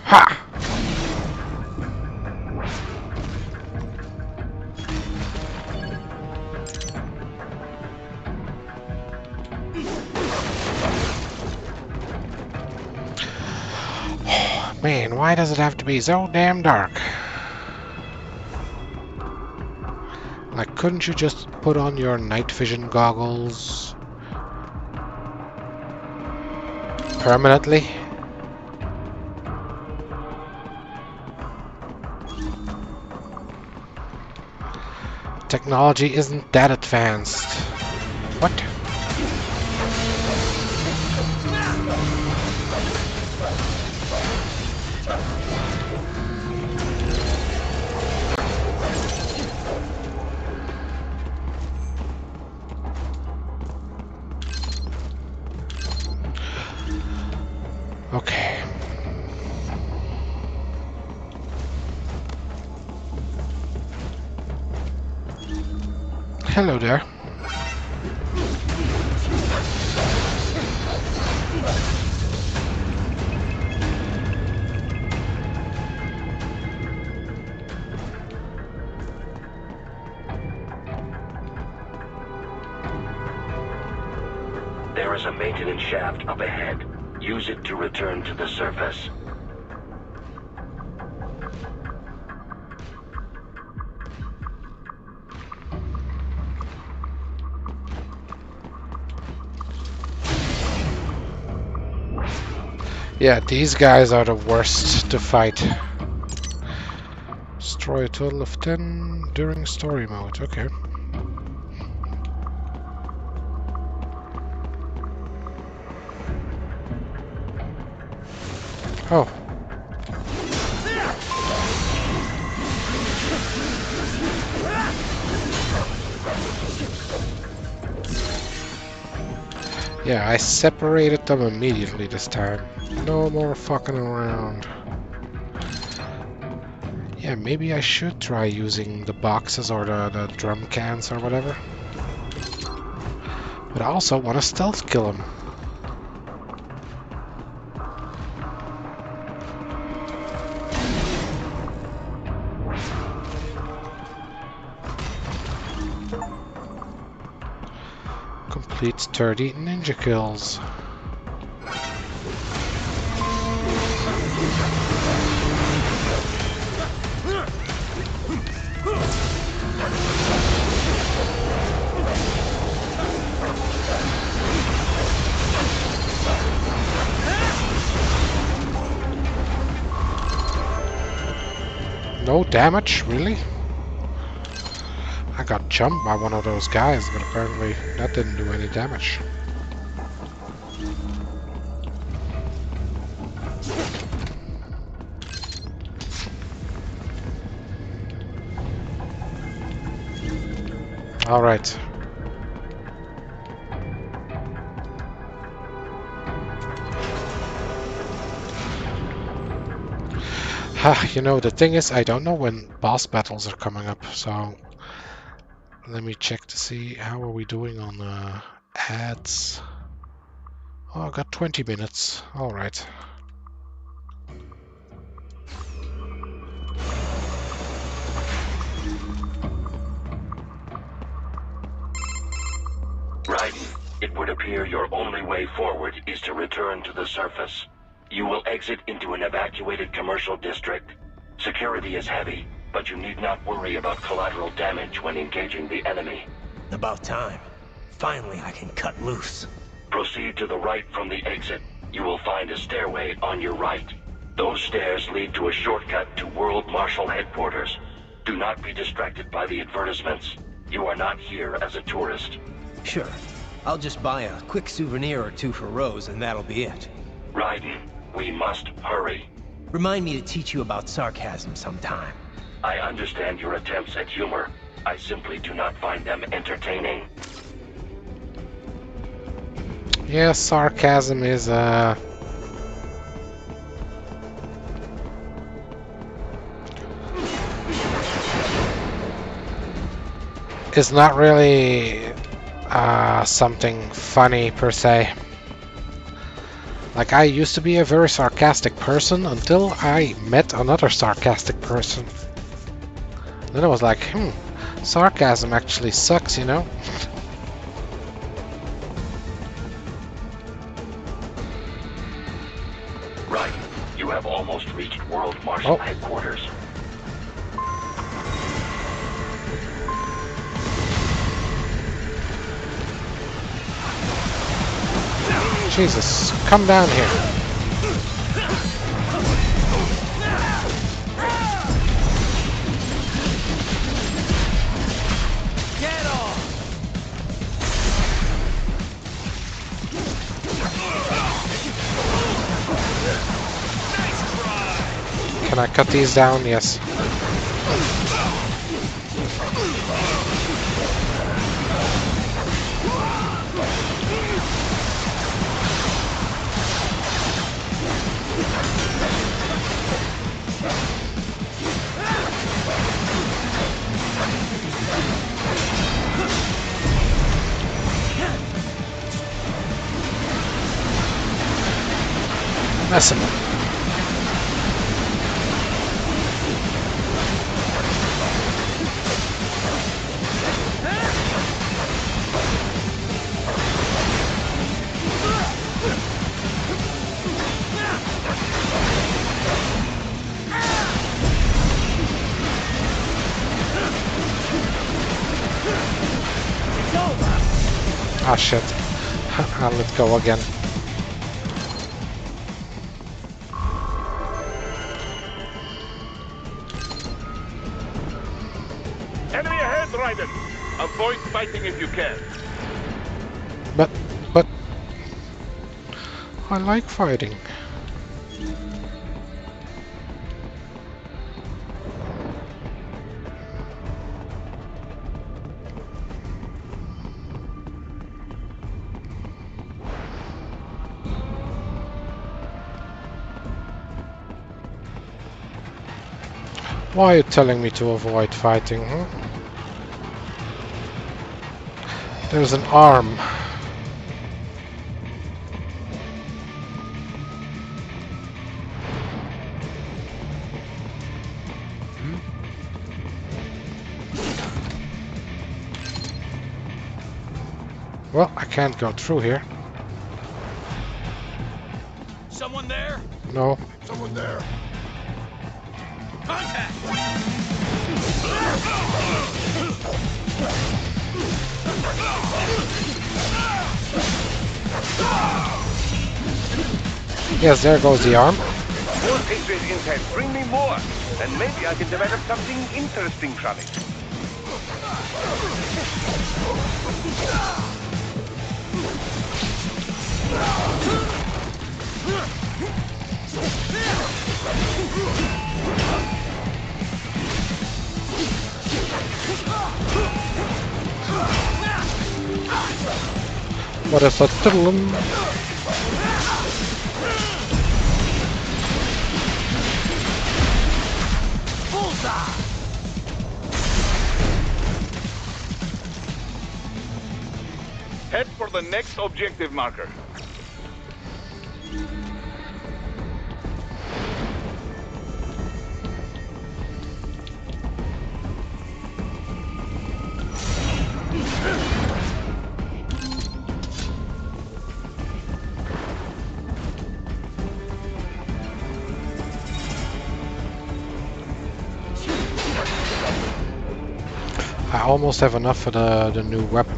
Ha! Man, why does it have to be so damn dark? Like, couldn't you just put on your night vision goggles permanently? Technology isn't that advanced. What? Okay. Hello there. There is a maintenance shaft up ahead. Use it to return to the surface. Yeah, these guys are the worst to fight. Destroy a total of 10 during story mode. Okay. Oh. Yeah, I separated them immediately this time. No more fucking around. Yeah, maybe I should try using the boxes or the drum cans or whatever. But I also want to stealth kill him. Complete 30 ninja kills. No damage, really? I got jumped by one of those guys, but apparently that didn't do any damage. All right. You know, the thing is, I don't know when boss battles are coming up, so let me check to see how are we doing on ads. Oh, I got 20 minutes. All right. Raiden, it would appear your only way forward is to return to the surface. You will exit into an evacuated commercial district. Security is heavy, but you need not worry about collateral damage when engaging the enemy. About time. Finally, I can cut loose. Proceed to the right from the exit. You will find a stairway on your right. Those stairs lead to a shortcut to World Marshal Headquarters. Do not be distracted by the advertisements. You are not here as a tourist. Sure. I'll just buy a quick souvenir or two for Rose, and that'll be it. Raiden, we must hurry. Remind me to teach you about sarcasm sometime. I understand your attempts at humor. I simply do not find them entertaining. Yeah, sarcasm is not really something funny per se. Like, I used to be a very sarcastic person until I met another sarcastic person. Then I was like, sarcasm actually sucks, you know? Right. You have almost reached World Marshal Headquarters. Jesus, come down here. Get off! Can I cut these down? Yes. Mess him up. Ah, shit. I'll let go again. Enemy ahead, Raiden! Avoid fighting if you can. But... I like fighting. Why are you telling me to avoid fighting, huh? There's an arm. Well, I can't go through here. Someone there? No. Someone there. Contact! Yes, there goes the arm. More Patriot intel. Bring me more. Then maybe I can develop something interesting from it. What is that? Head for the next objective marker. I almost have enough for the new weapon.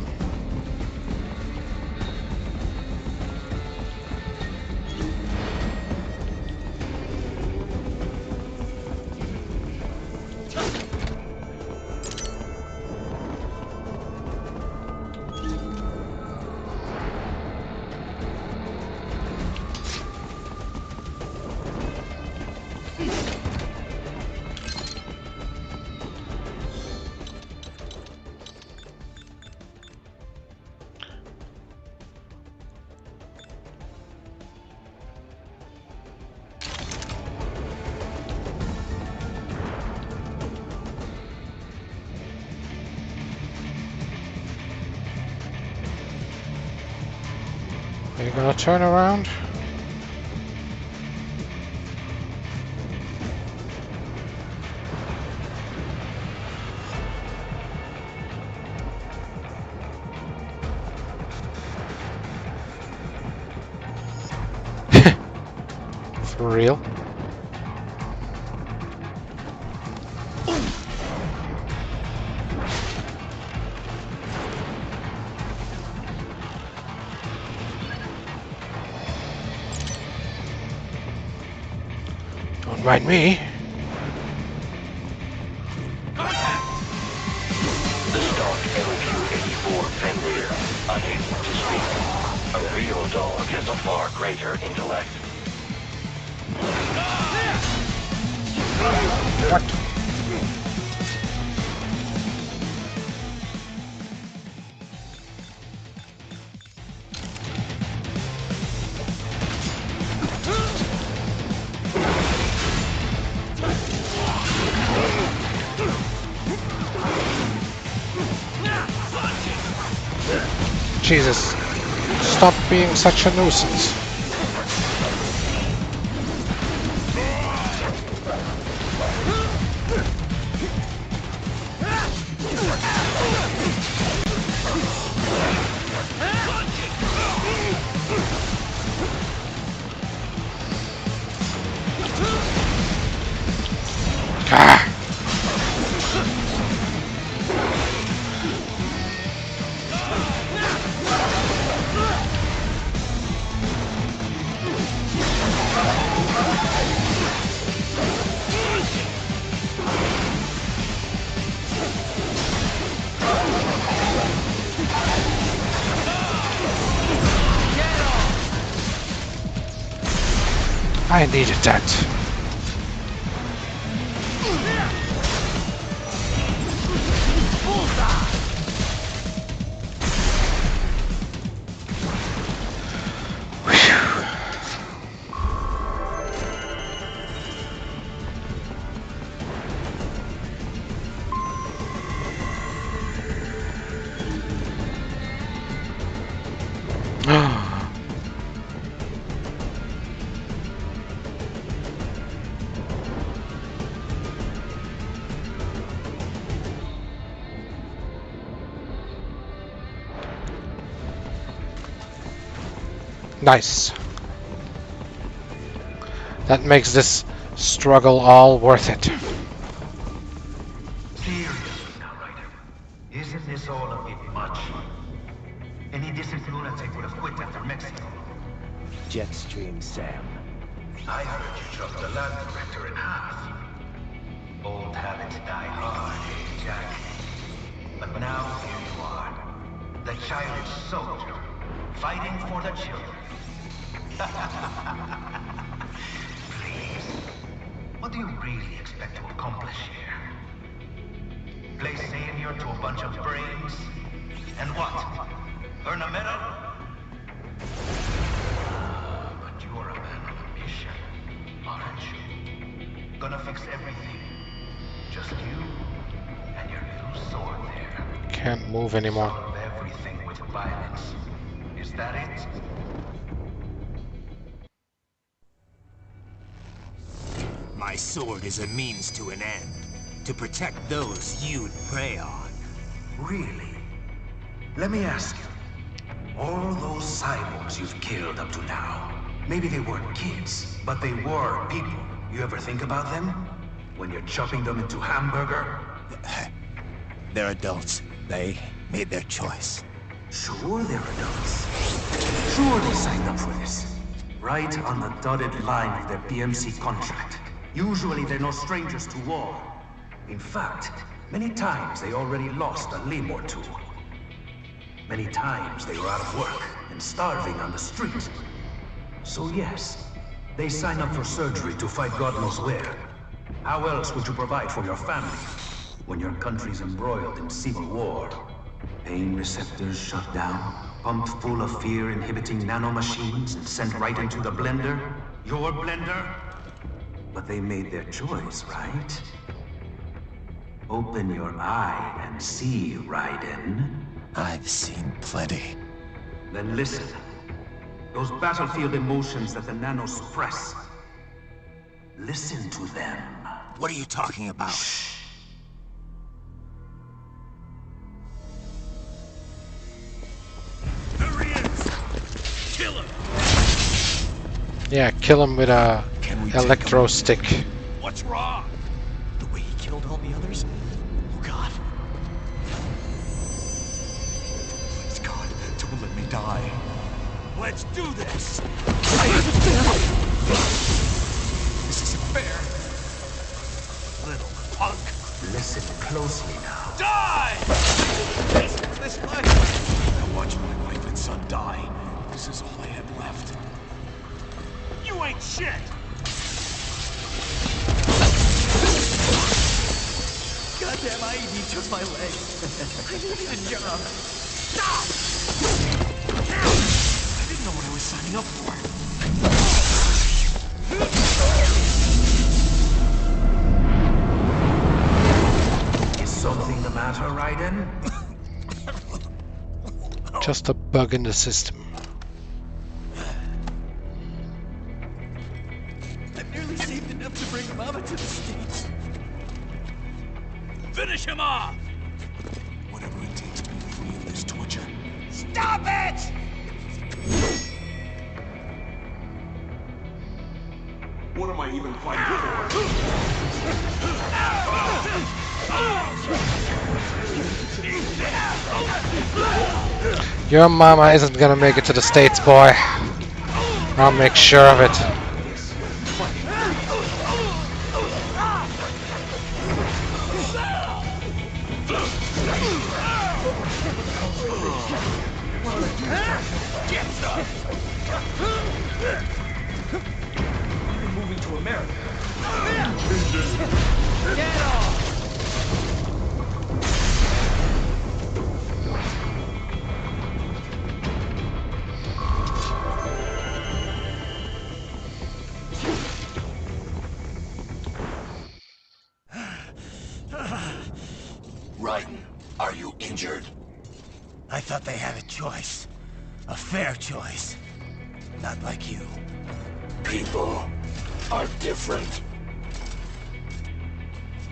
Are you gonna turn around? For real? Don't mind me. The stock LQ-84 Fenrir, unable to speak. A real dog has a far greater intellect. What? Jesus. Stop being such a nuisance. Ah. I needed that. Nice. That makes this struggle all worth it. Seriously now, Ryder. Isn't this all a bit much? Any decent lunatic would have quit after Mexico. Jetstream Sam. I heard you chopped the land director in half. Old habits die hard, eh, Jack? But now here you are. The childish soldier, fighting for the children. Please. What do you really expect to accomplish here? Play savior to a bunch of brains? And what? Earn a medal? But you're a man on a mission, aren't you? Gonna fix everything. Just you and your little sword there. Can't move anymore. Solve everything with violence. Is that it? My sword is a means to an end. To protect those you'd prey on. Really? Let me ask you. All those cyborgs you've killed up to now, maybe they weren't kids, but they were people. You ever think about them? When you're chopping them into hamburger? They're adults. They made their choice. Sure they're adults. Sure they signed up for this. Right on the dotted line of their BMC contract. Usually they're no strangers to war. In fact, many times they already lost a limb or two. Many times they were out of work and starving on the street. So yes, they sign up for surgery to fight God knows where. How else would you provide for your family when your country's embroiled in civil war? Pain receptors shut down, pumped full of fear-inhibiting nanomachines and sent right into the blender? Your blender? But they made their choice, right? Open your eye and see, Raiden. I've seen plenty. Then listen. Those battlefield emotions that the nanos suppress. Listen to them. What are you talking about? There he is! Kill him! Yeah, kill him with a electro stick. What's wrong? The way he killed all the others? Oh God. Please God, don't let me die. Let's do this! This isn't fair. Little punk. Listen closely now. Die! This life. I watched my wife and son die. This is all I had left. You ain't shit! Goddamn IED took my leg. I needed a job. Stop! I didn't know what I was signing up for. Is something the matter, Raiden? Just a bug in the system. I've nearly saved enough to bring Mama to the States. Finish him off! Whatever it takes to be free of this torture. Stop it! What am I even fighting Your mama isn't gonna make it to the States, boy. I'll make sure of it. You're moving to America. Get off! Raiden, are you injured? I thought they had a choice. A fair choice. Not like you. People are different.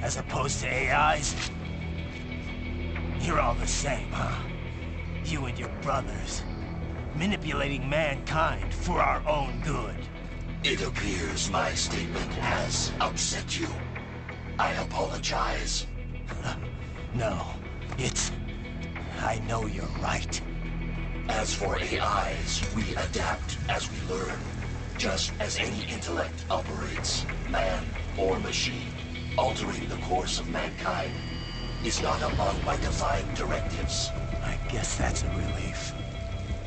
As opposed to AIs? You're all the same, huh? You and your brothers. Manipulating mankind for our own good. It appears my statement has upset you. I apologize. No, it's... I know you're right. As for AIs, we adapt as we learn. Just as any intellect operates, man or machine, altering the course of mankind is not among my defined directives. I guess that's a relief.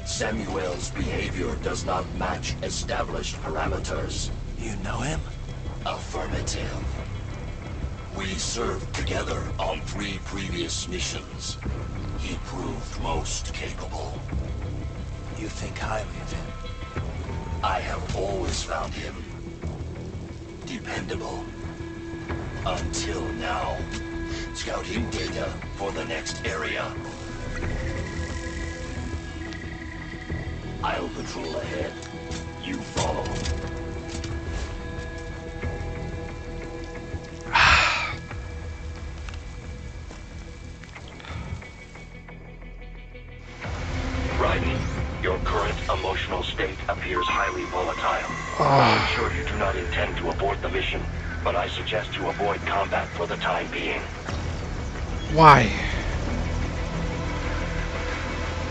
Samuel's behavior does not match established parameters. You know him? Affirmative. We served together on 3 previous missions. He proved most capable. You think highly of him? I have always found him dependable. Until now. Scouting data for the next area. I'll patrol ahead. You follow. Raiden, your current emotional state appears highly volatile. I'm sure you do not intend to abort the mission, but I suggest you avoid combat for the time being. Why?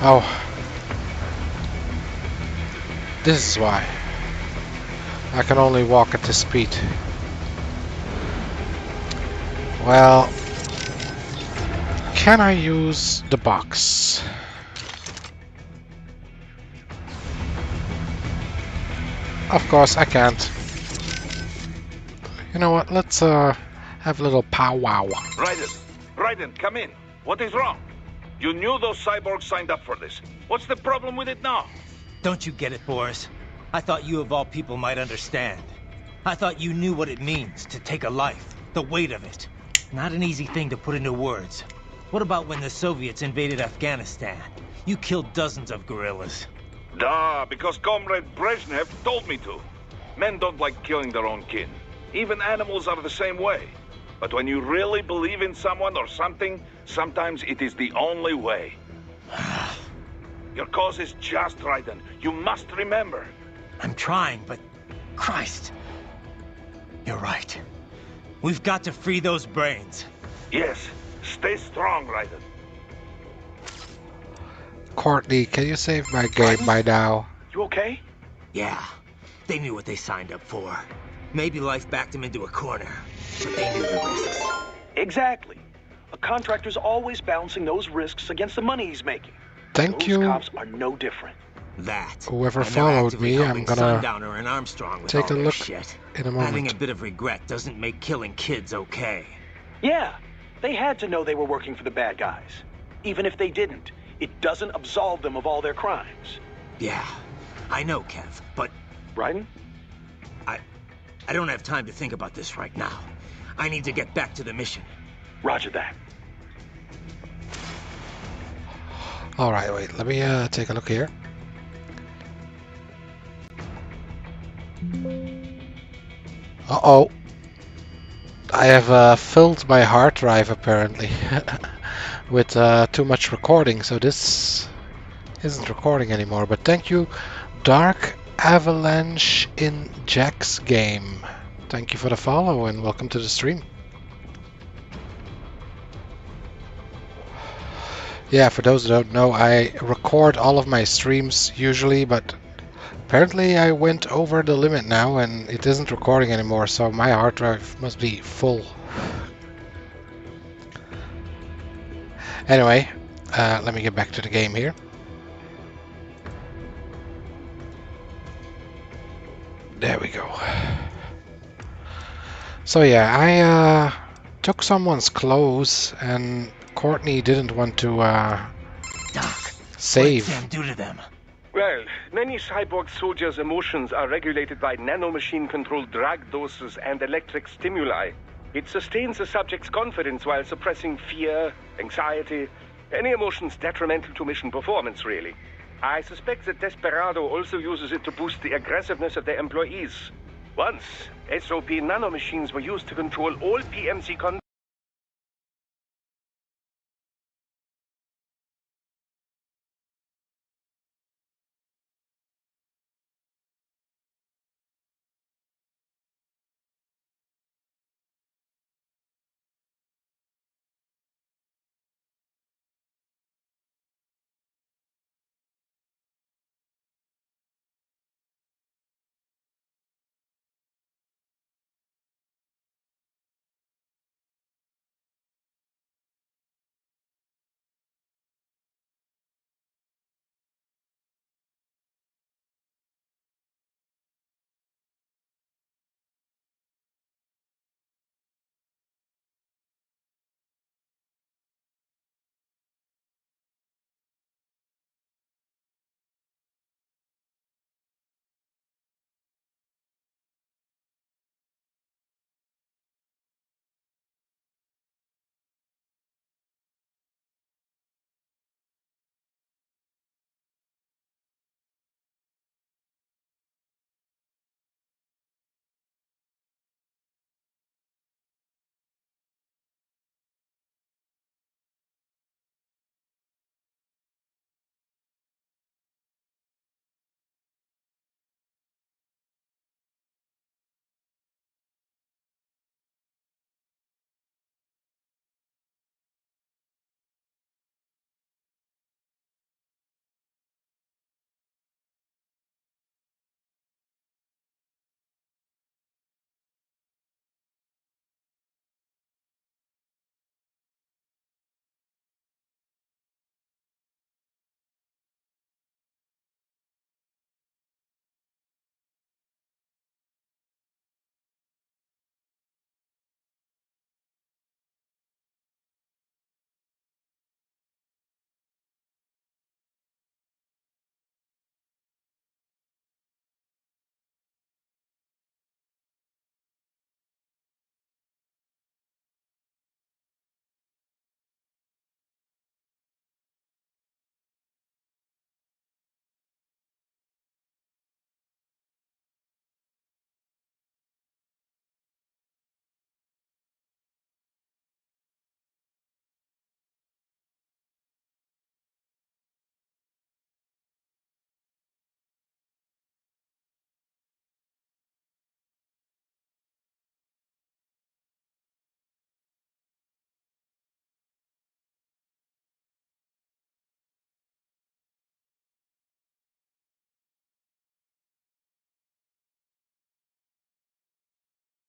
Oh. This is why. I can only walk at this speed. Well, can I use the box? Of course I can't. You know what? Let's have a little powwow. Raiden, come in. What is wrong? You knew those cyborgs signed up for this. What's the problem with it now? Don't you get it, Boris? I thought you of all people might understand. I thought you knew what it means to take a life, the weight of it. Not an easy thing to put into words. What about when the Soviets invaded Afghanistan? You killed dozens of guerrillas. Duh, because Comrade Brezhnev told me to. Men don't like killing their own kin. Even animals are the same way. But when you really believe in someone or something, sometimes it is the only way. Your cause is just, Raiden. You must remember. I'm trying, but... Christ. You're right. We've got to free those brains. Yes. Stay strong, Raiden. Courtney, can you save my game by now? You okay? Yeah. They knew what they signed up for. Maybe life backed them into a corner, but they knew the risks. Exactly. A contractor's always balancing those risks against the money he's making. Thank you. Those cops are no different. That. Whoever followed me, I'm gonna Sundowner and Armstrong with take a all look their shit. in a moment. Having a bit of regret doesn't make killing kids okay. Yeah, they had to know they were working for the bad guys. Even if they didn't, it doesn't absolve them of all their crimes. Yeah, I know, Kev, but... Raiden? I don't have time to think about this right now. I need to get back to the mission. Roger that. Alright, wait, let me take a look here. Uh-oh. I have filled my hard drive, apparently, with too much recording, so this isn't recording anymore. But thank you, Dark Avalanche in Jack's game. Thank you for the follow, and welcome to the stream. Yeah, for those who don't know, I record all of my streams usually, but apparently I went over the limit now and it isn't recording anymore, so my hard drive must be full. Anyway, let me get back to the game here. There we go. So yeah, I took someone's clothes and Courtney didn't want to save. What did Sam do to them? Well, many cyborg soldiers' emotions are regulated by nanomachine-controlled drug doses and electric stimuli. It sustains the subject's confidence while suppressing fear, anxiety, any emotions detrimental to mission performance, really. I suspect that Desperado also uses it to boost the aggressiveness of their employees. Once, SOP nanomachines were used to control all PMC